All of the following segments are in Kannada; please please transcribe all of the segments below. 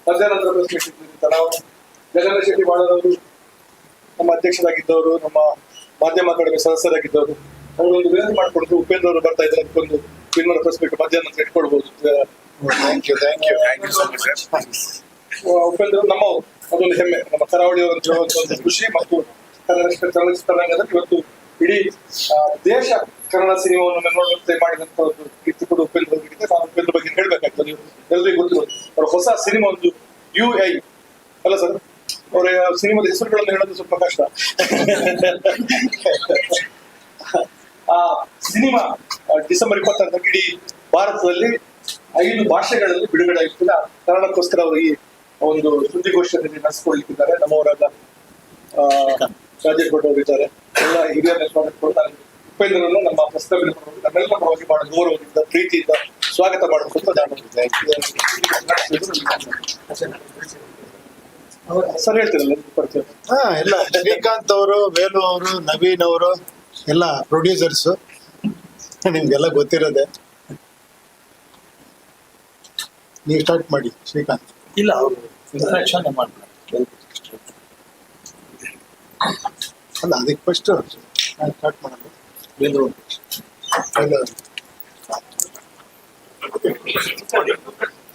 ಮಧ್ಯಾಹ್ನ ನಾವು ಗಗನ ಶೆಟ್ಟಿ ಬಾಳರವರು ನಮ್ಮ ಅಧ್ಯಕ್ಷರಾಗಿದ್ದವರು, ನಮ್ಮ ಮಾಧ್ಯಮ ಅಕಾಡೆಮಿ ಸದಸ್ಯರಾಗಿದ್ದವರು, ಅವರೊಂದು ವಿನಂತಿ ಮಾಡಿಕೊಂಡು ಉಪೇಂದ್ರ ಅವರು ಬರ್ತಾ ಇದ್ದಾರೆ, ಅದಕ್ಕೊಂದು ವಿನ್ಮರ ಪ್ರೆಸ್ಬೇಕು ಮಧ್ಯಾಹ್ನ ಇಟ್ಕೊಳ್ಬಹುದು. ಉಪೇಂದ್ರ ನಮ್ಮವರು, ಅದೊಂದು ಹೆಮ್ಮೆ, ನಮ್ಮ ಕರಾವಳಿಯವರ ಒಂದು ಖುಷಿ. ಮತ್ತು ಕನ್ನಡ ಚಲನಚಿತ್ರರಂಗದಲ್ಲಿ ಇವತ್ತು ಇಡೀ ದೇಶ ಕನ್ನಡ ಸಿನಿಮಾವನ್ನು ನೋಡುವಂತೆ ಮಾಡಿದಂತ ಒಂದು ಕೀರ್ತಿ ಕೂಡ ಉಪೇಂದ್ರ ಅವರಿಗೆ. ನಾನು ಉಪೇಂದ್ರ ಬಗ್ಗೆ ಹೇಳ್ಬೇಕಾಗ್ತದೆ, ಎಲ್ಲರಿಗೂ ಗೊತ್ತಿರೋದು ಅವರ ಹೊಸ ಸಿನಿಮಾ ಒಂದು UI ಅಲ್ಲ ಸರ್, ಅವರ ಸಿನಿಮಾದ ಹೆಸರುಗಳನ್ನು ಹೇಳೋದು ಸ್ವಲ್ಪ ಕಷ್ಟ. ಆ ಸಿನಿಮಾ ಡಿಸೆಂಬರ್ 26 ಇಡೀ ಭಾರತದಲ್ಲಿ 5 ಭಾಷೆಗಳಲ್ಲಿ ಬಿಡುಗಡೆ ಆಗ್ತದೆ. ಕಾರಣಕ್ಕೋಸ್ಕರ ಅವರು ಈ ಒಂದು ಸುದ್ದಿಗೋಷ್ಠಿಯಲ್ಲಿ ನಡೆಸಿಕೊಳ್ಳಿಕ್ಕಿದ್ದಾರೆ. ನಮ್ಮವರೆಲ್ಲ ರಾಜೇಶ್ ಭಟ್ ಅವರು ಇದ್ದಾರೆ, ಎಲ್ಲ ಹಿರಿಯ ಸ್ವಾಗತ. ಉಪೇಂದ್ರನ್ನು ನಮ್ಮ ಪ್ರಸ್ತಾವನೆ ನಮ್ಮೆಲ್ಲ ಪರವಾಗಿ ಬಹಳ ಗೌರವದಿಂದ ಪ್ರೀತಿಯಿಂದ ಸ್ವಾಗತ ಮಾಡಬೇಕು ಅಂತ ಸರ್ ಹೇಳ್ತೀರಲ್ಲ ಪರಿಚಯ. ಎಲ್ಲ ಶ್ರೀಕಾಂತ್ ಅವರು, ವೇಲು ಅವರು, ನವೀನ್ ಅವರು ಎಲ್ಲ ಪ್ರೊಡ್ಯೂಸರ್ಸ್, ನಿಮ್ಗೆಲ್ಲ ಗೊತ್ತಿರೋದೆ. ನೀವು ಸ್ಟಾರ್ಟ್ ಮಾಡಿ ಶ್ರೀಕಾಂತ್. ಇಲ್ಲ, ಅವರು ಇಂಟ್ರಾಕ್ಷನ್ ಮಾಡ್ತಾರೆ. ಅಲ್ಲ, ಅದಕ್ಕೆ ಫಸ್ಟ್ ಸ್ಟಾರ್ಟ್ ಮಾಡೋದು.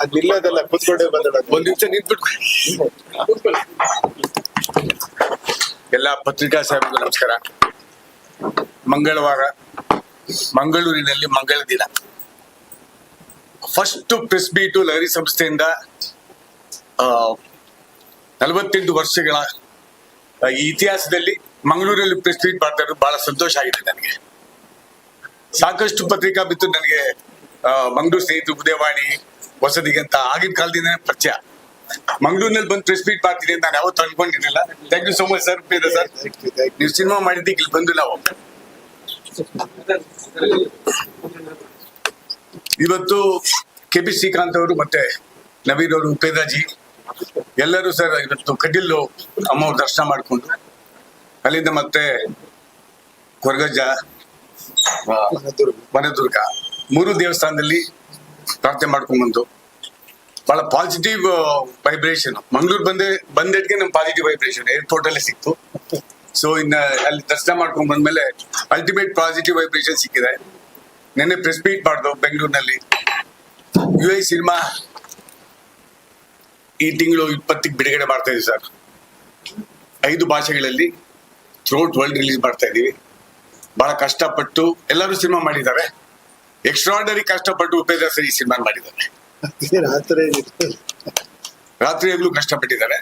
ಅದು ನಿಲ್ಲೋದಲ್ಲ, ಕೂತ್ಕೊಂಡೇ ಬಂದೋದು. ಒಂದ್ ನಿಮಿಷ ನಿಂತ್ಬಿಟ್ಟು. ಎಲ್ಲ ಪತ್ರಿಕಾ ಸಾಹೇಬರು ನಮಸ್ಕಾರ. ಮಂಗಳವಾರ ಮಂಗಳೂರಿನಲ್ಲಿ ಮಂಗಳ ದಿನ ಫಸ್ಟ್ ಪ್ರೆಸ್ ಮೀಟು ಲಹರಿ ಸಂಸ್ಥೆಯಿಂದ 48 ವರ್ಷಗಳ ಈ ಇತಿಹಾಸದಲ್ಲಿ ಮಂಗಳೂರಲ್ಲಿ ಪ್ರೆಸ್ ಮೀಟ್ ಮಾಡ್ತಾ ಇರೋದು ಬಹಳ ಸಂತೋಷ ಆಗಿದೆ ನನಗೆ. ಸಾಕಷ್ಟು ಪತ್ರಿಕಾ ಬಿತ್ತು ನನಗೆ ಮಂಗಳೂರು ಸ್ನೇಹಿತರು, ಉದಯವಾಣಿ, ಹೊಸದಿಗಂತ ಆಗಿನ ಕಾಲದಿಂದ ಪರಿಚಯ. ಮಂಗಳೂರಿನಲ್ಲಿ ಬಂದು ಪ್ರೆಸ್ ಮೀಟ್ ಮಾಡ್ತೀನಿ ಅಂತ ನಾನು ಯಾವತ್ತೂ ಅನ್ಕೊಂಡಿರ್ಲಿಲ್ಲ. Thank you so much sir. Sir, ನೀವು ಸಿನಿಮಾ ಮಾಡಿದ್ದಕ್ಕೆ ಇಲ್ಲಿ ಬಂದು ನಾವು ಇವತ್ತು KP ಶ್ರೀಕಾಂತ್ ಅವರು ಮತ್ತೆ ನವೀನ್ ಅವರು, ಉಪೇಂದ್ರಜಿ ಎಲ್ಲರೂ ಸರ್ ಇವತ್ತು ಕಟೀಲು ಅಮ್ಮವ್ರ ದರ್ಶನ ಮಾಡಿಕೊಂಡು ಅಲ್ಲಿಂದ ಮತ್ತೆ ಕೊರಗಜ್ಜ, ಮನೆದುರ್ಗ 3 ದೇವಸ್ಥಾನದಲ್ಲಿ ಪ್ರಾರ್ಥನೆ ಮಾಡ್ಕೊಂಡ್ ಬಂದು ಬಹಳ ಪಾಸಿಟಿವ್ ವೈಬ್ರೇಷನ್. ಮಂಗಳೂರು ಬಂದಿದ್ಗೆ ನಮ್ ಪಾಸಿಟಿವ್ ವೈಬ್ರೇಷನ್ ಏರ್ಪೋರ್ಟ್ ಅಲ್ಲೇ ಸಿಕ್ತು. ಸೊ ಇನ್ನ ಅಲ್ಲಿ ದರ್ಶನ ಮಾಡ್ಕೊಂಡ್ ಬಂದ್ಮೇಲೆ ಅಲ್ಟಿಮೇಟ್ ಪಾಸಿಟಿವ್ ವೈಬ್ರೇಷನ್ ಸಿಕ್ಕಿದೆ. ನೆನ್ನೆ ಪ್ರೆಸ್ ಮೀಟ್ ಮಾಡ್ದು ಬೆಂಗಳೂರಿನಲ್ಲಿ. UI ಸಿನಿಮಾ ಈ ತಿಂಗಳು 20ಕ್ಕೆ ಬಿಡುಗಡೆ ಮಾಡ್ತಾ ಇದೀವಿ ಸರ್. 5 ಭಾಷೆಗಳಲ್ಲಿ ಥ್ರೂಔಟ್ ವರ್ಲ್ಡ್ ರಿಲೀಸ್ ಮಾಡ್ತಾ ಇದೀವಿ. ಬಹಳ ಕಷ್ಟಪಟ್ಟು ಎಲ್ಲರೂ ಸಿನಿಮಾ ಮಾಡಿದ್ದಾರೆ. ಎಕ್ಸ್ಟ್ರಾರ್ಡನರಿ ಕಷ್ಟಪಟ್ಟು ಉಪೇಂದ್ರ ಸರ್ ಈ ಸಿನಿಮಾ ಮಾಡಿದ್ದಾರೆ. ರಾತ್ರಿ ಆಗ್ಲೂ ಕಷ್ಟಪಟ್ಟಿದ್ದಾರೆ.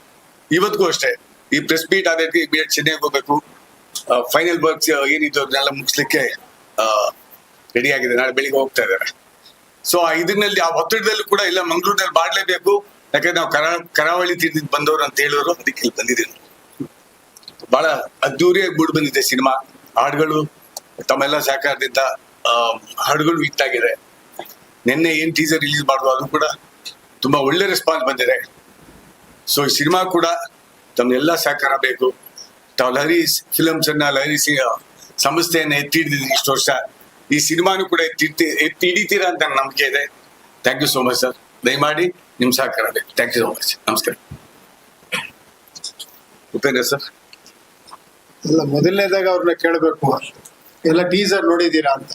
ಇವತ್ತಿಗೂ ಅಷ್ಟೇ. ಈ ಪ್ರೆಸ್ ಮೀಟ್ ಆದಕ್ಕೆ ಇಮಿಡಿಯೇಟ್ ಚೆನ್ನೈಗೆ ಹೋಗ್ಬೇಕು. ಫೈನಲ್ ವರ್ಕ್ಸ್ ಏನಿತ್ತು ಅದನ್ನೆಲ್ಲ ಮುಗಿಸ್ಲಿಕ್ಕೆ ರೆಡಿ ಆಗಿದೆ. ನಾಳೆ ಬೆಳಿಗ್ಗೆ ಹೋಗ್ತಾ ಇದ್ದಾರೆ. ಸೊ ಇದರಲ್ಲಿ ಆ ಒತ್ತಡದಲ್ಲೂ ಕೂಡ ಇಲ್ಲ, ಮಂಗಳೂರಿನಲ್ಲಿ ಮಾಡ್ಲೇಬೇಕು, ಯಾಕಂದ್ರೆ ನಾವು ಕರಾವಳಿ ತೀರ್ಥ ಬಂದವರು ಅಂತ ಹೇಳೋರು, ಅದಕ್ಕೆ ಇಲ್ಲಿ ಬಂದಿದ್ದೀನಿ. ಬಹಳ ಅದ್ದೂರಿಯಾಗಿ ಮೂಡ್ ಬಂದಿದೆ ಸಿನಿಮಾ. ಹಾಡುಗಳು ತಮ್ಮೆಲ್ಲ ಸಹಕಾರದಿಂದ ಹಾಡುಗಳು ಹಿಟ್ ಆಗಿದೆ. ನಿನ್ನೆ ಏನ್ ಟೀಸರ್ ರಿಲೀಸ್ ಮಾಡುವ ಅದು ಕೂಡ ತುಂಬಾ ಒಳ್ಳೆ ರೆಸ್ಪಾನ್ಸ್ ಬಂದಿದೆ. ಸೊ ಈ ಸಿನಿಮಾ ಕೂಡ ತಮ್ಮೆಲ್ಲ ಸಹಕಾರ ಬೇಕು. ತಾವು ಲಹರಿ ಫಿಲಮ್ಸ್ ಅನ್ನ, ಲಹರಿ ಸಂಸ್ಥೆಯನ್ನ ಎತ್ತಿ ಹಿಡಿದಿದ್ದೀವಿ ಇಷ್ಟು ವರ್ಷ. ಈ ಸಿನಿಮಾನು ಕೂಡ ಎತ್ತಿ ಹಿಡಿತೀರಾ ಅಂತ ನಂಬಿಕೆ ಇದೆ. Thank you so much sir. ದಯಮಾಡಿ ನಿಮ್ ಸಹಕಾರ ಬೇಕು. Thank you so much. ನಮಸ್ಕಾರ. ಉಪೇಂದ್ರ ಸರ್. ಎಲ್ಲ ಮೊದಲನೇದಾಗ ಅವ್ರನ್ನ ಕೇಳಬೇಕು, ಎಲ್ಲ ಟೀಸರ್ ನೋಡಿದೀರಾ ಅಂತ.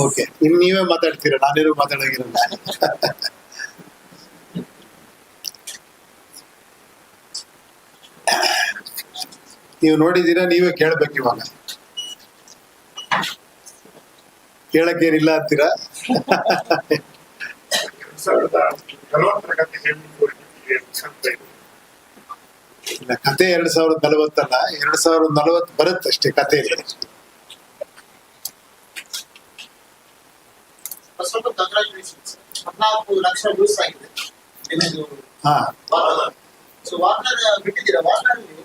ಓಕೆ, ಇನ್ ನೀವೇ ಮಾತಾಡ್ತೀರಾ, ನಾನೇನು ಮಾತಾಡೋಗಿರಲ್ಲ. ನೀವು ನೋಡಿದೀರಾ, ನೀವೇ ಕೇಳ್ಬೇಕು. ಇವಾಗ ಕೇಳಕ್ಕೇನಿಲ್ಲ ಅಂತೀರಾ? ಇಲ್ಲ, ಕತೆ 2040 ಅಲ್ಲ, 2040 ಬರುತ್ತಷ್ಟೇ ಕತೆ. 14 ಲಕ್ಷ ಯೂಸ್ ಆಗಿದೆ. ಬಿಟ್ಟಿದ್ದೀರಾ ವಾರ್ನರಲ್ಲಿ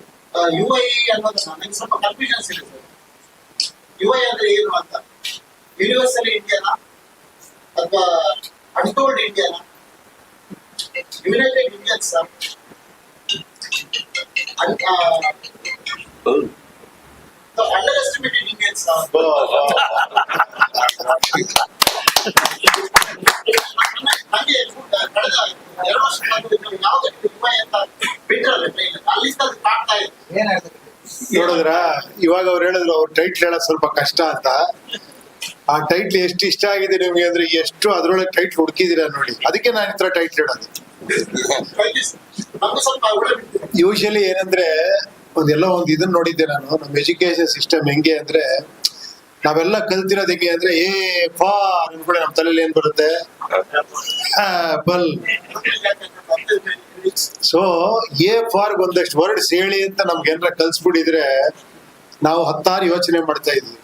UI ಅನ್ನೋದನ್ನ ನಂಗೆ ಸ್ವಲ್ಪ ಕನ್ಫ್ಯೂಷನ್ಸ್ ಇದೆ ಸರ್. UI ಅಂದ್ರೆ ಏನು ಅಂತ? ಯೂನಿವರ್ಸಲ್ ಇಂಡಿಯಾನಾ ಅಥವಾ untold Indiana? United Indians under estimated Indians? ನನಗೆ ಕಳೆದ ನೋಡಿದ್ರ ಇವಾಗ ಅವ್ರು ಹೇಳಿದ್ರು ಅವ್ರ ಟೈಟ್ಲ್ ಹೇಳೋದ್ ಸ್ವಲ್ಪ ಕಷ್ಟ ಅಂತ. ಆ ಟೈಟ್ಲ್ ಎಷ್ಟು ಇಷ್ಟ ಆಗಿದೆ ನಿಮ್ಗೆ ಅಂದ್ರೆ ಎಷ್ಟು ಅದ್ರೊಳಗೆ ಟೈಟ್ಲ್ ಹುಡುಕಿದೀರಾ ನೋಡಿ, ಅದಕ್ಕೆ ನಾನು ಈ ತರ ಟೈಟ್ಲ್ ಹೇಳೋದು. ನಮ್ಗೆ ಸ್ವಲ್ಪ ಒಳ್ಳೆ ಬಿಡ್ತೀರಾ? ಯೂಶಲಿ ಏನಂದ್ರೆ ಒಂದು ಇದನ್ನ ನೋಡಿದ್ದೆ ನಾನು, ನಮ್ಮ ಎಜುಕೇಶನ್ ಸಿಸ್ಟಮ್ ಹೆಂಗೆ ಅಂದ್ರೆ ನಾವೆಲ್ಲ ಕಲ್ತಿರೋದು ಹೆಂಗೆ ಅಂದ್ರೆ ಫಾ ಅನ್ಕೊಂಡೆ ನಮ್ ತಲೆಯಲ್ಲಿ ಏನ್ ಬರುತ್ತೆ, ಆಪಲ್. ಸೊ ಫಾರ್ ಒಂದಷ್ಟು ವರ್ಡ್ಸ್ ಹೇಳಿ ಅಂತ ನಮ್ಗೆ ಏನಾರ ಕಲ್ಸ್ಬಿಟ್ಟಿದ್ರೆ ನಾವು 10 ಯೋಚನೆ ಮಾಡ್ತಾ ಇದ್ವಿ.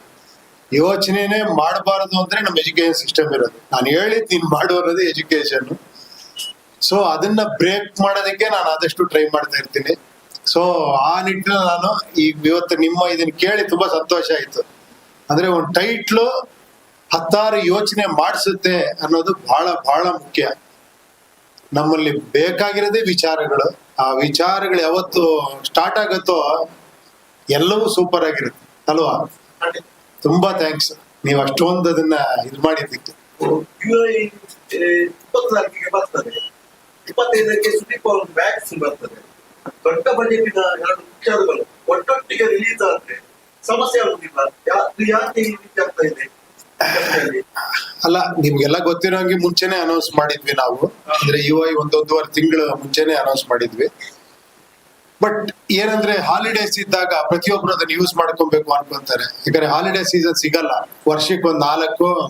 ಯೋಚನೆನೇ ಮಾಡಬಾರದು ಅಂದ್ರೆ ನಮ್ಮ ಎಜುಕೇಶನ್ ಸಿಸ್ಟಮ್ ಇರೋದು. ನಾನು ಹೇಳಿದ್ ನೀನ್ ಮಾಡು ಅನ್ನೋದೇ ಎಜುಕೇಶನ್. ಸೊ ಅದನ್ನ ಬ್ರೇಕ್ ಮಾಡೋದಕ್ಕೆ ನಾನು ಆದಷ್ಟು ಟ್ರೈ ಮಾಡ್ತಾ ಇರ್ತೀನಿ. ಸೊ ಆ ನಿಟ್ಟಿನಲ್ಲಿ ನಾನು ಇವತ್ತು ನಿಮ್ಮ ಇದನ್ನ ಕೇಳಿ ತುಂಬಾ ಸಂತೋಷ ಆಯ್ತು. ಅಂದ್ರೆ ಒಂದು ಟೈಟ್ಲು 10 ಯೋಚನೆ ಮಾಡಿಸುತ್ತೆ ಅನ್ನೋದು ಬಹಳ ಬಹಳ ಮುಖ್ಯ. ನಮ್ಮಲ್ಲಿ ಬೇಕಾಗಿರೋದೇ ವಿಚಾರಗಳು. ಆ ವಿಚಾರಗಳು ಯಾವತ್ತು ಸ್ಟಾರ್ಟ್ ಆಗುತ್ತೋ ಎಲ್ಲವೂ ಸೂಪರ್ ಆಗಿರುತ್ತೆ ಅಲ್ವಾ? ತುಂಬಾ ಥ್ಯಾಂಕ್ಸ್ ನೀವು ಅಷ್ಟೊಂದು ಅದನ್ನ ಇದು ಮಾಡಿದ್ದಕ್ಕೆ. ಜುಲೈ 24ಗೆ ಬರ್ತದೆ, 25ಕ್ಕೆ ಸುದೀಪ್ ಅವ್ರ ವ್ಯಾಕ್ಸಿನ್ ಬರ್ತದೆ. ದೊಡ್ಡ ಬಜೆಟಿನ 2 ವಿಚಾರಗಳು ಒಟ್ಟೊಟ್ಟಿಗೆ ರಿಲೀಸ್ ಆದ್ರೆ ಸಮಸ್ಯೆ ಆಗುದಿಲ್ಲ. ಯಾಕೆ ಈ ರೀತಿ ಆಗ್ತಾ ಇದೆ? ಅಲ್ಲ, ನಿಮ್ಗೆಲ್ಲ ಗೊತ್ತಿರೋಂಗೆ ಮುಂಚೆನೆ ಅನೌನ್ಸ್ ಮಾಡಿದ್ವಿ ನಾವು. ಅಂದ್ರೆ UI 1.5 ತಿಂಗಳ ಮುಂಚೆನೆ ಅನೌನ್ಸ್ ಮಾಡಿದ್ವಿ. ಬಟ್ ಏನಂದ್ರೆ ಹಾಲಿಡೇಸ್ ಇದ್ದಾಗ ಪ್ರತಿಯೊಬ್ರು ಅದನ್ನ ಯೂಸ್ ಮಾಡ್ಕೊಬೇಕು ಅನ್ಕೊಂತಾರೆ. ಯಾಕಂದ್ರೆ ಹಾಲಿಡೇ ಸೀಸನ್ ಸಿಗಲ್ಲ, ವರ್ಷಕ್ಕೆ ಒಂದು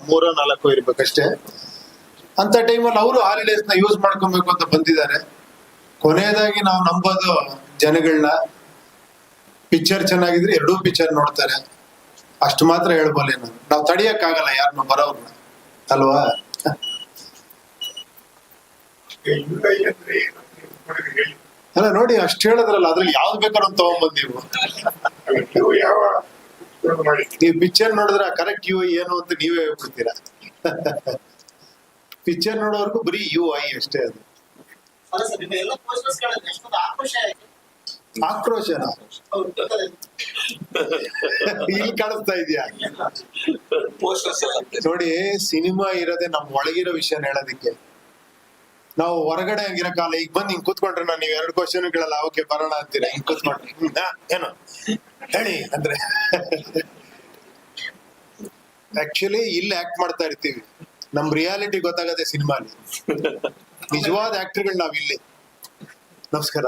3-4 ಇರ್ಬೇಕಷ್ಟೇ. ಅಂತ ಟೈಮಲ್ಲಿ ಅವರು ಹಾಲಿಡೇಸ್ ನ ಯೂಸ್ ಮಾಡ್ಕೊಬೇಕು ಅಂತ ಬಂದಿದ್ದಾರೆ. ಕೊನೆಯದಾಗಿ ನಾವು ನಂಬೋದು ಜನಗಳನ್ನ, ಪಿಕ್ಚರ್ ಚೆನ್ನಾಗಿದ್ರೆ 2 ಪಿಕ್ಚರ್ ನೋಡ್ತಾರೆ, ಅಷ್ಟು ಮಾತ್ರ ಹೇಳ್ಬಲ್ಲೆ. ನಾವು ತಡಿಯಕ್ಕಾಗಲ್ಲ ಯಾರನ್ನ ಬರೋರ್ನ ಅಲ್ವಾ? ಅಲ್ಲ ನೋಡಿ, ಅಷ್ಟು ಹೇಳಿದ್ರಲ್ಲ, ಅದ್ರಲ್ಲಿ ಯಾವ್ದು ಬೇಕಾದ್ರೂ ಒಂದು ತಗೊಂಡ್ಬಂದ್ ನೀವು ಪಿಕ್ಚರ್ ನೋಡಿದ್ರೆ ಕರೆಕ್ಟ್ UI ಏನು ಅಂತ ನೀವೇ ಹೇಳ್ಬಿಡ್ತೀರಾ. ಪಿಕ್ಚರ್ ನೋಡೋವರೆಗೂ ಬರೀ UI ಅಷ್ಟೇ. ಅದು ಅಲ್ಲ ಸರ್, ನಿಮ್ಮ ಎಲ್ಲ ಪೋಸ್ಟರ್ಸ್ ಗಳಲ್ಲಿ ಎಷ್ಟೊಂದು ಆಕ್ರೋಶ ಆಯ್ತು. ಆಕ್ರೋಶನ ಹೌದು, ಗೊತ್ತದೆ. ಇಲ್ಲಿ ಕಾಣಿಸ್ತಾ ಇದೆಯಾ? ಪೋಸ್ಟರ್ಸ್ ಎಲ್ಲ ನೋಡಿ, ಸಿನಿಮಾ ಇರೋದೇ ನಮ್ ಒಳಗಿರೋ ವಿಷಯನ ಹೇಳೋದಿಕ್ಕೆ. ನಾವು ಹೊರಗಡೆ ಹಂಗಿರೋ ಕಾಲ ಈಗ ಬಂದು ಹಿಂಗ್ ಕೂತ್ಕೊಂಡ್ರೆ ನಾನು ನೀವು 2 ಕ್ವಶನ್ ಗಳಲ್ಲ ಓಕೆ ಬರೋಣ ಅಂತೀರಾ. ಹಿಂಗ್ ಕೂತ್ಕೊಂಡ್ರೆ ಏನು ಹೇಳಿ ಅಂದ್ರೆ ಆಕ್ಚುಲಿ ಇಲ್ಲಿ ಆಕ್ಟ್ ಮಾಡ್ತಾ ಇರ್ತೀವಿ. ನಮ್ ರಿಯಾಲಿಟಿ ಗೊತ್ತಾಗದೆ ಸಿನಿಮಾಲಿ. ನಿಜವಾದ ಆಕ್ಟರ್ಗಳು ನಾವ್ ಇಲ್ಲಿ. ನಮಸ್ಕಾರ,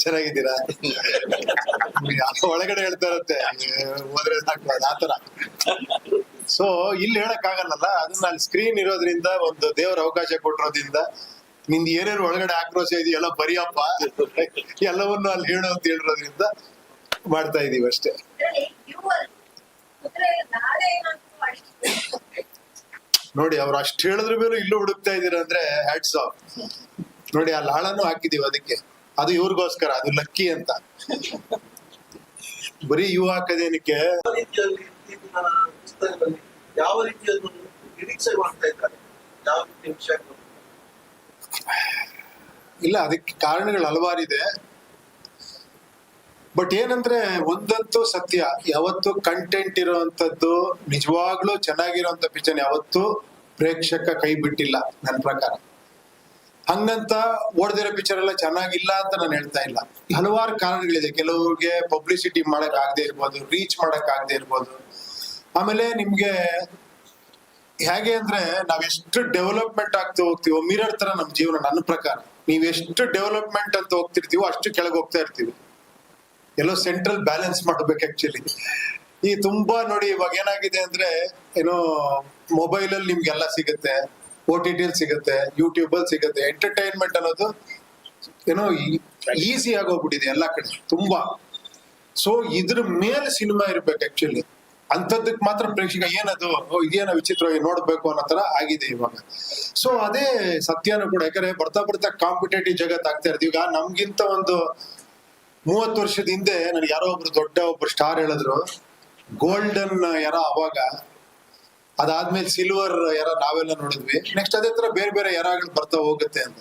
ಚೆನ್ನಾಗಿದ್ದೀರಾ? ಒಳಗಡೆ ಹೇಳ್ತಾ ಇರತ್ತೆ, ಹೋದ್ರೆ ಸಾಕು ಆತರ. ಸೊ ಇಲ್ಲಿ ಹೇಳಕ್ ಆಗಲ್ಲಲ್ಲ, ಅದನ್ನ ಅಲ್ಲಿ ಸ್ಕ್ರೀನ್ ಇರೋದ್ರಿಂದ, ಒಂದು ದೇವರ ಅವಕಾಶ ಕೊಟ್ಟಿರೋದ್ರಿಂದ, ನಿಂದ ಏನೇನು ಒಳಗಡೆ ಆಕ್ರೋಶ ಇದೆಯಲ್ಲ ಬರಿಯಪ್ಪ, ಎಲ್ಲವನ್ನು ಅಲ್ಲಿ ಹೇಳು ಅಂತ ಹೇಳಿರೋದ್ರಿಂದ ಮಾಡ್ತಾ ಇದೀವಿ ಅಷ್ಟೇ. ನೋಡಿ, ಅವ್ರು ಅಷ್ಟು ಹೇಳಿದ್ರ ಮೇಲೆ ಇಲ್ಲೂ ಹುಡುಕ್ತಾ ಇದೀರ ಅಂದ್ರೆ ಹ್ಯಾಟ್ಸ್ ಆಫ್. ನೋಡಿ, ಆ ಲಾಳನು ಹಾಕಿದೀವಿ ಅದಕ್ಕೆ. ಅದು ಇವ್ರಿಗೋಸ್ಕರ, ಅದು ಲಕ್ಕಿ ಅಂತ. ಬರೀ ಇವು ಹಾಕದೇನಕ್ಕೆ? ಯಾವ ರೀತಿಯಲ್ಲಿ ಇದನ್ನ ಪುಸ್ತಕದಲ್ಲಿ ಯಾವ ರೀತಿಯನ್ನು ನಿರೀಕ್ಷೆ ಮಾಡ್ತಾ ಇದ್ದಾರೆ, ಯಾವ ರೀತಿಯ ವಿಷಯಗಳು? ಇಲ್ಲ, ಅದಕ್ಕೆ ಕಾರಣಗಳು ಹಲವಾರಿದೆ. ಬಟ್ ಏನಂದ್ರೆ ಒಂದಂತೂ ಸತ್ಯ, ಯಾವತ್ತು ಕಂಟೆಂಟ್ ಇರೋವಂಥದ್ದು ನಿಜವಾಗ್ಲೂ ಚೆನ್ನಾಗಿರೋಂಥ ಪಿಕ್ಚರ್ ಯಾವತ್ತು ಪ್ರೇಕ್ಷಕ ಕೈ ಬಿಟ್ಟಿಲ್ಲ ನನ್ನ ಪ್ರಕಾರ. ಹಂಗಂತ ಓಡ್ದಿರೋ ಪಿಕ್ಚರ್ ಎಲ್ಲ ಚೆನ್ನಾಗಿಲ್ಲ ಅಂತ ನಾನು ಹೇಳ್ತಾ ಇಲ್ಲ. ಹಲವಾರು ಕಾರಣಗಳಿದೆ. ಕೆಲವ್ರಿಗೆ ಪಬ್ಲಿಸಿಟಿ ಮಾಡಕ್ ಆಗದೆ ಇರ್ಬೋದು, ರೀಚ್ ಮಾಡಕ್ ಆಗದೆ ಇರ್ಬೋದು. ಆಮೇಲೆ ನಿಮ್ಗೆ ಹೇಗೆ ಅಂದ್ರೆ ನಾವೆಷ್ಟು ಡೆವಲಪ್ಮೆಂಟ್ ಆಗ್ತಾ ಹೋಗ್ತೀವೋ ಮಿರರ್ ತರ ನಮ್ ಜೀವನ. ನನ್ನ ಪ್ರಕಾರ ನೀವೆಷ್ಟು ಡೆವಲಪ್ಮೆಂಟ್ ಅಂತ ಹೋಗ್ತಿರ್ತೀವೋ ಅಷ್ಟು ಕೆಳಗೆ ಹೋಗ್ತಾ ಇರ್ತೀವಿ. ಎಲ್ಲೋ ಸೆಂಟ್ರಲ್ ಬ್ಯಾಲೆನ್ಸ್ ಮಾಡ್ಬೇಕು ಆಕ್ಚುಲಿ. ಈ ತುಂಬಾ ನೋಡಿ, ಇವಾಗ ಏನಾಗಿದೆ ಅಂದ್ರೆ ಏನೋ ಮೊಬೈಲ್ ಅಲ್ಲಿ ನಿಮ್ಗೆಲ್ಲ ಸಿಗುತ್ತೆ, OTT ಸಿಗುತ್ತೆ, ಯೂಟ್ಯೂಬ್ ಅಲ್ಲಿ ಸಿಗುತ್ತೆ. ಎಂಟರ್ಟೈನ್ಮೆಂಟ್ ಅನ್ನೋದು ಏನೋ ಈಸಿ ಆಗೋಗ್ಬಿಟ್ಟಿದೆ ಎಲ್ಲ ಕಡೆ ತುಂಬಾ. ಸೊ ಇದ್ರ ಮೇಲೆ ಸಿನಿಮಾ ಇರ್ಬೇಕು ಆಕ್ಚುಲಿ. ಅಂತದಕ್ ಮಾತ್ರ ಪ್ರೇಕ್ಷಕ ಏನದು ಇದೇನೋ ವಿಚಿತ್ರವಾಗಿ ನೋಡ್ಬೇಕು ಅನ್ನೋ ತರ ಆಗಿದೆ ಇವಾಗ. ಸೊ ಅದೇ ಸತ್ಯನೂ ಕೂಡ. ಯಾಕಂದ್ರೆ ಬರ್ತಾ ಬರ್ತಾ ಕಾಂಪಿಟೇಟಿವ್ ಜಗತ್ ಆಗ್ತಾ ಇರ್ತೀವಿ. ಈಗ ನಮ್ಗಿಂತ ಒಂದು 30 ವರ್ಷದ ಹಿಂದೆ ನನ್ಗೆ ಯಾರೋ ಒಬ್ರು ಸ್ಟಾರ್ ಹೇಳಿದ್ರು, ಗೋಲ್ಡನ್ ಎರ ಅವಾಗ, ಅದಾದ್ಮೇಲೆ ಸಿಲ್ವರ್ ಎರ ನಾವೆಲ್ಲ ನೋಡಿದ್ವಿ. ನೆಕ್ಸ್ಟ್ ಅದೇ ತರ ಬೇರೆ ಬೇರೆ ಎರಾಗಳು ಬರ್ತಾ ಹೋಗುತ್ತೆ ಅಂತ.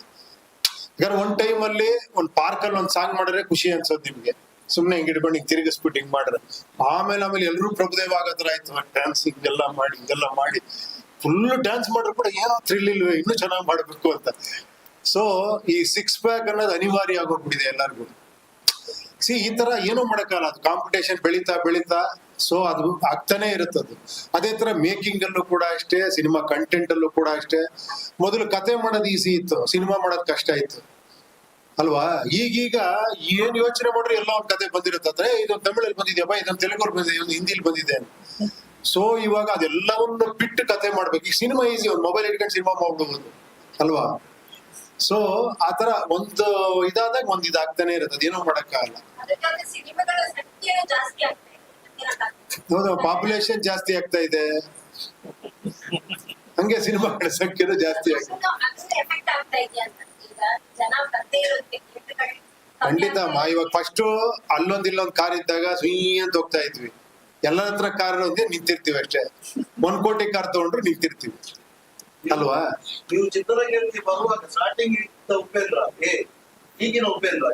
ಯಾಕಂದ್ರೆ ಒಂದ್ ಟೈಮ್ ಅಲ್ಲಿ ಒಂದ್ ಪಾರ್ಕ್ ಅಲ್ಲಿ ಒಂದ್ ಸಾಂಗ್ ಮಾಡಿದ್ರೆ ಖುಷಿ ಅನ್ಸೋದು ನಿಮ್ಗೆ, ಸುಮ್ನೆ ಹಿಂಗ್ ಇಟ್ಕೊಂಡು ಹಿಂಗ್ ತಿರುಗಿಸ್ಬಿಟ್ಟು ಹಿಂಗ್ ಮಾಡ್ರೆ. ಆಮೇಲೆ ಎಲ್ರು ಪ್ರಭುದೇವ ಆಗತ್ರ ಆಯ್ತು, ಡ್ಯಾನ್ಸ್ ಹಿಂಗೆಲ್ಲ ಮಾಡಿ ಫುಲ್ ಡ್ಯಾನ್ಸ್ ಮಾಡ್ರು ಕೂಡ ಏನೋ ಥ್ರಿಲ್ ಇಲ್ವೇ, ಇನ್ನೂ ಚೆನ್ನಾಗಿ ಮಾಡ್ಬೇಕು ಅಂತ. ಸೊ ಈ 6 ಪ್ಯಾಕ್ ಅನ್ನೋದು ಅನಿವಾರ್ಯ ಆಗೋಗ್ಬಿಟ್ಟಿದೆ ಎಲ್ಲರಿಗೂ. ಈ ತರ ಏನೂ ಮಾಡಕ್ಕಾಗಲ್ಲ, ಅದು ಕಾಂಪಿಟೇಷನ್ ಬೆಳೀತಾ ಬೆಳೀತಾ ಸೊ ಅದು ಆಗ್ತಾನೆ ಇರುತ್ತದು. ಅದೇ ತರ ಮೇಕಿಂಗ್ ಅಲ್ಲೂ ಕೂಡ ಅಷ್ಟೇ, ಸಿನಿಮಾ ಕಂಟೆಂಟ್ ಅಲ್ಲೂ ಕೂಡ ಅಷ್ಟೇ. ಮೊದಲು ಕತೆ ಮಾಡೋದು ಈಸಿ ಇತ್ತು, ಸಿನಿಮಾ ಮಾಡೋದು ಕಷ್ಟ ಇತ್ತು ಅಲ್ವಾ. ಈಗೀಗ ಏನ್ ಯೋಚನೆ ಮಾಡ್ರಿ ಎಲ್ಲ ಒಂದ್ ಕತೆ ಬಂದಿರುತ್ತೆ, ಇದೊಂದು ತಮಿಳಲ್ಲಿ ಬಂದಿದ್ಯಪ್ಪ, ಇದೊಂದು ತೆಲುಗಲ್ಲಿ ಬಂದಿದೆ, ಇದೊಂದು ಹಿಂದಿಲಿ ಬಂದಿದೆ. ಸೊ ಇವಾಗ ಅದೆಲ್ಲವನ್ನು ಬಿಟ್ಟು ಕತೆ ಮಾಡ್ಬೇಕು. ಈ ಸಿನಿಮಾ ಈಸಿ, ಒಂದು ಮೊಬೈಲ್ ಇಟ್ಕೊಂಡು ಸಿನಿಮಾ ಮಾಡ್ಬೋದು ಅಲ್ವಾ. ಸೊ ಆತರ ಒಂದು ಇದಾದಾಗ ಒಂದ್ ಇದಾಗ್ತಾನೆ ಇರುತ್ತೆ, ಅದೇನೋ ಮಾಡಕ್ಕಾಗಲ್ಲ. ಅದಕ್ಕಾಗಿ ಸಿನಿಮಾಗಳ ಸಂಖ್ಯೆ ಜಾಸ್ತಿ ಆಗ್ತಾ ಇದೆ. ಹೌದು, ಪಾಪ್ಯುಲೇಷನ್ ಜಾಸ್ತಿ ಆಗ್ತಾ ಇದೆ, ಹಂಗೆ ಸಿನಿಮಾಗಳ ಸಂಖ್ಯೆನೂ ಜಾಸ್ತಿ ಆಗ್ತದೆ. ಅದನ್ನ ಎಫೆಕ್ಟ್ ಆಗ್ತಾ ಇದೆಯಾ ಅಂತ ಈಗ ಜನ ಬರ್ದೇ ಇರೋದಕ್ಕೆ ಕೆಟ್ಟ ಕಡೆ ಖಂಡಿತ ಅಮ್ಮ. ಇವಾಗ ಫಸ್ಟ್ ಇಲ್ಲೊಂದ್ ಕಾರ್ ಇದ್ದಾಗ ಸುಯ್ ಅಂತ ಹೋಗ್ತಾ ಇದ್ವಿ, ಎಲ್ಲರ ಹತ್ರ ಕಾರ್ ಒಂದೇ ನಿಂತಿರ್ತೀವಿ ಅಷ್ಟೇ. 1 ಕೋಟಿ ಕಾರ್ ತಗೊಂಡ್ರು ನಿಂತಿರ್ತೀವಿ ಅಲ್ವಾ. ನೀವು ಚಿತ್ರರಂಗಕ್ಕೆ ಬರುವಾಗ ಸ್ಟಾರ್ಟಿಂಗ್ ಇದ್ದ ಉಪೇಂದ್ರ ಈಗಿನ ಉಪೇಂದ್ರ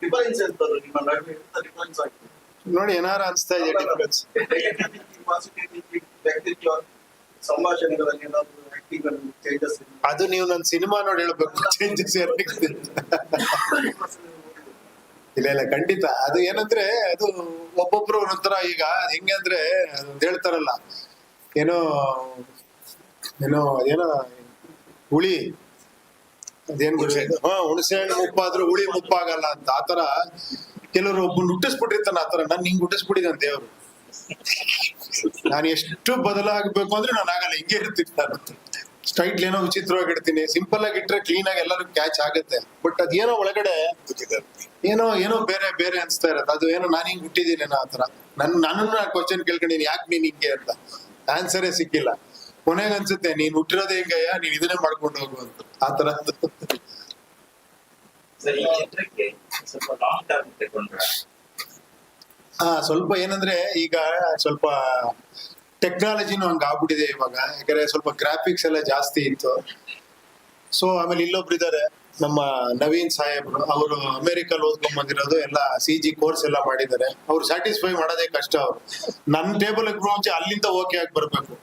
ಡಿಫರೆನ್ಸ್ ಎಂತದ್ದು ನಿಮ್ಮ ನಡುವೆ ಡಿಫರೆನ್ಸ್ ಆಗ್ತದೆ ನೋಡಿ, ಏನಾರ ಅನ್ಸ್ತಾ ಇದೆ ಡಿಫರೆನ್ಸ್. ವ್ಯಕ್ತಿತ್ವ ಸಂಭಾಷಣೆಗಳಲ್ಲಿ ಏನಾದ್ರು ಆಕ್ಟಿಂಗ್ ಅಲ್ಲಿ ಚೇಂಜಸ್ ಅದು ನೀವು ನನ್ನ ಸಿನಿಮಾ ನೋಡಿ ಹೇಳ್ಬೇಕು, ಚೇಂಜಸ್ ಇಲ್ಲ ಇಲ್ಲ ಖಂಡಿತ. ಅದು ಏನಂದ್ರೆ ಅದು ಒಬ್ಬೊಬ್ರು ಒಂಥರ, ಈಗ ಹೆಂಗೆ ಅಂದ್ರೆ ಹೇಳ್ತಾರಲ್ಲ, ಏನೋ ಏನೋ ಏನೋ ಹುಳಿ ಅದೇನ್ ಹುಣಸೆ ಹಣ್ಣು ಮುಪ್ಪಾದ್ರೂ ಹುಳಿ ಮುಪ್ಪಾಗಲ್ಲ ಅಂತ. ಆತರ ಕೆಲವರು ಒಬ್ಬ ಹುಟ್ಟಿಸ್ಬಿಟ್ಟಿರ್ತಾನ, ಆತರ ನನ್ ಹಿಂಗ್ ಹುಟ್ಟಿಸ್ಬಿಟ್ಟಿದ್ದಾನೆ ದೇವ್ರು. ನಾನು ಎಷ್ಟು ಬದಲಾಗಬೇಕು ಅಂದ್ರೆ ನಾನು ಆಗಲ್ಲ, ಹಿಂಗೆ ಇರ್ತೀನಿ ನಾನು. ಸ್ಟ್ರೈಟ್ ಏನೋ ವಿಚಿತ್ರವಾಗಿ ಇಡ್ತೀನಿ, ಸಿಂಪಲ್ ಆಗಿ ಇಟ್ರೆ ಕ್ಲೀನ್ ಆಗಿ ಎಲ್ಲರೂ ಕ್ಯಾಚ್ ಆಗುತ್ತೆ. ಬಟ್ ಅದೇನೋ ಒಳಗಡೆ ಏನೋ ಏನೋ ಬೇರೆ ಬೇರೆ ಅನ್ಸ್ತಾ ಇರತ್ತೆ. ಅದು ಏನೋ ನಾನು ಹಿಂಗ್ ಹುಟ್ಟಿದೀನೇನೋ ಆತರ. ನನ್ನನ್ನು ಕ್ವಶನ್ ಕೇಳ್ಕೊಂಡಿನಿ, ಯಾಕೆ ನೀನ್ ಹಿಂಗೆ ಅಂತ ಆನ್ಸರೇ ಸಿಕ್ಕಿಲ್ಲ. ಕೊನೆಗೆ ಅನ್ಸುತ್ತೆ ನೀನ್ ಹುಟ್ಟಿರೋದೇ ಹಿಂಗಯ್ಯ, ನೀನ್ ಇದನ್ನೇ ಮಾಡ್ಕೊಂಡು ಹೋಗು ಅಂತ. ಆತರ ಸರ್, ಈ ಚಿತ್ರಕ್ಕೆ ಸ್ವಲ್ಪ ಲಾಂಗ್ ಟರ್ಮ್ ತಗೊಂಡ್ರೆ ಸ್ವಲ್ಪ ಏನಂದ್ರೆ ಈಗ ಸ್ವಲ್ಪ ಟೆಕ್ನಾಲಜಿನೂ ಹಂಗ ಆಗ್ಬಿಟ್ಟಿದೆ ಇವಾಗ. ಯಾಕಂದ್ರೆ ಸ್ವಲ್ಪ ಗ್ರಾಫಿಕ್ಸ್ ಎಲ್ಲ ಜಾಸ್ತಿ ಇತ್ತು. ಸೊ ಆಮೇಲೆ ಇಲ್ಲೊಬ್ರು ಇದಾರೆ ನಮ್ಮ ನವೀನ್ ಸಾಹೇಬ್ರು, ಅವರು ಅಮೆರಿಕಲ್ಲಿ ಓದ್ಕೊಂಡ್ ಬಂದಿರೋದು, ಎಲ್ಲ CG ಕೋರ್ಸ್ ಎಲ್ಲ ಮಾಡಿದ್ದಾರೆ. ಅವ್ರು ಸ್ಯಾಟಿಸ್ಫೈ ಮಾಡೋದೇ ಕಷ್ಟ. ಅವ್ರು ನನ್ನ ಟೇಬಲ್ ಮುಂಚೆ ಅಲ್ಲಿಂದ ಓಕೆ ಆಗಿ ಬರ್ಬೇಕು.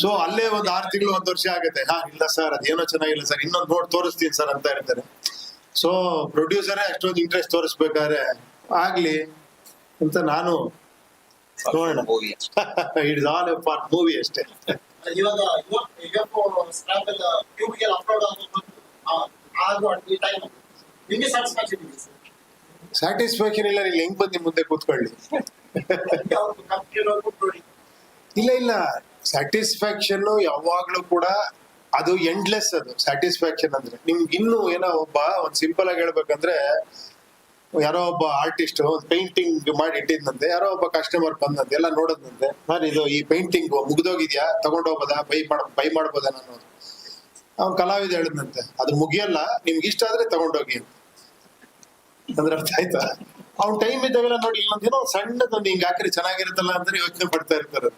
ಸೊ ಅಲ್ಲೇ ಒಂದ್ 6 ತಿಂಗಳು 1 ವರ್ಷ ಆಗುತ್ತೆ. ಇಲ್ಲ ಸರ್ ಅದೇನೋ ಚೆನ್ನಾಗಿಲ್ಲ ಸರ್, ಇನ್ನೊಂದು ನೋಡಿ ತೋರಿಸ್ತೀನಿ ಸರ್ ಅಂತ ಇರ್ತಾರೆ. ಸೊ ಪ್ರೊಡ್ಯೂಸರೇ ಅಷ್ಟೊಂದು ಇಂಟ್ರೆಸ್ಟ್ ತೋರಿಸ್ಬೇಕಾದ್ರೆ ಆಗ್ಲಿ ಅಂತ ನಾನು ನೋಡೋಣ. ಇಟ್ಸ್ ಆಲ್ ಫಾರ್ ಮೂವಿ ಅಷ್ಟೇ. ಇವಾಗ ಸ್ಕ್ರಾಪ್ ಎಲ್ಲ ಟ್ಯೂಬ್ಗೆ ಅಪ್ಲೋಡ್ ಆಗೋ ಈ ಟೈಮ್ ನಿಮಗೆ ಸ್ಯಾಟಿಸ್ಫ್ಯಾಕ್ಷನ್ ಇದೆ ಸರ್? ಸ್ಯಾಟಿಸ್ಫ್ಯಾಕ್ಷನ್ ಇಲ್ಲ, ಇಲ್ಲಿ ಹೆಂಗ್ ಬಂದು ಮುಂದೆ ಕೂತ್ಕೊಳ್ಳಿ. ಅವ್ರು ಕಂಪ್ನಿ ಕೊಟ್ಟು ಇಲ್ಲ ಇಲ್ಲ, ಸ್ಯಾಟಿಸ್ಫ್ಯಾಕ್ಷನ್ ಯಾವಾಗ್ಲೂ ಕೂಡ ಅದು ಎಂಡ್ಲೆಸ್. ಅದು ಸ್ಯಾಟಿಸ್ಫ್ಯಾಕ್ಷನ್ ಅಂದ್ರೆ ನಿಮ್ಗೆ ಇನ್ನೂ ಏನೋ ಒಂದ್ ಸಿಂಪಲ್ ಆಗಿ ಹೇಳ್ಬೇಕಂದ್ರೆ, ಯಾರೋ ಒಬ್ಬ ಆರ್ಟಿಸ್ಟ್ ಪೇಂಟಿಂಗ್ ಮಾಡಿ ಇಟ್ಟಿದ್ನಂತೆ, ಯಾರೋ ಒಬ್ಬ ಕಸ್ಟಮರ್ ಬಂದಂತೆ, ಎಲ್ಲ ನೋಡೋದಂತೆ, ಸರ್ ಇದು ಈ ಪೇಂಟಿಂಗ್ ಮುಗ್ದೋಗಿದ್ಯಾ, ತಗೊಂಡ್ ಹೋಗ್ಬೋದಾ, ಬೈ ಮಾಡ್ಬೋದಾ ನಾನು. ಅವ್ನ್ ಕಲಾವಿದ ಹೇಳಿದ್ನಂತೆ, ಅದು ಮುಗಿಯಲ್ಲ, ನಿಮ್ಗೆ ಇಷ್ಟ ಆದ್ರೆ ತಗೊಂಡೋಗಿ ಅಂತ. ಅಂದ್ರೆ ಅರ್ಥ ಆಯ್ತಾ? ಅವ್ನ್ ಟೈಮ್ ಇದ್ದಾಗೆಲ್ಲ ನೋಡಿ ಇಲ್ಲೊಂದೇನೋ ಸಣ್ಣದೊಂದು ಹಿಂಗ್ ಹಾಕ್ರಿ ಚೆನ್ನಾಗಿರುತ್ತಲ್ಲ ಅಂದ್ರೆ ಯೋಚನೆ ಪಡ್ತಾ ಇರ್ತಾರೆ.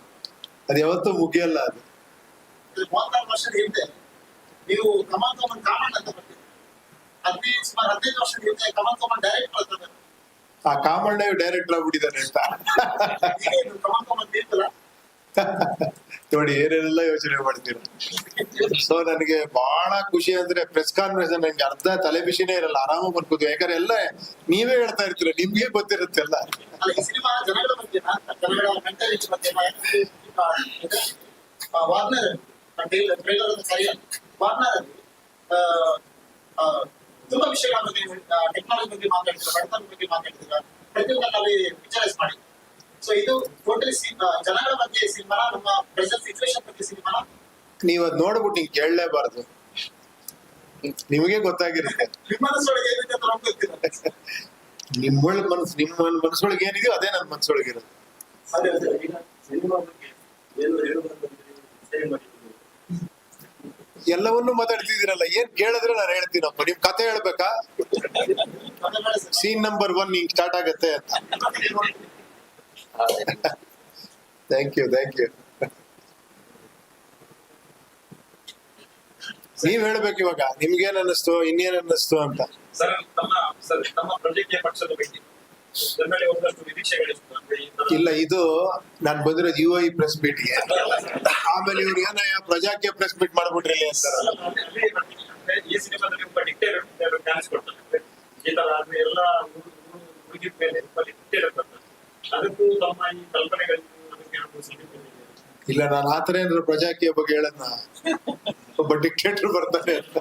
ಅದು ಯಾವತ್ತೂ ಮುಗಿಯಲ್ಲ. ಅದು 36 ವರ್ಷದ ಹಿಂದೆ ನೀವು ಕಮಲ್ ಕಮಲ್ ಕಾಮಣ್ಣ ಅಂತ ಬರ್ತೀವಿ. 15 ವರ್ಷದ ಹಿಂದೆ ಕಮಲ್ ಕಮಲ್ ಡೈರೆಕ್ಟ್ ಮಾಡ್ತಾರೆ. ಆ ಕಾಮಣ್ಣ ಡೈರೆಕ್ಟರ್ ಆಗ್ಬಿಟ್ಟಿದ್ದಾರೆ ಅಂತ ಕಮಲ್ ಕಮಲ್ ತೀರ್ಥಲ್ಲ ನೋಡಿ, ಏನೇನೆಲ್ಲ ಯೋಚನೆ ಮಾಡ್ತೀರ. ಸೊ ನನಗೆ ಬಹಳ ಖುಷಿ ಅಂದ್ರೆ ಪ್ರೆಸ್ ಕಾನ್ಫರೆನ್ಸ್ ನಂಗೆ ಅರ್ಧ ತಲೆ ಬಿಸಿನೇ ಇರಲ್ಲ, ಆರಾಮಾಗಿ ಬರ್ಬೋದು. ಯಾಕಂದ್ರೆ ಎಲ್ಲ ನೀವೇ ಹೇಳ್ತಾ ಇರ್ತೀರ, ನಿಮ್ಗೆ ಗೊತ್ತಿರುತ್ತೆ ಎಲ್ಲ. ಅಲ್ಲ, ಈ ಸಿನಿಮಾ ಜನಗಳ ಬಗ್ಗೆ ಜನಗಳ ಮೆಂಟಾಲಿಟಿ ಬಗ್ಗೆ ವಾರ್ನರ್ ಟ್ರೈಲರ್ ಅಂತ ಸರಿಯಾಗಿ ವಾರ್ನರ್ ಅಲ್ಲಿ ತುಂಬಾ ವಿಷಯಗಳ ಬಗ್ಗೆ ಟೆಕ್ನಾಲಜಿ ಬಗ್ಗೆ ಮಾತಾಡ್ತಾರೆ, ಬಡತನ ಬಗ್ಗೆ ಮಾತಾಡ್ತಾರೆ, ಪ್ರತಿಯೊಂದರಲ್ಲಿ ಪಿಕ್ಚರೈಸ್ ಮಾಡಿ. ಸೊ ಇದು ಟೋಟಲಿ ಜನಗಳ ಬಗ್ಗೆ ಸಿನಿಮಾನ, ನಮ್ಮ ಪ್ರೆಸೆಂಟ್ ಸಿಚುವೇಶನ್ ಬಗ್ಗೆ ಸಿನಿಮಾನ. ನೀವ್ ಅದ್ ನೋಡ್ಬಿಟ್ಟು ನಿಂಗೆ ಕೇಳಲೇಬಾರ್ದು, ನಿಮಗೆ ಗೊತ್ತಾಗಿರುತ್ತೆ. ನಿಮ್ಮ ಮನಸ್ಸೊಳಗೆ ಏನಿದೆ ಅಂತ ನಮ್ಗೆ ಗೊತ್ತಿಲ್ಲ. ನಿಮ್ಮ ಮನಸ್ಸೊಳಗೆ ಏನಿದೆಯೋ ಅದೇ ನನ್ನ ಮನಸ್ಸೊಳಗಿರೋದು. ಅದೇ ಅದೇ ಈಗ ಸಿನಿಮಾ ಬಗ್ಗೆ ಏನು ಹೇಳೋದಂದ್ರೆ ಸರಿ ಮಾಡಿದ್ರು. ಎಲ್ಲವನ್ನೂ ಮಾತಾಡ್ತಿದ್ದೀರಲ್ಲ, ಏನ್ ಕೇಳಿದ್ರೆ ನಾನು ಹೇಳ್ತೀನಪ್ಪ. ನಿಮ್ ಕತೆ ಹೇಳ್ಬೇಕಾ? ಸೀನ್ ನಂಬರ್ 1 ಹಿಂಗ್ ಸ್ಟಾರ್ಟ್ ಆಗತ್ತೆ ಅಂತ. ಥ್ಯಾಂಕ್ ಯು ನೀವ್ ಹೇಳ್ಬೇಕು ಇವಾಗ, ನಿಮ್ಗೇನ್ ಅನ್ನಿಸ್ತು, ಇನ್ನೇನ್ ಅನ್ನಿಸ್ತು ಅಂತ. ಸರ್, ನಮ್ಮ ಪ್ರಜಾಕೀಯ ಪಕ್ಷದ ಬಗ್ಗೆ ಜನರಲ್ಲಿ ಒಂದಷ್ಟು ನಿರೀಕ್ಷೆಗಳಿತ್ತು. ಇಲ್ಲ, ಇದು ನಾನ್ ಬಂದಿರೋದು UI ಪ್ರೆಸ್ ಮೀಟ್ಗೆ. ಆಮೇಲೆ ಇವ್ರು ಏನಯ್ಯ ಪ್ರಜಾಕೀಯ ಪ್ರೆಸ್ ಮೀಟ್ ಮಾಡ್ಬಿಟ್ರಿ ಅಂತಾರಲ್ಲ. ಈ ಸಿನಿಮಾದಲ್ಲಿ ಒಬ್ಬ ಡಿಕ್ಟೇಟರ್ ಕಾಣಿಸ್ಕೊಡ್ತಾರೆ. ಈ ತರ ಎಲ್ಲ ಮುಗಿದ ಮೇಲೆ ಪಿಕ್ಚರ್ ಬರ್ತದೆ. ಅದಕ್ಕೂ ತಮ್ಮ ಈ ಕಲ್ಪನೆಗಳಿಗೂ ಅದಕ್ಕೆ ಏನಾದ್ರು ಸಂಬಂಧ ಇದೆಯಾ? ಇಲ್ಲ, ನಾನು ಆತರ ಏನಾದ್ರು ಪ್ರಜಾಕೀಯ ಬಗ್ಗೆ ಹೇಳದ್ನ ಒಬ್ಬ ಡಿಕ್ಟೇಟರ್ ಬರ್ತಾನೆ ಅಂತ.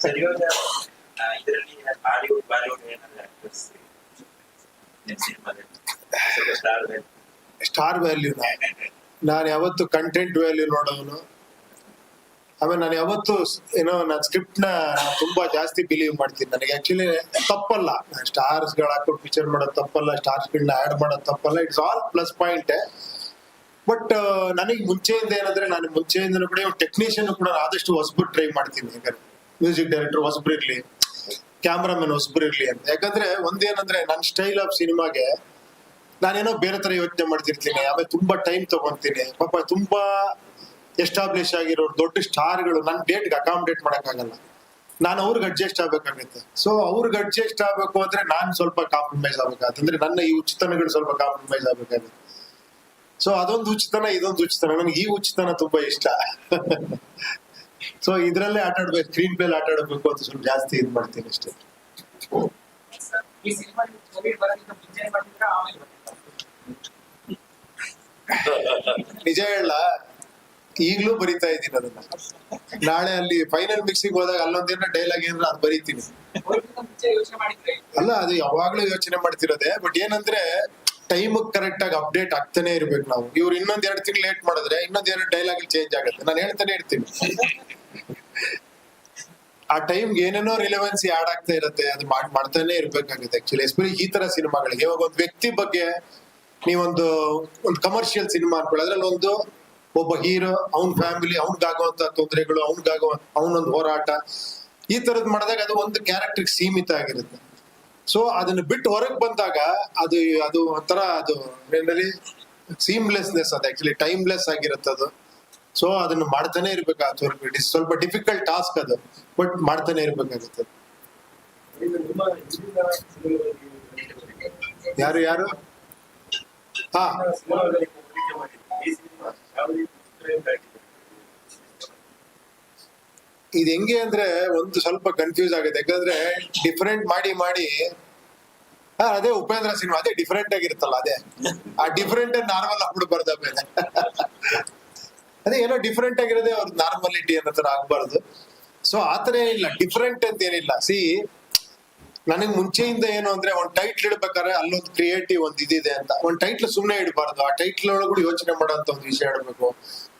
ಸರ್, ಇವಾಗ ಇದರಲ್ಲಿ ಹಾಲಿವುಡ್ ಬಾಲಿವುಡ್ ಏನಾದ್ರು ಆಕ್ಟರ್ಸ್ ಸ್ಟಾರ್ ವ್ಯಾಲ್ಯೂ ನಾನು ಯಾವತ್ತು ಕಂಟೆಂಟ್ ವ್ಯಾಲ್ಯೂ ನೋಡೋನು. ಆಮೇಲೆ ನಾನು ಯಾವತ್ತು ಏನೋ ನಾನು ಸ್ಕ್ರಿಪ್ಟ್ ನ ತುಂಬಾ ಜಾಸ್ತಿ ಬಿಲೀವ್ ಮಾಡ್ತೀನಿ. ನನಗೆ ಆಕ್ಚುಲಿ ತಪ್ಪಲ್ಲ, ಸ್ಟಾರ್ಸ್ ಗಳು ಹಾಕೊಂಡು ಪಿಕ್ಚರ್ ಮಾಡೋದು ತಪ್ಪಲ್ಲ, ಸ್ಟಾರ್ಸ್ ಗಳನ್ನ ಆಡ್ ಮಾಡೋದು ತಪ್ಪಲ್ಲ. It's all plus point. But ನನಗೆ ಮುಂಚೆಯಿಂದ ಏನಂದ್ರೆ, ನಾನು ಮುಂಚೆಯಿಂದ ಕೂಡ ಟೆಕ್ನಿಷಿಯನ್ ಕೂಡ ಆದಷ್ಟು ಹೊಸಬ್ರು ಟ್ರೈ ಮಾಡ್ತೀನಿ. ಯಾಕಂದ್ರೆ ಮ್ಯೂಸಿಕ್ ಡೈರೆಕ್ಟರ್ ಹೊಸಬ್ರು ಇರ್ಲಿ, ಕ್ಯಾಮ್ರಾಮನ್ ಹೊಸಬ್ರು ಇರ್ಲಿ ಅಂತ. ಯಾಕಂದ್ರೆ ಒಂದೇನಂದ್ರೆ, ನನ್ನ ಸ್ಟೈಲ್ ಆಫ್ ಸಿನಿಮಾಗೆ ನಾನೇನೋ ಬೇರೆ ತರ ಯೋಚನೆ ಮಾಡ್ತಿರ್ತೀನಿ. ಆಮೇಲೆ ತುಂಬಾ ಟೈಮ್ ತಗೊಂತೀನಿ. ಪಾಪ ತುಂಬಾ ಎಸ್ಟಾಬ್ಲಿಷ್ ಆಗಿರೋ ದೊಡ್ಡ ಸ್ಟಾರ್ಗಳು ನನ್ನ ಡೇಟ್ಗೆ ಅಕಾಮಿಡೇಟ್ ಮಾಡಕ್ಕಾಗಲ್ಲ. ನಾನು ಅವ್ರಿಗೆ ಅಡ್ಜಸ್ಟ್ ಆಗ್ಬೇಕಾಗುತ್ತೆ. ಸೊ ಅವ್ರಿಗೆ ಅಡ್ಜಸ್ಟ್ ಆಗ್ಬೇಕು ಅಂದ್ರೆ ನಾನು ಸ್ವಲ್ಪ ಕಾಂಪ್ರಮೈಸ್ ಆಗ್ಬೇಕಾಗುತ್ತೆ. ಅಂದ್ರೆ ನನ್ನ ಈ ಉಚಿತನಗಳು ಸ್ವಲ್ಪ ಕಾಂಪ್ರಮೈಸ್ ಆಗ್ಬೇಕಾಗುತ್ತೆ. ಸೊ ಅದೊಂದು ಉಚಿತನ, ಇದೊಂದು ಉಚಿತನ. ನನಗೆ ಈ ಉಚಿತನ ತುಂಬಾ ಇಷ್ಟ. ಸೊ ಇದ್ರಲ್ಲೇ ಆಟ ಆಡ್ಬೇಕು, ಸ್ಕ್ರೀನ್ ಪ್ಲೇ ಆಟ ಆಡ್ಬೇಕು ಅಂತ ಸ್ವಲ್ಪ ಜಾಸ್ತಿ ಇದು ಮಾಡ್ತೀನಿ ಅಷ್ಟೇ. ಈ ಸಿನಿಮಾ ಕೋವಿಡ್ ಬರೋದಕ್ಕಿಂತ ಮುಂಚೆ ಮಾಡಿದ್ರೆ ಆಮೇಲೆ ನಿಜ ಹೇಳ, ಈಗ್ಲೂ ಬರಿತಾ ಇದ್ದೀನಿ ಅದನ್ನ. ನಾಳೆ ಅಲ್ಲಿ ಫೈನಲ್ ಮಿಕ್ಸಿಂಗ್ ಹೋದಾಗ ಅಲ್ಲೊಂದೇನೋ ಡೈಲಾಗ್ ಏನಾರ ಅದು ಬರೀತೀನಿ. ಮುಂಚೆ ಯೋಚನೆ ಮಾಡಿದ್ರೆ ಅಲ್ಲ, ಅದು ಯಾವಾಗ್ಲೂ ಯೋಚನೆ ಮಾಡ್ತಿರೋದೆ. ಬಟ್ ಏನಂದ್ರೆ, ಟೈಮ್ ಕರೆಕ್ಟ್ ಆಗಿ ಅಪ್ಡೇಟ್ ಆಗ್ತಾನೆ ಇರ್ಬೇಕು ನಾವು. ಇವ್ರು ಇನ್ನೊಂದ್ 2 ತಿಂಗಳು ಲೇಟ್ ಮಾಡಿದ್ರೆ ಇನ್ನೊಂದ್ 2 ಡೈಲಾಗ್ ಚೇಂಜ್ ಆಗುತ್ತೆ. ನಾನು ಹೇಳ್ತಾನೆ ಇರ್ತೀನಿ. ಆ ಟೈಮ್ಗೆ ಏನೇನೋ ರಿಲೆವೆನ್ಸಿ ಆಡ್ ಆಗ್ತಾ ಇರುತ್ತೆ. ಅದು ಮಾಡ್ತಾನೆ ಇರ್ಬೇಕಾಗುತ್ತೆ ಆಕ್ಚುಲಿ. ಎಸ್ಪೆಷಲಿ ಈ ತರ ಸಿನಿಮಾಗಳಿಗೆ. ಇವಾಗ ಒಂದು ವ್ಯಕ್ತಿ ಬಗ್ಗೆ ನೀವೊಂದು ಕಮರ್ಷಿಯಲ್ ಸಿನಿಮಾ ಅನ್ಕೊಳ್ಳಿ, ಅದ್ರಲ್ಲಿ ಒಬ್ಬ ಹೀರೋ, ಅವ್ನ ಫ್ಯಾಮಿಲಿ, ಅವ್ನಿಗಾಗುವಂತ ತೊಂದರೆಗಳು, ಅವನೊಂದು ಹೋರಾಟ, ಈ ತರದ್ ಮಾಡಿದಾಗ ಅದು ಒಂದು ಕ್ಯಾರೆಕ್ಟರ್ ಸೀಮಿತ ಆಗಿರುತ್ತೆ. ಸೊ ಅದನ್ನ ಬಿಟ್ಟು ಹೊರಗೆ ಬಂದಾಗ ಅದು ಒಂಥರ ಅದು ಸೀಮ್ಲೆಸ್ನೆಸ್, ಅದು ಆಕ್ಚುಲಿ ಟೈಮ್ಲೆಸ್ ಆಗಿರುತ್ತೆ ಅದು. ಸೊ ಅದನ್ನ ಮಾಡ್ತಾನೆ ಇರ್ಬೇಕಾಗುತ್ತೆ. ಸ್ವಲ್ಪ ಡಿಫಿಕಲ್ಟ್ ಟಾಸ್ಕ್ ಅದು, ಬಟ್ ಮಾಡ್ತಾನೆ ಇರ್ಬೇಕಾಗುತ್ತೆ. ಯಾರು ಹಾ, ಇದು ಹೆಂಗೆ ಅಂದ್ರೆ ಒಂದು ಸ್ವಲ್ಪ ಕನ್ಫ್ಯೂಸ್ ಆಗುತ್ತೆ. ಯಾಕಂದ್ರೆ ಡಿಫರೆಂಟ್ ಮಾಡಿ ಅದೇ ಉಪೇಂದ್ರ ಸಿನಿಮಾ ಅದೇ ಡಿಫರೆಂಟ್ ಆಗಿರುತ್ತಲ್ಲ, ಅದೇ ಆ ಡಿಫರೆಂಟ್ ನಾರ್ಮಲ್ ಆಗ್ಬಿಡ್ಬಾರ್ದು. ಆಮೇಲೆ ಅದೇ ಏನೋ ಡಿಫರೆಂಟ್ ಆಗಿರೋದೇ ಅವ್ರ ನಾರ್ಮಲಿಟಿ ಅನ್ನೋ ತರ ಆಗ್ಬಾರ್ದು. ಸೊ ಆತರ ಏನಿಲ್ಲ, ಡಿಫರೆಂಟ್ ಅಂತ ಏನಿಲ್ಲ. ನನಗ್ ಮುಂಚೆಯಿಂದ ಏನು ಅಂದ್ರೆ, ಒಂದ್ ಟೈಟ್ಲ್ ಇಡ್ಬೇಕಾದ್ರೆ ಅಲ್ಲೊಂದು ಕ್ರಿಯೇಟಿವ್ ಒಂದ್ ಇದಿದೆ ಅಂತ. ಒಂದ್ ಟೈಟ್ಲ್ ಸುಮ್ನೆ ಇಡಬಾರ್ದು. ಆ ಟೈಟ್ಲ್ ಒಳಗೂ ಯೋಚನೆ ಮಾಡೋಂತ ಒಂದು ವಿಷಯ ಇಡಬೇಕು.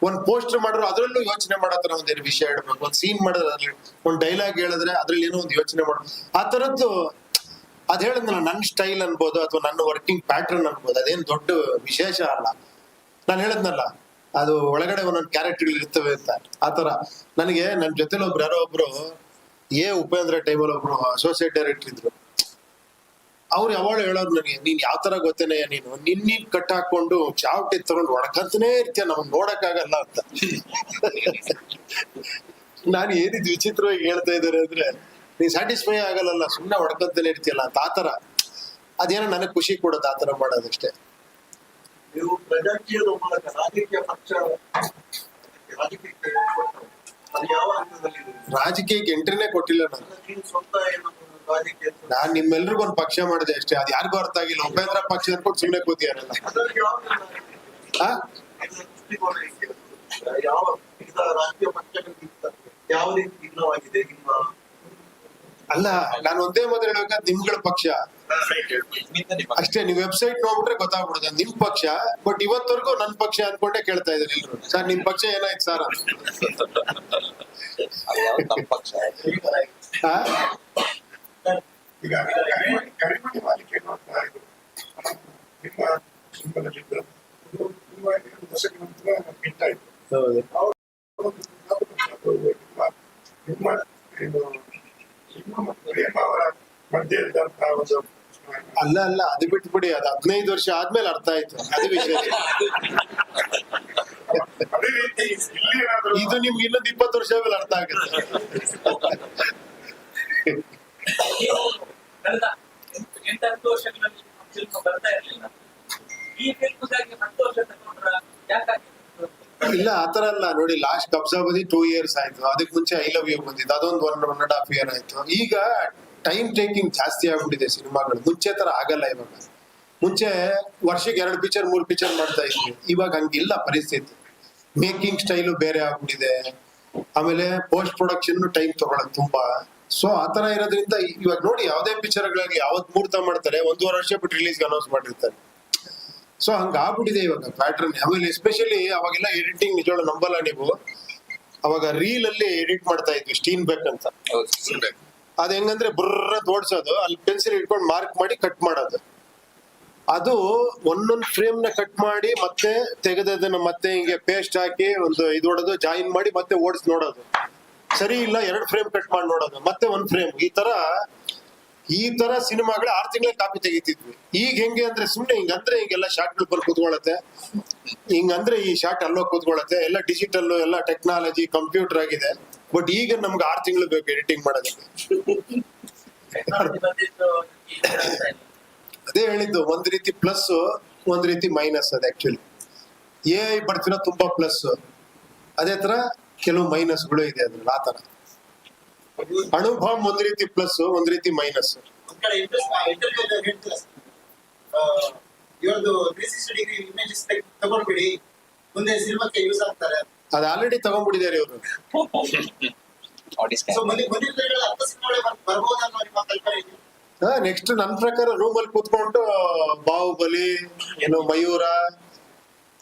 ಒಂದ್ ಪೋಸ್ಟರ್ ಮಾಡಿದ್ರು ಅದ್ರಲ್ಲೂ ಯೋಚನೆ ಮಾಡೋ ಒಂದೇನು ವಿಷಯ ಇಡಬೇಕು. ಒಂದ್ ಸೀನ್ ಮಾಡಿದ್ರೆ ಅದ್ರಲ್ಲಿ ಒಂದ್ ಡೈಲಾಗ್ ಹೇಳಿದ್ರೆ ಅದ್ರಲ್ಲಿ ಏನೋ ಒಂದು ಯೋಚನೆ ಮಾಡೋ ಆ ತರದ್ದು. ಅದ್ ಹೇಳಿದ್ನಲ್ಲ, ನನ್ನ ಸ್ಟೈಲ್ ಅನ್ಬೋದು ಅಥವಾ ನನ್ನ ವರ್ಕಿಂಗ್ ಪ್ಯಾಟರ್ನ್ ಅನ್ಬೋದು, ಅದೇನ್ ದೊಡ್ಡ ವಿಶೇಷ ಅಲ್ಲ. ನಾನು ಹೇಳಿದ್ನಲ್ಲ, ಅದು ಒಳಗಡೆ ಒಂದೊಂದು ಕ್ಯಾರೆಕ್ಟರ್ ಇರ್ತವೆ ಅಂತ. ಆತರ ನನಗೆ ನನ್ನ ಜೊತೆಲಿ ಯಾರೋ ಒಬ್ರು ಉಪೇಂದ್ರ ಟೈಮಲ್ಲಿ ಒಬ್ರು ಅಸೋಸಿಯೇಟ್ ಡೈರೆಕ್ಟರ್ ಇದ್ರು. ಅವ್ರು ಯಾವಾಗ ಹೇಳೋರು ನನಗೆ, ನೀನ್ ಯಾವ ತರ ಗೊತ್ತೇನೆ, ನೀನ್ ಕಟ್ ಹಾಕೊಂಡು ಚಾವಟಿ ತಗೊಂಡು ಹೊಡ್ಕಂತಾನೆ ಇರ್ತೀಯ, ನಮ್ಗೆ ನೋಡಕ್ಕಾಗಲ್ಲ ಅಂತ. ನಾನು ಏನಿದ್ ವಿಚಿತ್ರವಾಗಿ ಹೇಳ್ತಾ ಇದ್ದಾರೆ ಅಂದ್ರೆ, ನೀನ್ ಸ್ಯಾಟಿಸ್ಫೈ ಆಗಲ್ಲ, ಸುಮ್ನೆ ಹೊಡ್ಕಂತಾನೆ ಇರ್ತೀಯಲ್ಲ ಅಂತ. ಆತರ ಅದೇನೋ ನನಗ್ ಖುಷಿ ಕೊಡೋದು ಆತರ ಮಾಡೋದಷ್ಟೇ. ನೀವು ಪ್ರಜಾಕೀಯದ ಮೂಲಕ ರಾಜಕೀಯ ಪಕ್ಷ ರಾಜಕೀಯಕ್ಕೆ ಅದು ಯಾವ ಹಂತದಲ್ಲಿ ಇದೆ? ರಾಜಕೀಯಕ್ಕೆ ಎಂಟ್ರಿನೇ ಕೊಟ್ಟಿಲ್ಲ ನಾನು. ನೀವು ಸ್ವಂತ ಏನು ರಾಜಕೀಯ ನಾನ್ ನಿಮ್ಮೆಲ್ರಿಗೂ ಒಂದು ಪಕ್ಷ ಮಾಡಿದೆ ಅಷ್ಟೇ. ಅದ್ ಯಾರಿಗೂ ಅರ್ಥ ಆಗಿಲ್ಲ. ಉಪೇಂದ್ರ ಪಕ್ಷ ಅನ್ಕೊಂಡು ಸುಮ್ನೆ ಕೂತಿಯಾರಲ್ಲ. ಅದರಲ್ಲಿ ಯಾವ ದೃಷ್ಟಿಕೋನ ಇದೆ? ಯಾವ ಈಗ ರಾಜಕೀಯ ಪಕ್ಷಗಳಿಗಿಂತ ಯಾವ ರೀತಿ ಭಿನ್ನವಾಗಿದೆ ನಿಮ್ಮ? ಅಲ್ಲ, ನಾನು ಒಂದೇ ಮೊದಲು ಹೇಳ್ಬೇಕಾದ್ ನಿಮ್ಗಳ ಪಕ್ಷ ಅಷ್ಟೇ. ನೀವು ವೆಬ್ಸೈಟ್ ನೋಡ್ಬಿಟ್ರೆ ಗೊತ್ತಾಗ್ಬಿಡುತ್ತೆ ನಿಮ್ ಪಕ್ಷ. ಬಟ್ ಇವತ್ತವರೆಗೂ ನನ್ ಪಕ್ಷ ಅನ್ಕೊಂಡೆ ಕೇಳ್ತಾ ಇದ್ದಾರೆ ಎಲ್ರು. ಸರ್ ನಿಮ್ ಪಕ್ಷ ಏನಾಯ್ತು ಸರ್? ಈಗ ಕಡಿಮೆ ಮಾಲಿಕೆ ನೋಡ್ತಾ ಇದ್ರು ನಿಮ್ಮ ಸಿಂಬಲಲ್ಲಿದ್ದು ತುಂಬಾ ದಶಕ ನಂತರ ಬಿಟ್ಟಾಯ್ತು. ನಿಮ್ಮ ನಿಮ್ಮ ಮತ್ತು ಪ್ರೇಮ ಅವರ ಮಧ್ಯೆ ಇದ್ದಂತಹ ಒಂದು ಅಲ್ಲ ಅದು ಬಿಟ್ಬಿಡಿ. ಅದು 15 ವರ್ಷ ಆದ್ಮೇಲೆ ಅರ್ಥ ಆಯ್ತು. ಅದು ವಿಷಯ. ಅದೇ ರೀತಿ ಇಲ್ಲಿ ಏನಾದ್ರು ಇದು ನಿಮ್ಗೆ ಇನ್ನೊಂದು 20 ವರ್ಷ ಆದ್ಮೇಲೆ ಅರ್ಥ ಆಗುತ್ತೆ. ಕಳೆದ 8-10 ವರ್ಷಗಳಲ್ಲಿ ಫಿಲ್ಮ್ ಬರ್ತಾ ಇರ್ಲಿಲ್ಲ. ಈ ಫಿಲ್ಮ್ಗಾಗಿ 10 ವರ್ಷ ತಗೊಂಡ್ರ ಯಾಕಾಗಿ? ಇಲ್ಲ, ಆತರ ಅಲ್ಲ ನೋಡಿ. ಲಾಸ್ಟ್ ಕಬ್ಜಾ ಬಂದಿ 2 years ಆಯ್ತು. ಅದಕ್ಕೆ ಮುಂಚೆ ಐ ಲವ್ ಯು ಬಂದಿದ್ದು, ಅದೊಂದು 1.5 year ಆಯ್ತು. ಈಗ ಟೈಮ್ ಟೇಕಿಂಗ್ ಜಾಸ್ತಿ ಆಗ್ಬಿಟ್ಟಿದೆ ಸಿನಿಮಾಗಳು. ಮುಂಚೆ ತರ ಆಗಲ್ಲ ಇವಾಗ. ಮುಂಚೆ ವರ್ಷಕ್ಕೆ 2 ಪಿಕ್ಚರ್ 3 ಪಿಕ್ಚರ್ ಮಾಡ್ತಾ ಇದ್ವಿ, ಇವಾಗ ಹಂಗಿಲ್ಲ ಪರಿಸ್ಥಿತಿ. ಮೇಕಿಂಗ್ ಸ್ಟೈಲು ಬೇರೆ ಆಗ್ಬಿಟ್ಟಿದೆ, ಆಮೇಲೆ ಪೋಸ್ಟ್ ಪ್ರೊಡಕ್ಷನ್ ಟೈಮ್ ತಗೊಳಕ್ ತುಂಬಾ. ಸೊ ಆತರ ಇರೋದ್ರಿಂದ ಇವಾಗ ನೋಡಿ, ಯಾವ್ದೇ ಪಿಕ್ಚರ್ಗಳಾಗ್ಲಿ ಯಾವತ್ ಮುಹೂರ್ತ ಮಾಡ್ತಾರೆ 1.5 ವರ್ಷ ಬಿಟ್ಟು ರಿಲೀಸ್ ಅನೌನ್ಸ್ ಮಾಡಿರ್ತಾರೆ. ಸೊ ಹಂಗ ಆಗ್ಬಿಟ್ಟಿದೆ ಇವಾಗ ಪ್ಯಾಟರ್ನ್. ಆಮೇಲೆ ಎಸ್ಪೆಷಲಿ ಅವಾಗೆಲ್ಲ ಎಡಿಟಿಂಗ್ ನಿಜವಾಗ್ಲೂ ನಂಬಲ್ಲ ನೀವು. ಅವಾಗ ರೀಲ್ ಅಲ್ಲಿ ಎಡಿಟ್ ಮಾಡ್ತಾ ಇದ್ವಿ, ಸ್ಟೀನ್ ಬೇಕಂತ. ಅದ್ ಹೆಂಗಂದ್ರೆ ಬ್ರರ್ ಓಡ್ಸೋದು, ಅಲ್ಲಿ ಪೆನ್ಸಿಲ್ ಇಟ್ಕೊಂಡು ಮಾರ್ಕ್ ಮಾಡಿ ಕಟ್ ಮಾಡೋದು. ಅದು ಒಂದೊಂದು ಫ್ರೇಮ್ ನ ಕಟ್ ಮಾಡಿ ಮತ್ತೆ ತೆಗೆದದನ್ನ ಮತ್ತೆ ಹಿಂಗೆ ಪೇಸ್ಟ್ ಹಾಕಿ ಒಂದು ಇದು ಹೊಡೆದು ಜಾಯಿನ್ ಮಾಡಿ ಮತ್ತೆ ಓಡಿಸ್ ನೋಡೋದು. ಸರಿ ಇಲ್ಲ 2 ಫ್ರೇಮ್ ಕಟ್ ಮಾಡಿ ನೋಡೋದು, ಮತ್ತೆ 1 ಫ್ರೇಮ್. ಈ ತರ ಸಿನಿಮಾಗಳು 6 ತಿಂಗಳ ಕಾಪಿ ತೆಗಿತಿದ್ವಿ. ಈಗ ಹೆಂಗೆ ಅಂದ್ರೆ ಸುಮ್ನೆ ಹಿಂಗಂದ್ರೆ ಹಿಂಗೆಲ್ಲ ಶಾರ್ಟ್ಗಳು ಬಂದು ಕೂತ್ಕೊಳತ್ತೆ, ಹಿಂಗಂದ್ರೆ ಈ ಶಾರ್ಟ್ ಅಲ್ಲೋ ಕೂತ್ಕೊಳತ್ತೆ. ಎಲ್ಲ ಡಿಜಿಟಲ್, ಎಲ್ಲ ಟೆಕ್ನಾಲಜಿ, ಕಂಪ್ಯೂಟರ್ ಆಗಿದೆ. ಬಟ್ ಈಗ ನಮ್ಗೆ 6 ತಿಂಗಳು ಬೇಕು ಎಡಿಟಿಂಗ್ ಮಾಡೋದಕ್ಕೆ. ಅದೇ ಹೇಳಿದ್ದು, ಒಂದ್ ರೀತಿ ಪ್ಲಸ್ ಒಂದ್ ರೀತಿ ಮೈನಸ್. ಅದು ಆಕ್ಚುಲಿ AI ಬರ್ತಿರೋ ತುಂಬಾ ಪ್ಲಸ್, ಅದೇ ತರ ಕೆಲವು ಮೈನಸ್ಗಳು ಇದೆ ಅದ್ರಲ್ಲಿ. ಆ ತರ ಅನುಭವ ಒಂದ್ ರೀತಿ ಪ್ಲಸ್ ಒಂದ್ ರೀತಿ ಮೈನಸ್. ಒಂದ್ ಕಡೆ ಇಂಟರ್ವ್ಯೂ ಹೇಳ್ತೀರಾ ಇವ್ರದ್ದು 360 ಡಿಗ್ರಿ ಇಮೇಜಸ್ ತಗೊಂಡ್ಬಿಡಿ, ಮುಂದೆ ಸಿನಿಮಾಕ್ಕೆ ಯೂಸ್ ಆಗ್ತಾರೆ. ಅದ್ ಆಲ್ರೆಡಿ ತಗೊಂಡ್ಬಿಟ್ಟಿದ್ದಾರೆ ಇವರು. ಸೊ ಮುಂದಿನ ದಿನಗಳಲ್ಲಿ 10 ಸಿನಿಮಾಗಳು ಬರ್ಬೋದು ಅನ್ನೋ ನಿಮ್ಮ ಕಲ್ಪನೆ ಇದೆ. ನೆಕ್ಸ್ಟ್ ನನ್ನ ಪ್ರಕಾರ ರೂಮ್ ಅಲ್ಲಿ ಕೂತ್ಕೊಂಡು ಬಾಹುಬಲಿ, ಏನು ಮಯೂರ,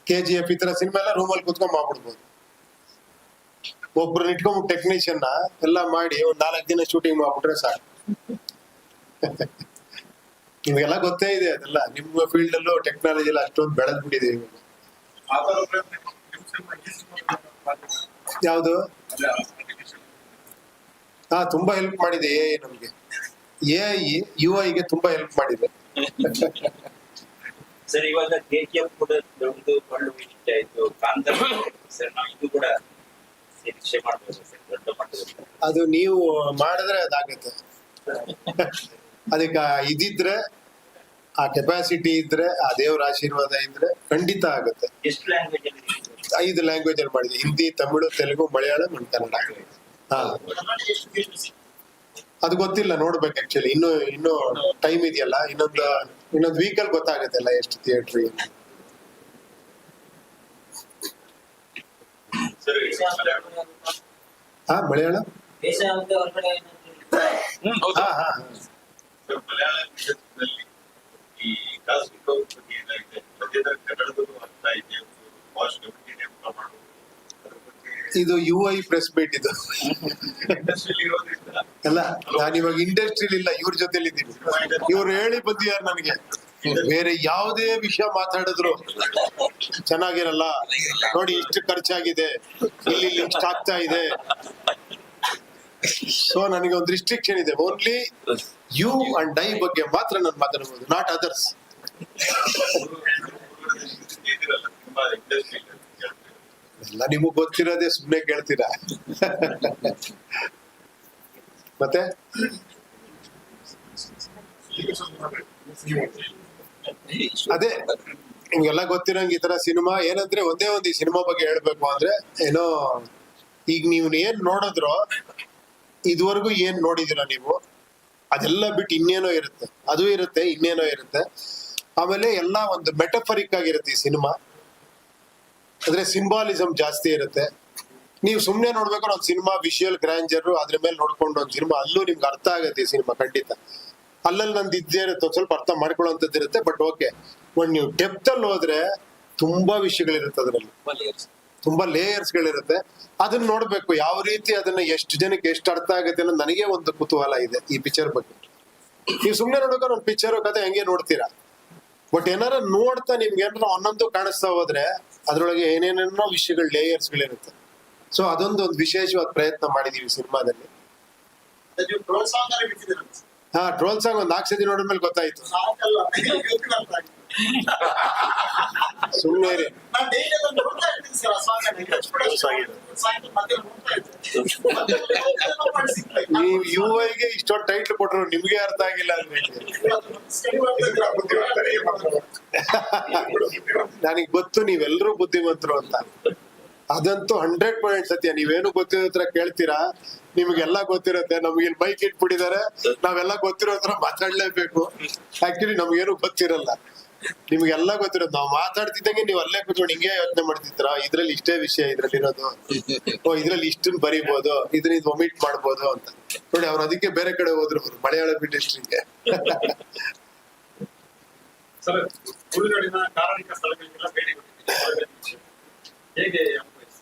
KGF ಈ ತರ ಸಿನಿಮಾ ಎಲ್ಲ ರೂಮ್ ಅಲ್ಲಿ ಕೂತ್ಕೊಂಡ್ ಮಾಡ್ಬಿಡ್ಬೋದು. ಒಬ್ರು ಇಟ್ಕೊಂಡ್ಬಿಟ್ಟು ಟೆಕ್ನಿಷಿಯನ್ ಎಲ್ಲ ಮಾಡಿ ಒಂದ್ 4 ದಿನ ಶೂಟಿಂಗ್ ಮಾಡ್ಬಿಟ್ರೆ ಸಾಕು. ನಿಮ್ಗೆಲ್ಲ ಗೊತ್ತೇ ಇದೆ ಅದೆಲ್ಲ. ನಿಮ್ಮ ಫೀಲ್ಡ್ ಅಲ್ಲೂ ಟೆಕ್ನಾಲಜಿ ಎಲ್ಲ ಅಷ್ಟೊಂದು ಬೆಳೆದ್ಬಿಟ್ಟಿದೆ ಇವಾಗ. ಯಾವ್ದು? ತುಂಬಾ ಹೆಲ್ಪ್ ಮಾಡಿದೆ AI ನಮ್ಗೆ. AI UI ಗೆ ತುಂಬಾ ಹೆಲ್ಪ್ ಮಾಡಿದೆ. ಸರ್ ಇವಾಗ KGF ಕೂಡ ಒಂದು ಒಳ್ಳೆ ವಿಷಯ ಆಯ್ತು, ಕಾಂತಾರ ಸರ್ ನಾವು ಇದು ಕೂಡ ನಿರೀಕ್ಷೆ ಮಾಡ್ಬೋದು ಸರ್ ದೊಡ್ಡ ಮಟ್ಟದಲ್ಲಿ. ಅದು ನೀವು ಮಾಡಿದ್ರೆ ಅದಾಗುತ್ತೆ. ಅದಕ್ಕೆ ಇದಿದ್ರೆ, ಆ ಕೆಪಾಸಿಟಿ ಇದ್ರೆ, ಆ ದೇವ್ರ ಆಶೀರ್ವಾದ ಇದ್ರೆ ಖಂಡಿತ ಆಗುತ್ತೆ. ಎಷ್ಟು ಲ್ಯಾಂಗ್ವೇಜ್ ಅಲ್ಲಿ 5 ಲ್ಯಾಂಗ್ವೇಜ್ ಅಲ್ಲಿ ಮಾಡಿದೆ: ಹಿಂದಿ, ತಮಿಳು, ತೆಲುಗು, ಮಲಯಾಳಂ ಮತ್ತು ಕನ್ನಡ. ಅದು ಗೊತ್ತಿಲ್ಲ, ನೋಡ್ಬೇಕು ಆಕ್ಚುಲಿ. ಇನ್ನು ಟೈಮ್ ಇದೆಯಲ್ಲ, ಇನ್ನೊಂದು ವೀಕಲ್ಲಿ ಗೊತ್ತಾಗುತ್ತೆ ಎಲ್ಲ ಎಷ್ಟು ಥಿಯೇಟ್ರಿ. ಮಲಯಾಳಂ ಮಲಯಾಳ ಈ ಕಾಸ್ಮಿಕ್ ಬಗ್ಗೆ ಏನಾಗಿದೆ, ಕನ್ನಡದಲ್ಲೂ ಅರ್ಥ ಇದೆ, ಭಾಷೆ ಇದು UI ಪ್ರೆಸ್ ಮೀಟ್ ಇದು ಅಲ್ಲ. ನಾನಿವಾಗ ಇಂಡಸ್ಟ್ರಿಲಿ ಇಲ್ಲ, ಇವ್ರ ಜೊತೆಲಿ ಇದ್ದೀನಿ. ಇವ್ರು ಹೇಳಿ ಬಂದಿದ್ದಾರೆ ನನಗೆ, ಬೇರೆ ಯಾವುದೇ ವಿಷಯ ಮಾತಾಡಿದ್ರು ಚೆನ್ನಾಗಿರಲ್ಲ ನೋಡಿ, ಇಷ್ಟು ಖರ್ಚಾಗಿದೆ, ಇಲ್ಲಿ ಇಷ್ಟು ಆಗ್ತಾ ಇದೆ. ಸೊ ನನಗೆ ಒಂದು ರಿಸ್ಟ್ರಿಕ್ಷನ್ ಇದೆ. ಓನ್ಲಿ ಯು ಅಂಡ್ ಐ ಬಗ್ಗೆ ಮಾತ್ರ ನಾನು ಮಾತಾಡಬಹುದು, ನಾಟ್ ಅದರ್ಸ್. ಎಲ್ಲ ನಿಮಗ್ ಗೊತ್ತಿರೋದೇ, ಸುಮ್ನೆ ಕೇಳ್ತೀರಾ. ಮತ್ತೆ ಅದೇ ನಿಮ್ಗೆಲ್ಲ ಗೊತ್ತಿರಂಗ್ ಈ ತರ ಸಿನಿಮಾ ಏನಂದ್ರೆ, ಒಂದೇ ಒಂದು ಈ ಸಿನಿಮಾ ಬಗ್ಗೆ ಹೇಳ್ಬೇಕು ಅಂದ್ರೆ ಏನೋ, ಈಗ ನೀವು ಏನ್ ನೋಡಿದ್ರೋ ಇದುವರೆಗೂ ಏನ್ ನೋಡಿದಿರ ನೀವು, ಅದೆಲ್ಲ ಬಿಟ್ಟು ಇನ್ನೇನೋ ಇರುತ್ತೆ, ಅದು ಇರುತ್ತೆ, ಇನ್ನೇನೋ ಇರುತ್ತೆ. ಆಮೇಲೆ ಎಲ್ಲ ಒಂದು ಮೆಟಫರಿಕ್ ಆಗಿರುತ್ತೆ ಈ ಸಿನಿಮಾ. ಅಂದ್ರೆ ಸಿಂಬಾಲಿಸಮ್ ಜಾಸ್ತಿ ಇರುತ್ತೆ. ನೀವು ಸುಮ್ನೆ ನೋಡ್ಬೇಕಾದ್ರೆ ಒಂದು ಸಿನಿಮಾ ವಿಷುವಲ್ ಗ್ರ್ಯಾಂಜರ್ ಅದ್ರ ಮೇಲೆ ನೋಡ್ಕೊಂಡು ಒಂದು ಸಿನಿಮಾ, ಅಲ್ಲೂ ನಿಮ್ಗೆ ಅರ್ಥ ಆಗುತ್ತೆ ಈ ಸಿನಿಮಾ ಖಂಡಿತ. ಅಲ್ಲಲ್ಲಿ ನಂದು ಇದ್ದೇ ಇರುತ್ತೆ, ಸ್ವಲ್ಪ ಅರ್ಥ ಮಾಡ್ಕೊಳ್ಳೋಂಥದ್ದು ಇರುತ್ತೆ. ಬಟ್ ಓಕೆ, ಒಂದು ನೀವು ಡೆಪ್ತ್ ಅಲ್ಲಿ ಹೋದ್ರೆ ತುಂಬಾ ವಿಷಯಗಳಿರುತ್ತೆ ಅದರಲ್ಲಿ, ತುಂಬಾ ಲೇಯರ್ಸ್ ಗಳಿರುತ್ತೆ. ಅದನ್ನ ನೋಡ್ಬೇಕು, ಯಾವ ರೀತಿ ಅದನ್ನ ಎಷ್ಟು ಜನಕ್ಕೆ ಎಷ್ಟು ಅರ್ಥ ಆಗುತ್ತೆ ಅನ್ನೋದು ನನಗೆ ಒಂದು ಕುತೂಹಲ ಇದೆ ಈ ಪಿಕ್ಚರ್ ಬಗ್ಗೆ. ನೀವು ಸುಮ್ನೆ ನೋಡ್ಬೇಕಾದ್ರೆ ಒಂದು ಪಿಕ್ಚರ್ ಕತೆ ಹೆಂಗೆ ನೋಡ್ತೀರಾ, ಬಟ್ ಏನಾರ ನೋಡ್ತಾ ನಿಮ್ಗೆ ಏನಾರ ಒಂದೊಂದು ಕಾಣಿಸ್ತಾ ಹೋದ್ರೆ ಅದ್ರೊಳಗೆ ಏನೇನೇನೋ ವಿಷಯಗಳು, ಲೇಯರ್ಸ್ ಗಳಿರುತ್ತೆ. ಸೊ ಅದೊಂದು ವಿಶೇಷವಾದ ಪ್ರಯತ್ನ ಮಾಡಿದೀವಿ ಸಿನಿಮಾದಲ್ಲಿ. ಟ್ರೋಲ್ ಸಾಂಗ್ ಒಂದ್ 4 ಸತಿ ನೋಡಿದ್ಮೇಲೆ ಗೊತ್ತಾಯ್ತು. ಸುಮ್ಮನೆ ನೀವು UI ಇಷ್ಟೊಂದು ಟೈಟ್ಲ್ ಕೊಟ್ರು ನಿಮ್ಗೆ ಅರ್ಥ ಆಗಿಲ್ಲ ಅಂದ್ರೆ ನನಗ್ ಗೊತ್ತು ನೀವೆಲ್ಲರೂ ಬುದ್ಧಿವಂತರು ಅಂತ. ಅದಂತೂ 100% ಸತ್ಯ. ನೀವೇನು ಗೊತ್ತಿರೋ ಹತ್ರ ಕೇಳ್ತೀರಾ, ನಿಮ್ಗೆಲ್ಲ ಗೊತ್ತಿರತ್ತೆ, ನಮ್ಗೆ ಇಲ್ಲಿ ಬೈಕ್ ಇಟ್ಬಿಟ್ಟಿದ್ದಾರೆ, ನಾವೆಲ್ಲ ಗೊತ್ತಿರೋ ಹತ್ರ ಮಾತಾಡ್ಲೇಬೇಕು. ಆಕ್ಚುಲಿ ನಮ್ಗೇನು ಗೊತ್ತಿರಲ್ಲ, ನಿಮ್ಗೆಲ್ಲ ಗೊತ್ತಿರೋದು. ನಾವು ಮಾತಾಡ್ತಿದ್ದಂಗೆ ನೀವು ಅಲ್ಲೇ ಕೂತ್ಕೊಂಡು ಹಿಂಗೆ ಯೋಚನೆ ಮಾಡ್ತಿದ್ರ, ಇದ್ರಲ್ಲಿ ಇಷ್ಟೇ ವಿಷಯ ಇದ್ರಲ್ಲಿ ಇರೋದು, ಓ ಇದ್ರಲ್ಲಿ ಇಷ್ಟನ್ ಬರೀಬಹುದು, ಇದನ್ನ ಇದು ಒಮಿಟ್ ಮಾಡ್ಬೋದು ಅಂತ. ನೋಡಿ ಅವ್ರು ಅದಕ್ಕೆ ಬೇರೆ ಕಡೆ ಹೋದ್ರು, ಅವ್ರು ಮಲಯಾಳಂ ಇಂಡಸ್ಟ್ರಿಗೆ. ಸರ್, ತುಳುನಾಡಿನ ಕಾರಣಿಕ ಸ್ಥಳಗಳಿಗೆಲ್ಲ ಭೇಟಿ ಕೊಟ್ಟಿದ್ದೀವಿ. ಹೇಗೆ ಅನುಭವಿಸಿ?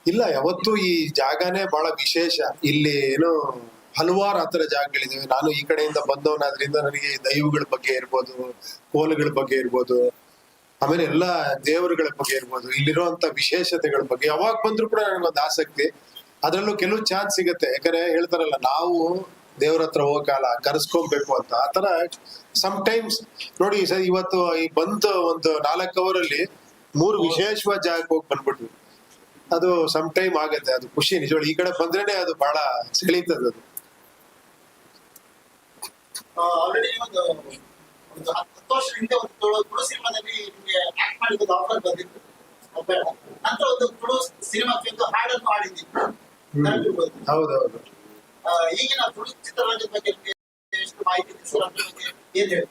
ಇಲ್ಲ, ಯಾವತ್ತೂ ಈ ಜಾಗನೇ ಬಹಳ ವಿಶೇಷ. ಇಲ್ಲಿ ಏನು ಹಲವಾರು ಆತರ ಜಾಗಗಳಿದಾವೆ. ನಾನು ಈ ಕಡೆಯಿಂದ ಬಂದವನಾದ್ರಿಂದ ನನಗೆ ದೈವಗಳ ಬಗ್ಗೆ ಇರ್ಬೋದು, ಕೋಲುಗಳ ಬಗ್ಗೆ ಇರ್ಬೋದು, ಆಮೇಲೆ ಎಲ್ಲಾ ದೇವರುಗಳ ಬಗ್ಗೆ ಇರ್ಬೋದು, ಇಲ್ಲಿರುವಂತ ವಿಶೇಷತೆಗಳ ಬಗ್ಗೆ ಯಾವಾಗ ಬಂದ್ರು ಕೂಡ ನನಗೊಂದು ಆಸಕ್ತಿ. ಅದ್ರಲ್ಲೂ ಕೆಲವು ಚಾನ್ಸ್ ಸಿಗತ್ತೆ, ಯಾಕಂದ್ರೆ ಹೇಳ್ತಾರಲ್ಲ ನಾವು ದೇವ್ರ ಹತ್ರ ಹೋಗಲ್ಲ, ಕರ್ಸ್ಕೊಬೇಕು ಅಂತ. ಆತರ ಟೈಮ್ಸ್ ನೋಡಿ ಸರ್, ಇವತ್ತು ಈ ಬಂತ ಒಂದು 4 ಅವರಲ್ಲಿ 3 ವಿಶೇಷವಾದ ಜಾಗಕ್ಕೆ ಹೋಗಿ ಬಂದ್ಬಿಟ್ವಿ. ಅದು ಟೈಮ್ ಆಗತ್ತೆ, ಅದು ಖುಷಿ ನಿಜವಾಗ್ಲು. ಈ ಕಡೆ ಬಂದ್ರೇನೆ ಅದು ಬಹಳ ಸೆಳೀತದ. ಅದು ಆಲ್ರೆಡಿ ಒಂದು 10 ವರ್ಷದ ಹಿಂದೆ ಒಂದು ತುಳು ಸಿನಿಮಾದಲ್ಲಿ ನಿಮ್ಗೆ ಆಕ್ಟ್ ಮಾಡಿದ ಆಫರ್ ಬಂದಿತ್ತು. ನಂತರ ಒಂದು ತುಳು ಸಿನಿಮಾಕ್ಕೆ ಒಂದು ಹಾಡನ್ನು ಹಾಡಿದ್ದೀವಿ. ಹೌದೌದು. ಈಗಿನ ತುಳು ಚಿತ್ರರಂಗದ ಬಗ್ಗೆ ನಿಮ್ಗೆ ಎಷ್ಟು ಮಾಹಿತಿ ಇದೆ ಸರ್? ಅದ್ರ ಬಗ್ಗೆ ಏನ್ ಹೇಳಿ?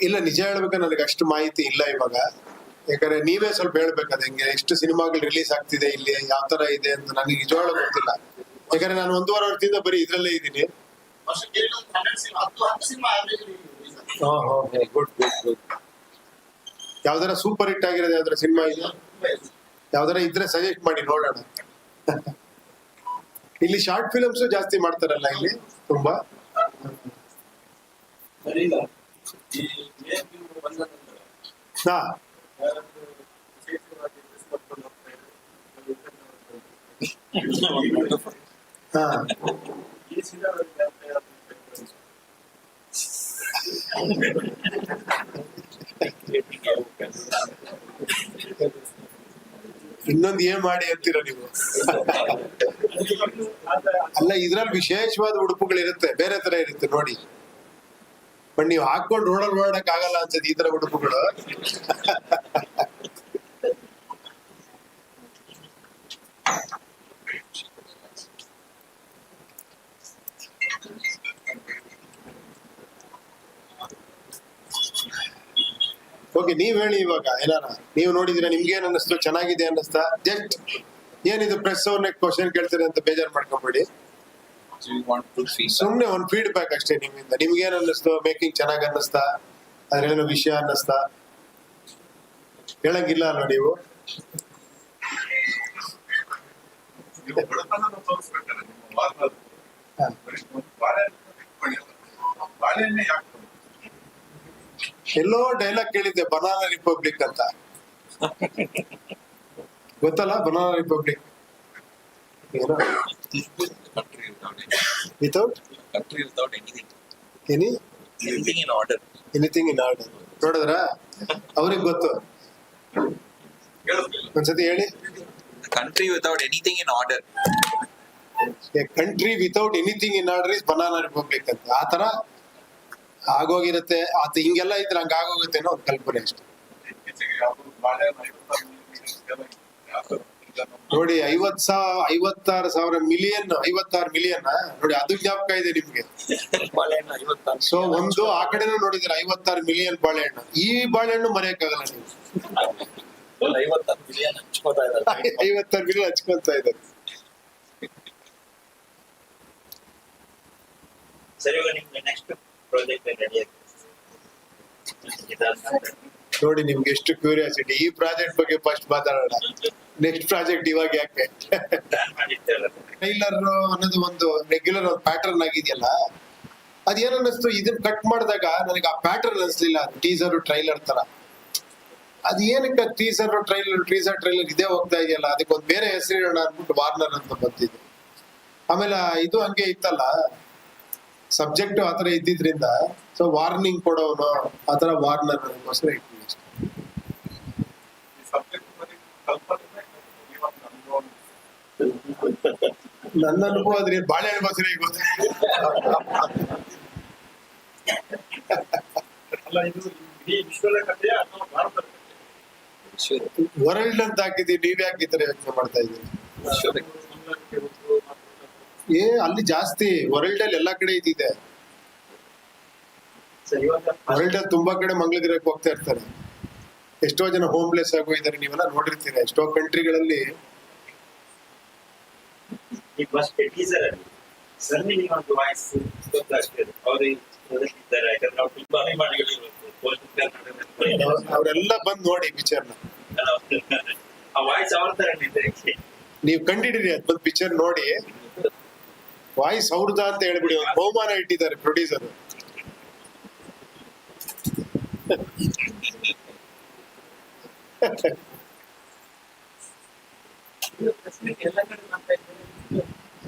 ಇಲ್ಲ, ನಿಜ ಹೇಳ್ಬೇಕು, ನನಗೆ ಅಷ್ಟು ಮಾಹಿತಿ ಇಲ್ಲ ಇವಾಗ. ಯಾಕಂದ್ರೆ ನೀವೇ ಸ್ವಲ್ಪ ಹೇಳ್ಬೇಕದ, ಹೆಂಗೆ ಎಷ್ಟು ಸಿನಿಮಾಗಳು ರಿಲೀಸ್ ಆಗ್ತಿದೆ ಇಲ್ಲಿ, ಯಾವ ತರ ಇದೆ ಅಂತ ನನಗೆ ನಿಜವಾಗ್ಲೂ ಗೊತ್ತಿಲ್ಲ. ಯಾಕಂದ್ರೆ ನಾನು 1.5 ವರ್ಷದಿಂದ ಬರೀ ಇದ್ರಲ್ಲೇ ಇದ್ದೀನಿ. ವರ್ಷಕ್ಕೆ 12 cinema, 10 cinema average good good good. ಯಾವ್ದಾರ ಸೂಪರ್ ಹಿಟ್ ಆಗಿರೋದು ಯಾವ್ದಾರ ಸಿನಿಮಾ ಇದೆ, ಯಾವ್ದಾರ ಇದ್ರೆ ಸಜೆಸ್ಟ್ ಮಾಡಿ ನೋಡೋಣ. ಇಲ್ಲಿ ಶಾರ್ಟ್ ಫಿಲ್ಮ್ಸ್ ಜಾಸ್ತಿ ಮಾಡ್ತಾರಲ್ಲ ಇಲ್ಲಿ ತುಂಬಾ. ಹಾ ಹಾ ಇನ್ನೊಂದು ಏನ್ ಮಾಡಿ ಅಂತೀರ ನೀವು? ಅಲ್ಲ, ಇದ್ರಲ್ಲಿ ವಿಶೇಷವಾದ ಉಡುಪುಗಳಿರುತ್ತೆ, ಬೇರೆ ತರ ಇರುತ್ತೆ ನೋಡಿ. ಬಟ್ ನೀವು ಹಾಕೊಂಡು ರೋಡಲ್ಲಿ ಓಡಕ್ ಆಗಲ್ಲ ಅನ್ಸದ್ ಈ ತರ ಉಡುಪುಗಳು. ಓಕೆ, ನೀವ್ ಹೇಳಿ ಇವಾಗ ಏನಾರ. ನೀವು ನೋಡಿದ್ರೆ ನಿಮ್ಗೆ ಏನ್ ಅನ್ನಿಸ್ತು? ಚೆನ್ನಾಗಿದೆ ಅನ್ನಿಸ್ತಾ? ಜಸ್ಟ್ ಏನಿದು ಪ್ರೆಸ್ ಅವ್ರನ್ನ ಕ್ವಶನ್ ಕೇಳ್ತಾರೆ ಅಂತ ಬೇಜಾರ್ ಮಾಡ್ಕೊಂಬೇಡಿ. ಸುಮ್ನೆ ಒಂದ್ ಫೀಡ್ಬ್ಯಾಕ್ ಅಷ್ಟೇ ನಿಮ್ಮಿಂದ. ನಿಮ್ಗೆ ಏನ್ ಅನ್ನಿಸ್ತು? ಮೇಕಿಂಗ್ ಚೆನ್ನಾಗ್ ಅನ್ನಿಸ್ತಾ? ಅದ್ರೇನೋ ವಿಷಯ ಅನ್ನಿಸ್ತಾ? ಹೇಳಂಗಿಲ್ಲ ಅಲ್ವಾ ನೀವು? ಬಡತನ ತೋರಿಸ್ಬೇಕಲ್ಲ ನಿಮ್ಮ ಬಾಳೆಹಣ್ಣೆ ಯಾಕೆ ಎಲ್ಲೋ ಡೈಲಾಗ್ ಕೇಳಿದ್ದೆ, ಬನಾನಾ ರಿಪಬ್ಲಿಕ್ ಅಂತ. ಗೊತ್ತಲ್ಲ ಬನಾನಾ ರಿಪಬ್ಲಿಕ್? ಏನೋ ವಿತೌಟ್ ಎನಿಥಿಂಗ್ ಇನ್ ಆರ್ಡರ್. ನೋಡಿದ್ರ? ಅವ್ರಿಗೆ ಗೊತ್ತು. ಒಂದ್ಸತಿ ಹೇಳಿ. Country without anything in order. A country without anything in order is banana republic ಅಂತ. ಆ ತರ ಆಗೋಗಿರತ್ತೆ. ಆತ ಹಿಂಗೆಲ್ಲ ಇದ್ರೆ ಹಂಗ ಆಗೋಗುತ್ತೆ ಅನ್ನೋ ಒಂದು ಕಲ್ಪನೆ ಅಷ್ಟೇ. ನೋಡಿ 56 ಮಿಲಿಯನ್ ನೋಡಿ, ಅದು ಜ್ಞಾಪಕ ಇದೆ ನಿಮ್ಗೆ. ಸೊ ಒಂದು ಆ ಕಡೆನೂ ನೋಡಿದ್ರೆ 56 ಮಿಲಿಯನ್ ಬಾಳೆಹಣ್ಣು. ಈ ಬಾಳೆಹಣ್ಣು ಮರೆಯಕ್ಕಾಗಲ್ಲ ನೀವು. 56 ಮಿಲಿಯನ್ ಹಂಚ್ಕೋತಾ ಇದ್ದಾರೆ. 56 ಮಿಲಿಯನ್ ಹಂಚ್ಕೊಳ್ತಾ ಇದ್ದಾರೆ. ಸರಿ, ಇವಾಗ ನಿಮ್ಗೆ ನೆಕ್ಸ್ಟ್ ಪ್ರಾಜೆಕ್ಟ್ ರೆಡಿ ಆಗಿದೆ ನೋಡಿ, ನಿಮ್ಗೆ ಎಷ್ಟು ಕ್ಯೂರಿಯಾಸಿಟಿ. ಈ ಪ್ರಾಜೆಕ್ಟ್ ಬಗ್ಗೆ ಫಸ್ಟ್ ಮಾತಾಡೋಣ, ನೆಕ್ಸ್ಟ್ ಪ್ರಾಜೆಕ್ಟ್ ಇವಾಗ ಯಾಕೆ? ಟ್ರೈಲರ್ ಅನ್ನೋದು ಒಂದು ರೆಗ್ಯುಲರ್ ಒಂದು ಪ್ಯಾಟರ್ನ್ ಆಗಿದೆಯಲ್ಲ, ಅದೇನ್ ಅನ್ನಿಸ್ತು, ಇದನ್ನ ಕಟ್ ಮಾಡಿದಾಗ ನನಗೆ ಆ ಪ್ಯಾಟರ್ನ್ ಅನ್ಸ್ಲಿಲ್ಲ. ಟೀಸರ್ ಟ್ರೈಲರ್ ತರ ಅದ್ ಏನಕ್ಕೆ ಟೀಸರ್ ಟ್ರೈಲರ್ ಇದೇ ಹೋಗ್ತಾ ಇದೆಯಲ್ಲ, ಅದಕ್ಕೊಂದು ಬೇರೆ ಹೆಸರಿಡೋಣ ಅಂದ್ಬಿಟ್ಟು ವಾರ್ನರ್ ಅಂತ ಬಂದಿದ್ದು. ಆಮೇಲೆ ಇದು ಹಂಗೆ ಇತ್ತಲ್ಲ, ಸಬ್ಜೆಕ್ಟ್ ಆತರ ಇದ್ದಿದ್ರಿಂದ ಸೊ ವಾರ್ನಿಂಗ್ ಕೊಡೋನು ಆತರ ವಾರ್ನರ್ ಅದಕ್ಕೋಸ್ಕರ ಇಟ್ಟಿದ್ವಿ. ನನ್ನ ಅನುಭವ ಆದ್ರೆ ಬಾಳೆಹಣ್ಣು ಬಸರೆ ಗೊತ್ತ. ಅಲ್ಲ, ಇದು ಇಡೀ ವಿಶ್ವದ ಕಥೆ ಅಥವಾ ಭಾರತದ ವರ್ಲ್ಡ್ ಅಂತ ಹಾಕಿದೀವಿ, ನೀವ್ ಯಾಕೆ ಈ ತರ ಯೋಚನೆ ಮಾಡ್ತಾ ಇದ್ದೀರಿ? ಕಥೆ? ಅಲ್ಲಿ ಜಾಸ್ತಿ ವರ್ಲ್ಡ್ ಅಲ್ಲಿ ಎಲ್ಲಾ ಕಡೆ ಇದಿದೆ. ಸರ್ ಇವಾಗ ವರ್ಲ್ಡ್ ಅಲ್ಲಿ ತುಂಬಾ ಕಡೆ ಮಂಗಳಗಿರಕ್ಕೆ ಹೋಗ್ತಾ ಇರ್ತಾರೆ. ಎಷ್ಟೋ ಜನ ಹೋಮ್ಲೆಸ್ ಆಗೋಗಿದ್ದಾರೆ, ನೀವೆಲ್ಲ ನೋಡಿರ್ತೀರ ಎಷ್ಟೋ ಕಂಟ್ರಿಗಳಲ್ಲಿ. ಈ ಫಸ್ಟ್ ಟೀಸರ್ ಅಲ್ಲಿ ಸನ್ನಿ ಒಂದು ವಾಯ್ಸ್ ಗೊತ್ತಾಗ್ತದೆ ಅವರು ಇದ್ದಾರೆ, ಯಾಕಂದ್ರೆ ನಾವು ತುಂಬಾ ಅಭಿಮಾನಿಗಳಿರೋದು ಅವರೆಲ್ಲ ಬಂದ್ ನೋಡಿ ಪಿಕ್ಚರ್ನ. ಆ ವಾಯ್ಸ್ ಅವ್ರ ತರನೇ ಇದೆ. ನೀವು ಕಂಡಿಡಿರಿ ಅದ್ ಬಂದ್ ಪಿಕ್ಚರ್ ನೋಡಿ, ವಾಯ್ಸ್ ಅವ್ರದ ಅಂತ ಹೇಳ್ಬಿಡಿ. ಒಂದು ಬಹುಮಾನ ಇಟ್ಟಿದ್ದಾರೆ ಪ್ರೊಡ್ಯೂಸರ್. ಎಲ್ಲ ಕಡೆ ಮಾಡ್ತಾ ಇದ್ದಾರೆ.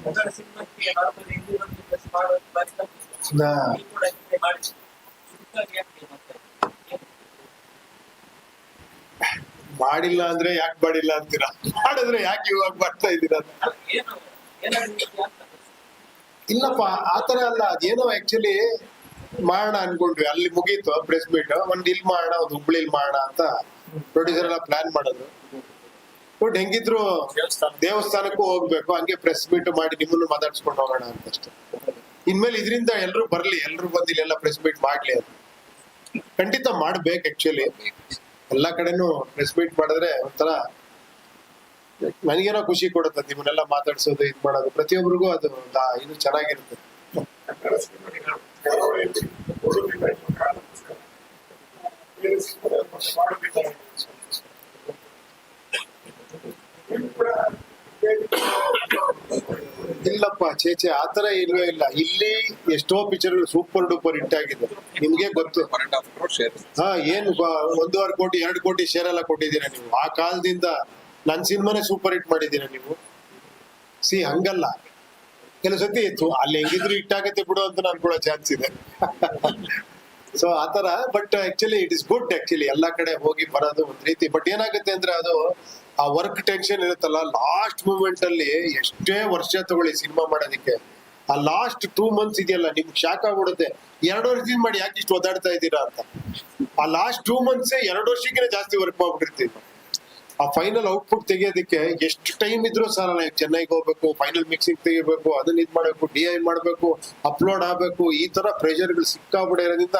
ಮೊದಲ ಸಿನಿಮಾಕ್ಕೆ ನಾರ್ಮಲ್ ಇಲ್ಲಿ ಒಂದು ಪ್ಲಸ್ ಮಾಡೋದು ಬಾರಿ ತಪ್ಪು. ನಾ ಈ ಕೂಡ ಹೀಗೆ ಮಾಡಿ ಸುತ್ತಾಗಿ ಯಾಕೆ ಮಾಡ್ತಾ ಇದ್ದಾರೆ? ಮಾಡಿಲ್ಲ ಅಂದ್ರೆ ಯಾಕೆ ಮಾಡಿಲ್ಲ ಅಂತೀರಾ, ಮಾಡಿದ್ರೆ ಯಾಕೆ ಇವಾಗ ಬರ್ತಾ ಇದ್ದೀರಾ? ಅಲ್ಲ, ಏನಾದ್ರು ಇದೆಯಾ ಅಂತ. ಇಲ್ಲಪ್ಪ ಆತರ ಅಲ್ಲ, ಅದೇನೋ ಆಕ್ಚುಲಿ ಮಾಡೋಣ ಅನ್ಕೊಂಡ್ವಿ, ಅಲ್ಲಿ ಮುಗೀತು ಪ್ರೆಸ್ ಮೀಟ್, ಒಂದ್ ಇಲ್ಲಿ ಮಾಡೋಣ ಒಂದ್ ಹುಬ್ಳಿಲ್ ಮಾಡೋಣ ಅಂತ ಪ್ರೊಡ್ಯೂಸರ್ ಎಲ್ಲ ಪ್ಲಾನ್ ಮಾಡೋದು. ಬಟ್ ಹೆಂಗಿದ್ರು ದೇವಸ್ಥಾನಕ್ಕೂ ಹೋಗ್ಬೇಕು, ಹಂಗೆ ಪ್ರೆಸ್ ಮೀಟ್ ಮಾಡಿ ನಿಮ್ಮನ್ನು ಮಾತಾಡ್ಸ್ಕೊಂಡು ಹೋಗೋಣ ಅಂತ ಅಷ್ಟೇ. ಇನ್ಮೇಲೆ ಇದರಿಂದ ಎಲ್ರು ಬರ್ಲಿ, ಎಲ್ರು ಬಂದು ಇಲ್ಲೆಲ್ಲ ಪ್ರೆಸ್ ಮೀಟ್ ಮಾಡ್ಲಿ ಅಂತ. ಖಂಡಿತ ಮಾಡ್ಬೇಕು ಆಕ್ಚುಲಿ, ಎಲ್ಲಾ ಕಡೆನೂ ಪ್ರೆಸ್ ಮೀಟ್ ಮಾಡಿದ್ರೆ ಒಂಥರ ನನಗೇನೋ ಖುಷಿ ಕೊಡುತ್ತೆ. ನಿಮ್ಮನ್ನೆಲ್ಲ ಮಾತಾಡ್ಸೋದು, ಇದ್ ಮಾಡೋದು, ಪ್ರತಿಯೊಬ್ಬರಿಗೂ ಅದು ಇದು ಚೆನ್ನಾಗಿರುತ್ತೆ. ಇಲ್ಲಪ್ಪ ಚೇಚೆ ಆತರ ಇಲ್ವೇ ಇಲ್ಲ. ಇಲ್ಲಿ ಎಷ್ಟೋ ಪಿಕ್ಚರ್ ಸೂಪರ್ ಡೂಪರ್ ಹಿಟ್ ಆಗಿದೆ, ನಿಮ್ಗೆ ಗೊತ್ತು. ಹಾ ಏನು 1.5 ಕೋಟಿ 2 ಕೋಟಿ ಶೇರ್ ಎಲ್ಲ ಕೊಟ್ಟಿದ್ದೀರಾ ನೀವು. ಆ ಕಾಲದಿಂದ ನನ್ ಸಿನಿಮಾನೇ ಸೂಪರ್ ಹಿಟ್ ಮಾಡಿದ್ದೀರಾ ನೀವು. ಹಂಗಲ್ಲ, ಕೆಲವು ಸತಿ ಅಲ್ಲಿ ಹೆಂಗಿದ್ರು ಹಿಟ್ ಆಗತ್ತೆ ಬಿಡು ಅಂತ ಅನ್ಕೊಳ್ಳೋ ಚಾನ್ಸ್ ಇದೆ. ಸೊ ಆತರ. But actually it is good actually, ಎಲ್ಲಾ ಕಡೆ ಹೋಗಿ ಬರೋದು ಒಂದ್ ರೀತಿ. ಬಟ್ ಏನಾಗುತ್ತೆ ಅಂದ್ರೆ ಅದು ಆ ವರ್ಕ್ ಟೆನ್ಷನ್ ಇರುತ್ತಲ್ಲ, ಲಾಸ್ಟ್ ಮೂಮೆಂಟ್ ಅಲ್ಲಿ ಎಷ್ಟೇ ವರ್ಷ ತಗೊಳ್ಳಿ ಸಿನಿಮಾ ಮಾಡೋದಕ್ಕೆ, ಆ ಲಾಸ್ಟ್ 2 months ಇದೆಯಲ್ಲ, ನಿಮ್ಗೆ ಶಾಕ್ ಆಗ್ಬಿಡುತ್ತೆ. 2 ವರ್ಷದಿಂದ ಮಾಡಿ ಯಾಕೆ ಇಷ್ಟು ಒದ್ದಾಡ್ತಾ ಇದ್ದೀರಾ ಅಂತ. ಆ ಲಾಸ್ಟ್ 2 months 2 ವರ್ಷಕ್ಕಿಂತ ಜಾಸ್ತಿ ವರ್ಕ್ ಮಾಡ್ಬಿಟ್ಟಿರ್ತೀವಿ. ಆ ಫೈನಲ್ ಔಟ್ಪುಟ್ ತೆಗಿಯೋದಕ್ಕೆ ಎಷ್ಟು ಟೈಮ್ ಇದ್ರೂ ಸಾಲಲ್ಲ. ಚೆನ್ನೈಗೆ ಹೋಗ್ಬೇಕು, ಫೈನಲ್ ಮಿಕ್ಸಿಂಗ್ ತೆಗಿಬೇಕು, ಅದನ್ನ ಇದ್ ಮಾಡ್ಬೇಕು, DI ಮಾಡ್ಬೇಕು, ಅಪ್ಲೋಡ್ ಆಗ್ಬೇಕು, ಈ ತರ ಪ್ರೆಷರ್ಗಳು ಸಿಕ್ಕಾಬಿಡಿರೋದ್ರಿಂದ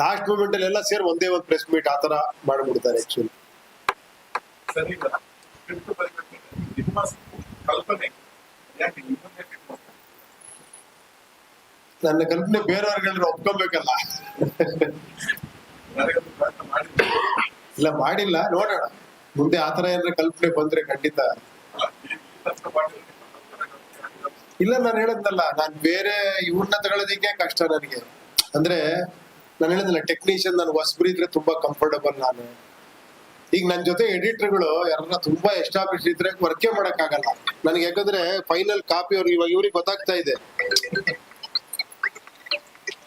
ಲಾಸ್ಟ್ ಮೂಮೆಂಟ್ ಅಲ್ಲಿ ಎಲ್ಲ ಸೇರಿ ಒಂದೇ ಒಂದು ಪ್ರೆಸ್ ಮೀಟ್ ಆತರ ಮಾಡ್ಬಿಡ್ತಾರೆ ಆಕ್ಚುಲಿ. ಸರಿ, ಸ್ಕ್ರಿಪ್ಟ್ ಬರೀಬೇಕು, ನಿಮ್ಮ ಕಲ್ಪನೆ ಯಾಕೆ ನಿಮ್ಮನ್ನೇ pick ಮಾಡ್ತಾರೆ? ನನ್ನ ಕಲ್ಪನೆ ಬೇರೆಯವ್ರಿಗೆಲ್ಲರೂ ಒಪ್ಕೊಬೇಕಲ್ಲ. ನನಗೊಂದು ಪ್ರಯತ್ನ ಮಾಡಿದ್ರೆ ಇಲ್ಲ ಮಾಡಿಲ್ಲ, ನೋಡೋಣ ಮುಂದೆ ಆತರ ಏನಾರ ಕಲ್ಪನೆ ಬಂದ್ರೆ ಖಂಡಿತ. ಇಲ್ಲ ನಾನು ಹೇಳದ್ನಲ್ಲ, ನಾನ್ ಬೇರೆ ಇವ್ರನ್ನ ತಗೊಳ್ಳೋದಿಕ್ಕೆ ಕಷ್ಟ ನನಗೆ. ಅಂದ್ರೆ ನಾನು ಹೇಳಿದ್ನಲ್ಲ, ಟೆಕ್ನಿಷಿಯನ್ ನಾನು ಹೊಸಬ್ರು ಇದ್ರೆ ತುಂಬಾ ಕಂಫರ್ಟಬಲ್ ನಾನು. ಈಗ ನನ್ ಜೊತೆ ಎಡಿಟರ್ಗಳು ಯಾರನ್ನ ತುಂಬಾ ಎಸ್ಟಾಬ್ಲಿಷ್ ಇದ್ರೆ ವರ್ಕೇ ಮಾಡಕ್ ಆಗಲ್ಲ ನನಗೆ. ಯಾಕಂದ್ರೆ ಫೈನಲ್ ಕಾಪಿ ಅವ್ರಿಗೆ ಇವಾಗ ಇವ್ರಿಗೆ ಗೊತ್ತಾಗ್ತಾ ಇದೆ.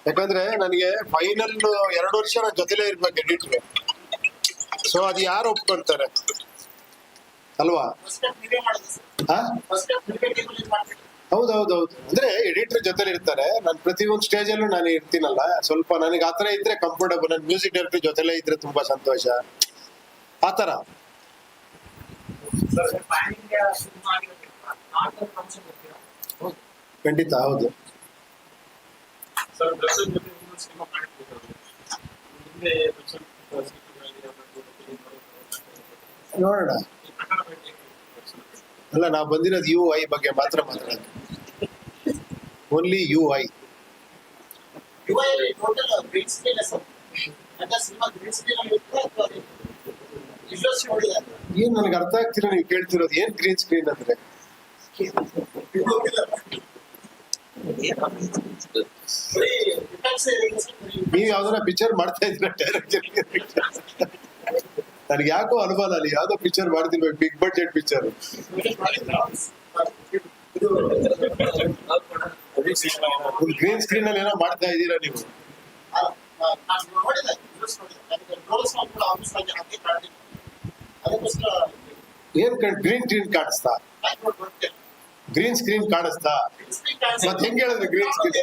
ಯಾಕಂದ್ರೆ ನನಗೆ ಫೈನಲ್ 2 ವರ್ಷ ನನ್ನ ಜೊತೆಲೇ ಇರ್ಬೇಕು ಎಡಿಟರ್. ಸೊ ಅದು ಯಾರು ಒಪ್ಕೊಂತಾರೆ ಅಲ್ವಾ? ಹೌದೌದೌದು. ಅಂದ್ರೆ ಎಡಿಟರ್ ಜೊತೆಲಿ ಇರ್ತಾರೆ, ನಾನು ಪ್ರತಿಯೊಂದು ಸ್ಟೇಜ್ ಅಲ್ಲೂ ನಾನು ಇರ್ತೀನಲ್ಲ. ಸ್ವಲ್ಪ ನನಗೆ ಆತರ ಇದ್ರೆ ಕಂಫರ್ಟಬಲ್. ನನ್ ಮ್ಯೂಸಿಕ್ ಡೈರೆಕ್ಟರ್ ಜೊತೆಲೇ ಇದ್ರೆ ತುಂಬಾ ಸಂತೋಷ ಆತರ. ಖಂಡಿತ ಹೌದು. ಸರ್ ಡ್ರೆಸ್ ಜೊತೆ ಸಿನಿಮಾ ಮಾಡಿರ್ಬೋದು, ಹಿಂದೆ ನೋಡೋಣ. ಅಲ್ಲ, ನಾವು ಬಂದಿರೋದು UI ಬಗ್ಗೆ ಮಾತ್ರ ಮಾತಾಡೋದು. Only UI. Total green screen ಅಂತ ಸಿನಿಮಾ ಗ್ರೀನ್ ಸ್ಕ್ರೀನ್ ಅಲ್ಲಿ ಇರ್ತದೆ ಅಥವಾ ವಿಜುವಲ್ಸ್ ನೋಡಿದಾಗ ಏನ್ ನನಗೆ ಅರ್ಥ ಆಗ್ತಿಲ್ಲ ನೀವು ಕೇಳ್ತಿರೋದು. ಏನ್ ಗ್ರೀನ್ ಸ್ಕ್ರೀನ್ ಅಂದ್ರೆ? ನೀವ್ ಯಾವ್ದಾರ ಪಿಕ್ಚರ್ ಮಾಡ್ತಾ ಇದ್ರ ಡೈರೆಕ್ಟರ್? ನನಗೆ ಯಾಕೋ ಅನುಭವ, ಅಲ್ಲಿ ಯಾವ್ದೋ ಪಿಕ್ಚರ್ ಮಾಡ್ತಿರ್ಬೇಕು, big budget picture. Green screen ಅಲ್ಲಿ ಏನೋ ಮಾಡ್ತಾ ಇದ್ದೀರಾ ನೀವು? ಏನ್ ಗ್ರೀನ್ ಸ್ಕ್ರೀನ್ ಕಾಣಿಸ್ತಾ? ಗ್ರೀನ್ ಸ್ಕ್ರೀನ್ ಕಾಣಿಸ್ತಾ? ಮತ್ತೆ ಹೆಂಗ್ ಹೇಳಿದ್ರೆ ಗ್ರೀನ್ ಸ್ಕ್ರೀನ್?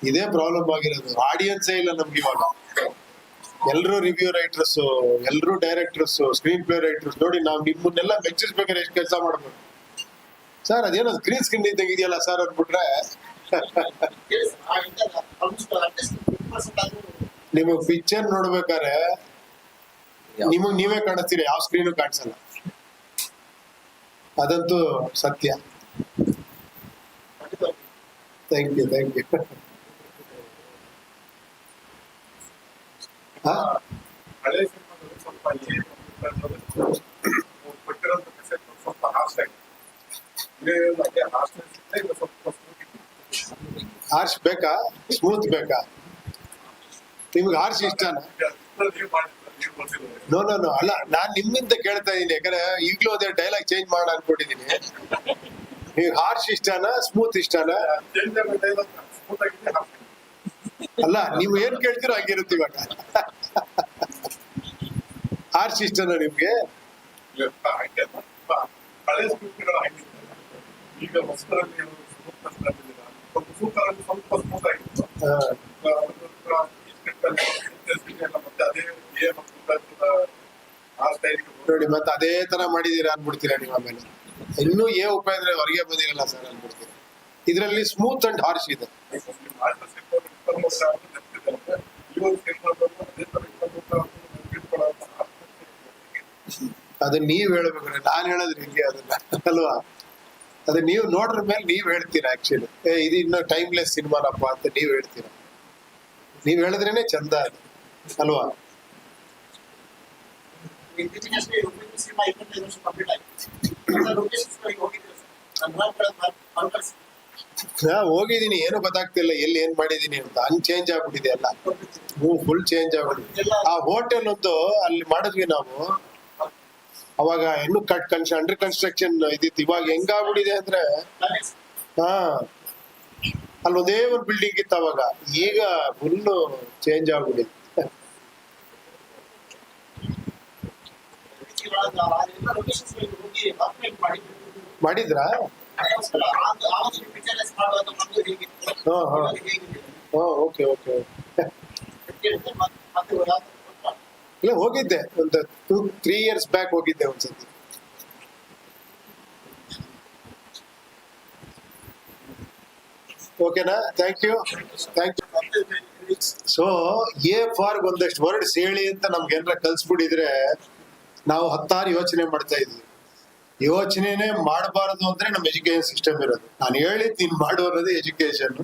ಇದೇ ಪ್ರಾಬ್ಲಮ್ ಆಗಿರೋದು, ಆಡಿಯನ್ಸೇ ಇಲ್ಲ ನಮ್ಗೆ ಇವಾಗ. ಎಲ್ರು ರಿವ್ಯೂ ರೈಟರ್ಸ್, ಎಲ್ರು ಡೈರೆಕ್ಟರ್ಸ್, ಸ್ಕ್ರೀನ್ ಪ್ಲೇ ರೈಟರ್ಸ್ ನೋಡಿ ನಾವು ನಿಮ್ಮನ್ನೆಲ್ಲ ಮೆಚ್ಚಿಸ್ಬೇಕಾದ್ರೆ ಎಷ್ಟು ಕೆಲಸ ಮಾಡ್ಬೇಕು ಸರ್. ಅದೇನೋ ಗ್ರೀನ್ ಸ್ಕ್ರೀನ್ ತೆಗಿದೆಯಲ್ಲ ಸರ್ ಅಂದ್ಬಿಟ್ರೆ ನಿಮಗ್ ಪಿಕ್ಚರ್ ನೋಡ್ಬೇಕಾದ್ರೆ ನಿಮಗ್ ನೀವೇ ಕಾಣಿಸ್ತೀರಿ, ಯಾವ ಸ್ಕ್ರೀನು ಕಾಣಿಸಲ್ಲ. ಅದಂತೂ ಸತ್ಯ. Thank you. ಹಳೆ ಸಿನಿಮಾದಲ್ಲಿ ಸ್ವಲ್ಪ ಕೊಟ್ಟಿರೋಂಥ ಮೆಸೇಜ್ ಸ್ವಲ್ಪ ಹಾಸ್ಟ್ ಆಗಿದೆ. ಹಾಗೆ ಹಾಸ್ಟ್ ಸ್ವಲ್ಪ ಹಾರ್ಶ್ ಬೇಕಾ ಸ್ಮೂತ್ ಬೇಕಾ? ನಿಮ್ಗೆ ಹಾರ್ಶ್ ಇಷ್ಟನಾ? ನೋ ಅಲ್ಲ, ನಾನ್ ನಿಮ್ಮಿಂದ ಕೇಳ್ತಾ ಇದೀನಿ, ಯಾಕಂದ್ರೆ ಈಗ್ಲೂ ಅದೇ ಡೈಲಾಗ್ ಚೇಂಜ್ ಮಾಡ ಅನ್ಕೊಂಡಿದೀನಿ. ನೀವು ಹಾರ್ಶ್ ಇಷ್ಟನಾ ಸ್ಮೂತ್ ಇಷ್ಟನಾ? ಸ್ಮೂತ್ ಆಗಿದೆ, ಹಾಸ್ಟ್ ಅಲ್ಲ, ನೀವು ಏನ್ ಕೇಳ್ತೀರೋ ಹಂಗಿರುತ್ತೆ ಇವಾಗ. ಹಾರ್ಶ್ ಇಷ್ಟನಾ ನಿಮ್ಗೆ? ಹಳೆ ಸ್ಕ್ರಿಪ್ಟ್ಗಳು ಹಾಗಿತ್ತು. ಈಗ ಹೊಸದರಲ್ಲಿ ಸ್ವಲ್ಪ ಸೂಪರ್ ಅಲ್ಲಿ ಸ್ವಲ್ಪ ಸ್ಮೂತ್ ಆಗಿತ್ತು. ಮತ್ತೆ ಅದೇ ಆ ಸ್ಟೈಲಿಗೆ ನೋಡಿ, ಮತ್ತೆ ಅದೇ ತರ ಮಾಡಿದೀರಾ ಅನ್ಬಿಡ್ತೀರಾ ನೀವು. ಆಮೇಲೆ ಇನ್ನೂ ಉಪೇಂದ್ರ ಹೊರಗೆ ಬಂದಿರಲ್ಲ ಸರ್ ಅನ್ಬಿಡ್ತೀರಾ. ಇದ್ರಲ್ಲಿ ಸ್ಮೂತ್ ಅಂಡ್ ಹಾರ್ಶ್ ಇದೆ. ಅದು ನೀವ್ ಹೇಳ್ಬೇಕ್ರೆ, ನಾನ್ ಹೇಳೋದ್ರಿ ಇಲ್ಲಿ ಅದನ್ನ ಅಲ್ವಾ? ಅದು ನೀವು ನೋಡ್ರ ಮೇಲೆ ನೀವ್ ಹೇಳ್ತೀರಾ. ಆಕ್ಚುಲಿ ಇದು ಇನ್ನು ಟೈಮ್ಲೆಸ್ ಸಿನಿಮಾನಪ್ಪ ಅಂತ ನೀವ್ ಹೇಳ್ತೀರಾ. ನೀವ್ ಹೇಳಿದ್ರೇನೆ ಚಂದ ಅದು ಅಲ್ವಾ? ಸಿನಿಮಾ 25 ವರ್ಷ ಕಂಪ್ಲೀಟ್ ಆಗಿದೆ. ಲೊಕೇಶನ್ಸ್ ಹೋಗಿದ್ದೀರಾ? ಹೋಗಿದೀನಿ, ಏನು ಗೊತ್ತಾಗ್ತಿಲ್ಲ ಎಲ್ಲಿ ಏನ್ ಮಾಡಿದೀನಿ ಅಂತ. ಹಂಗ್ ಚೇಂಜ್ ಆಗ್ಬಿಟ್ಟಿದೆ ಎಲ್ಲ, ಫುಲ್ ಚೇಂಜ್ ಆಗ್ಬಿಟ್ಟಿದೆ. ಆ ಹೋಟೆಲ್ ಒಂದು ಅಲ್ಲಿ ಮಾಡಿದ್ವಿ ನಾವು, ಅವಾಗ ಇನ್ನು ಅಂಡರ್ ಕನ್ಸ್ಟ್ರಕ್ಷನ್ ಇದಿತ್ತು. ಇವಾಗ ಹೆಂಗಾಗ್ಬಿಟ್ಟಿದೆ ಅಂದ್ರೆ ಅಲ್ಲೊಂದೇ ಒಂದು ಬಿಲ್ಡಿಂಗ್ ಇತ್ತು ಅವಾಗ, ಈಗ ಫುಲ್ ಚೇಂಜ್ ಆಗ್ಬಿಟ್ಟಿದೆ. ಮಾಡಿದ್ರಾ? ಓಕೆ. ಇಲ್ಲ, ಹೋಗಿದ್ದೆ ಒಂದು 2-3 years ಬ್ಯಾಕ್ ಹೋಗಿದ್ದೆ ಒಂದ್ಸತಿ. ಓಕೆನಾ? Thank you. ಸೊ ಫಾರ್ ಒಂದಷ್ಟು ವರ್ಡ್ಸ್ ಹೇಳಿ ಅಂತ ನಮ್ಗೆ ಏನಾರ ಕಲ್ಸ್ಬಿಟ್ಟಿದ್ರೆ ನಾವು 10 ಯೋಚನೆ ಮಾಡ್ತಾ ಇದ್ವಿ. ಯೋಚನೆನೇ ಮಾಡಬಾರದು ಅಂದ್ರೆ ನಮ್ಮ ಎಜುಕೇಶನ್ ಸಿಸ್ಟಮ್ ಇರೋದು. ನಾನು ಹೇಳಿದ್ ನೀನ್ ಮಾಡು ಅನ್ನೋದು ಎಜುಕೇಶನ್.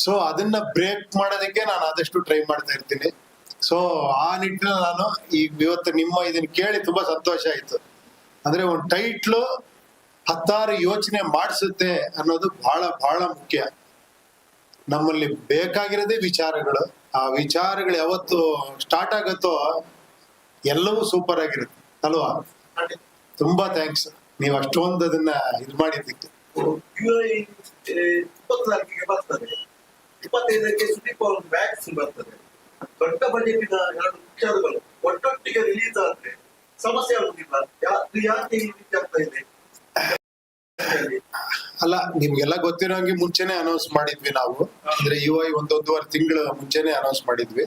ಸೊ ಅದನ್ನ ಬ್ರೇಕ್ ಮಾಡೋದಕ್ಕೆ ನಾನು ಆದಷ್ಟು ಟ್ರೈ ಮಾಡ್ತಾ ಇರ್ತೀನಿ. ಸೊ ಆ ನಿಟ್ಟಿನಲ್ಲಿ ನಾನು ಇವತ್ತು ನಿಮ್ಮ ಇದನ್ನ ಕೇಳಿ ತುಂಬಾ ಸಂತೋಷ ಆಯ್ತು. ಅಂದ್ರೆ ಒಂದು ಟೈಟ್ಲು 10 ಯೋಚನೆ ಮಾಡಿಸುತ್ತೆ ಅನ್ನೋದು ಬಹಳ ಮುಖ್ಯ. ನಮ್ಮಲ್ಲಿ ಬೇಕಾಗಿರೋದೇ ವಿಚಾರಗಳು. ಆ ವಿಚಾರಗಳು ಯಾವತ್ತು ಸ್ಟಾರ್ಟ್ ಆಗುತ್ತೋ ಎಲ್ಲವೂ ಸೂಪರ್ ಆಗಿರುತ್ತೆ ಅಲ್ವಾ? ತುಂಬಾ ಥ್ಯಾಂಕ್ಸ್ ನೀವು ಅಷ್ಟೊಂದು ಅದನ್ನ ಇದು ಮಾಡಿದ್ದಕ್ಕೆ. ಜುಲೈ 24ಗೆ ಬರ್ತದೆ, 25ಕ್ಕೆ ಸುದೀಪ್ ಅವ್ರ ಬ್ಯಾಗ್ಸ್ ಬರ್ತದೆ. ದೊಡ್ಡ ಬಜೆಟಿನ 2 ಪಿಕ್ಚರ್ಗಳು ಒಟ್ಟೊಟ್ಟಿಗೆ ರಿಲೀಸ್ ಆದ್ರೆ ಸಮಸ್ಯೆ ಆಗುದಿಲ್ಲ. ಯಾಕೆ ಈ ರೀತಿ ಆಗ್ತಾ ಇದೆ? ಅಲ್ಲ, ನಿಮ್ಗೆಲ್ಲ ಗೊತ್ತಿರೋ ಹಂಗೆ ಮುಂಚೆನೆ ಅನೌನ್ಸ್ ಮಾಡಿದ್ವಿ ನಾವು. ಅಂದ್ರೆ UI 1-1.5 ತಿಂಗಳ ಮುಂಚೆನೆ ಅನೌನ್ಸ್ ಮಾಡಿದ್ವಿ.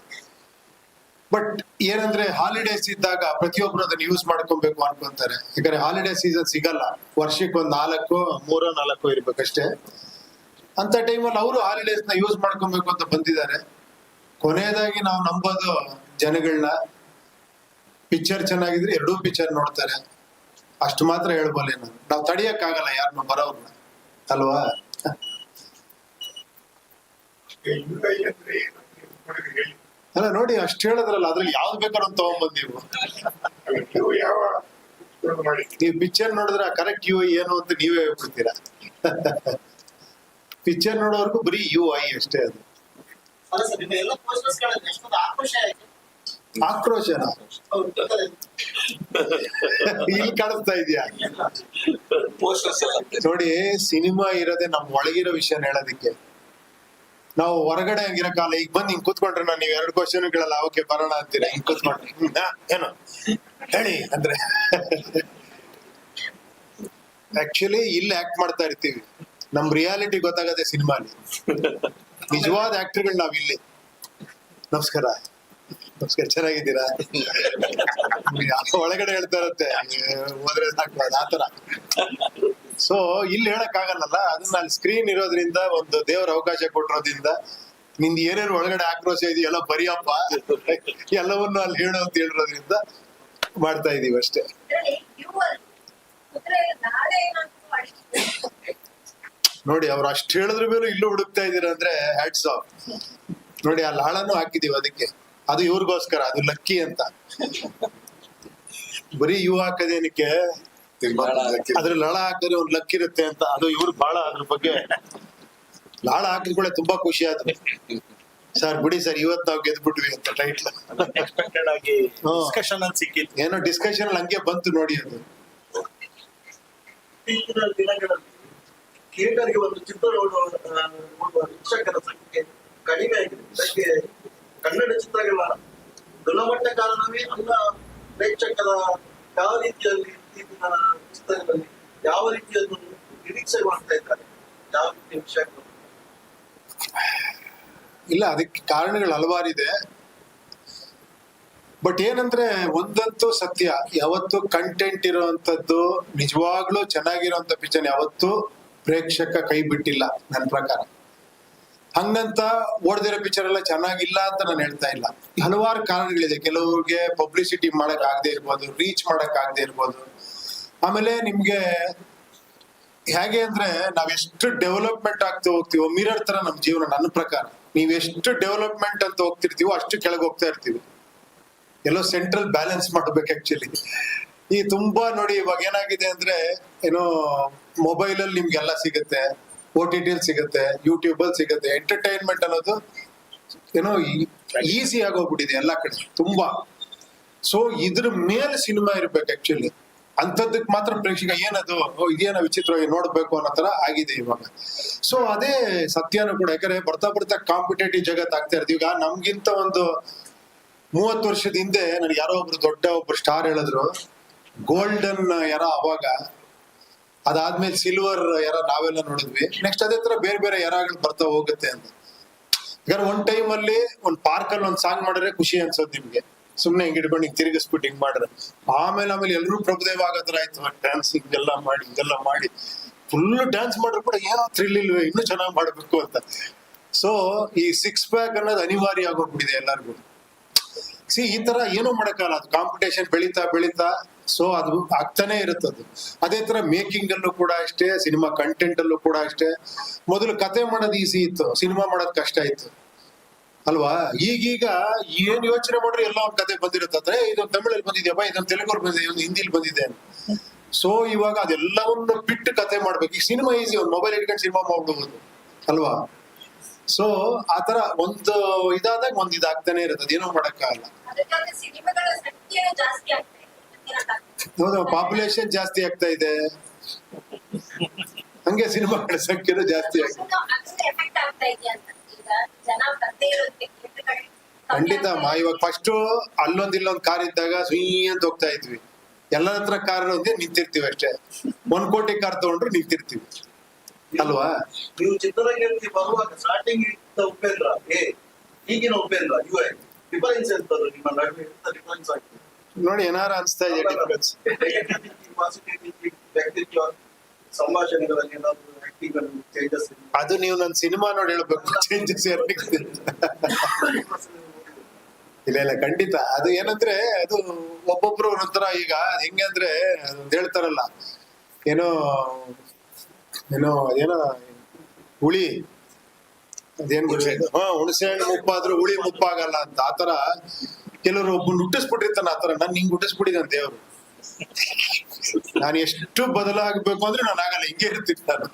ಬಟ್ ಏನಂದ್ರೆ ಹಾಲಿಡೇಸ್ ಇದ್ದಾಗ ಪ್ರತಿಯೊಬ್ರು ಅದನ್ನ ಯೂಸ್ ಮಾಡ್ಕೊಬೇಕು ಅನ್ಕೊಂತಾರೆ. ಯಾಕಂದ್ರೆ ಹಾಲಿಡೇ ಸೀಸನ್ ಸಿಗಲ್ಲ, ವರ್ಷಕ್ಕೆ ಒಂದು 3-4 ಇರ್ಬೇಕಷ್ಟೇ. ಅಂತ ಟೈಮಲ್ಲಿ ಅವರು ಹಾಲಿಡೇಸ್ ನ ಯೂಸ್ ಮಾಡ್ಕೊಬೇಕು ಅಂತ ಬಂದಿದ್ದಾರೆ. ಕೊನೆಯದಾಗಿ ನಾವು ನಂಬೋದು ಜನಗಳನ್ನ, ಪಿಕ್ಚರ್ ಚೆನ್ನಾಗಿದ್ರೆ 2 ಪಿಕ್ಚರ್ ನೋಡ್ತಾರೆ, ಅಷ್ಟು ಮಾತ್ರ ಹೇಳ್ಬಲ್ಲೆ. ನಾವು ತಡಿಯಕ್ಕಾಗಲ್ಲ ಯಾರನ್ನ ಬರೋರ್ನ ಅಲ್ವಾ? ಅಲ್ಲ ನೋಡಿ, ಅಷ್ಟು ಹೇಳಿದ್ರಲ್ಲ, ಅದ್ರಲ್ಲಿ ಯಾವ್ದು ಬೇಕಾದ್ರೂ ಒಂದು ತಗೊಂಡ್ಬಂದ್ ನೀವು ಪಿಕ್ಚರ್ ನೋಡಿದ್ರೆ ಕರೆಕ್ಟ್ UI ಏನು ಅಂತ ನೀವೇ ಹೇಳ್ಬಿಡ್ತೀರಾ. ಪಿಕ್ಚರ್ ನೋಡೋವರೆಗೂ ಬರೀ UI ಅಷ್ಟೇ. ಅದು ಆಕ್ರೋಶನ ಇಲ್ಲಿ ಕಾಣಿಸ್ತಾ ಇದೆಯಾ? ನೋಡಿ, ಸಿನಿಮಾ ಇರೋದೇ ನಮ್ ಒಳಗಿರೋ ವಿಷಯನ ಹೇಳೋದಕ್ಕೆ. ನಾವು ಹೊರಗಡೆ ಹಂಗಿರೋ ಕಾಲ. ಈಗ ಬಂದ್ ಹಿಂಗ್ ಕೂತ್ಕೊಂಡ್ರೆ ನಾನು ನೀವು 2 ಕ್ವಶನ್ ಕೇಳಲ್ಲ, ಓಕೆ ಬರೋಣ ಅಂತೀರಾ. ಹಿಂಗ್ ಕೂತ್ಕೊಂಡ್ರೆ ಏನು ಹೇಳಿ ಅಂದ್ರೆ ಆಕ್ಚುಲಿ ಇಲ್ಲಿ ಆಕ್ಟ್ ಮಾಡ್ತಾ ಇರ್ತೀವಿ. ನಮ್ ರಿಯಾಲಿಟಿ ಗೊತ್ತಾಗದೆ ಸಿನಿಮಾಲಿ. ನಿಜವಾದ ಆಕ್ಟರ್ಗಳು ನಾವಿಲ್ಲಿ. ನಮಸ್ಕಾರ. ನಮಸ್ಕಾರ, ಚೆನ್ನಾಗಿದ್ದೀರಾ? ಒಳಗಡೆ ಹೇಳ್ತಾ ಇರತ್ತೆ ಹೋದ್ರೆ ಸಾಕು ಅದು ಆತರ. ಸೊ ಇಲ್ಲಿ ಹೇಳಕ್ ಆಗಲ್ಲಲ್ಲ, ಅದನ್ನ ಅಲ್ಲಿ ಸ್ಕ್ರೀನ್ ಇರೋದ್ರಿಂದ, ಒಂದು ದೇವರ ಅವಕಾಶ ಕೊಟ್ಟಿರೋದ್ರಿಂದ, ನಿಂದ ಏನೇನು ಒಳಗಡೆ ಆಕ್ರೋಶ ಇದೆಯೋ ಎಲ್ಲ ಬರಿಯಪ್ಪ, ಎಲ್ಲವನ್ನು ಅಲ್ಲಿ ಹೇಳು ಅಂತ ಹೇಳಿರೋದ್ರಿಂದ ಮಾಡ್ತಾ ಇದೀವಿ ಅಷ್ಟೇ. ನೋಡಿ, ಅವ್ರು ಅಷ್ಟು ಹೇಳಿದ್ರ ಮೇಲೂ ಇಲ್ಲೂ ಹುಡುಕ್ತಾ ಇದೀರ ಅಂದ್ರೆ ಹ್ಯಾಟ್ಸ್ ಆಫ್. ನೋಡಿ, ಆ ಲಾಳನು ಹಾಕಿದೀವಿ ಅದಕ್ಕೆ, ಅದು ಇವ್ರಿಗೋಸ್ಕರ, ಅದು ಲಕ್ಕಿ ಅಂತ. ಬರೀ ಇವು ಹಾಕದೇನಕ್ಕೆ, ಅದ್ರ ಲಾಳ ಹಾಕಿದ್ರೆ ಒಂದ್ ಲಕ್ ಇರುತ್ತೆ ಅಂತ. ಅದು ಇವ್ರು ಬಹಳ ಅದ್ರ ಬಗ್ಗೆ ಲಾಳ ಹಾಕಿದ್ಕೊಳ್ಳೆ ತುಂಬಾ ಖುಷಿ ಆದ್ರು. ಸರ್ ಬಿಡಿ ಸರ್, ಇವತ್ತು ನಾವು ಗೆದ್ಬಿಟ್ವಿ ಅಂತ ಟೈಟ್ಲ್ ಎಕ್ಸ್ಪೆಕ್ಟೆಡ್ ಆಗಿ ಡಿಸ್ಕಷನ್ ಅಲ್ಲಿ ಸಿಕ್ಕಿತ್ತು. ಏನೋ ಡಿಸ್ಕಷನ್ ಅಲ್ಲಿ ಹಂಗೆ ಬಂತು ನೋಡಿ. ಅದು ಇತ್ತೀಚಿನ ದಿನಗಳಲ್ಲಿ ಥಿಯೇಟರ್ಗೆ ಒಂದು ಚಿತ್ರ ನೋಡುವ ವೀಕ್ಷಕರ ಸಂಖ್ಯೆ ಕಡಿಮೆ ಆಗಿದೆ. ಇದಕ್ಕೆ ಕನ್ನಡ ಚಿತ್ರಗಳ ಗುಣಮಟ್ಟ ಕಾರಣವೇ ಅಲ್ಲ, ಪ್ರೇಕ್ಷಕರ ಯಾವ ರೀತಿಯಲ್ಲಿ ಇತ್ತೀಚಿನ ಚಿತ್ರಗಳಲ್ಲಿ ಯಾವ ರೀತಿಯನ್ನು ನಿರೀಕ್ಷೆ ಮಾಡ್ತಾ ಇದ್ದಾರೆ, ಯಾವ ರೀತಿಯ ವಿಷಯಗಳು? ಇಲ್ಲ, ಅದಕ್ಕೆ ಕಾರಣಗಳು ಹಲವಾರಿದೆ. ಬಟ್ ಏನಂದ್ರೆ ಒಂದಂತೂ ಸತ್ಯ, ಯಾವತ್ತು ಕಂಟೆಂಟ್ ಇರುವಂತದ್ದು, ನಿಜವಾಗ್ಲೂ ಚೆನ್ನಾಗಿರುವಂತ ಪಿಕ್ಚರ್ ಯಾವತ್ತು ಪ್ರೇಕ್ಷಕ ಕೈ ಬಿಟ್ಟಿಲ್ಲ ನನ್ನ ಪ್ರಕಾರ. ಹಂಗಂತ ಓಡ್ದಿರೋ ಪಿಕ್ಚರ್ ಎಲ್ಲ ಚೆನ್ನಾಗಿಲ್ಲ ಅಂತ ನಾನು ಹೇಳ್ತಾ ಇಲ್ಲ. ಹಲವಾರು ಕಾರಣಗಳಿದೆ. ಕೆಲವ್ರಿಗೆ ಪಬ್ಲಿಸಿಟಿ ಮಾಡಕ್ ಆಗದೆ ಇರ್ಬೋದು, ರೀಚ್ ಮಾಡಕ್ ಆಗದೆ ಇರ್ಬೋದು. ಆಮೇಲೆ ನಿಮ್ಗೆ ಹೇಗೆ ಅಂದ್ರೆ, ನಾವೆಷ್ಟು ಡೆವಲಪ್ಮೆಂಟ್ ಆಗ್ತಾ ಹೋಗ್ತೀವೋ, ಮಿರರ್ ತರ ನಮ್ ಜೀವನ ನನ್ನ ಪ್ರಕಾರ. ನೀವೆಷ್ಟು ಡೆವಲಪ್ಮೆಂಟ್ ಅಂತ ಹೋಗ್ತಿರ್ತೀವೋ ಅಷ್ಟು ಕೆಳಗೆ ಹೋಗ್ತಾ ಇರ್ತೀವಿ. ಎಲ್ಲೋ ಸೆಂಟ್ರಲ್ ಬ್ಯಾಲೆನ್ಸ್ ಮಾಡ್ಬೇಕು ಆಕ್ಚುಲಿ. ಈ ತುಂಬಾ ನೋಡಿ, ಇವಾಗ ಏನಾಗಿದೆ ಅಂದ್ರೆ, ಏನೋ ಮೊಬೈಲ್ ಅಲ್ಲಿ ನಿಮ್ಗೆಲ್ಲ ಸಿಗುತ್ತೆ, OTT ಅಲ್ಲಿ ಸಿಗುತ್ತೆ, ಯೂಟ್ಯೂಬ್ ಅಲ್ಲಿ ಸಿಗುತ್ತೆ. ಎಂಟರ್ಟೈನ್ಮೆಂಟ್ ಅನ್ನೋದು ಏನೋ ಈಸಿ ಆಗೋಗ್ಬಿಟ್ಟಿದೆ ಎಲ್ಲಾ ಕಡೆ ತುಂಬಾ. ಸೊ ಇದ್ರ ಮೇಲೆ ಸಿನಿಮಾ ಇರ್ಬೇಕು ಆಕ್ಚುಲಿ. ಅಂತದಕ್ ಮಾತ್ರ ಪ್ರೇಕ್ಷಕ ಏನದು ಇದೇನೋ ವಿಚಿತ್ರವಾಗಿ ನೋಡ್ಬೇಕು ಅನ್ನೋ ತರ ಆಗಿದೆ ಇವಾಗ. ಸೊ ಅದೇ ಸತ್ಯನೂ ಕೂಡ. ಯಾಕಂದ್ರೆ ಬರ್ತಾ ಬರ್ತಾ ಕಾಂಪಿಟೇಟಿವ್ ಜಗತ್ ಆಗ್ತಾ ಇರ್ತೀವಿ. ಈಗ ನಮ್ಗಿಂತ ಒಂದು 30 ವರ್ಷದ ಹಿಂದೆ ನನಗೆ ಯಾರೋ ಒಬ್ರು ಸ್ಟಾರ್ ಹೇಳಿದ್ರು, ಗೋಲ್ಡನ್ ಎರ ಅವಾಗ, ಅದಾದ್ಮೇಲೆ ಸಿಲ್ವರ್ ಎರ ನಾವೆಲ್ಲ ನೋಡಿದ್ವಿ. ನೆಕ್ಸ್ಟ್ ಅದೇ ತರ ಬೇರೆ ಬೇರೆ ಎರಾಗಳು ಬರ್ತಾ ಹೋಗುತ್ತೆ ಅಂತ. ಯಾಕಂದ್ರೆ ಒಂದ್ ಟೈಮ್ ಅಲ್ಲಿ ಒಂದ್ ಪಾರ್ಕ್ ಅಲ್ಲಿ ಒಂದ್ ಸಾಂಗ್ ಮಾಡಿದ್ರೆ ಖುಷಿ ಅನ್ಸೋದು ನಿಮ್ಗೆ, ಸುಮ್ನೆ ಹಿಂಗ್ ಹಿಡ್ಕೊಂಡು ಹಿಂಗ್ ತಿರುಗಿಸ್ಬಿಟ್ಟು ಹಿಂಗ್ ಮಾಡಿದ್ರೆ. ಆಮೇಲೆ ಎಲ್ರು ಪ್ರಭುದೇವ ಆಗೋದ್ರ ಆಯ್ತು, ಡ್ಯಾನ್ಸ್ ಹಿಂಗೆಲ್ಲ ಮಾಡಿ ಫುಲ್ ಡ್ಯಾನ್ಸ್ ಮಾಡಿದ್ರು ಕೂಡ ಏನೋ ಥ್ರಿಲ್ ಇಲ್ವೇ, ಇನ್ನೂ ಚೆನ್ನಾಗಿ ಮಾಡ್ಬೇಕು ಅಂತ. ಸೊ ಈ 6 ಪ್ಯಾಕ್ ಅನ್ನೋದು ಅನಿವಾರ್ಯ ಆಗೋಗ್ಬಿಟ್ಟಿದೆ ಎಲ್ಲರಿಗೂ. ಈ ತರ ಏನೋ ಮಾಡಕ್ಕಾಗಲ್ಲ, ಅದು ಕಾಂಪಿಟೇಷನ್ ಬೆಳೀತಾ ಸೊ ಅದು ಆಗ್ತಾನೆ ಇರುತ್ತದು. ಅದೇ ತರ ಮೇಕಿಂಗ್ ಅಲ್ಲೂ ಕೂಡ ಅಷ್ಟೇ, ಸಿನಿಮಾ ಕಂಟೆಂಟ್ ಅಲ್ಲೂ ಕೂಡ ಅಷ್ಟೇ. ಮೊದಲು ಕತೆ ಮಾಡೋದು ಈಸಿ ಇತ್ತು, ಸಿನಿಮಾ ಮಾಡೋದು ಕಷ್ಟ ಇತ್ತು ಅಲ್ವಾ? ಈಗೀಗ ಏನ್ ಯೋಚನೆ ಮಾಡ್ರಿ ಎಲ್ಲ ಒಂದ್ ಕತೆ ಬಂದಿರುತ್ತೆ. ಇದೊಂದು ತಮಿಳಲ್ಲಿ ಬಂದಿದ್ಯಪ್ಪ, ಇದೊಂದು ತೆಲುಗಲ್ಲಿ ಬಂದಿದೆ, ಇದೊಂದು ಹಿಂದಿಲಿ ಬಂದಿದೆ. ಸೊ ಇವಾಗ ಅದೆಲ್ಲವನ್ನು ಬಿಟ್ಟು ಕತೆ ಮಾಡ್ಬೇಕು. ಈ ಸಿನಿಮಾ ಈಸಿ, ಒಂದು ಮೊಬೈಲ್ ಇಟ್ಕೊಂಡು ಸಿನಿಮಾ ಮಾಡ್ಬಿಡ್ಬೋದು ಅಲ್ವಾ? ಸೊ ಆತರ ಒಂದು ಇದಾದಾಗ ಒಂದ್ ಇದಾಗ್ತಾನೆ ಇರುತ್ತೆ, ಅದೇನೋ ಮಾಡಕ್ಕಾಗಲ್ಲ. ಹೌದು, ಪಾಪ್ಯುಲೇಷನ್ ಜಾಸ್ತಿ ಆಗ್ತಾ ಇದೆ, ಹಂಗೆ ಸಿನಿಮಾಗಳ ಸಂಖ್ಯೆನೂ ಜಾಸ್ತಿ ಆಗ್ತದೆ. ಖಂಡಿತ ಅಮ್ಮ. ಇವಾಗ ಫಸ್ಟ್ ಇಲ್ಲೊಂದ್ ಕಾರ್ ಇದ್ದಾಗ ಸುಯ್ ಅಂತ ಹೋಗ್ತಾ ಇದ್ವಿ, ಎಲ್ಲರ ಹತ್ರ ಕಾರ್ ಒಂದೇ ನಿಂತಿರ್ತೀವಿ ಅಷ್ಟೇ. 1 ಕೋಟಿ ಕಾರ್ ತಗೊಂಡ್ರು ನಿಂತಿರ್ತೀವಿ ಅಲ್ವಾ? ನೀವು ಚಿತ್ರರಂಗಕ್ಕೆ ಬರುವಾಗ ಸ್ಟಾರ್ಟಿಂಗ್ ಉಪೇಂದ್ರ ಈಗಿನ ಉಪೇಂದ್ರ ಡಿಫರೆನ್ಸ್ ಎಂತದ್ದು ನಿಮ್ಮ ನಡುವೆ? ಡಿಫರೆನ್ಸ್ ಆಗ್ತದೆ ನೋಡಿ, ಏನಾರ ಅನ್ಸ್ತಾ ಇದೆ ಡಿಫರೆನ್ಸ್? ವ್ಯಕ್ತಿತ್ವ ಸಂಭಾಷಣೆಗಳಲ್ಲಿ ಏನಾದ್ರು ಆಕ್ಟಿಂಗ್ ಚೇಂಜಸ್? ಅದು ನೀವು ನನ್ನ ಸಿನಿಮಾ ನೋಡಿ ಹೇಳ್ಬೇಕು, ಚೇಂಜಸ್ ಇಲ್ಲ ಖಂಡಿತ. ಅದು ಏನಂದ್ರೆ, ಅದು ಒಬ್ಬೊಬ್ರು ಒಂಥರ. ಈಗ ಹೆಂಗೆ ಅಂದ್ರೆ, ಹೇಳ್ತಾರಲ್ಲ, ಏನೋ ಹುಳಿ ಅದೇನ್ ಹುಣಸೆ ಹಣ್ಣು ಮುಪ್ಪಾದ್ರೂ ಹುಳಿ ಮುಪ್ಪಾಗಲ್ಲ ಅಂತ. ಆತರ ಕೆಲವರು ಒಬ್ಬರು ಹುಟ್ಟಿಸ್ಬಿಟ್ಟಿರ್ತಾನೆ, ಆತರ ನಾನು ಹಿಂಗ್ ಹುಟ್ಟಿಸ್ಬಿಟ್ಟಿದ್ದಾನೆ ದೇವ್ರು. ನಾನು ಎಷ್ಟು ಬದಲಾಗಬೇಕು ಅಂದ್ರೆ ನಾನು ಆಗಲ್ಲ, ಹಿಂಗೆ ಇರ್ತೀನಿ ನಾನು.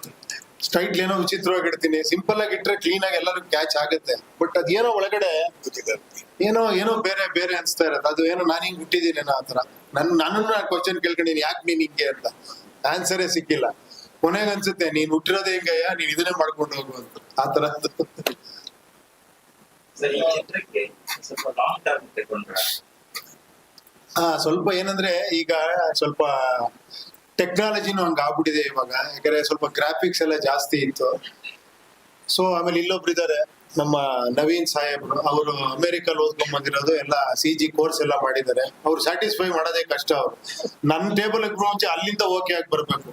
ಸ್ಟ್ರೈಟ್ ಏನೋ ವಿಚಿತ್ರವಾಗಿ ಇಡ್ತೀನಿ, ಸಿಂಪಲ್ ಆಗಿ ಇಟ್ರೆ ಕ್ಲೀನ್ ಆಗಿ ಎಲ್ಲರೂ ಕ್ಯಾಚ್ ಆಗುತ್ತೆ. ಬಟ್ ಅದೇನೋ ಒಳಗಡೆ ಏನೋ ಬೇರೆ ಅನ್ಸ್ತಾ ಇರತ್ತೆ. ಅದು ಏನೋ ನಾನು ಹಿಂಗ್ ಹುಟ್ಟಿದೀನೇನೋ ಆತರ. ನನ್ನನ್ನು ಕ್ವಶನ್ ಕೇಳ್ಕೊಂಡಿನಿ, ಯಾಕೆ ನೀನ್ ಹಿಂಗೆ ಅಂತ ಆನ್ಸರೇ ಸಿಕ್ಕಿಲ್ಲ. ಕೊನೆಗೆ ಅನ್ಸುತ್ತೆ, ನೀನ್ ಹುಟ್ಟಿರೋದೇ ಹಿಂಗಯ್ಯ, ನೀನ್ ಇದನ್ನೇ ಮಾಡ್ಕೊಂಡು ಹೋಗು ಅಂತ. ಆತರ ಸ್ವಲ್ಪ ಏನಂದ್ರೆ, ಈಗ ಸ್ವಲ್ಪ ಟೆಕ್ನಾಲಜಿನೂ ಹಂಗ ಆಗ್ಬಿಟ್ಟಿದೆ ಇವಾಗ. ಯಾಕಂದ್ರೆ ಸ್ವಲ್ಪ ಗ್ರಾಫಿಕ್ಸ್ ಎಲ್ಲ ಜಾಸ್ತಿ ಇತ್ತು. ಸೊ ಆಮೇಲೆ ಇಲ್ಲೊಬ್ರು ಇದಾರೆ, ನಮ್ಮ ನವೀನ್ ಸಾಹೇಬ್ರು ಅವರು ಅಮೆರಿಕಲ್ ಓದ್ಕೊಂಡ್ ಬಂದಿರೋದು ಎಲ್ಲ CG ಕೋರ್ಸ್ ಎಲ್ಲ ಮಾಡಿದ್ದಾರೆ. ಅವ್ರು ಸ್ಯಾಟಿಸ್ಫೈ ಮಾಡೋದೇ ಕಷ್ಟ. ಅವ್ರು ನನ್ನ ಟೇಬಲ್ ಮುಂಚೆ ಅಲ್ಲಿಂದ ಓಕೆ ಆಗಿ ಬರ್ಬೇಕು.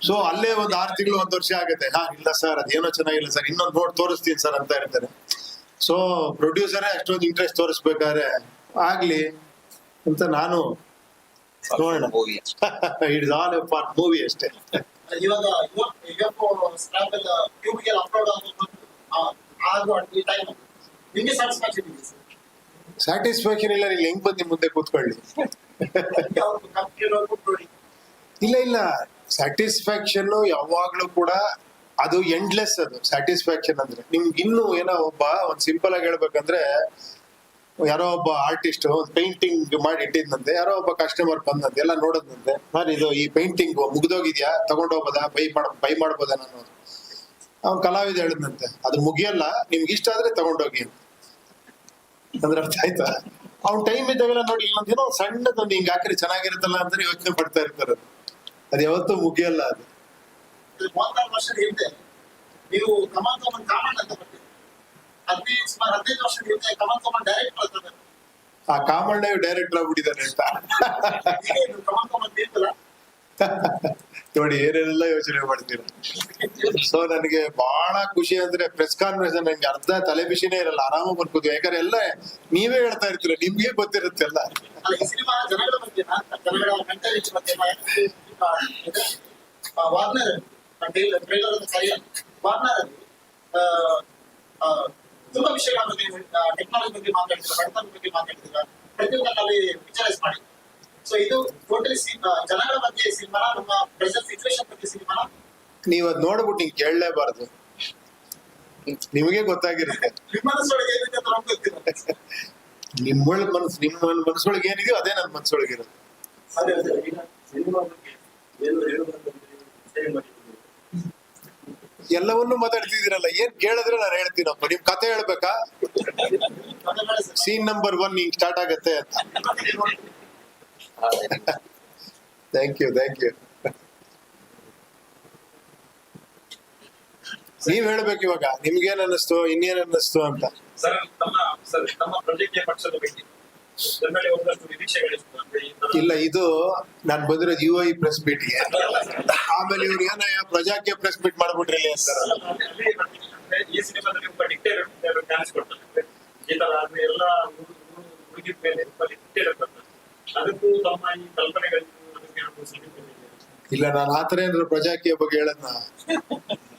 ಸೊ ಅಲ್ಲೇ ಒಂದ್ 6 ತಿಂಗಳು 1 ವರ್ಷ ಆಗುತ್ತೆ. ಇಲ್ಲ ಸರ್ ಅದೇನೋ ಚೆನ್ನಾಗಿಲ್ಲ ಸರ್, ಇನ್ನೊಂದು ನೋಡ್ ತೋರಿಸ್ತೀನಿ ಸರ್ ಅಂತ ಇರ್ತಾರೆ. ಸೊ ಪ್ರೊಡ್ಯೂಸರೇ ಅಷ್ಟೊಂದು ಇಂಟ್ರೆಸ್ಟ್ ತೋರಿಸ್ಬೇಕಾದ್ರೆ ಆಗ್ಲಿ ಅಂತ ನಾನು ನೋಡೋಣ. ಇಟ್ಸ್ ಆಲ್ ಫಾರ್ ಮೂವಿ ಅಷ್ಟೇ. ಇವಾಗ ಸ್ಕ್ರಾಪ್ ಎಲ್ಲ ಟ್ಯೂಬ್ಗೆ ಅಪ್ಲೋಡ್ ಆಗುವ ಈ ಟೈಮ್ ನಿಮಗೆ ಸ್ಯಾಟಿಸ್ಫ್ಯಾಕ್ಷನ್ ಇದೆ ಸರ್? ಸ್ಯಾಟಿಸ್ಫ್ಯಾಕ್ಷನ್ ಇಲ್ಲ, ಇಲ್ಲಿ ಹೆಂಗ್ ಬಂದು ನಿಮ್ ಮುಂದೆ ಕೂತ್ಕೊಳ್ಳಿ. ಇಲ್ಲ ಸ್ಯಾಟಿಸ್ಫ್ಯಾಕ್ಷನ್ ಯಾವಾಗ್ಲೂ ಕೂಡ ಅದು ಎಂಡ್ಲೆಸ್. ಅದು ಸ್ಯಾಟಿಸ್ಫ್ಯಾಕ್ಷನ್ ಅಂದ್ರೆ ನಿಮ್ಗೆ ಇನ್ನೂ ಏನೋ ಒಂದ್ ಸಿಂಪಲ್ ಆಗಿ ಹೇಳ್ಬೇಕಂದ್ರೆ, ಯಾರೋ ಒಬ್ಬ ಆರ್ಟಿಸ್ಟ್ ಒಂದು ಪೇಂಟಿಂಗ್ ಮಾಡಿ ಇಟ್ಟಿದ್ನಂತೆ. ಯಾರೋ ಒಬ್ಬ ಕಸ್ಟಮರ್ ಬಂದಂತೆ, ಎಲ್ಲ ನೋಡದ್ನಂತೆ, ಸರ್ ಇದು ಈ ಪೇಂಟಿಂಗ್ ಮುಗ್ದೋಗಿದ್ಯಾ, ತಗೊಂಡೋಗ್ಬೋದಾ, ಬೈ ಮಾಡ್ಬೋದಾ ನಾನು. ಅವ್ನ್ ಕಲಾವಿದ ಹೇಳಿದ್ನಂತೆ, ಅದು ಮುಗಿಯಲ್ಲ, ನಿಮ್ಗೆ ಇಷ್ಟ ಆದ್ರೆ ತಗೊಂಡೋಗಿ ಅಂದ್ರೆ ಅರ್ಥ ಆಯ್ತಾ. ಅವ್ನ್ ಟೈಮ್ ಇದ್ದಾಗೆಲ್ಲ ನೋಡಿ ಇನ್ನೊಂದೇನೋ ಸಣ್ಣದೊಂದು ಹಿಂಗ್ ಹಾಕಿದ್ರೆ ಚೆನ್ನಾಗಿರುತ್ತಲ್ಲ ಅಂತ ಯೋಚನೆ ಪಡ್ತಾ ಇರ್ತಾರೆ. ಅದು ಯಾವತ್ತೂ ಮುಗಿಯಲ್ಲ. ಅದು 34 ವರ್ಷದ ಹಿಂದೆ ನೀವು ಕಮಲ್ ತೋಮನ್ ಕಾಮನ್ ಅಂತ ಬರ್ತೀವಿ. ಸುಮಾರು 15 ವರ್ಷದ ಹಿಂದೆ ಕಮಲ್ ತೋಮನ್ ಡೈರೆಕ್ಟರ್ ಆಗ್ತದೆ. ಆ ಕಾಮಣ್ಣ ಡೈರೆಕ್ಟರ್ ಆಗ್ಬಿಟ್ಟಿದ್ದಾರೆ ಅಂತ ಕಮಲ್ ತೋಮನ್ ತೀರ್ಥಲ್ಲ ನೋಡಿ ಏನೇನೆಲ್ಲ ಯೋಚನೆ ಮಾಡ್ತೀರ. ಸೊ ನನಗೆ ಬಹಳ ಖುಷಿ ಅಂದ್ರೆ ಪ್ರೆಸ್ ಕಾನ್ಫರೆನ್ಸ್ ನಂಗೆ ಅರ್ಧ ತಲೆ ಬಿಸಿನೇ ಇರಲ್ಲ, ಆರಾಮಾಗಿ ಬರ್ಬೋದು. ಯಾಕಂದ್ರೆ ಎಲ್ಲ ನೀವೇ ಹೇಳ್ತಾ ಇರ್ತೀರ, ನಿಮ್ಗೆ ಗೊತ್ತಿರುತ್ತೆ ಎಲ್ಲ. ಈ ಸಿನಿಮಾ ಜನಗಳ ಬಗ್ಗೆ, ಜನಗಳ ಮೆಂಟಾಲಿಟಿ ಬಗ್ಗೆ ವಾರ್ನರ್ ಟ್ರೈಲರ್ ವಾರ್ನರ್ ತುಂಬಾ ವಿಷಯಗಳ ಬಗ್ಗೆ, ಟೆಕ್ನಾಲಜಿ ಬಗ್ಗೆ ಮಾತಾಡ್ತೀರಾ, ಬಡತನ ಬಗ್ಗೆ ಮಾತಾಡ್ತೀರಾ, ಪ್ರತಿಯೊಂದರಲ್ಲಿ ಪಿಕ್ಚರೈಸ್ ಮಾಡಿ. ಸೊ ಇದು ಟೋಟಲಿ ಜನಗಳ ಬಗ್ಗೆ ಸಿನಿಮಾ, ನಮ್ಮ ಪ್ರೆಸೆಂಟ್ ಸಿಚುವೇಶನ್ ಬಗ್ಗೆ ಸಿನಿಮಾ. ನೀವ್ ಅದ್ ನೋಡ್ಬಿಟ್ಟು ನಿಂಗೆ ಕೇಳಲೇಬಾರ್ದು, ನಿಮಗೆ ಗೊತ್ತಾಗಿರುತ್ತೆ. ನಿಮ್ಮ ಮನಸ್ಸೊಳಗೆ ಏನಿದೆ ಅಂತ ನಮ್ಗೆ ಗೊತ್ತಿಲ್ಲ. ನಿಮ್ಮ ಮನಸ್ಸೊಳಗೆ ಏನಿದೆಯೋ ಅದೇ ನನ್ನ ಮನಸ್ಸೊಳಗೆ ಇರುತ್ತೆ. ಅದೇ ಈಗ ಸಿನಿಮಾ ಬಗ್ಗೆ ಏನು ಹೇಳೋದಂತಂದ್ರೆ ಎಲ್ಲವನ್ನೂ ಮಾತಾಡ್ತಿದ್ದೀರಲ್ಲ, ಏನ್ ಕೇಳಿದ್ರೆ ನಾನು ಹೇಳ್ತೀನಪ್ಪ. ನಿಮ್ ಕತೆ ಹೇಳ್ಬೇಕಾ? ಸೀನ್ ನಂಬರ್ 1 ಹಿಂಗ್ ಸ್ಟಾರ್ಟ್ ಆಗತ್ತೆ ಅಂತ. ಥ್ಯಾಂಕ್ ಯು ನೀವ್ ಹೇಳ್ಬೇಕು ಇವಾಗ, ನಿಮ್ಗೇನ್ ಅನ್ನಿಸ್ತು, ಇನ್ನೇನ್ ಅನ್ನಿಸ್ತು ಅಂತ. ಸರ್ ನಮ್ಮ ಪ್ರಜಾಕೀಯ ಪಕ್ಷದ ಬಗ್ಗೆ ಇದರ ಮೇಲೆ ಒಂದಷ್ಟು ನಿರೀಕ್ಷೆಗಳಿತ್ತು. ಅಂದ್ರೆ ಈ ತರ ಇಲ್ಲ, ಇದು ನಾನ್ ಬಂದಿರೋದು UI ಪ್ರೆಸ್ ಮೀಟ್ಗೆ, ಆಮೇಲೆ ಇವ್ರು ಏನಯ್ಯ ಪ್ರಜಾಕೀಯ ಪ್ರೆಸ್ ಮೀಟ್ ಮಾಡ್ಬಿಟ್ರಿ ಅಂತಾರಲ್ಲ. ಅಂದ್ರೆ ಈ ಸಿನಿಮಾದಲ್ಲಿ ಒಬ್ಬ ಡಿಕ್ಟೇಟರ್ ಕಾಣಿಸ್ಕೊಡ್ತಾರೆ. ಈ ತರ ಆದ್ರೆ ಎಲ್ಲ ಹುಡುಗಿದ ಮೇಲೆ ಒಬ್ಬ ಡಿಕ್ಟೇಟರ್ ಬರ್ತಾರೆ. ಅದಕ್ಕೂ ತಮ್ಮ ಈ ಕಲ್ಪನೆಗಳಿಗೂ ಅದಕ್ಕೆ ಒಂದು ಸಿಗುತ್ತೆ. ಇಲ್ಲ, ನಾನು ಆತರ ಏನಾದ್ರು ಪ್ರಜಾಕೀಯ ಬಗ್ಗೆ ಹೇಳದ್ನ,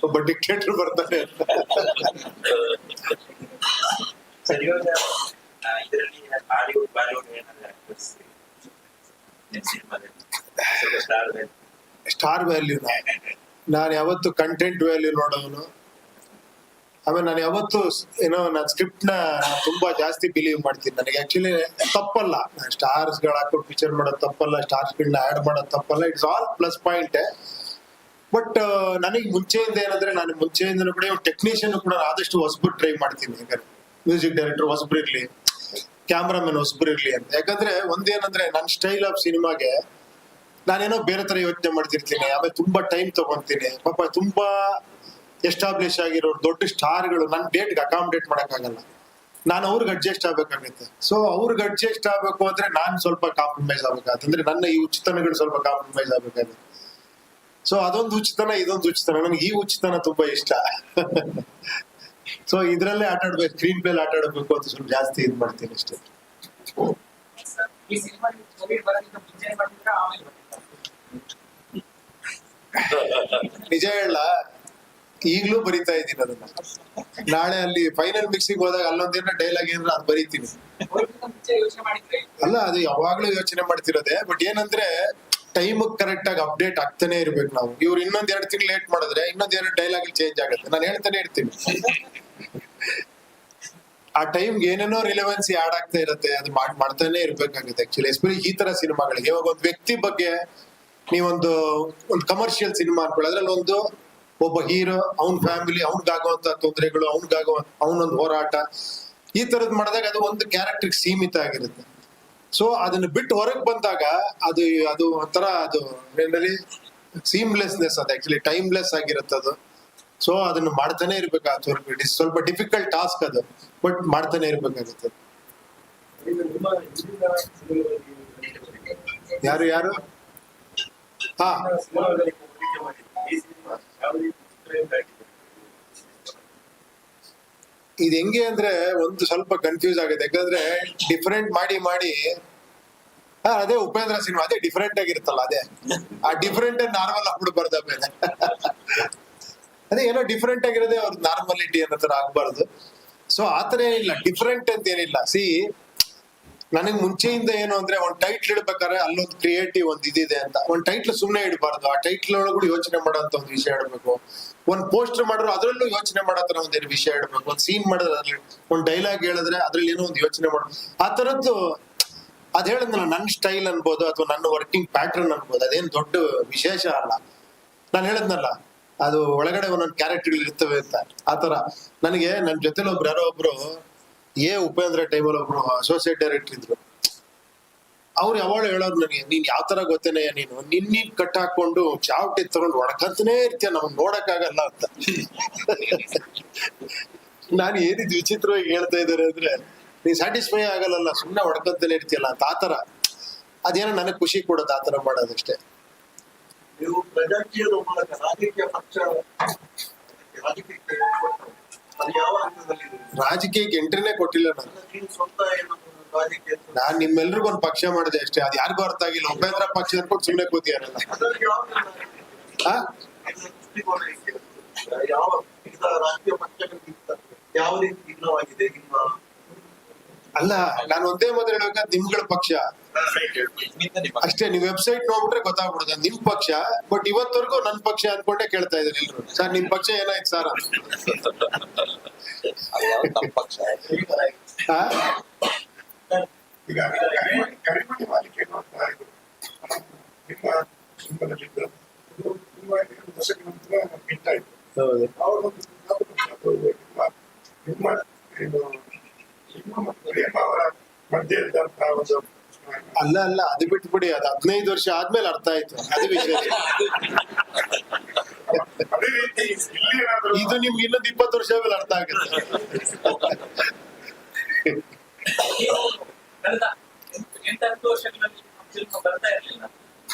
ಒಬ್ಬ ಡಿಕ್ಟೇಟರ್ ಬರ್ತಾನೆ ಅಂತ. ಸರ್ ಇವಾಗ ಇದರಲ್ಲಿ ಬಾಲಿವುಡ್ ಏನಾದ್ರೆ ಸ್ಟಾರ್ ವ್ಯಾಲ್ಯೂ ನಾನು ಯಾವತ್ತು ಕಂಟೆಂಟ್ ವ್ಯಾಲ್ಯೂ ನೋಡೋನು. ಆಮೇಲೆ ನಾನು ಯಾವತ್ತು ನಾನು ಸ್ಕ್ರಿಪ್ಟ್ ನ ತುಂಬಾ ಜಾಸ್ತಿ ಬಿಲೀವ್ ಮಾಡ್ತೀನಿ. ನನಗೆ ಆಕ್ಚುಲಿ ತಪ್ಪಲ್ಲ, ಸ್ಟಾರ್ಸ್ ಗಳು ಹಾಕೊಂಡು ಪಿಕ್ಚರ್ ಮಾಡೋದು ತಪ್ಪಲ್ಲ, ಸ್ಟಾರ್ಸ್ ಗಳನ್ನ ಆಡ್ ಮಾಡೋದು ತಪ್ಪಲ್ಲ. It's all plus point. But ನನಗೆ ಮುಂಚೆಯಿಂದ ಏನಂದ್ರೆ, ನಾನು ಮುಂಚೆಯಿಂದ ಕೂಡ ಟೆಕ್ನಿಷಿಯನ್ ಕೂಡ ಆದಷ್ಟು ಹೊಸಬ್ರು ಟ್ರೈ ಮಾಡ್ತೀನಿ. ಯಾಕಂದ್ರೆ ಮ್ಯೂಸಿಕ್ ಡೈರೆಕ್ಟರ್ ಹೊಸಬ್ರು ಇರ್ಲಿ, ಕ್ಯಾಮ್ರಾಮನ್ ಹೊಸಬ್ರು ಇರ್ಲಿ ಅಂತ. ಯಾಕಂದ್ರೆ ಒಂದೇನಂದ್ರೆ, ನನ್ನ ಸ್ಟೈಲ್ ಆಫ್ ಸಿನಿಮಾಗೆ ನಾನೇನೋ ಬೇರೆ ತರ ಯೋಚನೆ ಮಾಡ್ತಿರ್ತೀನಿ. ಆಮೇಲೆ ತುಂಬಾ ಟೈಮ್ ತಗೊಂತೀನಿ. ಪಾಪ ತುಂಬಾ ಎಸ್ಟಾಬ್ಲಿಷ್ ಆಗಿರೋ ದೊಡ್ಡ ಸ್ಟಾರ್ಗಳು ನನ್ನ ಡೇಟ್ಗೆ ಅಕಾಮಿಡೇಟ್ ಮಾಡಕ್ಕಾಗಲ್ಲ, ನಾನು ಅವ್ರಿಗೆ ಅಡ್ಜಸ್ಟ್ ಆಗ್ಬೇಕಾಗುತ್ತೆ. ಸೊ ಅವ್ರಿಗೆ ಅಡ್ಜಸ್ಟ್ ಆಗ್ಬೇಕು ಅಂದ್ರೆ ನಾನು ಸ್ವಲ್ಪ ಕಾಂಪ್ರಮೈಸ್ ಆಗ್ಬೇಕಾಗುತ್ತೆ. ಅಂದ್ರೆ ನನ್ನ ಈ ಉಚಿತನಗಳು ಸ್ವಲ್ಪ ಕಾಂಪ್ರಮೈಸ್ ಆಗ್ಬೇಕಾಗುತ್ತೆ. ಸೊ ಅದೊಂದು ಉಚಿತನ, ಇದೊಂದು ಉಚಿತನ. ನನಗೆ ಈ ಉಚಿತನ ತುಂಬಾ ಇಷ್ಟ. ಸೊ ಇದ್ರಲ್ಲೇ ಆಟ ಆಡ್ಬೇಕು, ಸ್ಕ್ರೀನ್ ಪ್ಲೇ ಆಟ ಆಡ್ಬೇಕು ಅಂತ ಸ್ವಲ್ಪ ಜಾಸ್ತಿ ಇದ್ ಮಾಡ್ತೀನಿ ಅಷ್ಟೇ. ಈ ಸಿನಿಮಾ ಮುಂಚೆ ಮಾಡಿದ್ರೆ ಆಮೇಲೆ ನಿಜ ಹೇಳ, ಈಗ್ಲೂ ಬರಿತಾ ಇದ್ದೀನಿ ಅದನ್ನ. ನಾಳೆ ಅಲ್ಲಿ ಫೈನಲ್ ಮಿಕ್ಸಿಂಗ್ ಹೋದಾಗ ಅಲ್ಲೊಂದೇನ ಡೈಲಾಗ್ ಏನಾರ ಅದು ಬರೀತೀನಿ. ಯೋಚನೆ ಮಾಡಿದ್ರೆ ಅಲ್ಲ, ಅದು ಯಾವಾಗ್ಲೂ ಯೋಚನೆ ಮಾಡ್ತಿರೋದೆ. ಬಟ್ ಏನಂದ್ರೆ, ಟೈಮ್ ಕರೆಕ್ಟ್ ಆಗಿ ಅಪ್ಡೇಟ್ ಆಗ್ತಾನೆ ಇರ್ಬೇಕು ನಾವು. ಇವ್ರು ಇನ್ನೊಂದ್ 2 ತಿಂಗಳು ಲೇಟ್ ಮಾಡಿದ್ರೆ ಇನ್ನೊಂದ್ 2 ಡೈಲಾಗ್ ಚೇಂಜ್ ಆಗುತ್ತೆ. ನಾನು ಹೇಳ್ತಾನೆ ಇರ್ತೀನಿ. ಆ ಟೈಮ್ಗೆ ಏನೇನೋ ರಿಲೆವೆನ್ಸಿ ಆಡ್ ಆಗ್ತಾ ಇರುತ್ತೆ, ಅದು ಮಾಡ್ತಾನೆ ಇರ್ಬೇಕಾಗುತ್ತೆ. ಆಕ್ಚುಲಿ ಎಸ್ಪೆಷಲಿ ಈ ತರ ಸಿನಿಮಾಗಳಿಗೆ. ಇವಾಗ ಒಂದು ವ್ಯಕ್ತಿ ಬಗ್ಗೆ ನೀವೊಂದು ಕಮರ್ಷಿಯಲ್ ಸಿನಿಮಾ ಅನ್ಕೊಳ್ಳಿ, ಅದ್ರಲ್ಲಿ ಒಬ್ಬ ಹೀರೋ, ಅವ್ನ ಫ್ಯಾಮಿಲಿ, ಅವ್ನಿಗಾಗುವಂತ ತೊಂದರೆಗಳು, ಅವನೊಂದು ಹೋರಾಟ, ಈ ತರದ್ ಮಾಡಿದಾಗ ಅದು ಒಂದು ಕ್ಯಾರೆಕ್ಟರ್ ಸೀಮಿತ ಆಗಿರುತ್ತೆ. ಸೊ ಅದನ್ನ ಬಿಟ್ಟು ಹೊರಗೆ ಬಂದಾಗ ಅದು ಒಂಥರ ಅದು ಸೀಮ್ಲೆಸ್ನೆಸ್, ಅದು ಆಕ್ಚುಲಿ ಟೈಮ್ಲೆಸ್ ಆಗಿರುತ್ತೆ. ಅದು ಸೊ ಅದನ್ನು ಮಾಡ್ತಾನೆ ಇರ್ಬೇಕಾಗುತ್ತೆ. ಸ್ವಲ್ಪ ಡಿಫಿಕಲ್ಟ್ ಟಾಸ್ಕ್ ಅದು, ಬಟ್ ಮಾಡ್ತಾನೆ ಇರ್ಬೇಕಾಗುತ್ತೆ. ಯಾರು ಯಾರು ಹಾ ಇದು ಹೆಂಗೆ ಅಂದ್ರೆ ಒಂದು ಸ್ವಲ್ಪ ಕನ್ಫ್ಯೂಸ್ ಆಗಿದೆ. ಯಾಕಂದ್ರೆ ಡಿಫರೆಂಟ್ ಮಾಡಿ ಅದೇ ಉಪೇಂದ್ರ ಸಿನಿಮಾ ಅದೇ ಡಿಫರೆಂಟ್ ಆಗಿರುತ್ತಲ್ಲ, ಅದೇ ಆ ಡಿಫರೆಂಟ್ ನಾರ್ಮಲ್ ಆಗ್ಬಿಡ್ಬಾರ್ದು ಆಮೇಲೆ. ಅದೇ ಏನೋ ಡಿಫರೆಂಟ್ ಆಗಿರೋದೇ ಅವ್ರ ನಾರ್ಮಲಿಟಿ ಅನ್ನೋ ತರ ಆಗ್ಬಾರ್ದು. ಸೊ ಆತರ ಏನಿಲ್ಲ, ಡಿಫರೆಂಟ್ ಅಂತ ಏನಿಲ್ಲ. ನನಗ್ ಮುಂಚೆಯಿಂದ ಏನು ಅಂದ್ರೆ ಒಂದ್ ಟೈಟ್ಲ್ ಇಡ್ಬೇಕಾದ್ರೆ ಅಲ್ಲೊಂದು ಕ್ರಿಯೇಟಿವ್ ಒಂದ್ ಇದಿದೆ ಅಂತ. ಒಂದ್ ಟೈಟ್ಲ್ ಸುಮ್ನೆ ಇಡಬಾರ್ದು, ಆ ಟೈಟ್ಲ್ ಒಳಗೂ ಯೋಚನೆ ಮಾಡೋಂತ ಒಂದು ವಿಷಯ ಇಡಬೇಕು. ಒಂದ್ ಪೋಸ್ಟರ್ ಮಾಡಿದ್ರು ಅದ್ರಲ್ಲೂ ಯೋಚನೆ ಮಾಡೋ ಒಂದೇನು ವಿಷಯ ಇಡಬೇಕು. ಒಂದ್ ಸೀನ್ ಮಾಡಿದ್ರೆ ಅದ್ರಲ್ಲಿ ಒಂದ್ ಡೈಲಾಗ್ ಹೇಳಿದ್ರೆ ಅದ್ರಲ್ಲಿ ಏನೋ ಒಂದು ಯೋಚನೆ ಮಾಡೋದು. ಆ ತರದ್ದು ಅದ್ ಹೇಳಿದ್ನಲ್ಲ, ನನ್ನ ಸ್ಟೈಲ್ ಅನ್ಬೋದು ಅಥವಾ ನನ್ನ ವರ್ಕಿಂಗ್ ಪ್ಯಾಟರ್ನ್ ಅನ್ಬೋದು, ಅದೇನ್ ದೊಡ್ಡ ವಿಶೇಷ ಅಲ್ಲ. ನಾನು ಹೇಳಿದ್ನಲ್ಲ, ಅದು ಒಳಗಡೆ ಒಂದೊಂದು ಕ್ಯಾರೆಕ್ಟರ್ಗಳು ಇರ್ತವೆ ಅಂತ. ಆತರ ನನಗೆ ನನ್ನ ಜೊತೆಲಿ ಯಾರೋ ಒಬ್ರು ಉಪೇಂದ್ರ ಟೈಮಲ್ಲಿ ಒಬ್ರು ಅಸೋಸಿಯೇಟ್ ಡೈರೆಕ್ಟರ್ ಇದ್ರು. ಅವ್ರು ಯಾವಾಗ ಹೇಳೋರು ನನಗೆ, ನೀನ್ ಯಾವ ತರ ಗೊತ್ತೇನೆ, ನೀನ್ ಕಟ್ ಹಾಕೊಂಡು ಚಾವಟಿ ತಗೊಂಡು ಹೊಡ್ಕಂತಾನೆ ಇರ್ತೀಯ, ನಮಗ್ ನೋಡಕ್ ಆಗಲ್ಲ ಅಂತ. ನಾನು ಏನಿದ್ ವಿಚಿತ್ರವಾಗಿ ಹೇಳ್ತಾ ಇದ್ದಾರೆ ಅಂದ್ರೆ, ನೀನ್ ಸ್ಯಾಟಿಸ್ಫೈ ಆಗಲ್ಲ, ಸುಮ್ನೆ ಹೊಡ್ಕಂತಾನೆ ಇರ್ತೀಯಲ್ಲ ಅಂತ. ಆತರ ಅದೇನೋ ನನಗ್ ಖುಷಿ ಕೊಡೋದು ಆತರ ಮಾಡೋದಷ್ಟೇ. ನೀವು ಪ್ರಜಾಕೀಯದ ಮೂಲಕ ರಾಜಕೀಯ ಪಕ್ಷ ಅದು ಯಾವ ಹಂತದಲ್ಲಿ ರಾಜಕೀಯಕ್ಕೆ ಎಂಟ್ರಿನೇ ಕೊಟ್ಟಿಲ್ಲ ನಾನು. ನೀವು ಸ್ವಂತ ರಾಜಕೀಯ ನಾನ್ ನಿಮ್ಮೆಲ್ರಿಗೂ ಒಂದ್ ಪಕ್ಷ ಮಾಡಿದೆ ಅಷ್ಟೇ. ಅದ್ ಯಾರಿಗೂ ಅರ್ಥ ಆಗಿಲ್ಲ. ಉಪೇಂದ್ರ ಪಕ್ಷ ಅನ್ಕೊಂಡು ಸುಮ್ನೆ ಕೂತಿಯಾರಲ್ಲ. ಅದರಲ್ಲಿ ಯಾವ ದೃಷ್ಟಿಕೋನ ಇದೆ? ಯಾವ ರಾಜಕೀಯ ಪಕ್ಷಗಳಿಗಿಂತ ಯಾವ ರೀತಿ ಭಿನ್ನವಾಗಿದೆ ನಿಮ್ಮ? ಅಲ್ಲ, ನಾನು ಒಂದೇ ಮೊದಲು ಹೇಳ್ಬೇಕಾದ್ರೆ ನಿಮ್ಗಳ ಪಕ್ಷ ಅಷ್ಟೇ. ನೀವು ವೆಬ್ಸೈಟ್ ನೋಡ್ಬಿಟ್ರೆ ಗೊತ್ತಾಗ್ಬಿಡುತ್ತೆ ನಿಮ್ ಪಕ್ಷ. ಬಟ್ ಇವತ್ತವರೆಗೂ ನನ್ ಪಕ್ಷ ಅನ್ಕೊಂಡೆ ಕೇಳ್ತಾ ಇದ್ದಾರೆ ಎಲ್ರು. ಸರ್ ನಿಮ್ ಪಕ್ಷ ಏನಾಯ್ತು ಸರ್? ಈಗ ಕರಿಮಣಿ ಮಾಲಿಕೆ ನೋಡ್ತಾ ಇದ್ರು ನಿಮ್ಮ ಸಿನಿಮಾದಲ್ಲಿದ್ದು ತುಂಬಾ ದಶಕ ನಂತರ ಬಿಟ್ಟಾಯ್ತು. ನಿಮ್ಮ ಮತ್ತು ಪ್ರೇಮ ಅವರ ಮಧ್ಯೆ ಇದ್ದಂತಹ ಒಂದು ಅಲ್ಲ ಅದು ಬಿಟ್ಬಿಡಿ. ಅದು 15 ವರ್ಷ ಆದ್ಮೇಲೆ ಅರ್ಥ ಆಯ್ತು, ಅದು ವಿಶೇಷ. ಅದೇ ರೀತಿ ಇಲ್ಲಿ ಏನಾದ್ರು ಇದು ನಿಮ್ಗೆ ಇನ್ನೊಂದು 20 ವರ್ಷ ಆದ್ಮೇಲೆ ಅರ್ಥ ಆಗುತ್ತೆ. ಕಳೆದ 8-10 ವರ್ಷಗಳಲ್ಲಿ ಫಿಲ್ಮ್ ಬರ್ತಾ ಇರಲಿಲ್ಲ.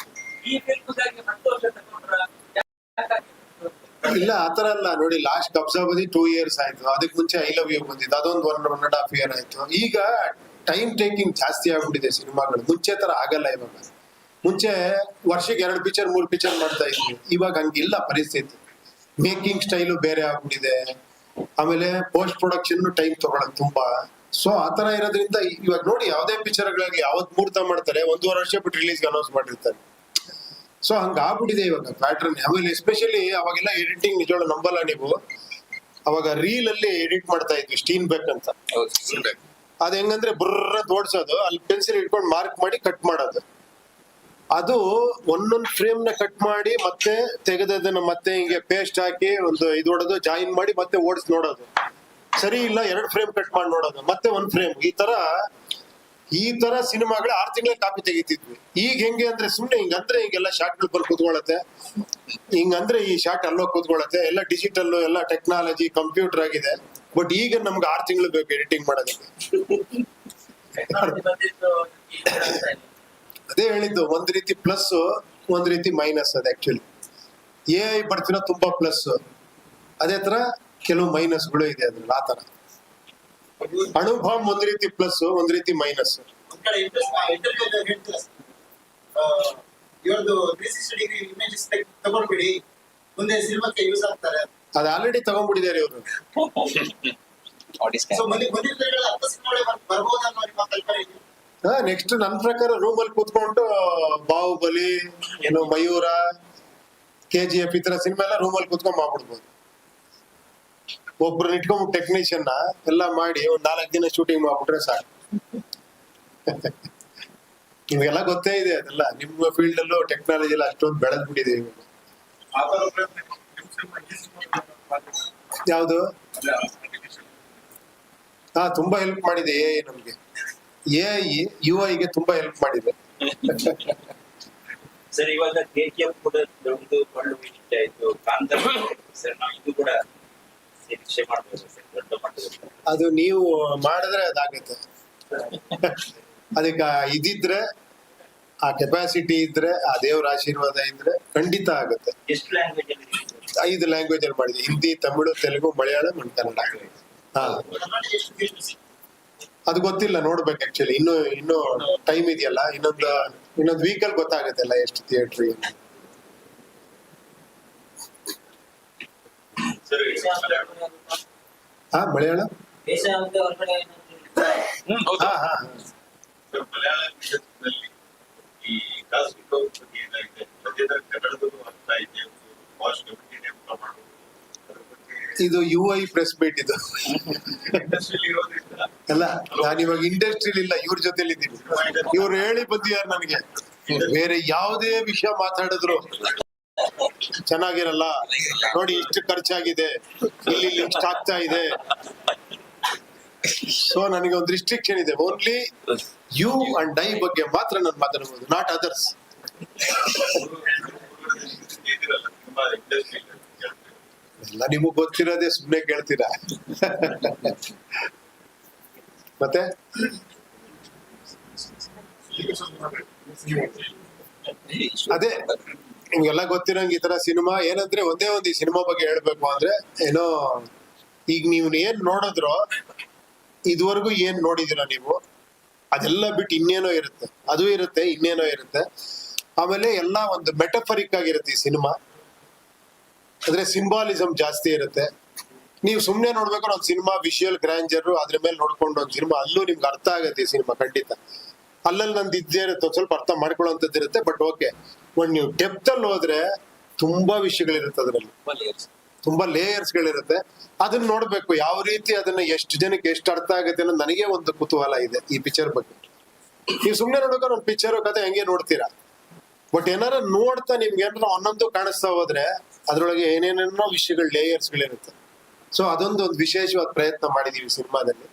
ಈ ಫಿಲ್ಮ್ಗಾಗಿ 10 ವರ್ಷ ತಗೊಂಡ್ರ ಇಲ್ಲ ಆತರ ಅಲ್ಲ ನೋಡಿ. ಲಾಸ್ಟ್ ಕಬ್ಜಾ ಬಂದಿ 2 years ಆಯ್ತು. ಅದಕ್ಕೆ ಮುಂಚೆ ಐ ಲವ್ ಯು ಬಂದಿದ್ದು, ಅದೊಂದು 1.5 year ಆಯ್ತು. ಈಗ ಟೈಮ್ ಟೇಕಿಂಗ್ ಜಾಸ್ತಿ ಆಗ್ಬಿಟ್ಟಿದೆ ಸಿನಿಮಾಗಳು. ಮುಂಚೆ ತರ ಆಗಲ್ಲ ಇವಾಗ. ಮುಂಚೆ ವರ್ಷಕ್ಕೆ 2 ಪಿಕ್ಚರ್ 3 ಪಿಕ್ಚರ್ ಮಾಡ್ತಾ ಇದ್ವಿ. ಇವಾಗ ಹಂಗಿಲ್ಲ ಪರಿಸ್ಥಿತಿ. ಮೇಕಿಂಗ್ ಸ್ಟೈಲು ಬೇರೆ ಆಗ್ಬಿಟ್ಟಿದೆ. ಆಮೇಲೆ ಪೋಸ್ಟ್ ಪ್ರೊಡಕ್ಷನ್ ಟೈಮ್ ತಗೊಳಕ್ ತುಂಬಾ. ಸೊ ಆತರ ಇರೋದ್ರಿಂದ ಇವಾಗ ನೋಡಿ, ಯಾವ್ದೇ ಪಿಕ್ಚರ್ಗಳಿಗೆ ಯಾವತ್ ಮುಹೂರ್ತ ಮಾಡ್ತಾರೆ 1.5 ವರ್ಷ ಬಿಟ್ಟು ರಿಲೀಸ್ಗೆ ಅನೌನ್ಸ್ ಮಾಡಿರ್ತಾರೆ. ಸೊ ಹಂಗ ಆಗ್ಬಿಟ್ಟಿದೆ ಇವಾಗ ಪ್ಯಾಟರ್ನ್. ಆಮೇಲೆ ಎಸ್ಪೆಷಲಿ ಅವಾಗೆಲ್ಲ ಎಡಿಟಿಂಗ್ ನಿಜವಾಗ್ಲೂ ನಂಬಲ್ಲ ನೀವು. ಅವಾಗ ರೀಲ್ ಅಲ್ಲಿ ಎಡಿಟ್ ಮಾಡ್ತಾ ಇದ್ವಿ, ಸ್ಟೀನ್ ಬೆಕ್ ಅಂತ. ಅದ್ ಹೆಂಗಂದ್ರೆ ಬುರ್ರ ಓಡ್ಸೋದು, ಅಲ್ಲಿ ಪೆನ್ಸಿಲ್ ಇಟ್ಕೊಂಡು ಮಾರ್ಕ್ ಮಾಡಿ ಕಟ್ ಮಾಡೋದು. ಅದು ಒಂದೊಂದು ಫ್ರೇಮ್ ನ ಕಟ್ ಮಾಡಿ ಮತ್ತೆ ತೆಗೆದದನ್ನ ಮತ್ತೆ ಹಿಂಗೆ ಪೇಸ್ಟ್ ಹಾಕಿ ಒಂದು ಇದು ಹೊಡೋದು, ಜಾಯಿನ್ ಮಾಡಿ ಮತ್ತೆ ಓಡಿಸಿ ನೋಡೋದು. ಸರಿ ಇಲ್ಲ 2 ಫ್ರೇಮ್ ಕಟ್ ಮಾಡಿ ನೋಡೋದು, ಮತ್ತೆ 1 ಫ್ರೇಮ್. ಈ ತರ ಸಿನಿಮಾಗಳು 6 ತಿಂಗಳ ಕಾಪಿ ತೆಗಿತಿದ್ವಿ. ಈಗ ಹೆಂಗೆ ಅಂದ್ರೆ ಸುಮ್ನೆ ಹಿಂಗಂದ್ರೆ ಹಿಂಗೆಲ್ಲ ಶಾರ್ಟ್ಗಳು ಬಂದು ಕೂತ್ಕೊಳ್ಳುತ್ತೆ, ಹಿಂಗಂದ್ರೆ ಈ ಶಾರ್ಟ್ ಅಲ್ಲೋ ಕೂತ್ಕೊಳ್ಳುತ್ತೆ. ಎಲ್ಲ ಡಿಜಿಟಲ್, ಎಲ್ಲ ಟೆಕ್ನಾಲಜಿ, ಕಂಪ್ಯೂಟರ್ ಆಗಿದೆ. ಬಟ್ ಈಗ ನಮ್ಗೆ 6 ತಿಂಗಳು ಬೇಕು ಎಡಿಟಿಂಗ್ ಮಾಡೋದಕ್ಕೆ. ಅದೇ ಹೇಳಿದ್ದು, ಒಂದ್ ರೀತಿ ಪ್ಲಸ್, ಒಂದ್ ರೀತಿ ಮೈನಸ್. ಅದು ಆಕ್ಚುಲಿ AI ಬರ್ತಿರೋ ತುಂಬಾ ಪ್ಲಸ್, ಅದೇ ತರ ಕೆಲವು ಮೈನಸ್ಗಳು ಇದೆ ಅದ್ರಲ್ಲಿ. ಆ ತರ ಅಣುಬಾಂಬ್ ಒಂದ್ ರೀತಿ ಪ್ಲಸ್, ಒಂದ್ ರೀತಿ ಮೈನಸ್. ಒಂದ್ ಕಡೆ ಇಂಟರ್ವ್ಯೂ ಹೇಳ್ತೀರ, ಇವ್ರದ್ದು 360 ಡಿಗ್ರಿ ಇಮೇಜಸ್ ತಗೊಂಡ್ಬಿಡಿ, ಮುಂದೆ ಸಿನಿಮಾಕ್ಕೆ ಯೂಸ್ ಆಗ್ತಾರೆ. ಅದ್ ಆಲ್ರೆಡಿ ತಗೊಂಡ್ಬಿಟ್ಟಿದ್ದಾರೆ ಇವರು. ಸೊ ಮುಂದಿನ ದಿನಗಳಲ್ಲಿ 10 ಸಿನಿಮಾಗಳೇ ಬರ್ಬೋದು ಅನ್ನೋ ನಿಮ್ಮ ಕಲ್ಪನೆ ಇದೆ? ನೆಕ್ಸ್ಟ್ ನನ್ನ ಪ್ರಕಾರ ರೂಮ್ ಅಲ್ಲಿ ಕೂತ್ಕೊಂಡು ಬಾಹುಬಲಿ, ಏನು ಮಯೂರ, KGF ಈ ತರ ಸಿನಿಮಾ ಎಲ್ಲ ರೂಮ್ ಅಲ್ಲಿ ಕೂತ್ಕೊಂಡ್ ಮಾಡ್ಬಿಡ್ಬೋದು. ಒಬ್ರು ಇಟ್ಕೊಂಡ್ ಟೆಕ್ನಿಷಿಯನ್ ಎಲ್ಲ ಮಾಡಿ ಒಂದ್ 4 ದಿನ ಶೂಟಿಂಗ್ ಮಾಡ್ಬಿಟ್ರೆ ಸಾಕು. ನಿಮ್ಗೆಲ್ಲ ಗೊತ್ತೇ ಇದೆ ಅದೆಲ್ಲ. ನಿಮ್ಮ ಫೀಲ್ಡ್ ಅಲ್ಲೂ ಟೆಕ್ನಾಲಜಿ ಎಲ್ಲ ಅಷ್ಟೊಂದು ಬೆಳೆದ್ ಬಿಟ್ಟಿದೆ ಇವಾಗ. ಯಾವ್ದು? ತುಂಬಾ ಹೆಲ್ಪ್ ಮಾಡಿದೆ AI ನಮ್ಗೆ. AI UI ಗೆ ತುಂಬಾ ಹೆಲ್ಪ್ ಮಾಡಿದೆ. ಸರ್ ಇವಾಗ KGF ಕೂಡ ಒಂದು ಒಳ್ಳೆ ಹಿಟ್ ಆಯ್ತು, ಕಾಂತಾರ ಸರ್ ನಾವು ಇದು ಕೂಡ ನಿರೀಕ್ಷೆ ಮಾಡ್ಬೋದು ಸರ್ ದೊಡ್ಡ ಮಟ್ಟದಲ್ಲಿ. ಅದು ನೀವು ಮಾಡಿದ್ರೆ ಅದಾಗುತ್ತೆ. ಅದಕ್ಕೆ ಇದಿದ್ರೆ, ಆ ಕೆಪಾಸಿಟಿ ಇದ್ರೆ, ಆ ದೇವರ ಆಶೀರ್ವಾದ ಇದ್ರೆ ಖಂಡಿತ ಆಗುತ್ತೆ. ಎಷ್ಟು ಲ್ಯಾಂಗ್ವೇಜ್ ಅಲ್ಲಿ 5 ಲ್ಯಾಂಗ್ವೇಜ್ ಅಲ್ಲಿ ಮಾಡಿದೆ: ಹಿಂದಿ, ತಮಿಳು, ತೆಲುಗು, ಮಲಯಾಳಂ ಅಂಡ್ ಕನ್ನಡ. ಹಾ, ಅದು ಗೊತ್ತಿಲ್ಲ, ನೋಡ್ಬೇಕು ಆಕ್ಚುಲಿ. ಇನ್ನು ಟೈಮ್ ಇದೆಯಲ್ಲ, ಇನ್ನೊಂದು ವೀಕಲ್ಲಿ ಗೊತ್ತಾಗುತ್ತೆ ಎಲ್ಲ ಎಷ್ಟು ಥಿಯೇಟ್ರಿ. ಹಾ, ಮಲಯಾಳಂ. ಹಾ ಹಾ ಸರ್, ಮಲಯಾಳ ಮೀಡಿಯಂನಲ್ಲಿ ಈ ಕಾಸ್ಮಿಕ್ ಬಗ್ಗೆ ಏನಾಗಿದೆ, ಅದೇ ಕನ್ನಡದಲ್ಲೂ ಆಗ್ತಾ ಇದೆ, ವಾಶ್ ಕಮಿಟಿ ಪ್ರಮಾಣ ಅದ್ರ ಬಗ್ಗೆ ಇದು UI ಪ್ರೆಸ್ ಮೀಟ್ ಇದು. ಇಂಡಸ್ಟ್ರಿಯಲ್ಲಿ ಇರೋದ್ರಿಂದ ಅಲ್ಲ, ನಾನು ಇವಾಗ ಇಂಡಸ್ಟ್ರಿಲಿ ಇಲ್ಲ, ಇವ್ರ ಜೊತೆಲಿ ಇದ್ದೀನಿ. ಇವ್ರು ಹೇಳಿ ಬಂದಿದ್ದಾರೆ ನನಗೆ, ಬೇರೆ ಯಾವುದೇ ವಿಷಯ ಮಾತಾಡಿದ್ರು ಚೆನ್ನಾಗಿರಲ್ಲ, ನೋಡಿ ಇಷ್ಟು ಖರ್ಚಾಗಿದೆ, ಇಲ್ಲಿ ಇಷ್ಟು ಆಗ್ತಾ ಇದೆ. ಸೊ ನನಗೆ ಒಂದು ರಿಸ್ಟ್ರಿಕ್ಷನ್ ಇದೆ, ಓನ್ಲಿ ಯು ಅಂಡ್ ಐ ಬಗ್ಗೆ ಮಾತ್ರ ನಾನು ಮಾತಾಡಬಹುದು, ನಾಟ್ ಅದರ್ಸ್. ಇದಿರಲ್ಲ, ತುಂಬಾ ಇಂಡಸ್ಟ್ರಿ ಎಲ್ಲ ನಿಮಗ್ ಗೊತ್ತಿರೋದೇ, ಸುಮ್ನೆ ಕೇಳ್ತೀರಾ. ಮತ್ತೆ ಅದೇ ನಿಮ್ಗೆಲ್ಲ ಗೊತ್ತಿರೋಂಗೆ ಈ ತರ ಸಿನಿಮಾ ಏನಂದ್ರೆ, ಒಂದೇ ಒಂದು ಈ ಸಿನಿಮಾ ಬಗ್ಗೆ ಹೇಳ್ಬೇಕು ಅಂದ್ರೆ ಏನೋ, ಈಗ ನೀವು ಏನ್ ನೋಡಿದ್ರೋ ಇದುವರೆಗೂ ಏನ್ ನೋಡಿದಿರ ನೀವು, ಅದೆಲ್ಲ ಬಿಟ್ಟು ಇನ್ನೇನೋ ಇರುತ್ತೆ, ಅದು ಇರುತ್ತೆ, ಇನ್ನೇನೋ ಇರುತ್ತೆ. ಆಮೇಲೆ ಎಲ್ಲ ಒಂದು ಮೆಟಫರಿಕ್ ಆಗಿರುತ್ತೆ ಈ ಸಿನಿಮಾ, ಅಂದ್ರೆ ಸಿಂಬಾಲಿಸಮ್ ಜಾಸ್ತಿ ಇರುತ್ತೆ. ನೀವು ಸುಮ್ನೆ ನೋಡ್ಬೇಕಾದ್ರೆ ಒಂದು ಸಿನಿಮಾ ವಿಷುವಲ್ ಗ್ರ್ಯಾಂಜರ್ ಅದ್ರ ಮೇಲೆ ನೋಡ್ಕೊಂಡು ಒಂದು ಸಿನಿಮಾ, ಅಲ್ಲೂ ನಿಮ್ಗೆ ಅರ್ಥ ಆಗುತ್ತೆ ಈ ಸಿನಿಮಾ ಖಂಡಿತ. ಅಲ್ಲಲ್ಲಿ ನಂದು ಇದ್ದೇ ಇರುತ್ತೆ, ಒಂದ್ ಸ್ವಲ್ಪ ಅರ್ಥ ಮಾಡ್ಕೊಳ್ಳೋಂಥದ್ದು ಇರುತ್ತೆ. ಬಟ್ ಓಕೆ, ಒಂದ್ ನೀವು ಡೆಪ್ತ್ ಅಲ್ಲಿ ಹೋದ್ರೆ ತುಂಬಾ ವಿಷಯಗಳಿರುತ್ತೆ, ಅದ್ರಲ್ಲಿ ತುಂಬಾ ಲೇಯರ್ಸ್ ಗಳಿರುತ್ತೆ. ಅದನ್ನ ನೋಡ್ಬೇಕು, ಯಾವ ರೀತಿ ಅದನ್ನ ಎಷ್ಟು ಜನಕ್ಕೆ ಎಷ್ಟು ಅರ್ಥ ಆಗುತ್ತೆ ಅನ್ನೋದು ನನಗೆ ಒಂದು ಕುತೂಹಲ ಇದೆ ಈ ಪಿಕ್ಚರ್ ಬಗ್ಗೆ. ನೀವು ಸುಮ್ನೆ ನೋಡ್ಬೇಕಾದ್ರೆ ಒಂದು ಪಿಕ್ಚರ್ ಕತೆ ಹಂಗೆ ನೋಡ್ತೀರಾ, ಬಟ್ ಏನಾರ ನೋಡ್ತಾ ನಿಮ್ಗೆ ಏನಾರ ಒಂದೊಂದು ಕಾಣಿಸ್ತಾ ಹೋದ್ರೆ ಅದ್ರೊಳಗೆ ಏನೇನೇನೋ ವಿಷಯಗಳು, ಲೇಯರ್ಸ್ ಗಳಿರುತ್ತೆ. ಸೊ ಒಂದು ವಿಶೇಷವಾದ ಪ್ರಯತ್ನ ಮಾಡಿದೀವಿ ಸಿನಿಮಾದಲ್ಲಿ.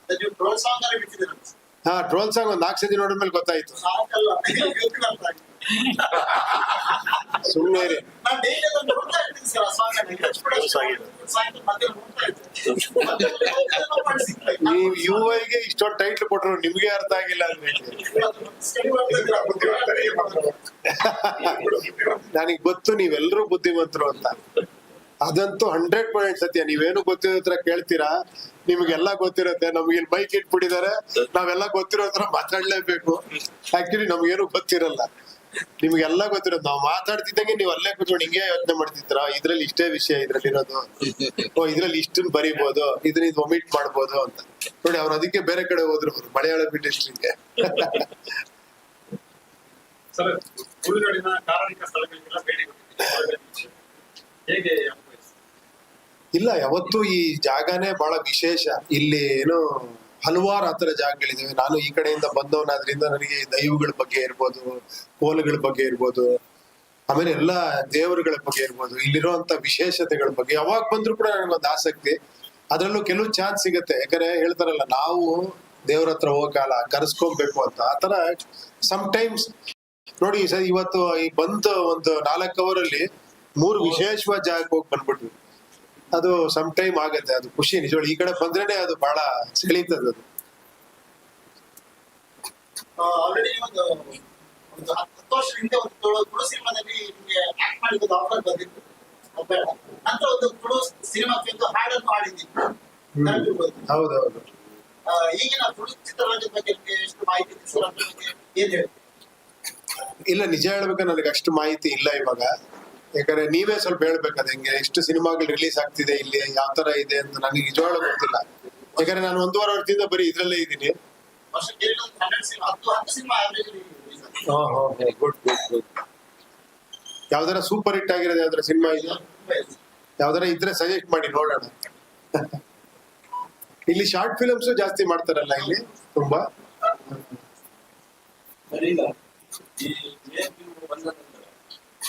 ನೀವು ಟ್ರೋಲ್ ಸಾಂಗ್ ಅಲ್ಲಿ ಬಿಟ್ಟಿದ್ದೀರಲ್ಲ ಸರ್? ಹಾ, ಟ್ರೋಲ್ ಸಾಂಗ್ ಒಂದ್ 4 ಸತಿ ನೋಡಿದ್ಮೇಲೆ ಗೊತ್ತಾಯ್ತು. ಸಾಂಗ್ ಅಲ್ಲ, ಇವತ್ತಿನ ಅರ್ಥ ಆಗಿದೆ. ಸುಮ್ನೆ ಇರಿ. ನಾನು ಡೈಲಿ ಅದನ್ನ ನೋಡ್ತಾ ಇರ್ತೀನಿ ಸರ್, ಆ ಸಾಂಗ್ ಅನ್ನ. ಸಾಯಂಕಾಲ ಮಧ್ಯಾಹ್ನ ನೋಡ್ತಾ ಇರ್ತೀನಿ. ಮಧ್ಯಾಹ್ನ ಮಾಡಿ ಸಿಗ್ತಾ ಇತ್ತು. ನೀವು UI-ಗೆ ಇಷ್ಟೊಂದು ಟೈಟ್ಲ್ ಕೊಟ್ರು ನಿಮ್ಗೆ ಅರ್ಥ ಆಗಿಲ್ಲ ಅಂದ್ರೆ ಸ್ಟಡಿ ಮಾಡ್ತಿದ್ದೀರಾ? ನನಗೆ ಗೊತ್ತು ನೀವೆಲ್ಲರೂ ಬುದ್ಧಿವಂತರು ಅಂತ. ಅದಂತೂ 100% ಸತ್ಯ. ನೀವೇನು ಗೊತ್ತಿರೋ ಹತ್ರ ಕೇಳ್ತೀರಾ, ನಿಮ್ಗೆಲ್ಲ ಗೊತ್ತಿರತ್ತೆ. ನಮ್ಗೆ ಇಲ್ಲಿ ಬೈಕ್ ಇಟ್ಬಿಟ್ಟಿದ್ದಾರೆ, ನಾವೆಲ್ಲ ಗೊತ್ತಿರೋ ಹತ್ರ ಮಾತಾಡ್ಲೇಬೇಕು. ಆಕ್ಚುಲಿ ನಮ್ಗೇನು ಗೊತ್ತಿರಲ್ಲ, ನಿಮ್ಗೆಲ್ಲ ಗೊತ್ತಿರೋದು. ನಾವು ಮಾತಾಡ್ತಿದ್ದಂಗೆ ನೀವು ಅಲ್ಲೇ ಕೂತ್ಕೊಂಡು ಹಿಂಗೆ ಯೋಚನೆ ಮಾಡ್ತಿದ್ರ, ಇದ್ರಲ್ಲಿ ಇಷ್ಟೇ ವಿಷಯ ಇದ್ರಲ್ಲಿ ಇರೋದು, ಇದ್ರಲ್ಲಿ ಇಷ್ಟನ್ನ ಬರೀಬಹುದು, ಇದನ್ನ ಇದು ಒಮಿಟ್ ಮಾಡ್ಬೋದು ಅಂತ. ನೋಡಿ, ಅವ್ರು ಅದಕ್ಕೆ ಬೇರೆ ಕಡೆ ಹೋದ್ರು, ಅವ್ರು ಮಲಯಾಳಂ ಇಂಡಸ್ಟ್ರಿಗೆ. ಸರ್, ಉಳಿನಾಡಿನ ಕಾರಣಿಕ ಸ್ಥಳಗಳಿಗೆಲ್ಲ ಭೇಟಿ ಕೊಟ್ಟಿದ್ದೀರಿ. ಹೇಗೆ ಅನುಭವಿಸಿ? ಇಲ್ಲ, ಯಾವತ್ತು ಈ ಜಾಗನೇ ಬಹಳ ವಿಶೇಷ. ಇಲ್ಲಿ ಏನು ಹಲವಾರು ಆತರ ಜಾಗಗಳಿದಾವೆ. ನಾನು ಈ ಕಡೆಯಿಂದ ಬಂದವನಾದ್ರಿಂದ ನನಗೆ ದೈವಗಳ ಬಗ್ಗೆ ಇರ್ಬೋದು, ಕೋಲುಗಳ ಬಗ್ಗೆ ಇರ್ಬೋದು, ಆಮೇಲೆ ಎಲ್ಲಾ ದೇವರುಗಳ ಬಗ್ಗೆ ಇರ್ಬೋದು, ಇಲ್ಲಿರುವಂತ ವಿಶೇಷತೆಗಳ ಬಗ್ಗೆ ಯಾವಾಗ ಬಂದ್ರು ಕೂಡ ನನಗೊಂದು ಆಸಕ್ತಿ. ಅದ್ರಲ್ಲೂ ಕೆಲವು ಚಾನ್ಸ್ ಸಿಗತ್ತೆ, ಯಾಕಂದ್ರೆ ಹೇಳ್ತಾರಲ್ಲ, ನಾವು ದೇವ್ರ ಹತ್ರ ಹೋಗಲ್ಲ, ಕರೆಸ್ಕೊಬೇಕು ಅಂತ. ಆತರ ಸಮ್ಟೈಮ್ಸ್ ನೋಡಿ ಸರ್, ಇವತ್ತು ಈ ಬಂದು ಒಂದು 4 ಅವರಲ್ಲಿ 3 ವಿಶೇಷವಾದ ಜಾಗಕ್ಕೆ ಹೋಗಿ ಬಂದ್ಬಿಟ್ವಿ. ಅದು ಸಮ್ ಟೈಮ್ ಆಗತ್ತೆ, ಅದು ಖುಷಿ ನಿಜವಾಗ್ಲು. ಈ ಕಡೆ ಬಂದ್ರೇನೆ ಅದು ಬಹಳ ಸೆಳೀತದ. ಅದು ಆಲ್ರೆಡಿ ಒಂದು 10 ವರ್ಷ ಹಿಂದೆ ಒಂದು ತುಳು ಸಿನಿಮಾದಲ್ಲಿ ನಿಮಗೆ ಆಕ್ಟ್ ಮಾಡಿದ್ದು ಆಫರ್ ಬಂದಿತ್ತು. ನಂತರ ಒಂದು ತುಳು ಸಿನಿಮಾಕ್ಕೆ ಒಂದು ಹಾಡನ್ನು ಹಾಡಿದ್ದೀನಿ. ಹೌದೌದು. ಈಗಿನ ತುಳು ಚಿತ್ರರಂಗದ ಬಗ್ಗೆ ನಿಮಗೆ ಎಷ್ಟು ಮಾಹಿತಿ ಇದೆ ಸರ್? ಅದ್ರ ಬಗ್ಗೆ ಏನ್ ಹೇಳಿ? ಇಲ್ಲ, ನಿಜ ಹೇಳ್ಬೇಕಾದ್ರೆ ನನಗೆ ಅಷ್ಟು ಮಾಹಿತಿ ಇಲ್ಲ ಇವಾಗ. ಯಾಕಂದ್ರೆ ನೀವೇ ಸ್ವಲ್ಪ ಹೇಳ್ಬೇಕಾದ, ಹೆಂಗೆ ಎಷ್ಟು ಸಿನಿಮಾಗಳು ರಿಲೀಸ್ ಆಗ್ತಿದೆ ಇಲ್ಲಿ, ಯಾವ ತರ ಇದೆ ಅಂತ ನನಗೆ ನಿಜವಾಗ್ಲೂ ಗೊತ್ತಿಲ್ಲ. ಯಾಕಂದ್ರೆ ನಾನು 1.5 ವರ್ಷದಿಂದ ಬರೀ ಇದ್ರಲ್ಲೇ ಇದ್ದೀನಿ. ವರ್ಷಕ್ಕೆ 10 ಸಿನಿಮಾ ಆವರೇಜ್ ರಿಲೀಸ್ ಆಗಿದೆ. Good good good. ಯಾವ್ದಾರ ಸೂಪರ್ ಹಿಟ್ ಆಗಿರೋದು ಯಾವ್ದಾರ ಸಿನಿಮಾ ಇದೆ, ಯಾವ್ದಾರ ಇದ್ರೆ ಸಜೆಸ್ಟ್ ಮಾಡಿ ನೋಡೋಣ. ಇಲ್ಲಿ ಶಾರ್ಟ್ ಫಿಲ್ಮ್ಸ್ ಜಾಸ್ತಿ ಮಾಡ್ತಾರಲ್ಲ ಇಲ್ಲಿ ತುಂಬಾ.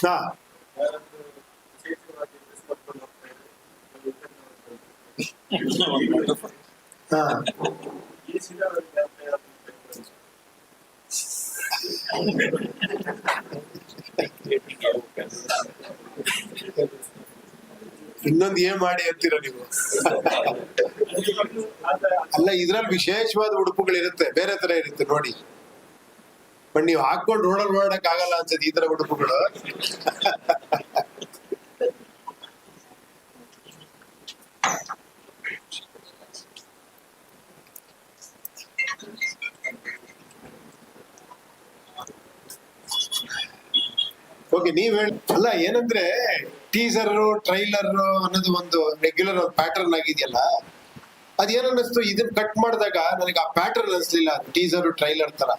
ಹಾ, ಇನ್ನೊಂದು ಏನ್ ಮಾಡಿ ಅಂತೀರ ನೀವು? ಅಲ್ಲ, ಇದ್ರಲ್ಲಿ ವಿಶೇಷವಾದ ಉಡುಪುಗಳಿರುತ್ತೆ, ಬೇರೆ ತರ ಇರುತ್ತೆ ನೋಡಿ. ಬಟ್ ನೀವು ಹಾಕೊಂಡು ರೋಡಲ್ಲಿ ಓಡಕ್ ಆಗಲ್ಲ ಅನ್ಸುತ್ತೆ ಈ ತರ ಉಡುಪುಗಳು. ಓಕೆ, ನೀವ್ ಹೇಳಿ. ಅಲ್ಲ, ಏನಂದ್ರೆ ಟೀಸರ್ ಟ್ರೈಲರ್ ಅನ್ನೋದು ಒಂದು ರೆಗ್ಯುಲರ್ ಪ್ಯಾಟರ್ನ್ ಆಗಿದೆಯಲ್ಲ, ಅದೇನ್ ಅನ್ನಿಸ್ತು, ಇದನ್ನ ಕಟ್ ಮಾಡಿದಾಗ ನನಗೆ ಆ ಪ್ಯಾಟರ್ನ್ ಅನ್ಸ್ಲಿಲ್ಲ. ಟೀಸರ್ ಟ್ರೈಲರ್ ತರ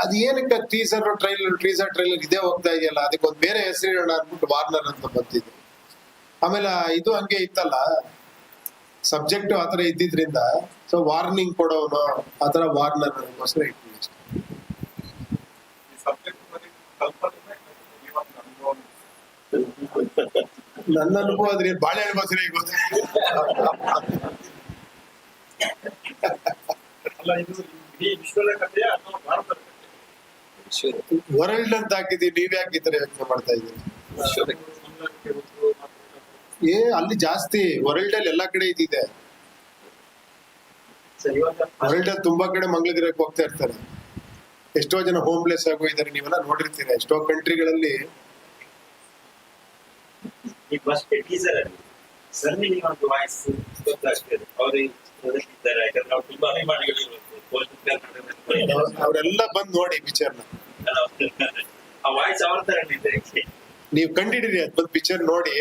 ಅದ್ ಏನಕ್ಕೆ ಟೀಸರ್ ಟ್ರೈಲರ್ ಇದೇ ಹೋಗ್ತಾ ಇದೆಯಲ್ಲ, ಅದಕ್ಕೊಂದು ಬೇರೆ ಹೆಸರಿಡೋಣ ಅಂದ್ಬಿಟ್ಟು ವಾರ್ನರ್ ಅಂತ ಬಂದಿದ್ದು. ಆಮೇಲೆ ಇದು ಹಂಗೆ ಇತ್ತಲ್ಲ, ಸಬ್ಜೆಕ್ಟ್ ಆತರ ಇದ್ದಿದ್ರಿಂದ ಸೊ ವಾರ್ನಿಂಗ್ ಕೊಡೋನು ಆತರ ವಾರ್ನರ್ ಅನ್ನೋಸ್ಕರ ಇಟ್ಟಿದ್ವಿ ಅಷ್ಟೇ. ನನ್ನ ಅನುಭವ ಆದ್ರೆ ಬಾಳೆಹಣ್ಣು ಬಸರೆ ಅಲ್ಲ, ಇದು ಇಡೀ ವಿಶ್ವದ ಕಥೆ ಅಥವಾ ಭಾರತದ ಕಥೆ? ವರ್ಲ್ಡ್ ಅಂತ ಹಾಕಿದೀವಿ, ನೀವ್ ಯಾಕೆ ಈ ತರ ಯೋಚನೆ ಮಾಡ್ತಾ ಇದ್ದೀರಿ? ಅಲ್ಲಿ ಜಾಸ್ತಿ ವರ್ಲ್ಡ್ ಅಲ್ಲಿ ಎಲ್ಲಾ ಕಡೆ ಇದಿದೆ. ವರ್ಲ್ಡ್ ಅಲ್ಲಿ ತುಂಬಾ ಕಡೆ ಮಂಗಳಗಿರಕ್ಕೆ ಹೋಗ್ತಾ ಇರ್ತಾರೆ. ಎಷ್ಟೋ ಜನ ಹೋಮ್ಲೆಸ್ ಆಗೋ ಇದಾರೆ, ನೀವೆಲ್ಲ ನೋಡಿರ್ತೀರ ಎಷ್ಟೋ ಕಂಟ್ರಿಗಳಲ್ಲಿ. ಈ ಫಸ್ಟ್ ಟೀಸರ್ ಅಲ್ಲಿ ಸನ್ನಿ ಒಂದು ವಾಯ್ಸ್ ಗೊತ್ತಾಗ್ತದೆ, ಅವರು ಇದ್ದಾರೆ. ಯಾಕಂದ್ರೆ ನಾವು ತುಂಬಾ ಅಭಿಮಾನಿಗಳು ಅವರೆಲ್ಲ ಬಂದ್ ನೋಡಿ ಪಿಕ್ಚರ್ನ. ಆ ವಾಯ್ಸ್ ಅವ್ರ ತರ ಇದೆ. ನೀವ್ ಕಂಡಿಡಿರಿ, ಅದ್ ಬಂದ್ ಪಿಕ್ಚರ್ ನೋಡಿ,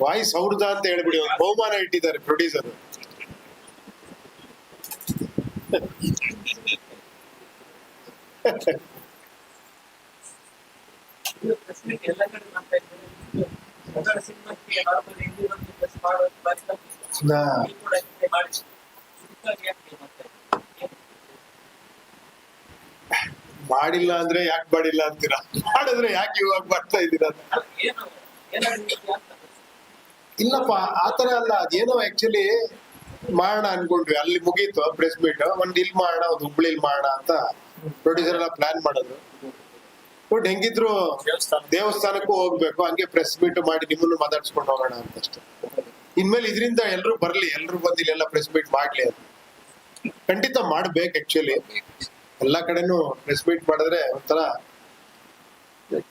ವಾಯ್ಸ್ ಅವ್ರದಾ ಅಂತ ಹೇಳ್ಬಿಡಿ. ಒಂದು ಬಹುಮಾನ ಇಟ್ಟಿದ್ದಾರೆ ಪ್ರೊಡ್ಯೂಸರ್. ಮಾಡಿಲ್ಲ ಅಂದ್ರೆ ಯಾಕೆ ಮಾಡಿಲ್ಲ ಅಂತೀರಾ, ಮಾಡಿದ್ರೆ ಯಾಕೆ ಇವಾಗ ಮಾಡ್ತಾ ಇದ್ದೀರಾ? ಇಲ್ಲಪ್ಪ, ಆತರ ಅಲ್ಲ. ಅದೇನೋ ಆಕ್ಚುಲಿ ಮಾಡೋಣ ಅನ್ಕೊಂಡ್ವಿ, ಅಲ್ಲಿ ಮುಗೀತು ಪ್ರೆಸ್ ಮೀಟ್. ಒಂದ್ ಇಲ್ಲಿ ಮಾಡೋಣ, ಒಂದ್ ಹುಬ್ಳಿಲಿ ಮಾಡೋಣ ಅಂತ ಪ್ರೊಡ್ಯೂಸರ್ ಎಲ್ಲ ಪ್ಲಾನ್ ಮಾಡೋದು. ಬಟ್ ಹೆಂಗಿದ್ರು ದೇವಸ್ಥಾನಕ್ಕೂ ಹೋಗ್ಬೇಕು, ಹಂಗೆ ಪ್ರೆಸ್ ಮೀಟ್ ಮಾಡಿ ನಿಮ್ಮನ್ನು ಮಾತಾಡ್ಸ್ಕೊಂಡು ಹೋಗೋಣ ಅಂತಷ್ಟೇ. ಇನ್ಮೇಲೆ ಇದರಿಂದ ಎಲ್ರು ಬರ್ಲಿ, ಎಲ್ರು ಬಂದು ಇಲ್ಲೆಲ್ಲ ಪ್ರೆಸ್ ಮೀಟ್ ಮಾಡ್ಲಿ ಅಂತ. ಖಂಡಿತ ಮಾಡ್ಬೇಕು. ಆಕ್ಚುಲಿ ಎಲ್ಲಾ ಕಡೆನೂ ಪ್ರೆಸ್ ಮೀಟ್ ಮಾಡಿದ್ರೆ ಒಂಥರ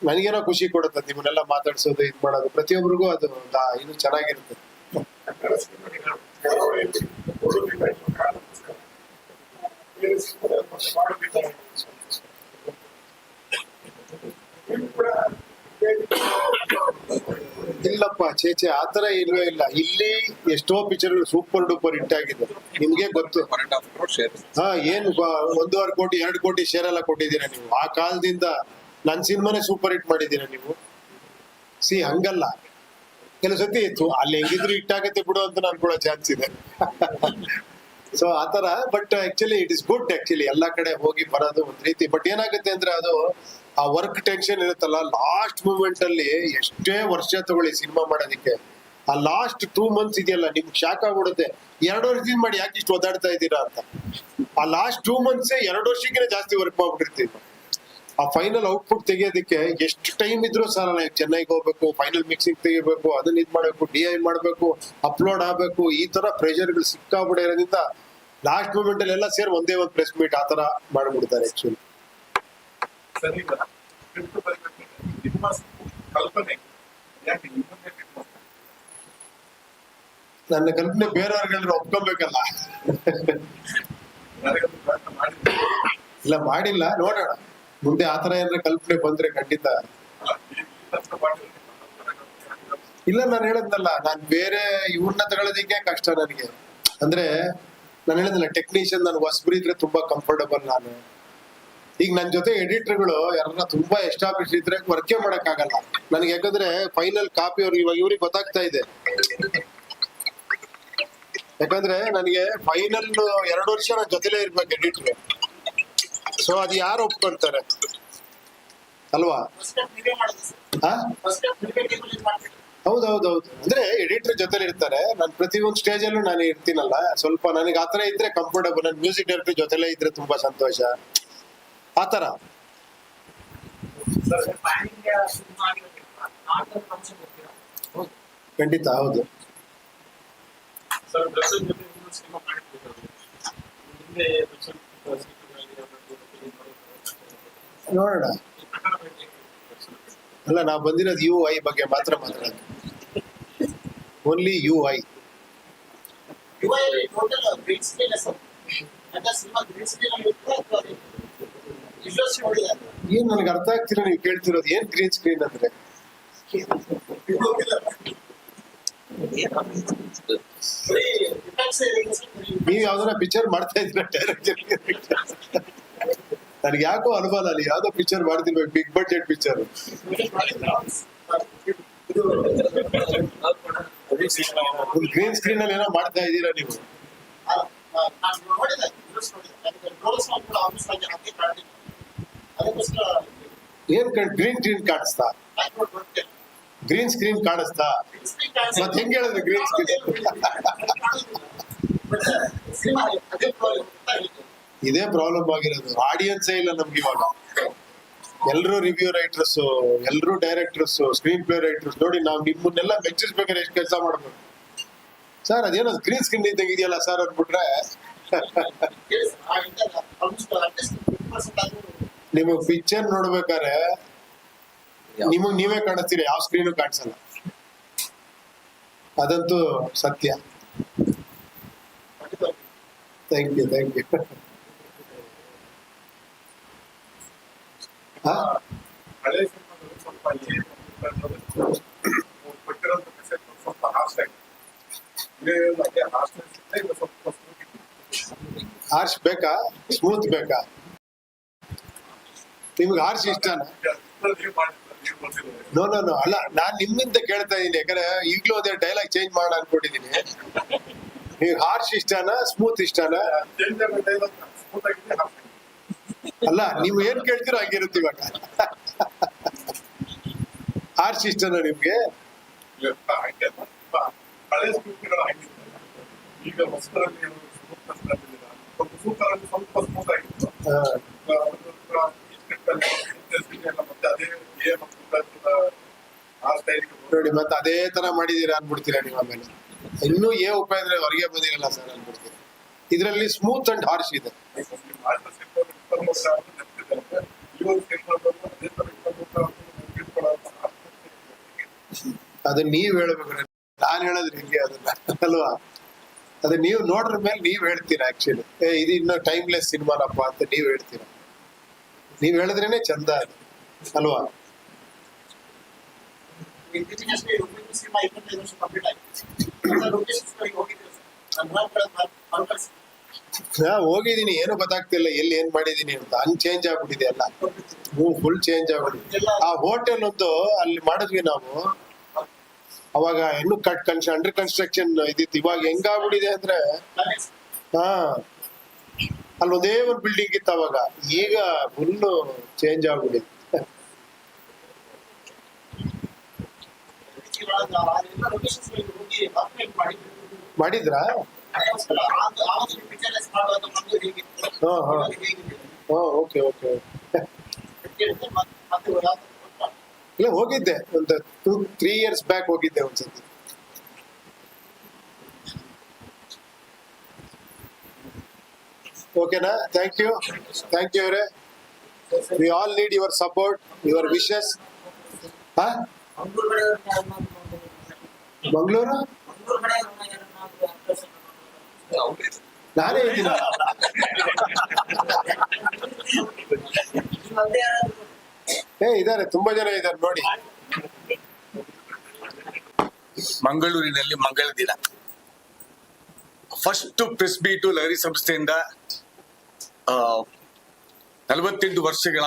ನನಗೇನೋ ಖುಷಿ ಕೊಡುತ್ತೆ. ನಿಮ್ಮನ್ನೆಲ್ಲ ಮಾತಾಡ್ಸೋದು, ಇದ್ ಮಾಡೋದು, ಪ್ರತಿಯೊಬ್ಬರಿಗೂ ಅದು ಇದು ಚೆನ್ನಾಗಿರುತ್ತೆ. ಇಲ್ಲಪ್ಪ, ಚೇಚೆ ಆತರ ಇಲ್ವೇ ಇಲ್ಲ. ಇಲ್ಲಿ ಎಷ್ಟೋ ಪಿಕ್ಚರ್ಗಳು ಸೂಪರ್ ಡೂಪರ್ ಹಿಟ್ ಆಗಿದೆ, ನಿಮ್ಗೆ ಗೊತ್ತು. ಏನ್ 1.5 ಕೋಟಿ 2 ಕೋಟಿ ಶೇರ್ ಎಲ್ಲ ಕೊಟ್ಟಿದ್ದೀರಾ ನೀವು. ಆ ಕಾಲದಿಂದ ನನ್ ಸಿನಿಮಾನೇ ಸೂಪರ್ ಹಿಟ್ ಮಾಡಿದ್ದೀರಾ ನೀವು. ಹಂಗಲ್ಲ, ಕೆಲವು ಸತಿ ಇತ್ತು ಅಲ್ಲಿ ಹೆಂಗಿದ್ರು ಹಿಟ್ ಆಗತ್ತೆ ಬಿಡು ಅಂತ ಅನ್ಕೊಳ್ಳೋ ಚಾನ್ಸ್ ಇದೆ. ಸೊ ಆತರ. But actually it is good. Actually ಎಲ್ಲಾ ಕಡೆ ಹೋಗಿ ಬರೋದು ಒಂದ್ ರೀತಿ. ಬಟ್ ಏನಾಗುತ್ತೆ ಅಂದ್ರೆ ಅದು ಆ ವರ್ಕ್ ಟೆನ್ಷನ್ ಇರುತ್ತಲ್ಲ, ಲಾಸ್ಟ್ ಮೂಮೆಂಟ್ ಅಲ್ಲಿ ಎಷ್ಟೇ ವರ್ಷ ತಗೊಳ್ಳಿ ಸಿನಿಮಾ ಮಾಡೋದಕ್ಕೆ, ಆ ಲಾಸ್ಟ್ 2 months ಇದೆಯಲ್ಲ, ನಿಮ್ಗೆ ಶಾಕ್ ಆಗ್ಬಿಡುತ್ತೆ. 2 ವರ್ಷದಿಂದ ಮಾಡಿ ಯಾಕೆ ಇಷ್ಟು ಓದಾಡ್ತಾ ಇದ್ದೀರಾ ಅಂತ. ಆ ಲಾಸ್ಟ್ 2 months 2 ವರ್ಷಕ್ಕಿಂತ ಜಾಸ್ತಿ ವರ್ಕ್ ಮಾಡ್ಬಿಟ್ಟಿರ್ತೀವಿ. ಆ ಫೈನಲ್ ಔಟ್ಪುಟ್ ತೆಗಿಯೋದಕ್ಕೆ ಎಷ್ಟು ಟೈಮ್ ಇದ್ರೂ ಸಾಲಲ್ಲ. ಚೆನ್ನೈಗೆ ಹೋಗ್ಬೇಕು, ಫೈನಲ್ ಮಿಕ್ಸಿಂಗ್ ತೆಗಿಬೇಕು, ಅದನ್ನ ಇದ್ ಮಾಡ್ಬೇಕು, DI ಮಾಡ್ಬೇಕು, ಅಪ್ಲೋಡ್ ಆಗ್ಬೇಕು, ಈ ತರ ಪ್ರೆಷರ್ಗಳು ಸಿಕ್ಕಾಬಿಡ ಇರೋದ್ರಿಂದ ಲಾಸ್ಟ್ ಮೂಮೆಂಟ್ ಅಲ್ಲಿ ಎಲ್ಲ ಸೇರಿ ಒಂದೇ ಒಂದು ಪ್ರೆಸ್ ಮೀಟ್ ಆತರ ಮಾಡ್ಬಿಡ್ತಾರೆ ಆಕ್ಚುಲಿ. ಸರಿ, ನಿಮ್ಮ ಕಲ್ಪನೆ ಯಾಕೆ ನನ್ನ ಕಲ್ಪನೆ ಬೇರೆಯವ್ರಿಗೆಲ್ಲರೂ ಒಪ್ಕೊಬೇಕಲ್ಲ. ಇಲ್ಲ, ಮಾಡಿಲ್ಲ, ನೋಡೋಣ ಮುಂದೆ ಆತರ ಏನಾರ ಕಲ್ಪನೆ ಬಂದ್ರೆ ಖಂಡಿತ. ಇಲ್ಲ, ನಾನು ಹೇಳದ್ನಲ್ಲ, ನಾನ್ ಬೇರೆ ಇವ್ರನ್ನ ತಗೊಳ್ಳೋದಿಕ್ಕೆ ಕಷ್ಟ ನನಗೆ. ಅಂದ್ರೆ ನಾನು ಹೇಳಿದ್ನಲ್ಲ, ಟೆಕ್ನಿಷಿಯನ್ ನಾನು ಹೊಸಬ್ರು ಇದ್ರೆ ತುಂಬಾ ಕಂಫರ್ಟಬಲ್ ನಾನು. ಈಗ ನನ್ ಜೊತೆ ಎಡಿಟರ್ಗಳು ಯಾರನ್ನ ತುಂಬಾ ಎಸ್ಟಾಬ್ಲಿಷ್ ಇದ್ರೆ ವರ್ಕೇ ಮಾಡಕ್ ಆಗಲ್ಲ ನನಗೆ. ಯಾಕಂದ್ರೆ ಫೈನಲ್ ಕಾಪಿ ಅವ್ರಿಗೆ ಇವಾಗ ಇವ್ರಿಗೆ ಗೊತ್ತಾಗ್ತಾ ಇದೆ. ಯಾಕಂದ್ರೆ ನನಗೆ ಫೈನಲ್ 2 ವರ್ಷ ನನ್ನ ಜೊತೆಲೇ ಇರ್ಬೇಕು ಎಡಿಟರ್. ಸೊ ಅದು ಯಾರು ಒಪ್ಕೊಂತಾರೆ ಅಲ್ವಾ? ಹೌದೌದೌದು. ಅಂದ್ರೆ ಎಡಿಟರ್ ಜೊತೆಲಿ ಇರ್ತಾರೆ. ನಾನು ಪ್ರತಿಯೊಂದು ಸ್ಟೇಜ್ ಅಲ್ಲೂ ನಾನು ಇರ್ತೀನಲ್ಲ, ಸ್ವಲ್ಪ ನನಗೆ ಆತರ ಇದ್ರೆ ಕಂಫರ್ಟಬಲ್. ನನ್ ಮ್ಯೂಸಿಕ್ ಡೈರೆಕ್ಟರ್ ಜೊತೆಲೇ ಇದ್ರೆ ತುಂಬಾ ಸಂತೋಷ ಆತರ. ಖಂಡಿತ ಹೌದು. ಸರ್ ದರ್ಶನ್ ಜೊತೆ ಸಿನಿಮಾ ಮಾಡಿರ್ಬೇಕು ಹಿಂದೆ ನೋಡೋಣ. ಅಲ್ಲ, ನಾವು ಬಂದಿರೋದು UI ಬಗ್ಗೆ ಮಾತ್ರ ಮಾತಾಡೋದು. Only UI. UI total green screen sir. ಅಂತ ಸಿನಿಮಾ ಗ್ರೀನ್ ಸ್ಕ್ರೀನ್ ಅಲ್ಲಿ ಇರ್ತದೆ ಅಥವಾ ವಿಜುವಲ್ಸ್ ನೋಡಿದ್ದಾರೆ. ಏನ್ ನನಗೆ ಅರ್ಥ ಆಗ್ತಿರೋ ನೀವು ಕೇಳ್ತಿರೋದು ಏನ್ ಗ್ರೀನ್ ಸ್ಕ್ರೀನ್ ಅಂದ್ರೆ? ನೀವ್ ಯಾವ್ದಾರ ಪಿಕ್ಚರ್ ಮಾಡ್ತಾ ಇದ್ರ ಡೈರೆಕ್ಟರ್? ನನಗೆ ಯಾಕೋ ಅನುಮಾನ, ಅಲ್ಲಿ ಯಾವ್ದೋ ಪಿಕ್ಚರ್ ಮಾಡ್ತಿರ್ಬೇಕು, big budget picture. Green screen ಅಲ್ಲಿ ಏನೋ ಮಾಡ್ತಾ ಇದ್ದೀರಾ ನೀವು? ಏನ್ ಗ್ರೀನ್ ಸ್ಕ್ರೀನ್ ಕಾಣಿಸ್ತಾ? ಗ್ರೀನ್ ಸ್ಕ್ರೀನ್ ಕಾಣಿಸ್ತಾ? ಮತ್ ಹೆಂಗ್ ಹೇಳಿದ್ರೆ ಗ್ರೀನ್ ಸ್ಕ್ರೀನ್? ಇದೇ ಪ್ರಾಬ್ಲಮ್ ಆಗಿರೋದು. ಆಡಿಯನ್ಸೇ ಇಲ್ಲ ನಮ್ಗೆ ಇವಾಗ. ಎಲ್ರು ರಿವ್ಯೂ ರೈಟರ್ಸ್, ಎಲ್ರು ಡೈರೆಕ್ಟರ್ಸ್, ಸ್ಕ್ರೀನ್ ಪ್ಲೇ ರೈಟರ್ಸ್. ನೋಡಿ, ನಾವು ನಿಮ್ಮನ್ನೆಲ್ಲ ಮೆಚ್ಚಿಸ್ಬೇಕಾದ್ರೆ ಎಷ್ಟು ಕೆಲಸ ಮಾಡ್ಬೇಕು ಸರ್. ಅದೇನೋ ಗ್ರೀನ್ ಸ್ಕ್ರೀನ್ ಇದ್ದಂಗೆ ಇದೆಯಲ್ಲ ಸರ್ ಅಂದ್ಬಿಟ್ರೆ ನಿಮಗ್ ಪಿಕ್ಚರ್ ನೋಡ್ಬೇಕಾದ್ರೆ ನಿಮಗ್ ನೀವೇ ಕಾಣಿಸ್ತೀರಿ, ಯಾವ ಸ್ಕ್ರೀನು ಕಾಣಿಸಲ್ಲ. ಅದಂತೂ ಸತ್ಯ. Thank you. ಹಳೆ ಸಿನಿಮಾದಲ್ಲಿ ಸ್ವಲ್ಪ ಕೊಟ್ಟಿರೋಂಥ ಮೆಸೇಜ್ ಸ್ವಲ್ಪ ಹಾರ್ಶ್ ಆಗಿದೆ. ಸ್ವಲ್ಪ ಹಾರ್ಶ್ ಬೇಕಾ, ಸ್ಮೂತ್ ಬೇಕಾ? ನಿಮ್ಗೆ ಹಾರ್ಶ್ ಇಷ್ಟನಾ? ನೋ ಅಲ್ಲ, ನಾನ್ ನಿಮ್ಮಿಂದ ಕೇಳ್ತಾ ಇದೀನಿ. ಯಾಕಂದ್ರೆ ಈಗ್ಲೂ ಅದೇ ಡೈಲಾಗ್ ಚೇಂಜ್ ಮಾಡೋಣ ಅನ್ಕೊಂಡಿದೀನಿ. ನೀವು ಹಾರ್ಶ್ ಇಷ್ಟನಾ, ಸ್ಮೂತ್ ಇಷ್ಟನಾ? ಅಲ್ಲ, ನೀವು ಏನ್ ಕೇಳ್ತೀರೋ ಹಂಗಿರುತ್ತೆ ಇವಾಗ. ಹಾರ್ಶ್ ಇಷ್ಟನಾ ನಿಮ್ಗೆ? ಹಳೆ ಸ್ಕೂಲ್ಗಳು ಆಗಿತ್ತು. ಈಗ ಹೊಸರಲ್ಲಿ ಸೂಪರ್ ಅಲ್ಲಿ ಸ್ವಲ್ಪ ಸ್ಮೂತ್ ಆಗಿತ್ತು. ಮತ್ತೆ ಅದೇ ಆ ಸ್ಟೈಲ್ ನೋಡಿ, ಮತ್ತೆ ಅದೇ ತರ ಮಾಡಿದೀರಾ ಅನ್ಬಿಡ್ತೀರಾ ನೀವು. ಆಮೇಲೆ ಇನ್ನೂ ಉಪೇಂದ್ರ ಹೊರಗೆ ಬಂದಿರಲ್ಲ ಸರ್ ಅನ್ಬಿಡ್ತೀರಾ. ಇದ್ರಲ್ಲಿ ಸ್ಮೂತ್ ಅಂಡ್ ಹಾರ್ಶ್ ಇದೆ. ಅದು ನೀವ್ ಹೇಳ್ಬೇಕ್ರೆ, ನಾನ್ ಹೇಳೋದ್ರಿ ಹಿಂಗೆ ಅದನ್ನ ಅಲ್ವಾ? ಅದು ನೀವು ನೋಡ್ರ ಮೇಲೆ ನೀವ್ ಹೇಳ್ತೀರಾ. ಆಕ್ಚುಲಿ ಇದು ಇನ್ನು ಟೈಮ್ಲೆಸ್ ಸಿನಿಮಾನಪ್ಪ ಅಂತ ನೀವ್ ಹೇಳ್ತೀರಾ. ನೀವ್ ಹೇಳಿದ್ರೇನೆ ಚಂದ ಅದು ಅಲ್ವಾ? ನಾ ಹೋಗಿದೀನಿ, ಏನು ಗೊತ್ತಾಗ್ತಿಲ್ಲ ಎಲ್ಲಿ ಏನ್ ಮಾಡಿದೀನಿ ಅಂತ. ಹಂಗ್ ಚೇಂಜ್ ಆಗ್ಬಿಟ್ಟಿದೆ ಎಲ್ಲ. ಫುಲ್ ಚೇಂಜ್ ಆಗ್ಬಿಟ್ಟಿದೆ. ಆ ಹೋಟೆಲ್ ಒಂದು ಅಲ್ಲಿ ಮಾಡಿದ್ವಿ ನಾವು, ಅವಾಗ ಇನ್ನು ಅಂಡರ್ ಕನ್ಸ್ಟ್ರಕ್ಷನ್ ಇದಿತ್ತು. ಇವಾಗ ಹೆಂಗಾಗ್ಬಿಟ್ಟಿದೆ ಅಂದ್ರೆ, ಅಲ್ಲಿ ಒಂದೇ ಒಂದು ಬಿಲ್ಡಿಂಗ್ ಇತ್ತು ಅವಾಗ. ಈಗ ಫುಲ್ ಚೇಂಜ್ ಆಗ್ಬಿಟ್ಟಿದೆ. ಮಾಡಿದ್ರಾ? ಓಕೆ. ಇಲ್ಲ, ಹೋಗಿದ್ದೆ ಒಂದು 2-3 years ಬ್ಯಾಕ್ ಹೋಗಿದ್ದೆ ಒಂದ್ಸತಿ. ಓಕೆನಾ? ಥ್ಯಾಂಕ್ ಯು ಅವರೇ. We all need your support, your wishes. Mangaluru ನಾನೇ ಇದ್ದೀನಿ. ಇದಾರೆ, ತುಂಬಾ ಜನ ಇದಾರೆ ನೋಡಿ. ಮಂಗಳೂರಿನಲ್ಲಿ ಮಂಗಳ ದಿನ ಫಸ್ಟ್ ಪ್ರೆಸ್ ಮೀಟು ಲಹರಿ ಸಂಸ್ಥೆಯಿಂದ 48 ವರ್ಷಗಳ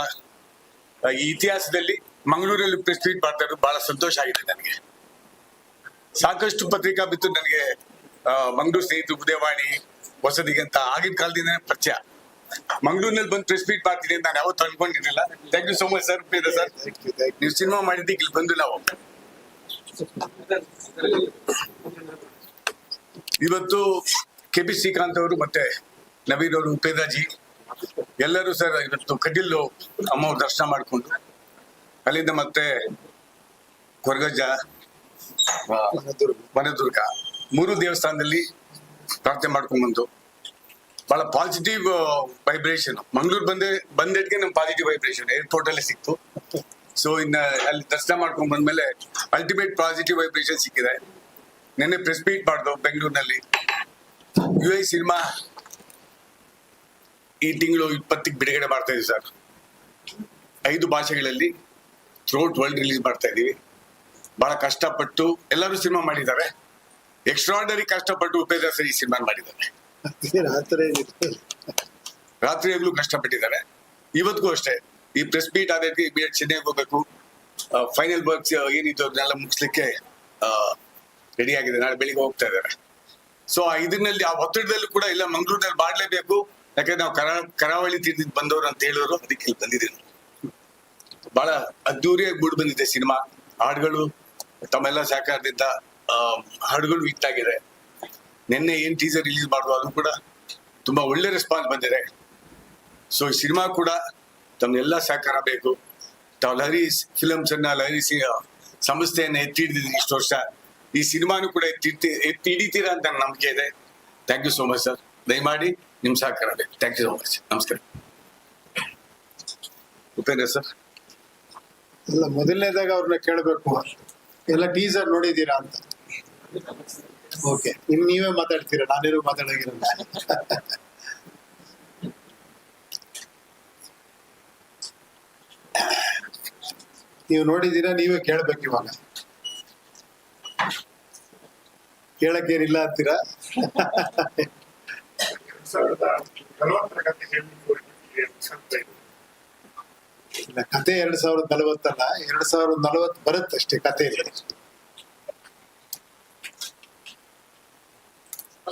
ಈ ಇತಿಹಾಸದಲ್ಲಿ ಮಂಗಳೂರಲ್ಲಿ ಪ್ರೆಸ್ ಮೀಟ್ ಮಾಡ್ತಾ ಇರೋದು ಬಹಳ ಸಂತೋಷ ಆಗಿದೆ ನನಗೆ. ಸಾಕಷ್ಟು ಪತ್ರಿಕಾ ಬಿತ್ತು ನನಗೆ. ಮಂಗಳೂರು ಸ್ನೇಹಿತರು, ಉದಯವಾಣಿ, ಹೊಸದಿಗಂತ ಆಗಿನ ಕಾಲದಿಂದನೇ ಪರಿಚಯ. ಮಂಗಳೂರಿನಲ್ಲಿ ಬಂದು ಪ್ರೆಸ್ ಮೀಟ್ ಮಾಡ್ತೀನಿ ಅಂತ ನಾನು ಯಾವತ್ತೂ ಅನ್ಕೊಂಡಿರ್ಲಿಲ್ಲ. Thank you so much sir. Sir, ನೀವು ಸಿನಿಮಾ ಮಾಡಿದ್ದಕ್ಕೆ ಇಲ್ಲಿ ಬಂದು ನಾವು ಇವತ್ತು KP ಶ್ರೀಕಾಂತ್ ಅವರು ಮತ್ತೆ ನವೀನ್ ಅವರು, ಉಪೇಂದ್ರಜಿ ಎಲ್ಲರೂ ಸರ್ ಇವತ್ತು ಕಟೀಲು ಅಮ್ಮ ದರ್ಶನ ಮಾಡಿಕೊಂಡು ಅಲ್ಲಿಂದ ಮತ್ತೆ ಕೊರಗಜ್ಜ, ವನದುರ್ಗ 3 ದೇವಸ್ಥಾನದಲ್ಲಿ ಪ್ರಾರ್ಥನೆ ಮಾಡ್ಕೊಂಡ್ ಬಂದು ಬಹಳ ಪಾಸಿಟಿವ್ ವೈಬ್ರೇಷನ್. ಮಂಗಳೂರು ಬಂದೆಟ್ಗೆ ನಮ್ ಪಾಸಿಟಿವ್ ವೈಬ್ರೇಷನ್ ಏರ್ಪೋರ್ಟ್ ಅಲ್ಲಿ ಸಿಕ್ತು. ಸೊ ಇನ್ನ ಅಲ್ಲಿ ದರ್ಶನ ಮಾಡ್ಕೊಂಡ್ ಬಂದ್ಮೇಲೆ ಅಲ್ಟಿಮೇಟ್ ಪಾಸಿಟಿವ್ ವೈಬ್ರೇಷನ್ ಸಿಕ್ಕಿದೆ. ನಿನ್ನೆ ಪ್ರೆಸ್ ಮೀಟ್ ಮಾಡ್ದು ಬೆಂಗಳೂರಿನಲ್ಲಿ. UI ಸಿನಿಮಾ ಈ ತಿಂಗಳು 20ಕ್ಕೆ ಬಿಡುಗಡೆ ಮಾಡ್ತಾ ಇದೀವಿ ಸರ್. 5 ಭಾಷೆಗಳಲ್ಲಿ ಥ್ರೂಔಟ್ ವರ್ಲ್ಡ್ ರಿಲೀಸ್ ಮಾಡ್ತಾ ಇದೀವಿ. ಬಹಳ ಕಷ್ಟಪಟ್ಟು ಎಲ್ಲರೂ ಸಿನಿಮಾ ಮಾಡಿದ್ದಾರೆ. ಎಕ್ಸ್ಟ್ರಾರ್ಡನರಿ ಕಷ್ಟಪಟ್ಟು ಉಪೇಂದ್ರ ಸರ್ ಈ ಸಿನಿಮಾ ಮಾಡಿದ್ದಾರೆ. ರಾತ್ರಿ ಹಗಲು ಕಷ್ಟಪಟ್ಟಿದ್ದಾರೆ. ಇವತ್ತಿಗೂ ಅಷ್ಟೇ ಈ ಪ್ರೆಸ್ ಮೀಟ್ ಆದಕ್ಕೆ ಇಮಿಡಿಯೇಟ್ ಚೆನ್ನೈಗೆ ಹೋಗ್ಬೇಕು. ಫೈನಲ್ ವರ್ಕ್ಸ್ ಏನಿತ್ತು ಅದನ್ನೆಲ್ಲ ಮುಗಿಸ್ಲಿಕ್ಕೆ ರೆಡಿ ಆಗಿದೆ. ನಾಳೆ ಬೆಳಿಗ್ಗೆ ಹೋಗ್ತಾ ಇದ್ದಾರೆ. ಸೊ ಇದರಲ್ಲಿ ಆ ಒತ್ತಡದಲ್ಲೂ ಕೂಡ ಇಲ್ಲ, ಮಂಗಳೂರಿನಲ್ಲಿ ಮಾಡ್ಲೇಬೇಕು, ಯಾಕಂದ್ರೆ ನಾವು ಕರಾವಳಿ ತೀರ್ಥ ಬಂದವರು ಅಂತ ಹೇಳೋರು, ಅದಕ್ಕೆ ಇಲ್ಲಿ ಬಂದಿದ್ದೀನಿ. ಬಹಳ ಅದ್ದೂರಿಯಾಗಿ ಮೂಡ್ ಬಂದಿದೆ ಸಿನಿಮಾ. ಹಾಡುಗಳು ತಮ್ಮೆಲ್ಲ ಸಹಕಾರದಿಂದ ಹಾಡುಗಳು ಹಿಟ್ ಆಗಿದೆ. ನಿನ್ನೆ ಏನ್ ಟೀಸರ್ ರಿಲೀಸ್ ಮಾಡುವ ಅದು ಕೂಡ ತುಂಬಾ ಒಳ್ಳೆ ರೆಸ್ಪಾನ್ಸ್ ಬಂದಿದೆ. ಸೊ ಈ ಸಿನಿಮಾ ಕೂಡ ತಮ್ಮೆಲ್ಲ ಸಹಕಾರ ಬೇಕು. ತಾವು ಲಹರಿ ಫಿಲಮ್ಸ್ ಅನ್ನ ಲಹರಿ ಸಂಸ್ಥೆಯನ್ನ ಎತ್ತಿ ಹಿಡಿದಿದ್ರಿ ಇಷ್ಟು ವರ್ಷ. ಈ ಸಿನಿಮಾನು ಕೂಡ ಎತ್ತಿ ಹಿಡಿತೀರಾ ಅಂತ ನಂಬಿಕೆ ಇದೆ. Thank you so much sir. ದಯಮಾಡಿ ನಿಮ್ ಸಹಕಾರ ಬೇಕು. Thank you so much. ನಮಸ್ಕಾರ. ಉಪೇಂದ್ರ ಸರ್. ಇಲ್ಲ, ಮೊದಲನೇದಾಗ ಅವ್ರನ್ನ ಕೇಳಬೇಕು, ಎಲ್ಲ ಟೀಸರ್ ನೋಡಿದೀರಾ ಅಂತ. ಓಕೆ, ನೀವೇ ಮಾತಾಡ್ತೀರಾ, ನಾನೇನು ಮಾತಾಡೋಗಿರಲ್ಲ. ನೀವು ನೋಡಿದೀರಾ, ನೀವೇ ಕೇಳ್ಬೇಕು ಇವಾಗ. ಕೇಳಕ್ಕೇನಿಲ್ಲ ಅಂತೀರಾ? 2040 ಕಥೆ ಹೇಳಲಿಕ್ಕೆ ಇಲ್ಲ, ಕತೆ 2040 ಅಲ್ಲ, 2040 ಬರುತ್ತಷ್ಟೇ ಕಥೆಯಲ್ಲಿ.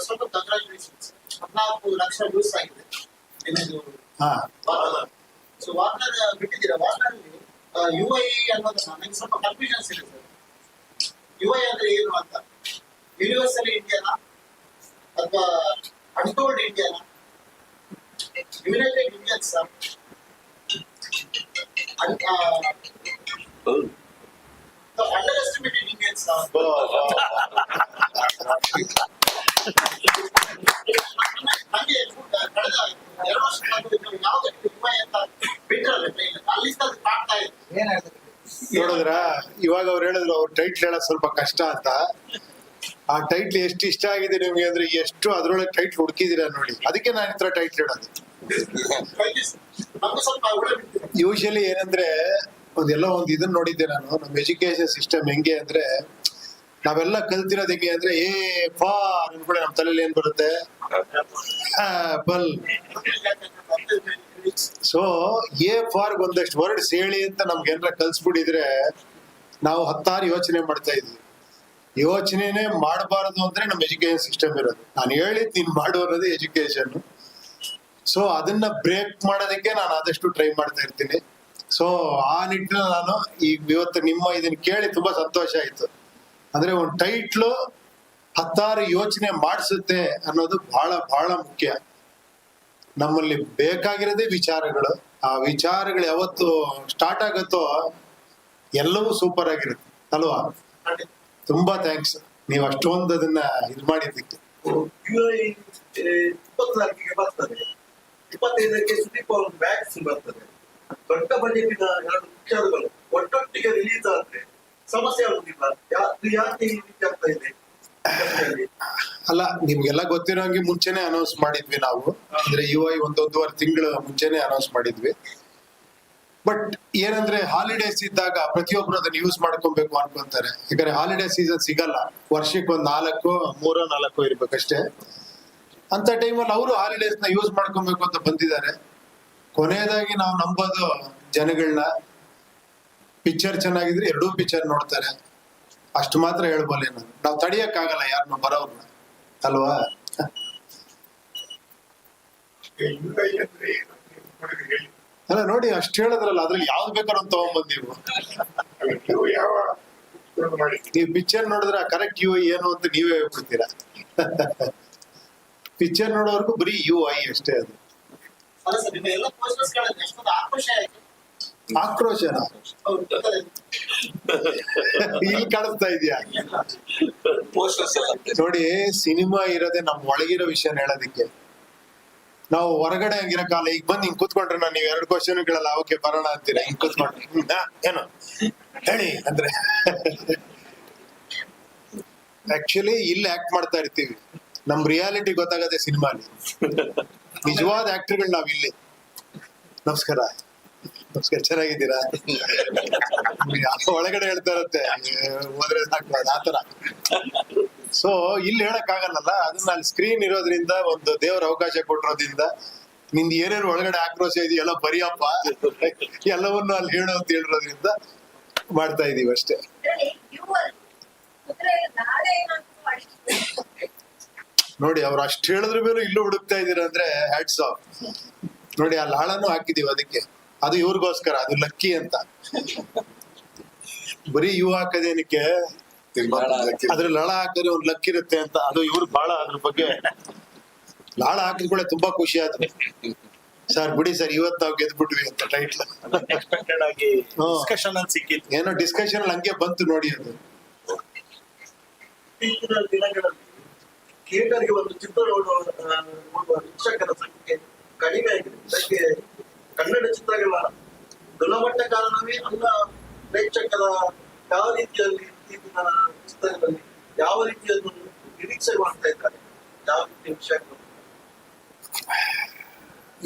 ಸ್ವಲ್ಪ ಕಂಗ್ರಾಚುಲೇಷನ್ಸ್. 14 ಲಕ್ಷ ವ್ಯೂಸ್ ಆಗಿದೆ. ಹಾ, ಸೊ ವಾರ್ನರ್ ಬಿಟ್ಟಿದ್ದೀರಾ. ವಾರ್ನರ್ UI ಅನ್ನೋದನ್ನ ನನಗೆ ಸ್ವಲ್ಪ ಕನ್ಫ್ಯೂಷನ್ಸ್ ಇದೆ ಸರ್. UI ಅಂದ್ರೆ ಏನು ಅಂತ? ಯೂನಿವರ್ಸಲ್ ಇಂಡಿಯಾನಾ ಅಥವಾ untold Indiana? United Indians under estimated Indians? ನನಗೆ ಕಳೆದ 2 ವರ್ಷ ಯಾವುದಕ್ಕೆ UI ಅಂತ ಬಿಟ್ಟರೆ ಅಲ್ಲಿಂದ ಕಾಣ್ತಾ ಇದೆ. ನೋಡಿದ್ರ ಇವಾಗ ಅವ್ರು ಹೇಳಿದ್ರು ಅವ್ರ ಟೈಟ್ಲ್ ಹೇಳೋದು ಸ್ವಲ್ಪ ಕಷ್ಟ ಅಂತ. ಆ ಟೈಟ್ಲ್ ಎಷ್ಟು ಇಷ್ಟ ಆಗಿದೆ ನಿಮ್ಗೆ ಅಂದ್ರೆ ಎಷ್ಟು ಅದ್ರೊಳಗೆ ಟೈಟ್ಲ್ ಹುಡುಕಿದೀರಾ ನೋಡಿ. ಅದಕ್ಕೆ ನಾನು ಈ ತರ ಟೈಟ್ಲ್ ಹೇಳೋದು. ಯೂಶಲಿ ಏನಂದ್ರೆ ಒಂದೆಲ್ಲ ಇದನ್ನ ನೋಡಿದ್ದೆ ನಾನು. ನಮ್ಮ ಎಜುಕೇಶನ್ ಸಿಸ್ಟಮ್ ಹೆಂಗೆ ಅಂದ್ರೆ, ನಾವೆಲ್ಲ ಕಲ್ತಿರೋದು ಹೆಂಗೆ ಅಂದ್ರೆ ಫಾರ್ ಅನ್ಕೊಳ್ಳಿ, ನಮ್ಮ ತಲೆಯಲ್ಲಿ ಏನ್ ಬರುತ್ತೆ? ಆಪಲ್. ಸೊ ಫಾರ್ ಒಂದಷ್ಟು ವರ್ಡ್ಸ್ ಹೇಳಿ ಅಂತ ನಮ್ಗೆ ಏನಾರ ಕಲ್ಸ್ಬಿಟ್ಟಿದ್ರೆ ನಾವು 10 ಯೋಚನೆ ಮಾಡ್ತಾ ಇದ್ವಿ. ಯೋಚನೆನೇ ಮಾಡಬಾರದು ಅಂದ್ರೆ ನಮ್ಮ ಎಜುಕೇಶನ್ ಸಿಸ್ಟಮ್ ಇರೋದು. ನಾನು ಹೇಳಿದ್ ನೀನ್ ಮಾಡು ಅನ್ನೋದು ಎಜುಕೇಶನ್. ಸೊ ಅದನ್ನ ಬ್ರೇಕ್ ಮಾಡೋದಕ್ಕೆ ನಾನು ಆದಷ್ಟು ಟ್ರೈ ಮಾಡ್ತಾ ಇರ್ತೀನಿ. ಸೊ ಆ ನಿಟ್ಟಿನಲ್ಲಿ ನಾನು ಇವತ್ತು ನಿಮ್ಮ ಇದನ್ನ ಕೇಳಿ ತುಂಬಾ ಸಂತೋಷ ಆಯ್ತು. ಅಂದ್ರೆ ಒಂದು ಟೈಟ್ಲು 10 ಯೋಚನೆ ಮಾಡಿಸುತ್ತೆ ಅನ್ನೋದು ಬಹಳ ಬಹಳ ಮುಖ್ಯ. ನಮ್ಮಲ್ಲಿ ಬೇಕಾಗಿರೋದೇ ವಿಚಾರಗಳು. ಆ ವಿಚಾರಗಳು ಯಾವತ್ತು ಸ್ಟಾರ್ಟ್ ಆಗುತ್ತೋ ಎಲ್ಲವೂ ಸೂಪರ್ ಆಗಿರುತ್ತೆ ಅಲ್ವಾ? ತುಂಬಾ ಥ್ಯಾಂಕ್ಸ್ ನೀವು ಅಷ್ಟೊಂದು ಅದನ್ನ ಇದು ಮಾಡಿದ್ದಕ್ಕೆ. UI 24ಕ್ಕೆ ಬರ್ತದೆ, 25ಕ್ಕೆ ಸುದೀಪ್ ಅವ್ರ ಬ್ಯಾಗ್ಸ್ ಬರ್ತದೆ. ದೊಡ್ಡ ಬಜೆಟಿನ 2 ಪಿಕ್ಚರ್ಗಳು ಒಟ್ಟೊಟ್ಟಿಗೆ ರಿಲೀಸ್ ಆದ್ರೆ ಸಮಸ್ಯೆ ಆಗುದಿಲ್ಲ. ಯಾಕೆ ಈ ರೀತಿ ಆಗ್ತಾ ಇದೆ? ಅಲ್ಲ, ನಿಮ್ಗೆಲ್ಲ ಗೊತ್ತಿರೋಂಗೆ ಮುಂಚೆನೆ ಅನೌನ್ಸ್ ಮಾಡಿದ್ವಿ ನಾವು. ಅಂದ್ರೆ UI 1.5 ತಿಂಗಳು ಮುಂಚೆನೆ ಅನೌನ್ಸ್ ಮಾಡಿದ್ವಿ. ಬಟ್ ಏನಂದ್ರೆ ಹಾಲಿಡೇಸ್ ಇದ್ದಾಗ ಪ್ರತಿಯೊಬ್ರು ಅದನ್ನ ಯೂಸ್ ಮಾಡ್ಕೊಬೇಕು ಅನ್ಕೊಂತಾರೆ. ಯಾಕಂದ್ರೆ ಹಾಲಿಡೇ ಸೀಸನ್ ಸಿಗಲ್ಲ, ವರ್ಷಕ್ಕೆ ಒಂದು 3-4 ಇರ್ಬೇಕಷ್ಟೇ. ಅಂತ ಟೈಮಲ್ಲಿ ಅವರು ಹಾಲಿಡೇಸ್ ನ ಯೂಸ್ ಮಾಡ್ಕೊಬೇಕು ಅಂತ ಬಂದಿದ್ದಾರೆ. ಕೊನೆಯದಾಗಿ ನಾವು ನಂಬೋದು ಜನಗಳನ್ನ, ಪಿಕ್ಚರ್ ಚೆನ್ನಾಗಿದ್ರೆ 2 ಪಿಕ್ಚರ್ ನೋಡ್ತಾರೆ, ಅಷ್ಟು ಮಾತ್ರ ಹೇಳ್ಬಲ್ಲೆ. ನಾವು ತಡಿಯಕ್ಕಾಗಲ್ಲ ಯಾರನ್ನ ಬರೋರ್ನ ಅಲ್ವಾ? ಅಲ್ಲ ನೋಡಿ, ಅಷ್ಟು ಹೇಳಿದ್ರಲ್ಲ, ಅದ್ರಲ್ಲಿ ಯಾವ್ದು ಬೇಕಾದ್ರೂ ಒಂದು ತಗೊಂಡ್ಬಂದ್ ನೀವು ಪಿಕ್ಚರ್ ನೋಡಿದ್ರೆ ಕರೆಕ್ಟ್ UI ಏನು ಅಂತ ನೀವೇ ಹೇಳ್ಬಿಡ್ತೀರಾ. ಪಿಕ್ಚರ್ ನೋಡೋವರೆಗೂ ಬರೀ UI ಅಷ್ಟೇ ಅದು. ಅಲ್ಲ ಸರ್, ನಿಮ್ಮ ಎಲ್ಲ ಪೋಸ್ಟರ್ಸ್ ಗಳಲ್ಲಿ ಎಷ್ಟೊಂದು ಆಕ್ರೋಶ ಆಯ್ತು. ಆಕ್ರೋಶನ ಹೌದು, ಗೊತ್ತದೆ. ಇಲ್ಲಿ ಕಾಣಿಸ್ತಾ ಇದೆಯಾ? ಪೋಸ್ಟರ್ಸ್ ಎಲ್ಲ ನೋಡಿ, ಸಿನಿಮಾ ಇರೋದೇ ನಮ್ ಒಳಗಿರೋ ವಿಷಯನ ಹೇಳೋದಿಕ್ಕೆ. ನಾವು ಹೊರಗಡೆ ಹಂಗಿರಕಾಲ ಈಗ ಬಂದ್ ಹಿಂಗ್ ಕೂತ್ಕೊಂಡ್ರೆ ನಾನು ನೀವು 2 ಕ್ವಶನ್ ಕೇಳಲ್ಲ, ಓಕೆ ಬರೋಣ ಅಂತೀರಾ. ಹಿಂಗ್ ಕೂತ್ಕೊಂಡ್ರೆ ಏನು ಹೇಳಿ ಅಂದ್ರೆ ಆಕ್ಚುಲಿ ಇಲ್ಲಿ ಆಕ್ಟ್ ಮಾಡ್ತಾ ಇರ್ತೀವಿ, ನಮ್ ರಿಯಾಲಿಟಿ ಗೊತ್ತಾಗದೆ ಸಿನಿಮಾಲಿ. ನಿಜವಾದ ಆಕ್ಟರ್ಗಳು ನಾವ್ ಇಲ್ಲಿ. ನಮಸ್ಕಾರ, ನಮಸ್ಕಾರ, ಚೆನ್ನಾಗಿದ್ದೀರಾ? ಒಳಗಡೆ ಹೇಳ್ತಾ ಇರತ್ತೆ, ಹೋದ್ರೆ ಸಾಕು ಆತರ. ಸೊ ಇಲ್ಲಿ ಹೇಳಕ್ ಆಗಲ್ಲಲ್ಲ, ಅದನ್ನ ಅಲ್ಲಿ ಸ್ಕ್ರೀನ್ ಇರೋದ್ರಿಂದ, ಒಂದು ದೇವ್ರ ಅವಕಾಶ ಕೊಟ್ಟಿರೋದ್ರಿಂದ, ನಿಂದ ಏನೇನು ಒಳಗಡೆ ಆಕ್ರೋಶ ಇದೆಯಲ್ಲ ಬರಿಯಪ್ಪ ಎಲ್ಲವನ್ನೂ ಅಲ್ಲಿ ಹೇಳು ಅಂತ ಹೇಳಿರೋದ್ರಿಂದ ಮಾಡ್ತಾ ಇದೀವಿ ಅಷ್ಟೇ. ನೋಡಿ, ಅವ್ರು ಅಷ್ಟು ಹೇಳಿದ್ರ ಮೇಲೂ ಇಲ್ಲೂ ಹುಡುಕ್ತಾ ಇದೀರ ಅಂದ್ರೆ ಹ್ಯಾಟ್ಸ್ ಆಫ್. ನೋಡಿ, ಆ ಲಾಳನು ಹಾಕಿದೀವಿ ಅದಕ್ಕೆ, ಅದು ಇವ್ರಿಗೋಸ್ಕರ, ಅದು ಲಕ್ಕಿ ಅಂತ. ಬರೀ ಇವು ಹಾಕದೇನಕ್ಕೆ, ಅದ್ರ ಲಳ ಹಾಕಿದ್ರೆ ಒಂದ್ ಲಕ್ ಇರುತ್ತೆ ಅಂತ. ಅದು ಇವ್ರು ಬಹಳ ಅದ್ರ ಬಗ್ಗೆ ಲಾಳ ಹಾಕಿದ ಕೂಡ ತುಂಬಾ ಖುಷಿ ಆದ್ರು. ಸರ್ ಬಿಡಿ ಸರ್, ಇವತ್ತು ನಾವು ಗೆದ್ಬಿಟ್ವಿ ಅಂತ ಟೈಟ್ಲ್ ಅನ್ಎಕ್ಸ್ಪೆಕ್ಟೆಡ್ ಆಗಿ ಡಿಸ್ಕಷನ್ ಅಲ್ಲಿ ಸಿಕ್ಕಿತ್ತು. ಏನೋ ಡಿಸ್ಕಷನ್ ಹಂಗೆ ಬಂತು ನೋಡಿ. ಅದು ಇತ್ತೀಚಿನ ದಿನಗಳಲ್ಲಿ ಥಿಯೇಟರ್ಗೆ ಒಂದು ಚಿತ್ರ ನೋಡುವ ವೀಕ್ಷಕರ ಸಂಖ್ಯೆ ಕಡಿಮೆ ಆಗಿದೆ. ಇದಕ್ಕೆ ಕನ್ನಡ ಚಿತ್ರಗಳ ಗುಣಮಟ್ಟ ಕಾರಣವೇ ಅಲ್ಲ, ಪ್ರೇಕ್ಷಕರ ಯಾವ ರೀತಿಯಲ್ಲಿ ಇತ್ತೀಚಿನ ಚಿತ್ರಗಳಲ್ಲಿ ಯಾವ ರೀತಿಯನ್ನು ನಿರೀಕ್ಷೆ ಮಾಡ್ತಾ ಇದ್ದಾರೆ, ಯಾವ ರೀತಿಯ ವಿಷಯಗಳು?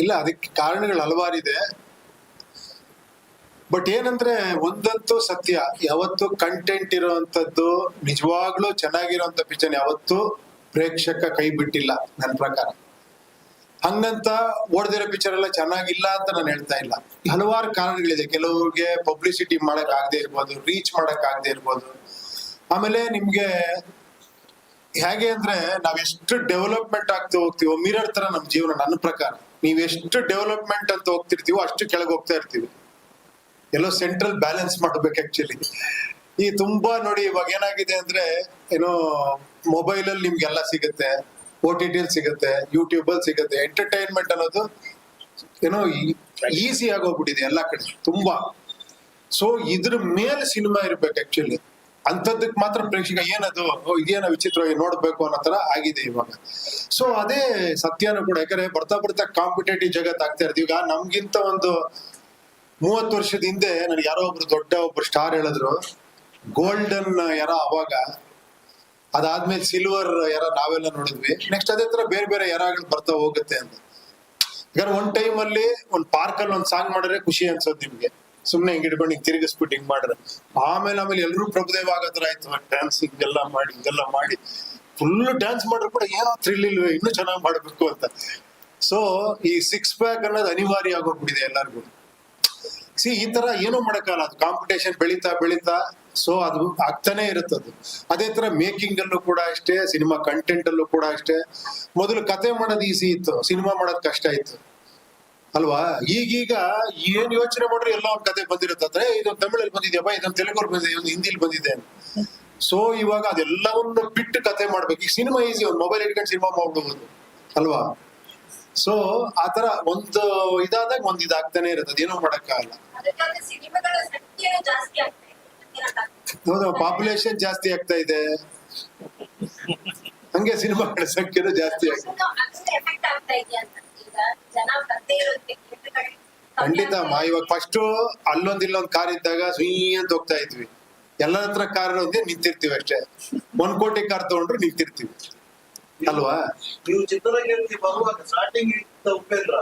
ಇಲ್ಲ, ಅದಕ್ಕೆ ಕಾರಣಗಳು ಹಲವಾರಿದೆ. ಬಟ್ ಏನಂದ್ರೆ ಒಂದಂತೂ ಸತ್ಯ, ಯಾವತ್ತು ಕಂಟೆಂಟ್ ಇರುವಂತದ್ದು ನಿಜವಾಗ್ಲೂ ಚೆನ್ನಾಗಿರುವಂತ ಪಿಕ್ಚರ್ ಯಾವತ್ತು ಪ್ರೇಕ್ಷಕ ಕೈ ಬಿಟ್ಟಿಲ್ಲ ನನ್ನ ಪ್ರಕಾರ. ಹಂಗಂತ ಓಡ್ದಿರೋ ಪಿಕ್ಚರ್ ಎಲ್ಲ ಚೆನ್ನಾಗಿಲ್ಲ ಅಂತ ನಾನು ಹೇಳ್ತಾ ಇಲ್ಲ. ಹಲವಾರು ಕಾರಣಗಳಿದೆ. ಕೆಲವ್ರಿಗೆ ಪಬ್ಲಿಸಿಟಿ ಮಾಡಕ್ ಆಗದೆ ಇರ್ಬೋದು, ರೀಚ್ ಮಾಡಕ್ ಆಗದೆ ಇರ್ಬೋದು. ಆಮೇಲೆ ನಿಮ್ಗೆ ಹೇಗೆ ಅಂದ್ರೆ ನಾವ್ ಎಷ್ಟು ಡೆವಲಪ್ಮೆಂಟ್ ಆಗ್ತಾ ಹೋಗ್ತೀವೋ, ಮಿರರ್ ತರ ನಮ್ ಜೀವನ ನನ್ನ ಪ್ರಕಾರ. ನೀವ್ ಎಷ್ಟು ಡೆವಲಪ್ಮೆಂಟ್ ಅಂತ ಹೋಗ್ತಿರ್ತೀವೋ ಅಷ್ಟು ಕೆಳಗೆ ಹೋಗ್ತಾ ಇರ್ತೀವಿ. ಎಲ್ಲೋ ಸೆಂಟ್ರಲ್ ಬ್ಯಾಲೆನ್ಸ್ ಮಾಡ್ಬೇಕು ಆಕ್ಚುಲಿ. ಈ ತುಂಬಾ ನೋಡಿ, ಇವಾಗ ಏನಾಗಿದೆ ಅಂದ್ರೆ ಏನೋ ಮೊಬೈಲ್ ಅಲ್ಲಿ ನಿಮ್ಗೆಲ್ಲ ಸಿಗುತ್ತೆ, OTT ಸಿಗುತ್ತೆ, ಯೂಟ್ಯೂಬ್ ಅಲ್ಲಿ ಸಿಗುತ್ತೆ. ಎಂಟರ್ಟೈನ್ಮೆಂಟ್ ಅನ್ನೋದು ಏನೋ ಈಸಿ ಆಗೋಗ್ಬಿಟ್ಟಿದೆ ಎಲ್ಲಾ ಕಡೆ ತುಂಬಾ. ಸೊ ಇದ್ರ ಮೇಲೆ ಸಿನಿಮಾ ಇರ್ಬೇಕು ಆಕ್ಚುಲಿ. ಅಂತದಕ್ ಮಾತ್ರ ಪ್ರೇಕ್ಷಕ ಏನದು ಇದೇನೋ ವಿಚಿತ್ರವಾಗಿ ನೋಡ್ಬೇಕು ಅನ್ನೋ ತರ ಆಗಿದೆ ಇವಾಗ. ಸೊ ಅದೇ ಸತ್ಯನೂ ಕೂಡ. ಯಾಕಂದ್ರೆ ಬರ್ತಾ ಬರ್ತಾ ಕಾಂಪಿಟೇಟಿವ್ ಜಗತ್ ಆಗ್ತಾ ಇರ್ತೀವಿ. ಈಗ ನಮ್ಗಿಂತ ಒಂದು 30 ವರ್ಷದ ಹಿಂದೆ ನನ್ಗೆ ಯಾರೋ ಒಬ್ರು ಸ್ಟಾರ್ ಹೇಳಿದ್ರು, ಗೋಲ್ಡನ್ ಎರ ಅವಾಗ, ಅದಾದ್ಮೇಲೆ ಸಿಲ್ವರ್ ಎರ ನಾವೆಲ್ಲ ನೋಡಿದ್ವಿ. ನೆಕ್ಸ್ಟ್ ಅದೇ ತರ ಬೇರೆ ಬೇರೆ ಎರಾಗಳು ಬರ್ತಾ ಹೋಗುತ್ತೆ ಅಂತ. ಯಾಕಂದ್ರೆ ಒಂದ್ ಟೈಮ್ ಅಲ್ಲಿ ಒಂದ್ ಪಾರ್ಕ್ ಅಲ್ಲಿ ಒಂದ್ ಸಾಂಗ್ ಮಾಡಿದ್ರೆ ಖುಷಿ ಅನ್ಸೋದು ನಿಮ್ಗೆ, ಸುಮ್ನೆ ಹಿಂಗ್ ಹಿಡ್ಕೊಂಡು ಹಿಂಗ್ ತಿರುಗಿಸ್ಬಿಟ್ಟು ಹಿಂಗ್ ಮಾಡಿದ್ರೆ. ಆಮೇಲೆ ಎಲ್ರು ಪ್ರಭುದೇವ ಆಗೋದ್ರ ಆಯ್ತು, ಡ್ಯಾನ್ಸ್ ಹಿಂಗೆಲ್ಲ ಮಾಡಿ ಫುಲ್ ಡ್ಯಾನ್ಸ್ ಮಾಡಿದ್ರು ಕೂಡ ಏನೋ ಥ್ರಿಲ್ ಇಲ್ವೇ, ಇನ್ನೂ ಚೆನ್ನಾಗಿ ಮಾಡ್ಬೇಕು ಅಂತ. ಸೊ ಈ 6 ಪ್ಯಾಕ್ ಅನ್ನೋದು ಅನಿವಾರ್ಯ ಆಗೋಗ್ಬಿಟ್ಟಿದೆ ಎಲ್ಲರಿಗೂ. ಈ ತರ ಏನೋ ಮಾಡಕ್ಕಾಗಲ್ಲ, ಅದು ಕಾಂಪಿಟೇಷನ್ ಬೆಳೀತಾ ಸೊ ಅದು ಆಗ್ತಾನೆ ಇರುತ್ತದು. ಅದೇ ತರ ಮೇಕಿಂಗ್ ಅಲ್ಲೂ ಕೂಡ ಅಷ್ಟೇ, ಸಿನಿಮಾ ಕಂಟೆಂಟ್ ಅಲ್ಲೂ ಕೂಡ ಅಷ್ಟೇ. ಮೊದಲು ಕತೆ ಮಾಡೋದು ಈಸಿ ಇತ್ತು, ಸಿನಿಮಾ ಮಾಡೋದು ಕಷ್ಟ ಇತ್ತು ಅಲ್ವಾ? ಈಗೀಗ ಏನ್ ಯೋಚನೆ ಮಾಡ್ರಿ ಎಲ್ಲ ಒಂದ್ ಕತೆ ಬಂದಿರುತ್ತೆ. ಇದೊಂದು ತಮಿಳಲ್ಲಿ ಬಂದಿದ್ಯಪ್ಪ, ಇದೊಂದು ತೆಲುಗಲ್ಲಿ ಬಂದಿದೆ, ಇದೊಂದು ಹಿಂದಿಲಿ ಬಂದಿದೆ. ಸೊ ಇವಾಗ ಅದೆಲ್ಲವನ್ನು ಬಿಟ್ಟು ಕತೆ ಮಾಡ್ಬೇಕು. ಈ ಸಿನಿಮಾ ಈಸಿ, ಒಂದು ಮೊಬೈಲ್ ಇಟ್ಕೊಂಡು ಸಿನಿಮಾ ಮಾಡ್ಬೋದು ಅಲ್ವಾ? ಸೊ ಆತರ ಒಂದು ಇದಾದಾಗ ಒಂದ್ ಇದಾಗ್ತಾನೆ ಇರುತ್ತೆ, ಅದೇನೋ ಮಾಡಕ್ಕಾಗಲ್ಲ. ಹೌದು, ಪಾಪ್ಯುಲೇಷನ್ ಜಾಸ್ತಿ ಆಗ್ತಾ ಇದೆ, ಹಂಗೆ ಸಿನಿಮಾಗಳ ಸಂಖ್ಯೆನೂ ಜಾಸ್ತಿ ಆಗ್ತದೆ. ಖಂಡಿತ ಅಮ್ಮ. ಇವಾಗ ಫಸ್ಟ್ ಇಲ್ಲೊಂದ್ ಕಾರ್ ಇದ್ದಾಗ ಸುಯ್ ಅಂತ ಹೋಗ್ತಾ ಇದ್ವಿ, ಎಲ್ಲರ ಹತ್ರ ಕಾರ್ ಒಂದೇ ನಿಂತಿರ್ತೀವಿ ಅಷ್ಟೇ. 1 ಕೋಟಿ ಕಾರ್ ತಗೊಂಡ್ರು ನಿಂತಿರ್ತೀವಿ ಅಲ್ವಾ? ನೀವು ಚಿತ್ರರಂಗಕ್ಕೆ ಬರುವಾಗ ಸ್ಟಾರ್ಟಿಂಗ್ ಇದ್ದ ಉಪೇಂದ್ರ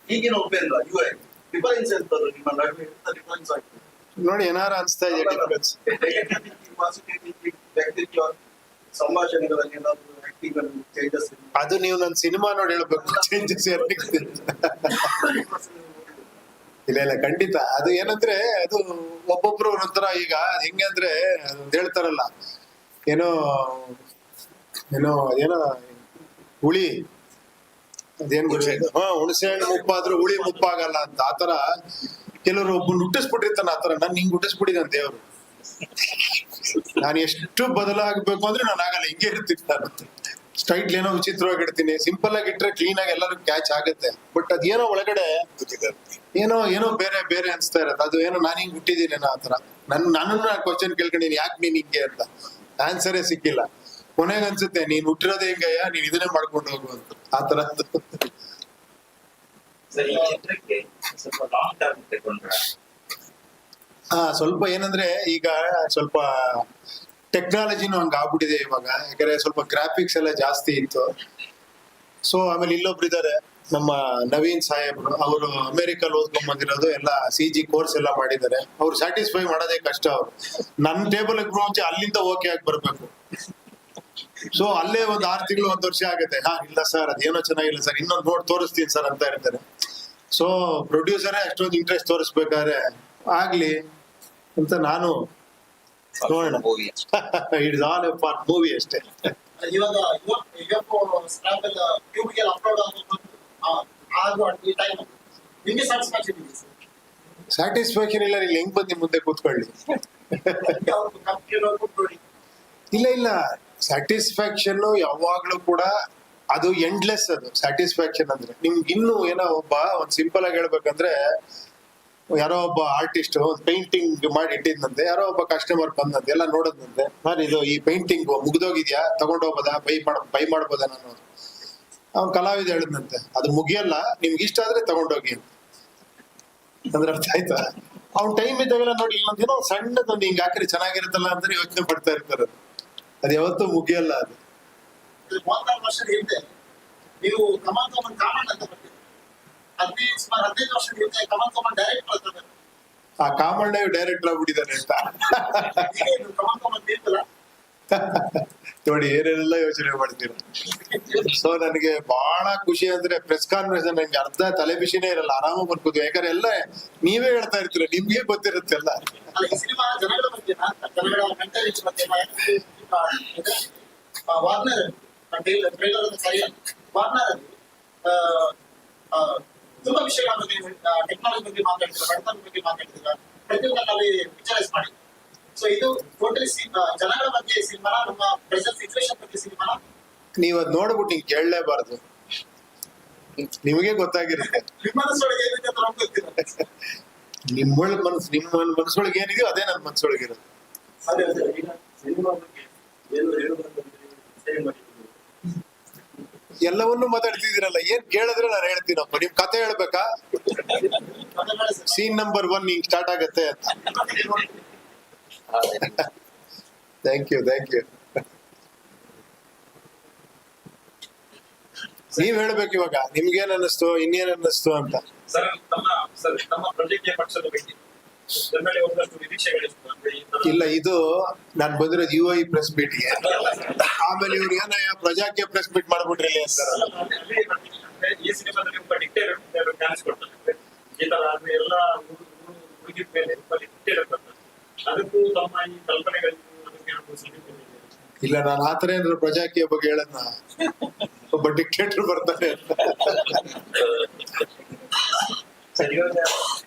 ಈಗಿನ ಉಪೇಂದ್ರ ಡಿಫರೆನ್ಸ್ ಎಂತದ್ದು ನಿಮ್ಮ ನಡುವೆ? ಡಿಫರೆನ್ಸ್ ಆಗ್ತದೆ ನೋಡಿ, ಏನಾರ ಅನ್ಸ್ತಾ ಇದೆ ಡಿಫರೆನ್ಸ್? ವ್ಯಕ್ತಿತ್ವ ಸಂಭಾಷಣೆಗಳಲ್ಲಿ ಏನಾದ್ರು ಆಕ್ಟಿಂಗ್ ಚೇಂಜಸ್? ಅದು ನೀವು ನನ್ನ ಸಿನಿಮಾ ನೋಡಿ ಹೇಳ್ಬೇಕು, ಚೇಂಜಸ್ ಇಲ್ಲ ಖಂಡಿತ. ಅದು ಏನಂದ್ರೆ ಅದು ಒಬ್ಬೊಬ್ರು ಒಂಥರ. ಈಗ ಹೆಂಗೆ ಅಂದ್ರೆ ಹೇಳ್ತಾರಲ್ಲ, ಏನೋ ಹುಳಿ ಅದೇನ್ ಹುಣಸೆ ಹಣ್ಣು ಮುಪ್ಪಾದ್ರೂ ಹುಳಿ ಮುಪ್ಪಾಗಲ್ಲ ಅಂತ. ಆತರ ಕೆಲವರು ಒಬ್ಬನ್ ಹುಟ್ಟಿಸ್ಬಿಟ್ಟಿರ್ತಾನ, ಆತರ ನನ್ ಹಿಂಗ್ ಹುಟ್ಟಿಸ್ಬಿಟ್ಟಿದ್ದಾನೆ ದೇವ್ರು. ನಾನು ಎಷ್ಟು ಬದಲಾಗಬೇಕು ಅಂದ್ರೆ ನಾನು ಆಗಲ್ಲ, ಹಿಂಗೆ ಇರ್ತಿರ್ತಾನೆ. ಸ್ಟ್ರೈಟ್ ಏನೋ ವಿಚಿತ್ರವಾಗಿ ಇಡ್ತೀನಿ, ಸಿಂಪಲ್ ಆಗಿ ಇಟ್ರೆ ಕ್ಲೀನ್ ಆಗಿ ಎಲ್ಲರೂ ಕ್ಯಾಚ್ ಆಗುತ್ತೆ. ಬಟ್ ಅದೇನೋ ಒಳಗಡೆ ಏನೋ ಬೇರೆ ಬೇರೆ ಅನ್ಸ್ತಾ ಇರತ್ತೆ. ಅದು ಏನೋ ನಾನು ಹಿಂಗ್ ಹುಟ್ಟಿದೀನೇನೋ ಆತರ. ನನ್ನನ್ನು ಕ್ವಶನ್ ಕೇಳ್ಕೊಂಡಿನಿ, ಯಾಕೆ ನೀನ್ ಹಿಂಗೆ ಅಂತ ಆನ್ಸರೇ ಸಿಕ್ಕಿಲ್ಲ. ಕೊನೆಗೆ ಅನ್ಸುತ್ತೆ ನೀನ್ ಹುಟ್ಟಿರೋದೇ ಹಿಂಗಯ್ಯ, ನೀನ್ ಇದನ್ನೇ ಮಾಡ್ಕೊಂಡು ಹೋಗು ಅಂತ. ಆತರ ಸರ್, ಈ ಚಿತ್ರಕ್ಕೆ ಸ್ವಲ್ಪ ಲಾಂಗ್ ಟರ್ಮ್ ತಗೊಂಡ್ರ ಸ್ವಲ್ಪ ಏನಂದ್ರೆ ಈಗ ಸ್ವಲ್ಪ ಟೆಕ್ನಾಲಜಿನೂ ಹಂಗ ಆಗ್ಬಿಟ್ಟಿದೆ ಇವಾಗ. ಯಾಕಂದ್ರೆ ಸ್ವಲ್ಪ ಗ್ರಾಫಿಕ್ಸ್ ಎಲ್ಲ ಜಾಸ್ತಿ ಇತ್ತು. ಸೊ ಆಮೇಲೆ ಇಲ್ಲೊಬ್ರು ಇದಾರೆ ನಮ್ಮ ನವೀನ್ ಸಾಹೇಬ್ರು, ಅವರು ಅಮೆರಿಕಲ್ ಓದ್ಕೊಂಡ್ ಬಂದಿರೋದು, ಎಲ್ಲ CG ಕೋರ್ಸ್ ಎಲ್ಲ ಮಾಡಿದ್ದಾರೆ. ಅವ್ರು ಸ್ಯಾಟಿಸ್ಫೈ ಮಾಡೋದೇ ಕಷ್ಟ. ಅವ್ರು ನನ್ನ ಟೇಬಲ್ ಮುಂಚೆ ಅಲ್ಲಿಂದ ಓಕೆ ಆಗಿ ಬರ್ಬೇಕು. ಸೊ ಅಲ್ಲೇ ಒಂದ್ 6 ತಿಂಗಳು 1 ವರ್ಷ ಆಗುತ್ತೆ. ಇಲ್ಲ ಸರ್ ಅದೇನೋ ಚೆನ್ನಾಗಿಲ್ಲ ಸರ್, ಇನ್ನೊಂದು ನೋಡಿ ತೋರಿಸ್ತೀನಿ ಸರ್ ಅಂತ ಇರ್ತಾರೆ. ಸೊ ಪ್ರೊಡ್ಯೂಸರೇ ಅಷ್ಟೊಂದು ಇಂಟ್ರೆಸ್ಟ್ ತೋರಿಸ್ಬೇಕಾದ್ರೆ ಆಗ್ಲಿ ಅಂತ ನಾನು ನೋಡೋಣ. It's all A for movie ಅಷ್ಟೇ. ಇವಾಗ ಸ್ಕ್ರಾಪಲ್ ಟ್ಯೂಬ್ಗೆ ಅಪ್ಲೋಡ್ ಆಗೋ ಈ ಟೈಮ್ ನಿಮಗೆ ಸ್ಯಾಟಿಸ್ಫ್ಯಾಕ್ಷನ್ ಇದೆ ಸರ್? ಸ್ಯಾಟಿಸ್ಫ್ಯಾಕ್ಷನ್ ಇಲ್ಲ, ಇಲ್ಲಿ ಹೆಂಗ್ ಬಂದು ಮುಂದೆ ಕೂತ್ಕೊಳ್ಳಿ. ನೋಡಿ ಇಲ್ಲ ಸ್ಯಾಟಿಸ್ಫ್ಯಾಕ್ಷನ್ ಯಾವಾಗ್ಲೂ ಕೂಡ ಅದು ಎಂಡ್ಲೆಸ್. ಅದು ಸ್ಯಾಟಿಸ್ಫ್ಯಾಕ್ಷನ್ ಅಂದ್ರೆ ನಿಮ್ಗೆ ಇನ್ನೂ ಏನೋ ಒಂದ್ ಸಿಂಪಲ್ ಆಗಿ ಹೇಳ್ಬೇಕಂದ್ರೆ, ಯಾರೋ ಒಬ್ಬ ಆರ್ಟಿಸ್ಟ್ ಒಂದು ಪೇಂಟಿಂಗ್ ಮಾಡಿ ಇಟ್ಟಿದ್ನಂತೆ. ಯಾರೋ ಒಬ್ಬ ಕಸ್ಟಮರ್ ಬಂದಂತೆ, ಎಲ್ಲ ನೋಡೋದಂತೆ, ಸರ್ ಇದು ಈ ಪೇಂಟಿಂಗ್ ಮುಗ್ದೋಗಿದ್ಯಾ, ತಗೊಂಡೋಗ್ಬೋದಾ, ಬೈ ಮಾಡ್ಬೋದಾ ನಾನು. ಅವ್ನ್ ಕಲಾವಿದ ಹೇಳಿದ್ನಂತೆ, ಅದು ಮುಗಿಯಲ್ಲ, ನಿಮ್ಗೆ ಇಷ್ಟ ಆದ್ರೆ ತಗೊಂಡೋಗಿ ಅಂದ್ರೆ ಅರ್ಥ ಆಯ್ತಾ. ಅವ್ನ್ ಟೈಮ್ ಇದ್ದಾಗೆಲ್ಲ ನೋಡಿ ಇಲ್ಲೊಂದೇನೋ ಸಣ್ಣದೊಂದು ಹಿಂಗ್ ಹಾಕಿದ್ರೆ ಚೆನ್ನಾಗಿರುತ್ತಲ್ಲ ಅಂತ ಯೋಚನೆ ಪಡ್ತಾ ಇರ್ತಾರೆ. ಅದು ಯಾವತ್ತೂ ಮುಗಿಯಲ್ಲ. ಅದು 36 ವರ್ಷದ ಹಿಂದೆ ನೀವು ಕಮಲ್ ಕಮಲ್ ಕಾಮನ್ ಅಂತ ಬರ್ತೀವಿ. 15 ವರ್ಷದ ಹಿಂದೆ ಕಮಲ್ ಕಮಲ್ ಡೈರೆಕ್ಟರ್ ಅಂತ ಆ ಕಾಮಣ್ಣ ಡೈರೆಕ್ಟರ್ ಆಗ್ಬಿಟ್ಟಿದ್ದಾರೆ ಅಂತ ಕಮಲ್ ಕಮಲ್ ನಿಂತಲ್ಲ ನೋಡಿ ಏನೇನೆಲ್ಲ ಯೋಚನೆ ಮಾಡ್ತೀರ. ಸೊ ನನಗೆ ಬಹಳ ಖುಷಿ ಅಂದ್ರೆ ಪ್ರೆಸ್ ಕಾನ್ಫರೆನ್ಸ್ ನಂಗೆ ಅರ್ಧ ತಲೆ ಬಿಸಿನೇ ಇರಲ್ಲ, ಆರಾಮ ಬರ್ಬೋದು. ಯಾಕಂದ್ರೆ ಎಲ್ಲ ನೀವೇ ಹೇಳ್ತಾ ಇರ್ತೀರ, ನಿಮ್ಗೆ ಗೊತ್ತಿರುತ್ತೆ ಎಲ್ಲ. ಅಲ್ಲ, ಈ ಸಿನಿಮಾ ಜನಗಳ ಬಗ್ಗೆ, ಜನಗಳ ಮೆಂಟಾಲಿಟಿ ಬಗ್ಗೆ ವಾರ್ನರ್ ಟ್ರೈಲರ್ ಸರಿಯಾಗಿ ವಾರ್ನರ್ ತುಂಬಾ ವಿಷಯಗಳ ಬಗ್ಗೆ, ಟೆಕ್ನಾಲಜಿ ಬಗ್ಗೆ ಮಾತಾಡ್ತಿದ್ದಾರೆ, ಬಡತನ ಬಗ್ಗೆ ಮಾತಾಡ್ತಿದ್ದಾರೆ, ಪ್ರತಿಯೊಂದರಲ್ಲಿ ಪಿಕ್ಚರೈಸ್ ಮಾಡಿ. ಸೊ ಇದು ಟೋಟಲಿ ಜನಗಳ ಬಗ್ಗೆ ಸಿನಿಮಾ, ನಮ್ಮ ಪ್ರೆಸೆಂಟ್ ಸಿಚುವೇಶನ್ ಬಗ್ಗೆ ಸಿನಿಮಾ. ನೀವ್ ಅದ್ ನೋಡ್ಬಿಟ್ಟು ಹಿಂಗ್ ಕೇಳಲೇಬಾರ್ದು, ನಿಮಗೆ ಗೊತ್ತಾಗಿರುತ್ತೆ. ನಿಮ್ಮ ಮನಸ್ಸೊಳಗೆ ಏನಿದೆ ಅಂತ ನಮ್ಗೆ ಗೊತ್ತಿರುತ್ತೆ. ನಿಮ್ಮ ಮನಸ್ಸೊಳಗೆ ಏನಿದೆಯೋ ಅದೇ ನನ್ನ ಮನಸ್ಸೊಳಗಿರೋದು. ಅದೇ ಈಗ ಸಿನಿಮಾ ಬಗ್ಗೆ ಏನು ಹೇಳುವಂತಂದ್ರೆ ಎಲ್ಲವನ್ನೂ ಮಾತಾಡ್ತಿದ್ದೀರಲ್ಲ, ಏನ್ ಕೇಳಿದ್ರೆ ನಾನು ಹೇಳ್ತೀನಪ್ಪ. ನಿಮ್ ಕತೆ ಹೇಳ್ಬೇಕಾ? ಸೀನ್ ನಂಬರ್ 1 ಹಿಂಗ್ ಸ್ಟಾರ್ಟ್ ಆಗತ್ತೆ ಅಂತ. ಥ್ಯಾಂಕ್ ಯು ನೀವ್ ಹೇಳ್ಬೇಕು ಇವಾಗ, ನಿಮ್ಗೇನ್ ಅನ್ನಿಸ್ತು, ಇನ್ನೇನ್ ಅನ್ನಿಸ್ತು ಅಂತ. ಸರ್, ನಮ್ಮ ಪ್ರಜಾಕೀಯ ಪಕ್ಷದ ಬಗ್ಗೆ ಜನರಲ್ಲಿ ಒಂದಷ್ಟು ನಿರೀಕ್ಷೆಗಳಿತ್ತು. ಅಂದ್ರೆ ಈ ತರ ಇಲ್ಲ, ಇದು ನಾನ್ ಬಂದಿರೋದು UI ಪ್ರೆಸ್ ಮೀಟ್ಗೆ. ಆಮೇಲೆ ಇವ್ರು ಏನಯ್ಯ ಪ್ರಜಾಕೀಯ ಪ್ರೆಸ್ ಮೀಟ್ ಮಾಡ್ಬಿಟ್ರಿ ಅಂತಾರಲ್ಲ. ಅಂದ್ರೆ ಈ ಸಿನಿಮಾದಲ್ಲಿ ಒಬ್ಬ ಡಿಕ್ಟೇಟರ್ ಕಾಣಿಸ್ಕೊಡ್ತಾರೆ. ಈ ತರ ಆದ್ರೆ ಎಲ್ಲ ಹುಡುಗಿದ ಮೇಲೆ ಒಬ್ಬ ಡಿಕ್ಟೇಟರ್ ಬರ್ತಾರೆ. ಅದಕ್ಕೂ ತಮ್ಮ ಈ ಕಲ್ಪನೆಗಳಿಗೂ ಅದಕ್ಕೆ ಸಿಗುತ್ತೆ. ಇಲ್ಲ, ನಾನು ಆತರ ಏನಾದ್ರು ಪ್ರಜಾಕೀಯ ಬಗ್ಗೆ ಹೇಳದ್ನ, ಒಬ್ಬ ಡಿಕ್ಟೇಟರ್ ಬರ್ತಾನೆ ಅಂತ. ಸರ್, ಇವಾಗ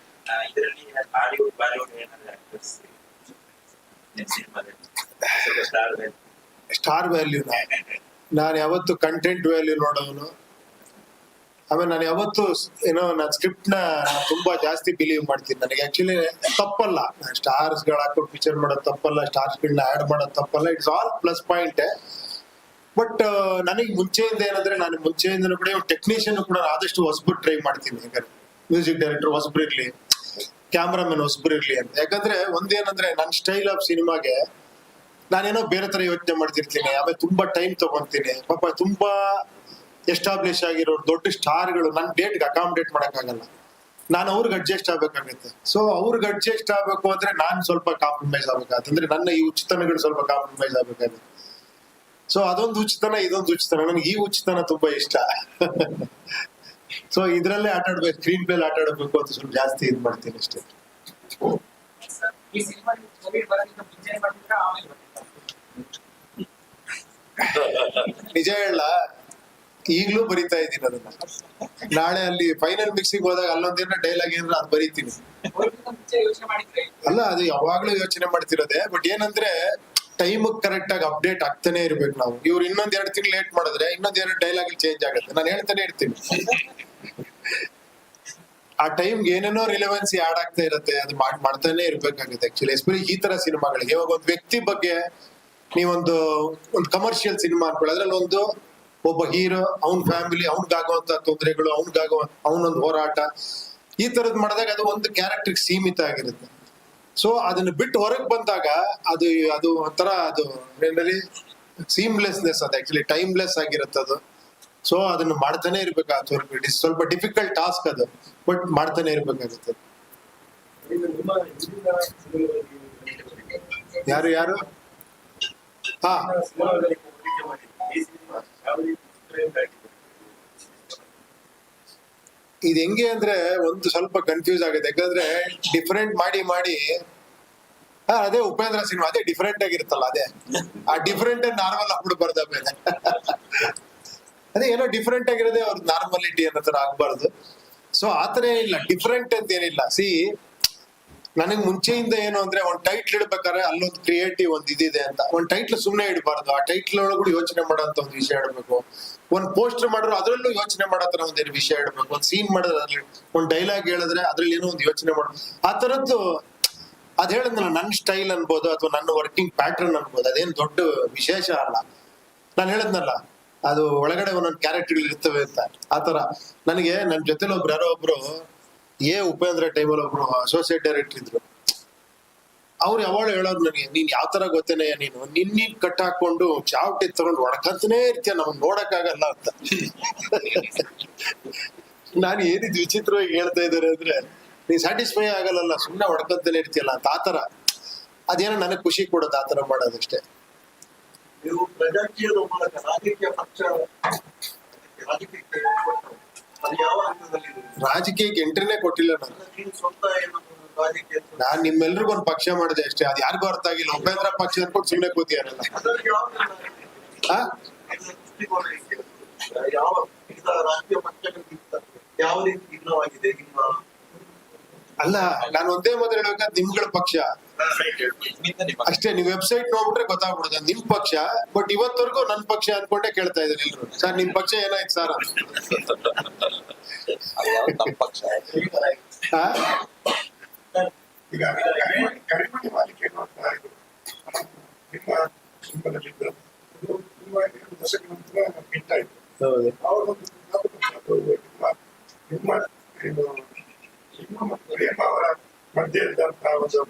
ಇದರಲ್ಲಿ ಹಾಲಿವುಡ್ ಬಾಲಿವುಡ್ ಏನಾದ್ರು ಆಕ್ಟರ್ಸ್ ಸ್ಟಾರ್ ವ್ಯಾಲ್ಯೂ ನಾನು ಯಾವತ್ತು ಕಂಟೆಂಟ್ ವ್ಯಾಲ್ಯೂ ನೋಡೋನು. ಆಮೇಲೆ ನಾನು ಯಾವತ್ತು ನಾನು ಸ್ಕ್ರಿಪ್ಟ್ ನ ತುಂಬಾ ಜಾಸ್ತಿ ಬಿಲೀವ್ ಮಾಡ್ತೀನಿ. ನನಗೆ ಆಕ್ಚುಲಿ ತಪ್ಪಲ್ಲ, ಸ್ಟಾರ್ಸ್ ಗಳು ಹಾಕೊಂಡು ಪಿಕ್ಚರ್ ಮಾಡೋದು ತಪ್ಪಲ್ಲ, ಸ್ಟಾರ್ಸ್ ಗಳನ್ನ ಆಡ್ ಮಾಡೋದು ತಪ್ಪಲ್ಲ. It's all plus point. But ನನಗೆ ಮುಂಚೆಯಿಂದ ಏನಂದ್ರೆ, ನಾನು ಮುಂಚೆಯಿಂದ ಕೂಡ ಟೆಕ್ನಿಷಿಯನ್ ಕೂಡ ಆದಷ್ಟು ಹೊಸಬ್ರು ಟ್ರೈ ಮಾಡ್ತೀನಿ. ಯಾಕಂದ್ರೆ ಮ್ಯೂಸಿಕ್ ಡೈರೆಕ್ಟರ್ ಹೊಸಬ್ರು ಇರ್ಲಿ, ಕ್ಯಾಮ್ರಾಮನ್ ಹೊಸಬ್ರು ಇರ್ಲಿ ಅಂತ. ಯಾಕಂದ್ರೆ ಒಂದೇನಂದ್ರೆ, ನನ್ನ ಸ್ಟೈಲ್ ಆಫ್ ಸಿನಿಮಾಗೆ ನಾನೇನೋ ಬೇರೆ ತರ ಯೋಚನೆ ಮಾಡ್ತಿರ್ತೀನಿ. ಆಮೇಲೆ ತುಂಬಾ ಟೈಮ್ ತಗೊಂತೀನಿ. ಪಾಪ ತುಂಬಾ ಎಸ್ಟಾಬ್ಲಿಷ್ ಆಗಿರೋ ದೊಡ್ಡ ಸ್ಟಾರ್ಗಳು ನನ್ನ ಡೇಟ್ಗೆ ಅಕಾಮಿಡೇಟ್ ಮಾಡಕ್ಕಾಗಲ್ಲ. ನಾನು ಅವ್ರಿಗೆ ಅಡ್ಜಸ್ಟ್ ಆಗ್ಬೇಕಾಗತ್ತೆ. ಸೊ ಅವ್ರಿಗೆ ಅಡ್ಜಸ್ಟ್ ಆಗ್ಬೇಕು ಅಂದ್ರೆ ನಾನು ಸ್ವಲ್ಪ ಕಾಂಪ್ರಮೈಸ್ ಆಗ್ಬೇಕಾಗತ್ತೆ. ಅಂದ್ರೆ ನನ್ನ ಈ ಉಚಿತನಗಳು ಸ್ವಲ್ಪ ಕಾಂಪ್ರಮೈಸ್ ಆಗ್ಬೇಕಾಗುತ್ತೆ. ಸೊ ಅದೊಂದು ಉಚಿತನ, ಇದೊಂದು ಉಚಿತನ. ನನಗೆ ಈ ಉಚಿತನ ತುಂಬಾ ಇಷ್ಟ. ಸೊ ಇದ್ರಲ್ಲೇ ಆಟ ಆಡ್ಬೇಕು, ಸ್ಕ್ರೀನ್ ಪ್ಲೇ ಆಟ ಆಡ್ಬೇಕು ಅಂತ ಸ್ವಲ್ಪ ಜಾಸ್ತಿ ಇದ್ ಮಾಡ್ತೀನಿ ಅಷ್ಟೇ. ಈ ಸಿನಿಮಾ ಮುಂಚೆ ಮಾಡಿದ್ರೆ ಆಮೇಲೆ ನಿಜ ಹೇಳ, ಈಗ್ಲೂ ಬರಿತಾ ಇದ್ದೀನಿ ಅದನ್ನ. ನಾಳೆ ಅಲ್ಲಿ ಫೈನಲ್ ಮಿಕ್ಸಿಂಗ್ ಹೋದಾಗ ಅಲ್ಲೊಂದೇನ ಡೈಲಾಗ್ ಏನಾರ ಅದು ಬರೀತೀನಿ. ಯೋಚನೆ ಮಾಡಿದ್ರೆ ಅಲ್ಲ, ಅದು ಯಾವಾಗ್ಲೂ ಯೋಚನೆ ಮಾಡ್ತಿರೋದೆ. ಬಟ್ ಏನಂದ್ರೆ ಟೈಮ್ ಕರೆಕ್ಟ್ ಆಗಿ ಅಪ್ಡೇಟ್ ಆಗ್ತಾನೆ ಇರ್ಬೇಕು ನಾವು. ಇವ್ರು ಇನ್ನೊಂದ್ 2 ತಿಂಗಳು ಲೇಟ್ ಮಾಡಿದ್ರೆ ಇನ್ನೊಂದ್ 2 ಡೈಲಾಗ್ ಚೇಂಜ್ ಆಗುತ್ತೆ. ನಾನು ಹೇಳ್ತಾನೆ ಇರ್ತೀನಿ. ಆ ಟೈಮ್ಗೆ ಏನೇನೋ ರಿಲೆವೆನ್ಸಿ ಆಡ್ ಆಗ್ತಾ ಇರುತ್ತೆ, ಅದು ಮಾಡ್ತಾನೆ ಇರ್ಬೇಕಾಗುತ್ತೆ ಆಕ್ಚುಲಿ, ಎಸ್ಪೆಷಲಿ ಈ ತರ ಸಿನಿಮಾಗಳಿಗೆ. ಇವಾಗ ಒಂದ್ ವ್ಯಕ್ತಿ ಬಗ್ಗೆ ನೀವೊಂದು ಕಮರ್ಷಿಯಲ್ ಸಿನಿಮಾ ಅನ್ಕೊಳ್ಳಿ, ಅದ್ರಲ್ಲಿ ಒಬ್ಬ ಹೀರೋ, ಅವ್ನ ಫ್ಯಾಮಿಲಿ, ಅವ್ನಿಗಾಗುವಂತ ತೊಂದರೆಗಳು, ಅವನೊಂದು ಹೋರಾಟ, ಈ ತರದ್ ಮಾಡಿದಾಗ ಅದು ಒಂದು ಕ್ಯಾರೆಕ್ಟರ್ ಸೀಮಿತ ಆಗಿರುತ್ತೆ. ಸೊ ಅದನ್ನ ಬಿಟ್ಟು ಹೊರಗೆ ಬಂದಾಗ ಅದು ಒಂಥರ ಅದು ಸೀಮ್ಲೆಸ್ನೆಸ್, ಅದು ಆಕ್ಚುಲಿ ಟೈಮ್ಲೆಸ್ ಆಗಿರುತ್ತೆ ಅದು. ಸೊ ಅದನ್ನ ಮಾಡ್ತಾನೆ ಇರ್ಬೇಕಾಗುತ್ತೆ. ಸ್ವಲ್ಪ ಡಿಫಿಕಲ್ಟ್ ಟಾಸ್ಕ್ ಅದು, ಬಟ್ ಮಾಡ್ತಾನೆ ಇರ್ಬೇಕಾಗುತ್ತೆ. ಯಾರು ಹಾ ಇದು ಹೆಂಗೆ ಅಂದ್ರೆ ಒಂದು ಸ್ವಲ್ಪ ಕನ್ಫ್ಯೂಸ್ ಆಗುತ್ತೆ. ಯಾಕಂದ್ರೆ ಡಿಫರೆಂಟ್ ಮಾಡಿ ಅದೇ ಉಪೇಂದ್ರ ಸಿನಿಮಾ ಅದೇ ಡಿಫರೆಂಟ್ ಆಗಿರುತ್ತಲ್ಲ, ಆ ಡಿಫರೆಂಟ್ ನಾರ್ಮಲ್ ಆಗ್ಬಿಡ್ಬಾರ್ದು. ಆಮೇಲೆ ಅದೇ ಏನೋ ಡಿಫರೆಂಟ್ ಆಗಿರೋದೇ ಅವ್ರ ನಾರ್ಮಲಿಟಿ ಅನ್ನೋ ತರ ಆಗ್ಬಾರ್ದು. ಸೊ ಆತರ ಏನಿಲ್ಲ, ಡಿಫರೆಂಟ್ ಅಂತ ಏನಿಲ್ಲ. ನನಗ್ ಮುಂಚೆಯಿಂದ ಏನು ಅಂದ್ರೆ ಒಂದ್ ಟೈಟ್ಲ್ ಇಡ್ಬೇಕಾದ್ರೆ ಅಲ್ಲೊಂದು ಕ್ರಿಯೇಟಿವ್ ಒಂದ್ ಇದಿದೆ ಅಂತ. ಒಂದ್ ಟೈಟ್ಲ್ ಸುಮ್ನೆ ಇಡಬಾರ್ದು, ಆ ಟೈಟ್ಲ್ ಒಳಗೂ ಯೋಚನೆ ಮಾಡೋಂತ ಒಂದು ವಿಷಯ ಇಡಬೇಕು. ಒಂದ್ ಪೋಸ್ಟರ್ ಮಾಡಿದ್ರು ಅದ್ರಲ್ಲೂ ಯೋಚನೆ ಮಾಡೋ ಒಂದೇನು ವಿಷಯ ಇಡಬೇಕು. ಒಂದ್ ಸೀನ್ ಮಾಡಿದ್ರೆ ಅದ್ರಲ್ಲಿ ಒಂದ್ ಡೈಲಾಗ್ ಹೇಳಿದ್ರೆ ಅದ್ರಲ್ಲಿ ಏನೋ ಒಂದು ಯೋಚನೆ ಮಾಡೋದು. ಆ ತರದ್ದು ಅದ್ ಹೇಳಿದ್ನಲ್ಲ, ನನ್ನ ಸ್ಟೈಲ್ ಅನ್ಬೋದು ಅಥವಾ ನನ್ನ ವರ್ಕಿಂಗ್ ಪ್ಯಾಟರ್ನ್ ಅನ್ಬೋದು, ಅದೇನ್ ದೊಡ್ಡ ವಿಶೇಷ ಅಲ್ಲ. ನಾನು ಹೇಳಿದ್ನಲ್ಲ, ಅದು ಒಳಗಡೆ ಒಂದೊಂದು ಕ್ಯಾರೆಕ್ಟರ್ಗಳು ಇರ್ತವೆ ಅಂತ. ಆತರ ನನಗೆ ನನ್ನ ಜೊತೆಲಿ ಯಾರೋ ಒಬ್ರು ಉಪೇಂದ್ರ ಟೈಮಲ್ಲಿ ಒಬ್ರು ಅಸೋಸಿಯೇಟ್ ಡೈರೆಕ್ಟರ್ ಇದ್ರು. ಅವ್ರು ಯಾವಾಗ ಹೇಳೋರು ನನಗೆ, ನೀನ್ ಯಾವ ತರ ಗೊತ್ತೇನೆಯ, ನೀನ್ ಕಟ್ ಹಾಕೊಂಡು ಚಾವಟಿ ತಗೊಂಡು ಹೊಡ್ಕಂತಾನೆ ಇರ್ತೀಯ, ನಮಗ್ ನೋಡಕ್ ಆಗಲ್ಲ ಅಂತ. ನಾನು ಏನಿದ್ ವಿಚಿತ್ರವಾಗಿ ಹೇಳ್ತಾ ಇದ್ದಾರೆ ಅಂದ್ರೆ, ನೀನ್ ಸ್ಯಾಟಿಸ್ಫೈ ಆಗಲ್ಲ, ಸುಮ್ನೆ ಹೊಡ್ಕಂತಾನೆ ಇರ್ತೀಯಲ್ಲ ಅಂತ. ಆತರ ಅದೇನೋ ನನಗ್ ಖುಷಿ ಕೊಡೋದು ಆತರ ಮಾಡೋದಷ್ಟೇ. ನೀವು ಪ್ರಜಾಕೀಯದ ಮೂಲಕ ರಾಜಕೀಯ ಪಕ್ಷ ರಾಜಕೀಯಕ್ಕೆ ಎಂಟ್ರಿನೇ ಕೊಟ್ಟಿಲ್ಲ ನಾನು. ಸ್ವಂತ ರಾಜಕೀಯ ನಾನ್ ನಿಮ್ಮೆಲ್ರಿಗೂ ಒಂದ್ ಪಕ್ಷ ಮಾಡಿದೆ ಅಷ್ಟೇ, ಅದ್ ಯಾರಿಗೂ ಅರ್ಥ ಆಗಿಲ್ಲ. ಉಪೇಂದ್ರ ಪಕ್ಷ ಅನ್ಕೊಂಡು ಸುಮ್ನೆ ಕೂತಿಯಾರಲ್ಲ. ಯಾವ ರಾಜಕೀಯ ಪಕ್ಷಗಳಿಗಿಂತ ಯಾವ ರೀತಿ ಭಿನ್ನವಾಗಿದೆ ನಿಮ್ಮ? ಅಲ್ಲ, ನಾನು ಒಂದೇ ಮೊದಲು ಹೇಳ್ಬೇಕಾದ್ರೆ ನಿಮ್ಗಳ ಪಕ್ಷ ಅಷ್ಟೇ. ನೀವು ವೆಬ್ಸೈಟ್ ನೋಡ್ಬಿಟ್ರೆ ಗೊತ್ತಾಗ್ಬಿಡುತ್ತೆ ನಿಮ್ ಪಕ್ಷ. ಬಟ್ ಇವತ್ತವರೆಗೂ ನನ್ ಪಕ್ಷ ಅನ್ಕೊಂಡೆ ಕೇಳ್ತಾ ಇದ್ದಾರೆ ಎಲ್ರು. ಸರ್ ನಿಮ್ ಪಕ್ಷ ಏನಾಯ್ತು ಸರ್? ಈಗ ಕರಿಮಣಿ ಮಾಲಿಕೆ ನೋಡ್ತಾ ಇದ್ರು ನಿಮ್ಮ ಸಿಂಬಲಲ್ಲಿ ತುಂಬಾ 2 ದಶಕ ನಂತರ ಬಿಡ್ತಾ ಇದ್ರು. ನಿಮ್ಮ ಮತ್ತು ಪ್ರೇಮ ಅವರ ಮಧ್ಯೆ ಇದ್ದಂತಹ ಒಂದು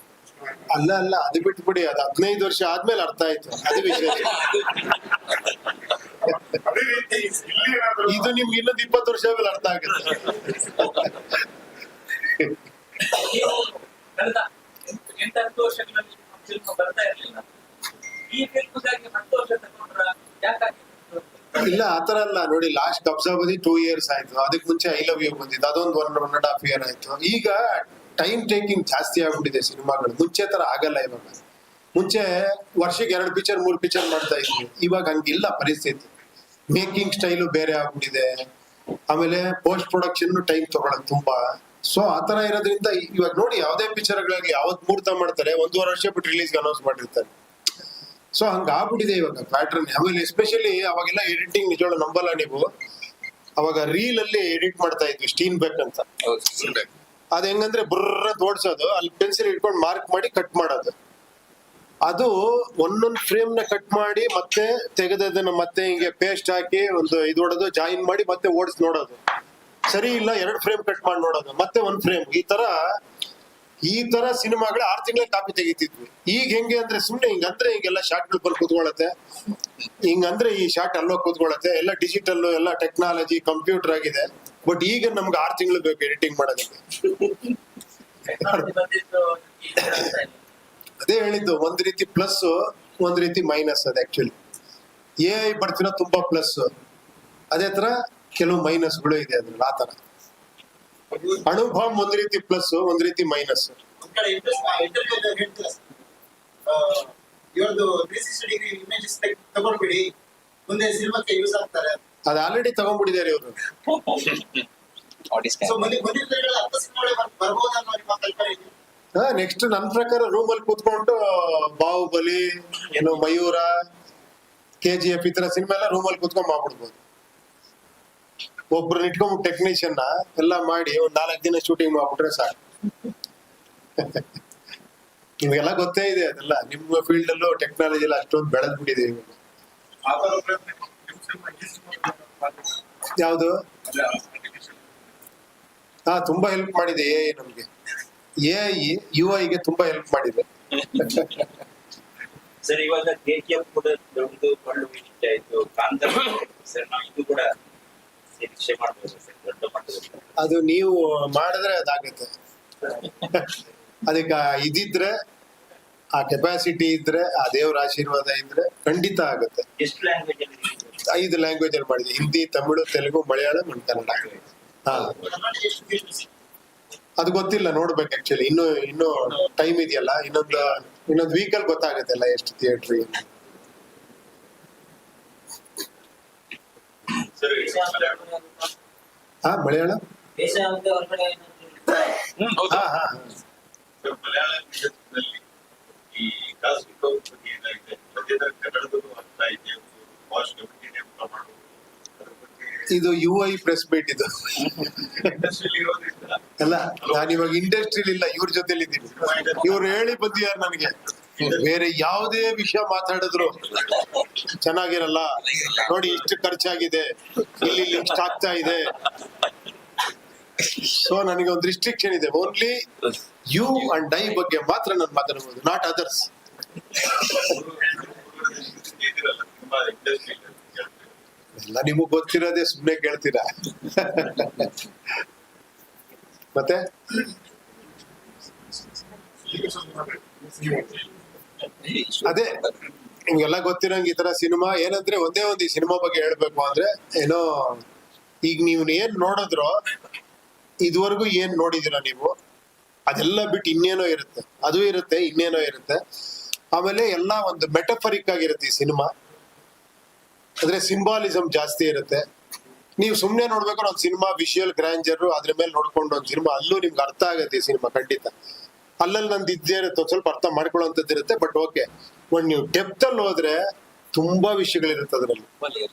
ಅಲ್ಲ ಅದು ಬಿಟ್ಟು ಬಿಡಿ, ಅದು 15 ವರ್ಷ ಆದ್ಮೇಲೆ ಅರ್ಥ ಆಯ್ತು, ಅದು ವಿಶೇಷ. ಅದೇ ರೀತಿ ಇಲ್ಲಿ ಇದು ನಿಮ್ಗೆ ಇನ್ನೊಂದು 20 ವರ್ಷ ಆದ್ಮೇಲೆ ಅರ್ಥ ಆಗುತ್ತೆ. ಕಳೆದ 8-10 ವರ್ಷಗಳಲ್ಲಿ ಫಿಲ್ಮ್ ಬರ್ತಾ ಇರ್ಲಿಲ್ಲ. ಈ ಫಿಲ್ಮ್ಗಾಗಿ 10 ವರ್ಷ ತಗೊಂಡ್ರ ಯಾಕಾಗಿ? ಇಲ್ಲ ಆತರ ಅಲ್ಲ ನೋಡಿ, ಲಾಸ್ಟ್ ಕಬ್ಜಾ ಬಂದಿ 2 years ಆಯ್ತು. ಅದಕ್ಕೆ ಮುಂಚೆ ಐ ಲವ್ ಯು ಬಂದಿದ್ದು, ಅದೊಂದು 1.5 year ಆಯ್ತು. ಈಗ ಟೈಮ್ ಟೇಕಿಂಗ್ ಜಾಸ್ತಿ ಆಗ್ಬಿಟ್ಟಿದೆ ಸಿನಿಮಾಗಳು. ಮುಂಚೆ ತರ ಆಗಲ್ಲ ಇವಾಗ. ಮುಂಚೆ ವರ್ಷಕ್ಕೆ 2 ಪಿಕ್ಚರ್ 3 ಪಿಕ್ಚರ್ ಮಾಡ್ತಾ ಇದ್ವಿ. ಇವಾಗ ಹಂಗಿಲ್ಲ ಪರಿಸ್ಥಿತಿ. ಮೇಕಿಂಗ್ ಸ್ಟೈಲು ಬೇರೆ ಆಗ್ಬಿಟ್ಟಿದೆ. ಆಮೇಲೆ ಪೋಸ್ಟ್ ಪ್ರೊಡಕ್ಷನ್ ಟೈಮ್ ತಗೊಳಕ್ ತುಂಬಾ. ಸೊ ಆತರ ಇರೋದ್ರಿಂದ ಇವಾಗ ನೋಡಿ, ಯಾವ್ದೇ ಪಿಕ್ಚರ್ಗಳಾಗ್ಲಿ ಯಾವತ್ ಮುಹೂರ್ತ ಮಾಡ್ತಾರೆ 1.5 ವರ್ಷ ಬಿಟ್ಟು ರಿಲೀಸ್ ಅನೌನ್ಸ್ ಮಾಡಿರ್ತಾರೆ. ಸೊ ಹಂಗ ಆಗ್ಬಿಟ್ಟಿದೆ ಇವಾಗ ಪ್ಯಾಟರ್ನ್. ಆಮೇಲೆ ಎಸ್ಪೆಷಲಿ ಅವಾಗೆಲ್ಲ ಎಡಿಟಿಂಗ್ ನಿಜವಾಗ್ಲೂ ನಂಬಲ್ಲ ನೀವು. ಅವಾಗ ರೀಲ್ ಅಲ್ಲಿ ಎಡಿಟ್ ಮಾಡ್ತಾ ಇದ್ವಿ, ಸ್ಟೀನ್ ಬೆಕ್ ಅಂತ. ಅದ್ ಹೆಂಗಂದ್ರೆ ಬುರ್ರ ಓಡ್ಸೋದು, ಅಲ್ಲಿ ಪೆನ್ಸಿಲ್ ಇಟ್ಕೊಂಡು ಮಾರ್ಕ್ ಮಾಡಿ ಕಟ್ ಮಾಡೋದು. ಅದು ಒಂದೊಂದು ಫ್ರೇಮ್ ನ ಕಟ್ ಮಾಡಿ ಮತ್ತೆ ತೆಗೆದದನ್ನ ಮತ್ತೆ ಹಿಂಗೆ ಪೇಸ್ಟ್ ಹಾಕಿ ಒಂದು ಇದು ಹೊಡೆದು ಜಾಯಿನ್ ಮಾಡಿ ಮತ್ತೆ ಓಡಿಸಿ ನೋಡೋದು. ಸರಿ ಇಲ್ಲ 2 ಫ್ರೇಮ್ ಕಟ್ ಮಾಡಿ ನೋಡೋದು, ಮತ್ತೆ 1 ಫ್ರೇಮ್. ಈ ತರ ಸಿನಿಮಾಗಳು 6 ತಿಂಗಳ ಕಾಪಿ ತೆಗಿತಿದ್ವಿ. ಈಗ ಹೆಂಗೆ ಅಂದ್ರೆ ಸುಮ್ನೆ ಹಿಂಗಂದ್ರೆ ಹಿಂಗೆಲ್ಲ ಶಾರ್ಟ್ಗಳು ಬಂದು ಕೂತ್ಕೊಳ್ಳುತ್ತೆ, ಹಿಂಗಂದ್ರೆ ಈ ಶಾರ್ಟ್ ಅಲ್ಲೋಗಿ ಕೂತ್ಕೊಳ್ಳುತ್ತೆ. ಎಲ್ಲ ಡಿಜಿಟಲ್, ಎಲ್ಲ ಟೆಕ್ನಾಲಜಿ, ಕಂಪ್ಯೂಟರ್ ಆಗಿದೆ. ಬಟ್ ಈಗ ನಮ್ಗೆ 6 ತಿಂಗಳು ಬೇಕು ಎಡಿಟಿಂಗ್ ಮಾಡೋದಕ್ಕೆ. ಅದೇ ಹೇಳಿದ್ದು, ಒಂದ್ ರೀತಿ ಪ್ಲಸ್ ಒಂದ್ ರೀತಿ ಮೈನಸ್. ಅದು ಆಕ್ಚುಲಿ AI ಬರ್ತಿರೋ ತುಂಬಾ ಪ್ಲಸ್, ಅದೇ ತರ ಕೆಲವು ಮೈನಸ್ಗಳು ಇದೆ ಅದ್ರಲ್ಲಿ. ಆತರ ಅನುಭವ ಒಂದ್ ರೀತಿ ಪ್ಲಸ್ ಒಂದ್ ರೀತಿ ಮೈನಸ್. ಒಂದ್ ಕಡೆ ಇಂಟರ್ವ್ಯೂ ಹೇಳ್ತಾರೆ, ಇವ್ರದ್ದು 360 ಡಿಗ್ರಿ ಇಮೇಜಸ್ ತಗೊಂಡ್ಬಿಡಿ, ಮುಂದೆ ಸಿನಿಮಾಕ್ಕೆ ಯೂಸ್ ಆಗ್ತಾರೆ. ಅದ್ ಆಲ್ರೆಡಿ ತಗೊಂಡ್ಬಿಟ್ಟಿದ್ದಾರೆ ಇವರು. ಸೊ ಮುಂದಿನ ದಿನಗಳಲ್ಲಿ 10 ಸಿನಿಮಾಗಳು ಬರ್ಬೋದು ಅನ್ನೋ ನಿಮ್ಮ ಕಲ್ಪನೆ ಇದೆ. ನೆಕ್ಸ್ಟ್ ನನ್ನ ಪ್ರಕಾರ ರೂಮಲ್ಲಿ ಕೂತ್ಕೊಂಡು ಬಾಹುಬಲಿ ಏನು ಮಯೂರ KGF ಈ ತರ ಸಿನಿಮಾ ಎಲ್ಲ ರೂಮಲ್ಲಿ ಕೂತ್ಕೊಂಡ್ ಮಾಡ್ಬಿಡ್ಬೋದು. ಒಬ್ರು ಇಟ್ಕೊಂಡ್ಬಿಟ್ಟು ಟೆಕ್ನಿಷಿಯನ್ ಎಲ್ಲ ಮಾಡಿ ಒಂದ್ 4 ದಿನ ಶೂಟಿಂಗ್ ಮಾಡ್ಬಿಟ್ರೆ ಸಾಕು. ನಿಮ್ಗೆಲ್ಲ ಗೊತ್ತೇ ಇದೆ ಅದೆಲ್ಲ, ನಿಮ್ಮ ಫೀಲ್ಡ್ ಅಲ್ಲೂ ಟೆಕ್ನಾಲಜಿ ಎಲ್ಲ ಅಷ್ಟೊಂದು ಬೆಳೆದ್ ಬಿಟ್ಟಿದೆ ಇವಾಗ. ಯಾವ್ದು? ತುಂಬಾ ಹೆಲ್ಪ್ ಮಾಡಿದೆ AI ನಮ್ಗೆ. AI UI ಗೆ ತುಂಬಾ ಹೆಲ್ಪ್ ಮಾಡಿದೆ. ಸರ್ ಇವಾಗ KGF ಕೂಡ ಒಂದು ಒಳ್ಳೆ ವಿಷಯ ಆಯ್ತು, ಕಾಂತಾರ ಸರ್ ನಾವು ಇದು ಕೂಡ ನಿರೀಕ್ಷೆ ಮಾಡ್ಬೋದು ಸರ್ ದೊಡ್ಡ ಮಟ್ಟದಲ್ಲಿ. ಅದು ನೀವು ಮಾಡಿದ್ರೆ ಅದಾಗುತ್ತೆ. ಅದಕ್ಕೆ ಇದಿದ್ರೆ, ಆ ಕೆಪಾಸಿಟಿ ಇದ್ರೆ, ಆ ದೇವ್ರ ಆಶೀರ್ವಾದ ಇದ್ರೆ ಖಂಡಿತ ಆಗುತ್ತೆ. ಎಷ್ಟು ಲ್ಯಾಂಗ್ವೇಜ್ ಅಲ್ಲಿ 5 ಲ್ಯಾಂಗ್ವೇಜ್ ಅಲ್ಲಿ ಮಾಡಿದೆ: ಹಿಂದಿ, ತಮಿಳು, ತೆಲುಗು, ಮಲಯಾಳಂ ಅಂಡ್ ಕನ್ನಡ. ಅದು ಗೊತ್ತಿಲ್ಲ, ನೋಡ್ಬೇಕು ಆಕ್ಚುಲಿ. ಇನ್ನು ಟೈಮ್ ಇದೆಯಲ್ಲ, ಇನ್ನೊಂದು ವೀಕಲ್ಲಿ ಗೊತ್ತಾಗುತ್ತೆ ಎಲ್ಲ ಎಷ್ಟು ಥಿಯೇಟರ್. ಮಲಯಾಳಂ ಮಲಯಾಳ ಈ ಕಾಸ್ಮಿಕ್ ಏನಾಗಿದೆ ಕನ್ನಡದಲ್ಲೂ ಆಗ್ತಾ ಇದೆ, ಇದು UI ಪ್ರೆಸ್ ಮೀಟ್ ಇದು ಅಲ್ಲ. ನಾನಿವಾಗ ಇಂಡಸ್ಟ್ರಿಲಿ ಇಲ್ಲ, ಇವ್ರ ಜೊತೆಲಿ ಇದ್ದೀನಿ. ಇವ್ರು ಹೇಳಿ ಬಂದಿದ್ದಾರೆ ನನಗೆ, ಬೇರೆ ಯಾವುದೇ ವಿಷಯ ಮಾತಾಡಿದ್ರು ಚೆನ್ನಾಗಿರಲ್ಲ ನೋಡಿ, ಇಷ್ಟು ಖರ್ಚಾಗಿದೆ, ಇಲ್ಲಿ ಇಷ್ಟು ಆಗ್ತಾ ಇದೆ. ಸೊ ನನಗೆ ಒಂದು ರಿಸ್ಟ್ರಿಕ್ಷನ್ ಇದೆ, ಓನ್ಲಿ ಯು ಅಂಡ್ ಐ ಬಗ್ಗೆ ಮಾತ್ರ ನಾನು ಮಾತಾಡಬಹುದು, ನಾಟ್ ಅದರ್ಸ್. ಎಲ್ಲ ನಿಮಗ್ ಗೊತ್ತಿರೋದೇ, ಸುಮ್ನೆ ಕೇಳ್ತೀರಾ. ಮತ್ತೆ ಅದೇ ನಿಮ್ಗೆಲ್ಲ ಗೊತ್ತಿರೋಂಗ್ ಈ ತರ ಸಿನಿಮಾ ಏನಂದ್ರೆ, ಒಂದೇ ಒಂದು ಈ ಸಿನಿಮಾ ಬಗ್ಗೆ ಹೇಳ್ಬೇಕು ಅಂದ್ರೆ ಏನೋ, ಈಗ ನೀವು ಏನ್ ನೋಡಿದ್ರೋ ಇದುವರೆಗೂ ಏನ್ ನೋಡಿದಿರ ನೀವು, ಅದೆಲ್ಲ ಬಿಟ್ಟು ಇನ್ನೇನೋ ಇರುತ್ತೆ, ಅದು ಇರುತ್ತೆ, ಇನ್ನೇನೋ ಇರುತ್ತೆ. ಆಮೇಲೆ ಎಲ್ಲ ಒಂದು ಮೆಟಫರಿಕ್ ಆಗಿರುತ್ತೆ ಈ ಸಿನಿಮಾ, ಅಂದ್ರೆ ಸಿಂಬಾಲಿಸಮ್ ಜಾಸ್ತಿ ಇರುತ್ತೆ. ನೀವು ಸುಮ್ನೆ ನೋಡ್ಬೇಕಾದ್ರೆ ಒಂದು ಸಿನಿಮಾ ವಿಷುವಲ್ ಗ್ರ್ಯಾಂಜರ್ ಅದ್ರ ಮೇಲೆ ನೋಡ್ಕೊಂಡು ಒಂದು ಸಿನಿಮಾ, ಅಲ್ಲೂ ನಿಮ್ಗೆ ಅರ್ಥ ಆಗುತ್ತೆ ಈ ಸಿನಿಮಾ ಖಂಡಿತ. ಅಲ್ಲಲ್ಲಿ ನಂದು ಇದ್ದೇ ಇರುತ್ತೆ, ಒಂದ್ ಸ್ವಲ್ಪ ಅರ್ಥ ಮಾಡ್ಕೊಳ್ಳೋಂಥದ್ದು ಇರುತ್ತೆ. ಬಟ್ ಓಕೆ, ಒಂದ್ ನೀವು ಡೆಪ್ತ್ ಅಲ್ಲಿ ಹೋದ್ರೆ ತುಂಬಾ ವಿಷಯಗಳಿರುತ್ತೆ, ಅದ್ರಲ್ಲಿ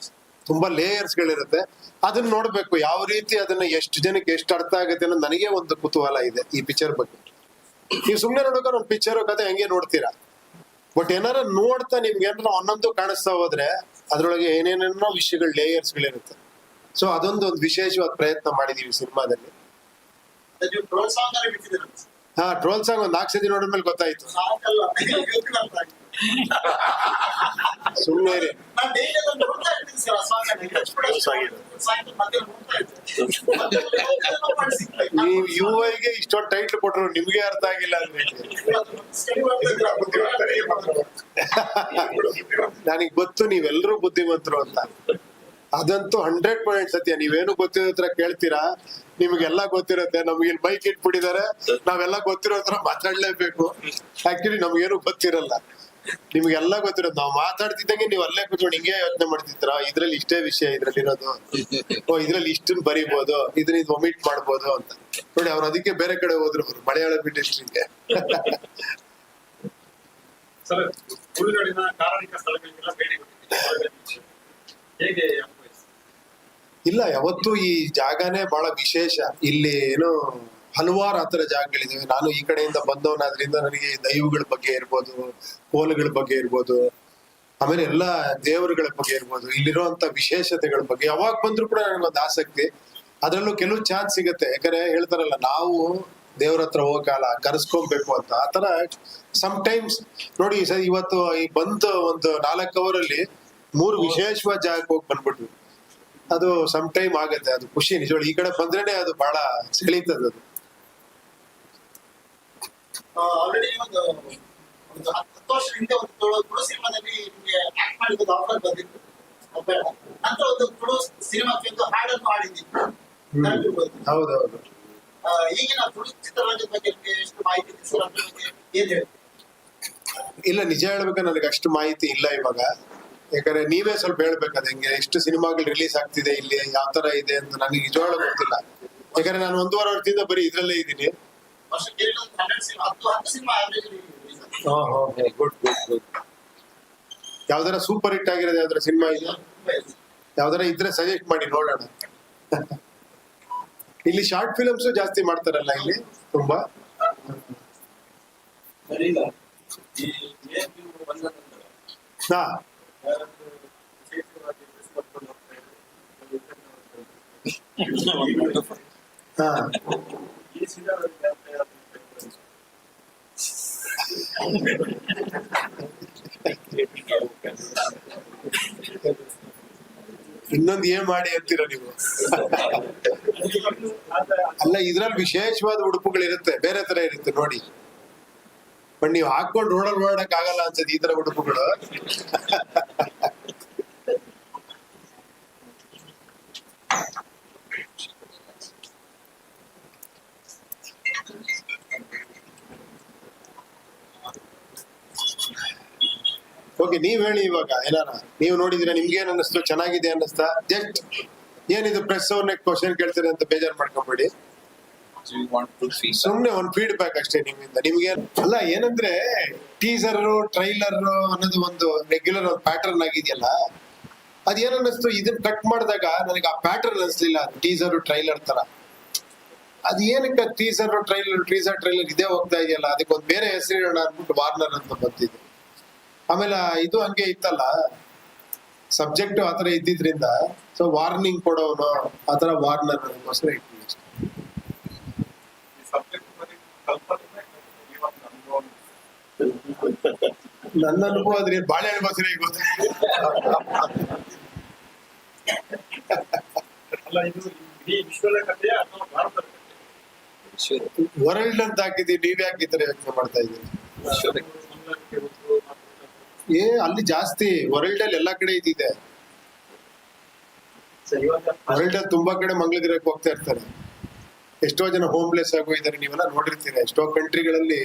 ತುಂಬಾ ಲೇಯರ್ಸ್ ಗಳಿರುತ್ತೆ. ಅದನ್ನ ನೋಡ್ಬೇಕು, ಯಾವ ರೀತಿ ಅದನ್ನ ಎಷ್ಟು ಜನಕ್ಕೆ ಎಷ್ಟು ಅರ್ಥ ಆಗುತ್ತೆ ಅನ್ನೋದು ನನಗೆ ಒಂದು ಕುತೂಹಲ ಇದೆ ಈ ಪಿಕ್ಚರ್ ಬಗ್ಗೆ. ನೀವು ಸುಮ್ನೆ ನೋಡ್ಬೇಕಾದ್ರೆ ಒಂದು ಪಿಕ್ಚರ್ ಕತೆ ಹೆಂಗೆ ನೋಡ್ತೀರಾ, ಬಟ್ ಏನಾರ ನೋಡ್ತಾ ನಿಮ್ಗೆ ಏನಾರ ಒಂದೊಂದು ಕಾಣಿಸ್ತಾ ಹೋದ್ರೆ ಅದ್ರೊಳಗೆ ಏನೇನೇನೋ ವಿಷಯಗಳು, ಲೇಯರ್ಸ್ ಗಳಿರುತ್ತೆ. ಸೊ ಅದೊಂದು ವಿಶೇಷವಾದ ಪ್ರಯತ್ನ ಮಾಡಿದೀವಿ ಸಿನಿಮಾದಲ್ಲಿ. ಟ್ರೋಲ್ ಸಾಂಗ್ ಒಂದ್ 4 ಸತಿ ನೋಡಿದ್ಮೇಲೆ ಗೊತ್ತಾಯ್ತು. ಸುಮ್ಮನೆ ನೀವು UI ಗೆ ಇಷ್ಟೊಂದು ಟೈಟ್ಲ್ ಕೊಟ್ರು ನಿಮ್ಗೆ ಅರ್ಥ ಆಗಿಲ್ಲ ಅಂದ್ರೆ ನನಗ್ ಗೊತ್ತು ನೀವೆಲ್ಲರೂ ಬುದ್ಧಿವಂತರು ಅಂತ. ಅದಂತೂ 100% ಸತ್ಯ. ನೀವೇನು ಗೊತ್ತಿರೋ ಹತ್ರ ಕೇಳ್ತೀರಾ, ನಿಮ್ಗೆಲ್ಲಾ ಗೊತ್ತಿರುತ್ತೆ. ನಮ್ಗೆ ಇಲ್ಲಿ ಬೈಕ್ ಇಟ್ಬಿಟ್ಟಿದ್ದಾರೆ, ನಾವೆಲ್ಲ ಗೊತ್ತಿರೋ ಹತ್ರ ಮಾತಾಡ್ಲೇಬೇಕು. ಆಕ್ಚುಲಿ ನಮ್ಗೇನು ಗೊತ್ತಿರಲ್ಲ, ನಿಮ್ಗೆಲ್ಲ ಗೊತ್ತಿರೋದು. ನಾವು ಮಾತಾಡ್ತಿದ್ದಂಗೆ ನೀವು ಅಲ್ಲೇ ಕೂತ್ಕೊಂಡು ಹಿಂಗೆ ಯೋಚನೆ ಮಾಡ್ತಿದ್ರ, ಇದ್ರಲ್ಲಿ ಇಷ್ಟೇ ವಿಷಯ ಇದ್ರಲ್ಲಿ ಇರೋದು, ಇದ್ರಲ್ಲಿ ಇಷ್ಟನ್ ಬರೀಬಹುದು, ಇದನ್ನ ಇದು ಒಮಿಟ್ ಮಾಡ್ಬೋದು ಅಂತ. ನೋಡಿ ಅವ್ರು ಅದಕ್ಕೆ ಬೇರೆ ಕಡೆ ಹೋದ್ರು, ಅವ್ರು ಮಲಯಾಳಂ ಇಂಡಸ್ಟ್ರಿಗೆ. ಸರ್, ತುಳುನಾಡಿನ ಕಾರಣಿಕ ಸ್ಥಳಗಳಿಗೆಲ್ಲ ಭೇಟಿ ಕೊಟ್ಟಿದ್ದೀರಿ, ಹೇಗೆ? ಇಲ್ಲ, ಯಾವತ್ತೂ ಈ ಜಾಗನೇ ಬಹಳ ವಿಶೇಷ. ಇಲ್ಲಿ ಏನು ಹಲವಾರು ಆತರ ಜಾಗಗಳಿದಾವೆ. ನಾನು ಈ ಕಡೆಯಿಂದ ಬಂದವನಾದ್ರಿಂದ ನನಗೆ ದೈವಗಳ ಬಗ್ಗೆ ಇರ್ಬೋದು, ಕೋಲಗಳ ಬಗ್ಗೆ ಇರ್ಬೋದು, ಆಮೇಲೆ ಎಲ್ಲಾ ದೇವರುಗಳ ಬಗ್ಗೆ ಇರ್ಬೋದು, ಇಲ್ಲಿರುವಂತ ವಿಶೇಷತೆಗಳ ಬಗ್ಗೆ ಯಾವಾಗ ಬಂದ್ರು ಕೂಡ ನನಗೊಂದು ಆಸಕ್ತಿ. ಅದ್ರಲ್ಲೂ ಕೆಲವು ಚಾನ್ಸ್ ಸಿಗುತ್ತೆ, ಯಾಕಂದ್ರೆ ಹೇಳ್ತಾರಲ್ಲ, ನಾವು ದೇವ್ರ ಹತ್ರ ಹೋಗಲ್ಲ, ಕರೆಸ್ಕೊಬೇಕು ಅಂತ. ಆತರ ಸಮ್ಟೈಮ್ಸ್ ನೋಡಿ ಸರ್, ಇವತ್ತು ಈ ಬಂದು ಒಂದು 4 ಅವರಲ್ಲಿ 3 ವಿಶೇಷವಾದ ಜಾಗಕ್ಕೆ ಹೋಗಿ ಬಂದ್ಬಿಟ್ವಿ. ಅದು ಸಮ್ ಟೈಮ್ ಆಗತ್ತೆ, ಅದು ಖುಷಿ ನಿಜವಾಗ್ಲು. ಈ ಕಡೆ ಬಂದ್ರೇನೆ ಅದು ಬಹಳ ಸೆಳೀತದ. ಅದು ಆಲ್ರೆಡಿ ಒಂದು 10 ವರ್ಷ ಹಿಂದೆ ಒಂದು ತುಳು ಸಿನಿಮಾದಲ್ಲಿ ನಿಮ್ಗೆ ಆಕ್ಟ್ ಮಾಡಿದ್ದು ಆಫರ್ ಬಂದಿತ್ತು. ನಂತರ ಒಂದು ತುಳು ಸಿನಿಮಾಕ್ಕೆ ಒಂದು ಹಾಡನ್ನು ಹಾಡಿದ್ದೀನಿ. ಹೌದೌದು. ಈಗಿನ ತುಳು ಚಿತ್ರರಂಗದ ಬಗ್ಗೆ ಎಷ್ಟು ಮಾಹಿತಿ ಇದೆ ಸರ್? ಅದ್ರ ಬಗ್ಗೆ ಏನ್ ಹೇಳಿ? ಇಲ್ಲ, ನಿಜ ಹೇಳ್ಬೇಕು, ನನಗೆ ಅಷ್ಟು ಮಾಹಿತಿ ಇಲ್ಲ ಇವಾಗ. ಯಾಕಂದ್ರೆ ನೀವೇ ಸ್ವಲ್ಪ ಹೇಳ್ಬೇಕದು, ಹೆಂಗೆ ಎಷ್ಟು ಸಿನಿಮಾಗಳು ರಿಲೀಸ್ ಆಗ್ತಿದೆ ಇಲ್ಲಿ, ಯಾವ ತರ ಇದೆ ಅಂತ ನನಗೆ ನಿಜವಾಗ್ಲೂ ಗೊತ್ತಿಲ್ಲ. ಯಾಕಂದ್ರೆ ನಾನು 1.5 ವರ್ಷದಿಂದ ಬರೀ ಇದ್ರಲ್ಲೇ ಇದ್ದೀನಿ. ವರ್ಷಕ್ಕೆ 12 cinema 10 cinema average good good good. ಯಾವ್ದಾರ ಸೂಪರ್ ಹಿಟ್ ಆಗಿರೋದು ಯಾವ್ದಾರ ಸಿನಿಮಾ ಇದೆಯಾ? ಯಾವ್ದಾರ ಇದ್ರೆ ಸಜೆಸ್ಟ್ ಮಾಡಿ ನೋಡೋಣ. ಇಲ್ಲಿ ಶಾರ್ಟ್ ಫಿಲ್ಮ್ಸ್ ಜಾಸ್ತಿ ಮಾಡ್ತಾರಲ್ಲ ಇಲ್ಲಿ ತುಂಬಾ. ಹಾ ಹಾ ಇನ್ನೊಂದು ಏನ್ ಮಾಡಿ ಅಂತೀರ ನೀವು? ಅಲ್ಲ, ಇದ್ರಲ್ಲಿ ವಿಶೇಷವಾದ ಉಡುಪುಗಳಿರುತ್ತೆ, ಬೇರೆ ತರ ಇರುತ್ತೆ ನೋಡಿ. ಬಟ್ ನೀವು ಹಾಕೊಂಡು ರೋಡಲ್ಲಿ ಓಡಾಡಕ್ ಆಗಲ್ಲ ಅನ್ಸದ್ ಈ ತರ ಉಡುಪುಗಳು. ಓಕೆ, ನೀವ್ ಹೇಳಿ ಇವಾಗ ಏನಾರ ನೀವು ನೋಡಿದ್ರೆ ನಿಮ್ಗೆ ಏನ್ ಅನ್ನಿಸ್ತು? ಚೆನ್ನಾಗಿದೆ ಅನ್ನಿಸ್ತಾ? ಜಸ್ಟ್ ಏನಿದು ಪ್ರೆಸ್ ಅವ್ರನ್ನ ಕ್ವಶನ್ ಕೇಳ್ತಾರೆ ಅಂತ ಬೇಜಾರ್ ಮಾಡ್ಕೊಂಬೇಡಿ. ಸುಮ್ನೆ ಒಂದ್ ಫೀಡ್ಬ್ಯಾಕ್ ಅಷ್ಟೇ ನಿಮ್ಮಿಂದ. ನಿಮ್ಗೆ ಅಲ್ಲ, ಏನಂದ್ರೆ ಟೀಸರ್ ಟ್ರೈಲರ್ ಅನ್ನೋದು ಒಂದು ರೆಗ್ಯುಲರ್ ಒಂದು ಪ್ಯಾಟರ್ನ್ ಆಗಿದೆಯಲ್ಲ, ಅದೇನ್ ಅನ್ನಿಸ್ತು ಇದನ್ನ ಕಟ್ ಮಾಡಿದಾಗ ನನಗೆ ಆ ಪ್ಯಾಟರ್ನ್ ಅನ್ಸ್ಲಿಲ್ಲ. ಟೀಸರ್ ಟ್ರೈಲರ್ ತರ ಅದ್ ಏನಕ್ಕೆ ಟೀಸರ್ ಟ್ರೈಲರ್ ಇದೇ ಹೋಗ್ತಾ ಇದೆಯಲ್ಲ, ಅದಕ್ಕೆ ಒಂದ್ ಬೇರೆ ಹೆಸರಿಡೋಣ ಅಂದ್ಬಿಟ್ಟು ವಾರ್ನರ್ ಅಂತ ಬಂದಿದೆ. ಆಮೇಲೆ ಇದು ಹಂಗೆ ಇತ್ತಲ್ಲ, ಸಬ್ಜೆಕ್ಟ್ ಆತರ ಇದ್ದಿದ್ರಿಂದ ಸೊ ವಾರ್ನಿಂಗ್ ಕೊಡೋನು ಆತರ ವಾರ್ನರ್ ಅದಕ್ಕೋಸ್ಕರ ಇಟ್ಟಿದ್ವಿ. ನನ್ನ ಅನುಭವ ಆದ್ರೆ ಬಾಳೆಹಣ್ಣು ಬಸರೆ ಅಲ್ಲ, ಇದು ಇಡೀ ವಿಶ್ವದ ಕಥೆಯ ಅಥವಾ ಭಾರತದ ಕಥೆ? ವರ್ಲ್ಡ್ ಅಂತ ಹಾಕಿದೀವಿ, ನೀವ್ ಯಾಕೆ ಈ ತರ ಯೋಚನೆ ಮಾಡ್ತಾ ಇದ್ದೀರಿ? ಅಲ್ಲಿ ಜಾಸ್ತಿ ವರ್ಲ್ಡ್ ಅಲ್ಲಿ ಎಲ್ಲಾ ಕಡೆ ಇದಿದೆ. ವರ್ಲ್ಡ್ ಅಲ್ಲಿ ತುಂಬಾ ಕಡೆ ಮಂಗಳಗಿರಕ್ಕೆ ಹೋಗ್ತಾ ಇರ್ತಾರೆ. ಎಷ್ಟೋ ಜನ ಹೋಮ್ಲೆಸ್ ಆಗೋಗಿದ್ದಾರೆ, ನೀವೆಲ್ಲ ನೋಡಿರ್ತೀರ ಎಷ್ಟೋ ಕಂಟ್ರಿಗಳಲ್ಲಿ.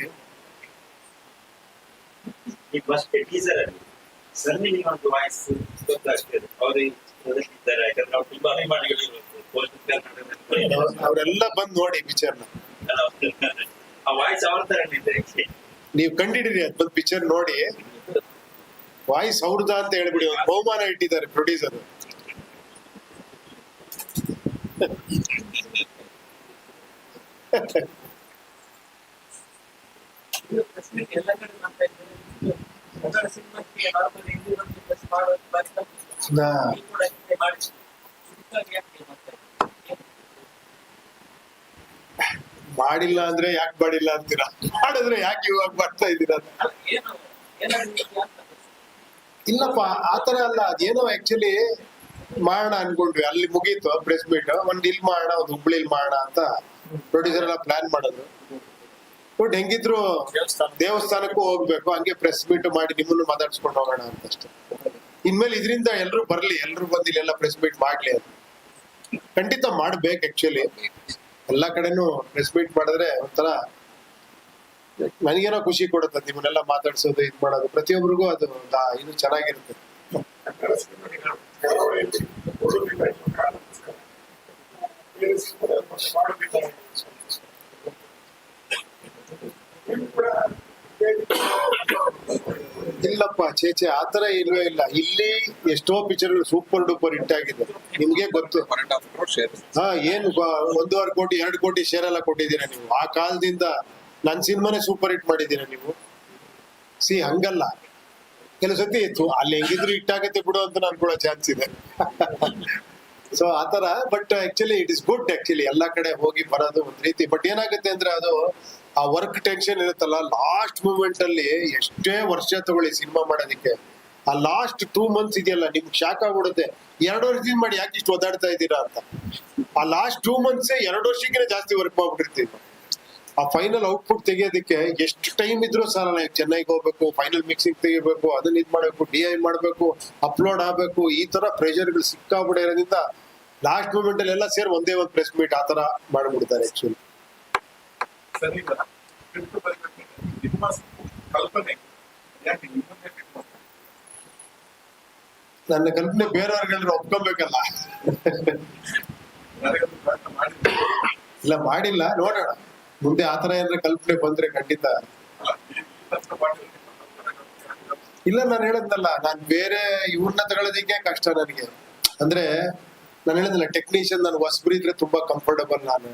ಈ ಫಸ್ಟ್ ಟೀಸರ್ ಅಲ್ಲಿ ಸನ್ನಿ ಒಂದು ವಾಯ್ಸ್ ಗೊತ್ತಾಗ್ತದೆ, ಅವರು ಇದ್ದಾರೆ. ಯಾಕಂದ್ರೆ ನಾವು ತುಂಬಾ ಅಭಿಮಾನಿಗಳು ಅವರೆಲ್ಲ ಬಂದ್ ನೋಡಿ ಪಿಕ್ಚರ್ನ. ಆ ವಾಯ್ಸ್ ಅವ್ರ ತರ ಇದೆ. ನೀವು ಕಂಡಿಡಿರಿ ಅದ್ ಬಂದ್ ಪಿಕ್ಚರ್ ನೋಡಿ, ವಾಯ್ಸ್ ಅವ್ರದ ಅಂತ ಹೇಳ್ಬಿಡಿ. ಒಂದು ಬಹುಮಾನ ಇಟ್ಟಿದ್ದಾರೆ ಪ್ರೊಡ್ಯೂಸರ್. ಮಾಡಿಲ್ಲ ಅಂದ್ರೆ ಯಾಕೆ ಮಾಡಿಲ್ಲ ಅಂತೀರಾ? ಮಾಡಿದ್ರೆ ಯಾಕೆ ಇವಾಗ ಬರ್ತಾ ಇದ್ದೀರಾ? ಇಲ್ಲಪ್ಪ, ಆತರ ಅಲ್ಲ. ಅದೇನೋ ಆಕ್ಚುಲಿ ಮಾಡೋಣ ಅನ್ಕೊಂಡ್ವಿ, ಅಲ್ಲಿ ಮುಗೀತು ಪ್ರೆಸ್ ಮೀಟ್. ಒಂದ್ ಇಲ್ಲಿ ಮಾಡೋಣ, ಒಂದ್ ಹುಬ್ಳಿಲ್ ಮಾಡೋಣ ಅಂತ ಪ್ರೊಡ್ಯೂಸರ್ ಎಲ್ಲ ಪ್ಲಾನ್ ಮಾಡೋದು. ಬಟ್ ಹೆಂಗಿದ್ರು ದೇವಸ್ಥಾನಕ್ಕೂ ಹೋಗ್ಬೇಕು, ಹಂಗೆ ಪ್ರೆಸ್ ಮೀಟ್ ಮಾಡಿ ನಿಮ್ಮನ್ನು ಮಾತಾಡ್ಸ್ಕೊಂಡು ಹೋಗೋಣ ಅಂತ ಅಷ್ಟೇ. ಇನ್ಮೇಲೆ ಇದರಿಂದ ಎಲ್ರು ಬರ್ಲಿ, ಎಲ್ರು ಬಂದು ಇಲ್ಲೆಲ್ಲ ಪ್ರೆಸ್ ಮೀಟ್ ಮಾಡ್ಲಿ ಅಂತ. ಖಂಡಿತ ಮಾಡ್ಬೇಕು. ಆಕ್ಚುಲಿ ಎಲ್ಲಾ ಕಡೆನೂ ಪ್ರೆಸ್ ಮೀಟ್ ಮಾಡಿದ್ರೆ ಒಂಥರ ನನಗೇನೋ ಖುಷಿ ಕೊಡುತ್ತೆ. ನಿಮ್ಮನ್ನೆಲ್ಲ ಮಾತಾಡ್ಸೋದು, ಇದ್ ಮಾಡೋದು, ಪ್ರತಿಯೊಬ್ಬರಿಗೂ ಅದು ಇದು ಚೆನ್ನಾಗಿರುತ್ತೆ. ಇಲ್ಲಪ್ಪ, ಚೇಚೆ ಆತರ ಇಲ್ವೇ ಇಲ್ಲ. ಇಲ್ಲಿ ಎಷ್ಟೋ ಪಿಕ್ಚರ್ ಸೂಪರ್ ಡೂಪರ್ ಹಿಟ್ ಆಗಿದೆ, ನಿಮ್ಗೆ ಗೊತ್ತು. ಏನು 1.5 ಕೋಟಿ 2 ಕೋಟಿ ಶೇರ್ ಎಲ್ಲ ಕೊಟ್ಟಿದ್ದೀರಾ ನೀವು. ಆ ಕಾಲದಿಂದ ನನ್ ಸಿನಿಮಾನೇ ಸೂಪರ್ ಹಿಟ್ ಮಾಡಿದ್ದೀರಾ ನೀವು. ಹಂಗಲ್ಲ, ಕೆಲವು ಸತಿ ಅಲ್ಲಿ ಹೆಂಗಿದ್ರು ಹಿಟ್ ಆಗತ್ತೆ ಬಿಡು ಅಂತ ಅನ್ಕೊಳ್ಳೋ ಚಾನ್ಸ್ ಇದೆ. ಸೊ ಆತರ. But actually it is good. Actually ಎಲ್ಲಾ ಕಡೆ ಹೋಗಿ ಬರೋದು ಒಂದ್ ರೀತಿ. ಬಟ್ ಏನಾಗುತ್ತೆ ಅಂದ್ರೆ ಅದು ಆ ವರ್ಕ್ ಟೆನ್ಷನ್ ಇರುತ್ತಲ್ಲ, ಲಾಸ್ಟ್ ಮೂಮೆಂಟ್ ಅಲ್ಲಿ ಎಷ್ಟೇ ವರ್ಷ ತಗೊಳ್ಳಿ ಸಿನಿಮಾ ಮಾಡೋದಿಕ್ಕೆ, ಆ ಲಾಸ್ಟ್ 2 months ಇದೆಯಲ್ಲ, ನಿಮ್ಗೆ ಶಾಕ್ ಆಗ್ಬಿಡುತ್ತೆ. 2 ವರ್ಷದಿಂದ ಮಾಡಿ ಯಾಕೆ ಇಷ್ಟು ಒದ್ದಾಡ್ತಾ ಇದ್ದೀರಾ ಅಂತ. ಆ ಲಾಸ್ಟ್ 2 months 2 ವರ್ಷಕ್ಕಿಂತ ಜಾಸ್ತಿ ವರ್ಕ್ ಮಾಡ್ಬಿಟ್ಟಿರ್ತೀವಿ. ಆ ಫೈನಲ್ ಔಟ್ಪುಟ್ ತೆಗಿಯೋದಕ್ಕೆ ಎಷ್ಟು ಟೈಮ್ ಇದ್ರೂ ಸಾಲಲ್ಲ. ಚೆನ್ನೈಗೆ ಹೋಗ್ಬೇಕು, ಫೈನಲ್ ಮಿಕ್ಸಿಂಗ್ ತೆಗಿಬೇಕು, ಅದನ್ನ ಇದ್ ಮಾಡ್ಬೇಕು, DI ಮಾಡ್ಬೇಕು, ಅಪ್ಲೋಡ್ ಆಗ್ಬೇಕು, ಈ ತರ ಪ್ರೆಷರ್ಗಳು ಸಿಕ್ಕಾಬಿಡಿರೋದ್ರಿಂದ ಲಾಸ್ಟ್ ಮೂಮೆಂಟ್ ಅಲ್ಲಿ ಎಲ್ಲ ಸೇರಿ ಒಂದೇ ಒಂದು ಪ್ರೆಸ್ ಮೀಟ್ ಆತರ ಮಾಡ್ಬಿಡ್ತಾರೆ ಆಕ್ಚುಲಿ. ಸರಿ, ನಿಮ್ಮ ಕಲ್ಪನೆ ಯಾಕೆ ನಿಮ್ಮನ್ನೇ fit ಮಾಡ್ತಾರೆ? ನನ್ನ ಕಲ್ಪನೆ ಬೇರೆಯವ್ರಿಗೆಲ್ಲರೂ ಒಪ್ಕೊಬೇಕಲ್ಲ. ಇಲ್ಲ ಮಾಡಿಲ್ಲ, ನೋಡೋಣ. ಮುಂದೆ ಆತರ ಏನಾರ ಕಲ್ಪನೆ ಬಂದ್ರೆ ಖಂಡಿತ. ಇಲ್ಲ ನಾನು ಹೇಳದ್ನಲ್ಲ, ನಾನ್ ಬೇರೆ ಇವ್ರನ್ನ ತಗೊಳ್ಳೋದಿಕ್ಕೆ ಕಷ್ಟ ನನಗೆ. ಅಂದ್ರೆ ನಾನು ಹೇಳಿದ್ನಲ್ಲ, ಟೆಕ್ನಿಷಿಯನ್ ನಾನು ಹೊಸಬ್ರಿದ್ರೆ ತುಂಬಾ ಕಂಫರ್ಟಬಲ್ ನಾನು.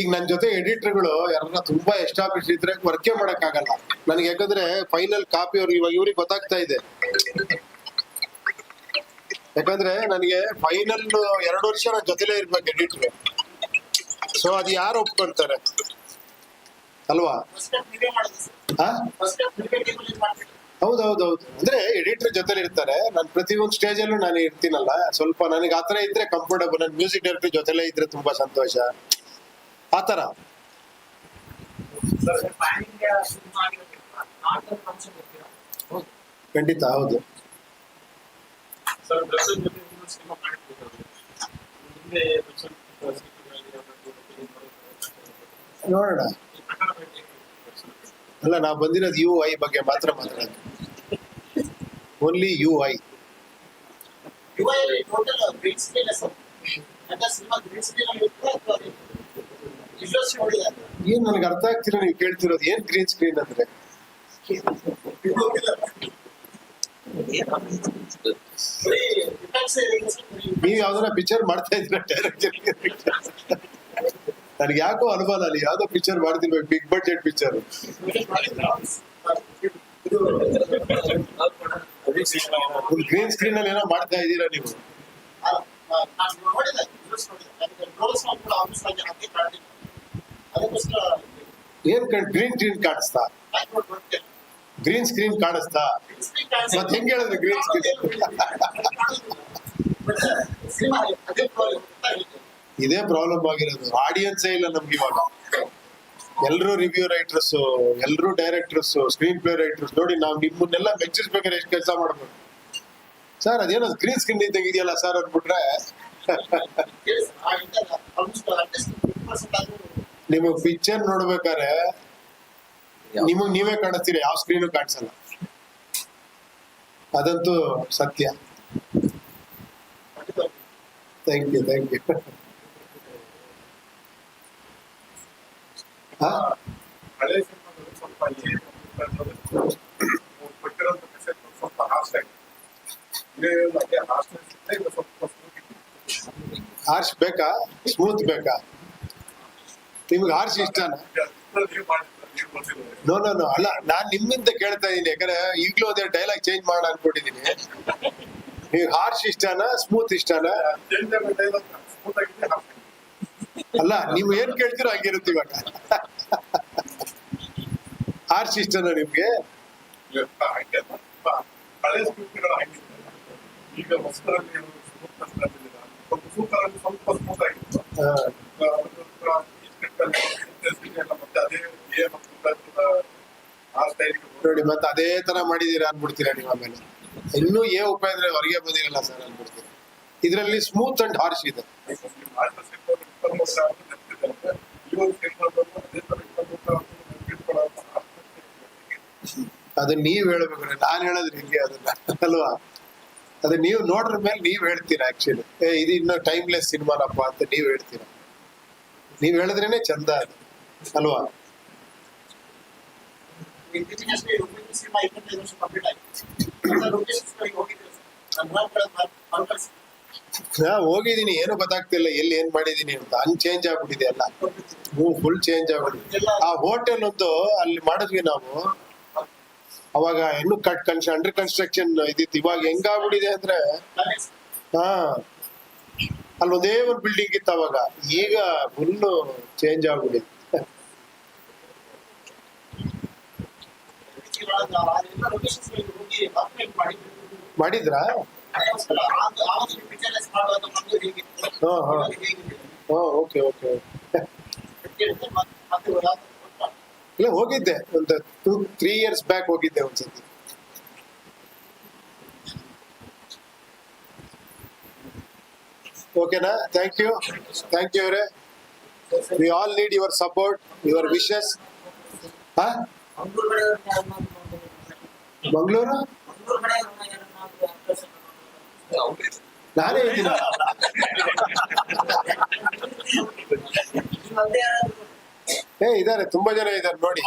ಈಗ ನನ್ ಜೊತೆ ಎಡಿಟರ್ಗಳು ಯಾರನ್ನ ತುಂಬಾ ಎಸ್ಟಾಬ್ಲಿಷ್ ಇದ್ರೆ ವರ್ಕೇ ಮಾಡಕ್ ಆಗಲ್ಲ ನನಗೆ. ಯಾಕಂದ್ರೆ ಫೈನಲ್ ಕಾಪಿ ಅವ್ರಿಗೆ ಇವಾಗ ಇವ್ರಿಗೆ ಗೊತ್ತಾಗ್ತಾ ಇದೆ. ಯಾಕಂದ್ರೆ ನನಗೆ ಫೈನಲ್ 2 ವರ್ಷ ನನ್ನ ಜೊತೆಲೇ ಇರ್ಬೇಕು ಎಡಿಟರ್. ಸೊ ಅದು ಯಾರು ಒಪ್ಕೊಂತಾರೆ ಅಲ್ವಾ? ಹೌದೌದೌದು. ಅಂದ್ರೆ ಎಡಿಟರ್ ಜೊತೆಲಿ ಇರ್ತಾರೆ, ನಾನು ಪ್ರತಿಯೊಂದು ಸ್ಟೇಜ್ ಅಲ್ಲೂ ನಾನು ಇರ್ತೀನಲ್ಲ. ಸ್ವಲ್ಪ ನನಗೆ ಆತರ ಇದ್ರೆ ಕಂಫರ್ಟಬಲ್. ನನ್ ಮ್ಯೂಸಿಕ್ ಡೈರೆಕ್ಟರ್ ಜೊತೆಲೇ ಇದ್ರೆ ತುಂಬಾ ಸಂತೋಷ ಆತರ. ಖಂಡಿತ ಹೌದು. ಸರ್ ದರ್ಶನ್ ಜೊತೆ ಒಂದು ಸಿನಿಮಾ ಮಾಡಿರ್ಬೋದು, ಹಿಂದೆ ದರ್ಶನ್ ನೋಡೋಣ. ಅಲ್ಲ, ನಾವು ಬಂದಿರೋದು UI ಬಗ್ಗೆ ಮಾತ್ರ ಮಾತಾಡೋದು. Only UI. Total green screen ಅಂತ ಸಿನಿಮಾ ಗ್ರೀನ್ ಸ್ಕ್ರೀನ್ ಅಲ್ಲಿ ಏನ್ ನನಗೆ ಅರ್ಥ ಆಗ್ತಿರೋ ನೀವು ಕೇಳ್ತಿರೋದು? ಏನ್ ಗ್ರೀನ್ ಸ್ಕ್ರೀನ್ ಅಂದ್ರೆ? ನೀವ್ ಯಾವ್ದಾರ ಪಿಕ್ಚರ್ ಮಾಡ್ತಾ ಇದ್ರ ಡೈರೆಕ್ಟರ್? ನನಗೆ ಯಾಕೋ ಅನುಭವ, ಅಲ್ಲಿ ಯಾವ್ದೋ ಪಿಕ್ಚರ್ ಮಾಡ್ತಿರ್ಬೇಕು, big budget picture. Green screen ಅಲ್ಲಿ ಏನೋ ಮಾಡ್ತಾ ಇದ್ದೀರಾ ನೀವು? ಏನ್ ಗ್ರೀನ್ ಸ್ಕ್ರೀನ್ ಕಾಣಿಸ್ತಾ? ಗ್ರೀನ್ ಸ್ಕ್ರೀನ್ ಕಾಣಿಸ್ತಾ? ಮತ್ತೆ ಹೆಂಗ್ ಹೇಳಿದ್ರೆ ಗ್ರೀನ್ ಸ್ಕ್ರೀನ್? ಇದೇ ಪ್ರಾಬ್ಲಮ್ ಆಗಿರೋದು. ಆಡಿಯನ್ಸೇ ಇಲ್ಲ ನಮ್ಗೆ ಇವಾಗ. ಎಲ್ರು ರಿವ್ಯೂ ರೈಟರ್ಸ್, ಎಲ್ರು ಡೈರೆಕ್ಟರ್ಸ್, ಸ್ಕ್ರೀನ್ ಪ್ಲೇ ರೈಟರ್ಸ್. ನೋಡಿ, ನಾವು ನಿಮ್ಮನ್ನೆಲ್ಲ ಮೆಚ್ಚಿಸ್ಬೇಕಾದ್ರೆ ಎಷ್ಟು ಕೆಲಸ ಮಾಡ್ಬೇಕು ಸರ್. ಅದೇನೋ ಗ್ರೀನ್ ಸ್ಕ್ರೀನ್ ತೆಗಿದೆಯಲ್ಲ ಸರ್ ಅಂದ್ಬಿಟ್ರೆ ನಿಮಗ್ ಪಿಕ್ಚರ್ ನೋಡ್ಬೇಕಾದ್ರೆ ನಿಮಗ್ ನೀವೇ ಕಾಣಿಸ್ತೀರಿ, ಯಾವ ಸ್ಕ್ರೀನು ಕಾಣಿಸಲ್ಲ. ಅದಂತೂ ಸತ್ಯ. Thank you. ಹಳೆ ಸಿನಿಮಾದಲ್ಲಿ ಸ್ವಲ್ಪ ಕೊಟ್ಟಿರೋಂಥ ಮೆಸೇಜ್ ಸ್ವಲ್ಪ ಹಾಸ್ಟ್ ಆಗಿದೆ. ಹಾರ್ಶ್ ಬೇಕಾ, ಸ್ಮೂತ್ ಬೇಕಾ? ನಿಮ್ಗೆ ಹಾರ್ಶ್ ಇಷ್ಟನಾ? ನೋ ಅಲ್ಲ, ನಾನ್ ನಿಮ್ಮಿಂದ ಕೇಳ್ತಾ ಇದೀನಿ. ಯಾಕಂದ್ರೆ ಈಗ್ಲೂ ಅದೇ ಡೈಲಾಗ್ ಚೇಂಜ್ ಮಾಡೋಣ ಅನ್ಕೊಂಡಿದೀನಿ. ನೀವು ಹಾರ್ಶ್ ಇಷ್ಟನಾ, ಸ್ಮೂತ್ ಇಷ್ಟನಾ? ಅಲ್ಲ, ನೀವು ಏನ್ ಕೇಳ್ತೀರೋ ಹಂಗಿರುತ್ತೆ ಇವಾಗ. ಹಾರ್ಶ್ ಇಷ್ಟನಾ ನಿಮ್ಗೆ? ಹಳೆ ಸ್ಕ್ರಿಪ್ಟ್ಗಳು ಆಗಿತ್ತು. ಈಗ ಹೊಸದರಲ್ಲಿ ಸೂಪರ್ ಸ್ವಲ್ಪ ಸ್ಮೂತ್ ಆಗಿತ್ತು. ಮತ್ತೆ ಅದೇ ನೋಡಿ, ಮತ್ತೆ ಅದೇ ತರ ಮಾಡಿದೀರಾ ಅನ್ಬಿಡ್ತೀರಾ ನೀವು. ಆಮೇಲೆ ಇನ್ನೂ ಉಪೇಂದ್ರ ಹೊರಗೆ ಬಂದಿರಲ್ಲ ಸರ್ ಅನ್ಬಿಡ್ತೀರಾ. ಇದ್ರಲ್ಲಿ ಸ್ಮೂತ್ ಅಂಡ್ ಹಾರ್ಶ್ ಇದೆ. ಅದು ನೀವ್ ಹೇಳ್ಬೇಕ್ರೆ, ನಾನ್ ಹೇಳೋದ್ರಿ ಹಿಂಗೆ ಅದನ್ನ ಅಲ್ವಾ? ಅದು ನೀವು ನೋಡ್ರ ಮೇಲೆ ನೀವ್ ಹೇಳ್ತೀರಾ. ಆಕ್ಚುಲಿ ಇದು ಇನ್ನು ಟೈಮ್ಲೆಸ್ ಸಿನಿಮಾನಪ್ಪ ಅಂತ ನೀವ್ ಹೇಳ್ತೀರಾ. ನೀವ್ ಹೇಳಿದ್ರೇನೆ ಚಂದ ಅದು ಅಲ್ವಾ? ಹೋಗಿದೀನಿ, ಏನು ಗೊತ್ತಾಗ್ತಿಲ್ಲ ಎಲ್ಲಿ ಏನ್ ಮಾಡಿದೀನಿ ಅಂತ. ಹಂಗ್ ಚೇಂಜ್ ಆಗ್ಬಿಟ್ಟಿದೆ ಎಲ್ಲ. ಫುಲ್ ಚೇಂಜ್ ಆಗ್ಬಿಟ್ಟಿದೆ. ಆ ಹೋಟೆಲ್ ಒಂದು ಅಲ್ಲಿ ಮಾಡಿದ್ವಿ ನಾವು, ಅವಾಗ ಇನ್ನು ಅಂಡರ್ ಕನ್ಸ್ಟ್ರಕ್ಷನ್ ಇದಿತ್ತು. ಇವಾಗ ಹೆಂಗಾಗ್ಬಿಟ್ಟಿದೆ ಅಂದ್ರೆ, ಅಲ್ಲೊಂದೇ ಒಂದು ಬಿಲ್ಡಿಂಗ್ ಇತ್ತು ಅವಾಗ. ಈಗ ಫುಲ್ ಚೇಂಜ್ ಆಗ್ಬಿಟ್ಟಿದೆ. ಮಾಡಿದ್ರಾ? ಓಕೆ. ಇಲ್ಲ, ಹೋಗಿದ್ದೆ ಒಂದು 2-3 years ಬ್ಯಾಕ್ ಹೋಗಿದ್ದೆ ಒಂದ್ಸತಿ. ಓಕೆನಾ? ಥ್ಯಾಂಕ್ ಯು ಅವರೇ. We all need your support, your wishes. Mangaluru ನಾನೇ ಇದ್ದೀನ. ಇದಾರೆ, ತುಂಬಾ ಜನ ಇದಾರೆ ನೋಡಿ.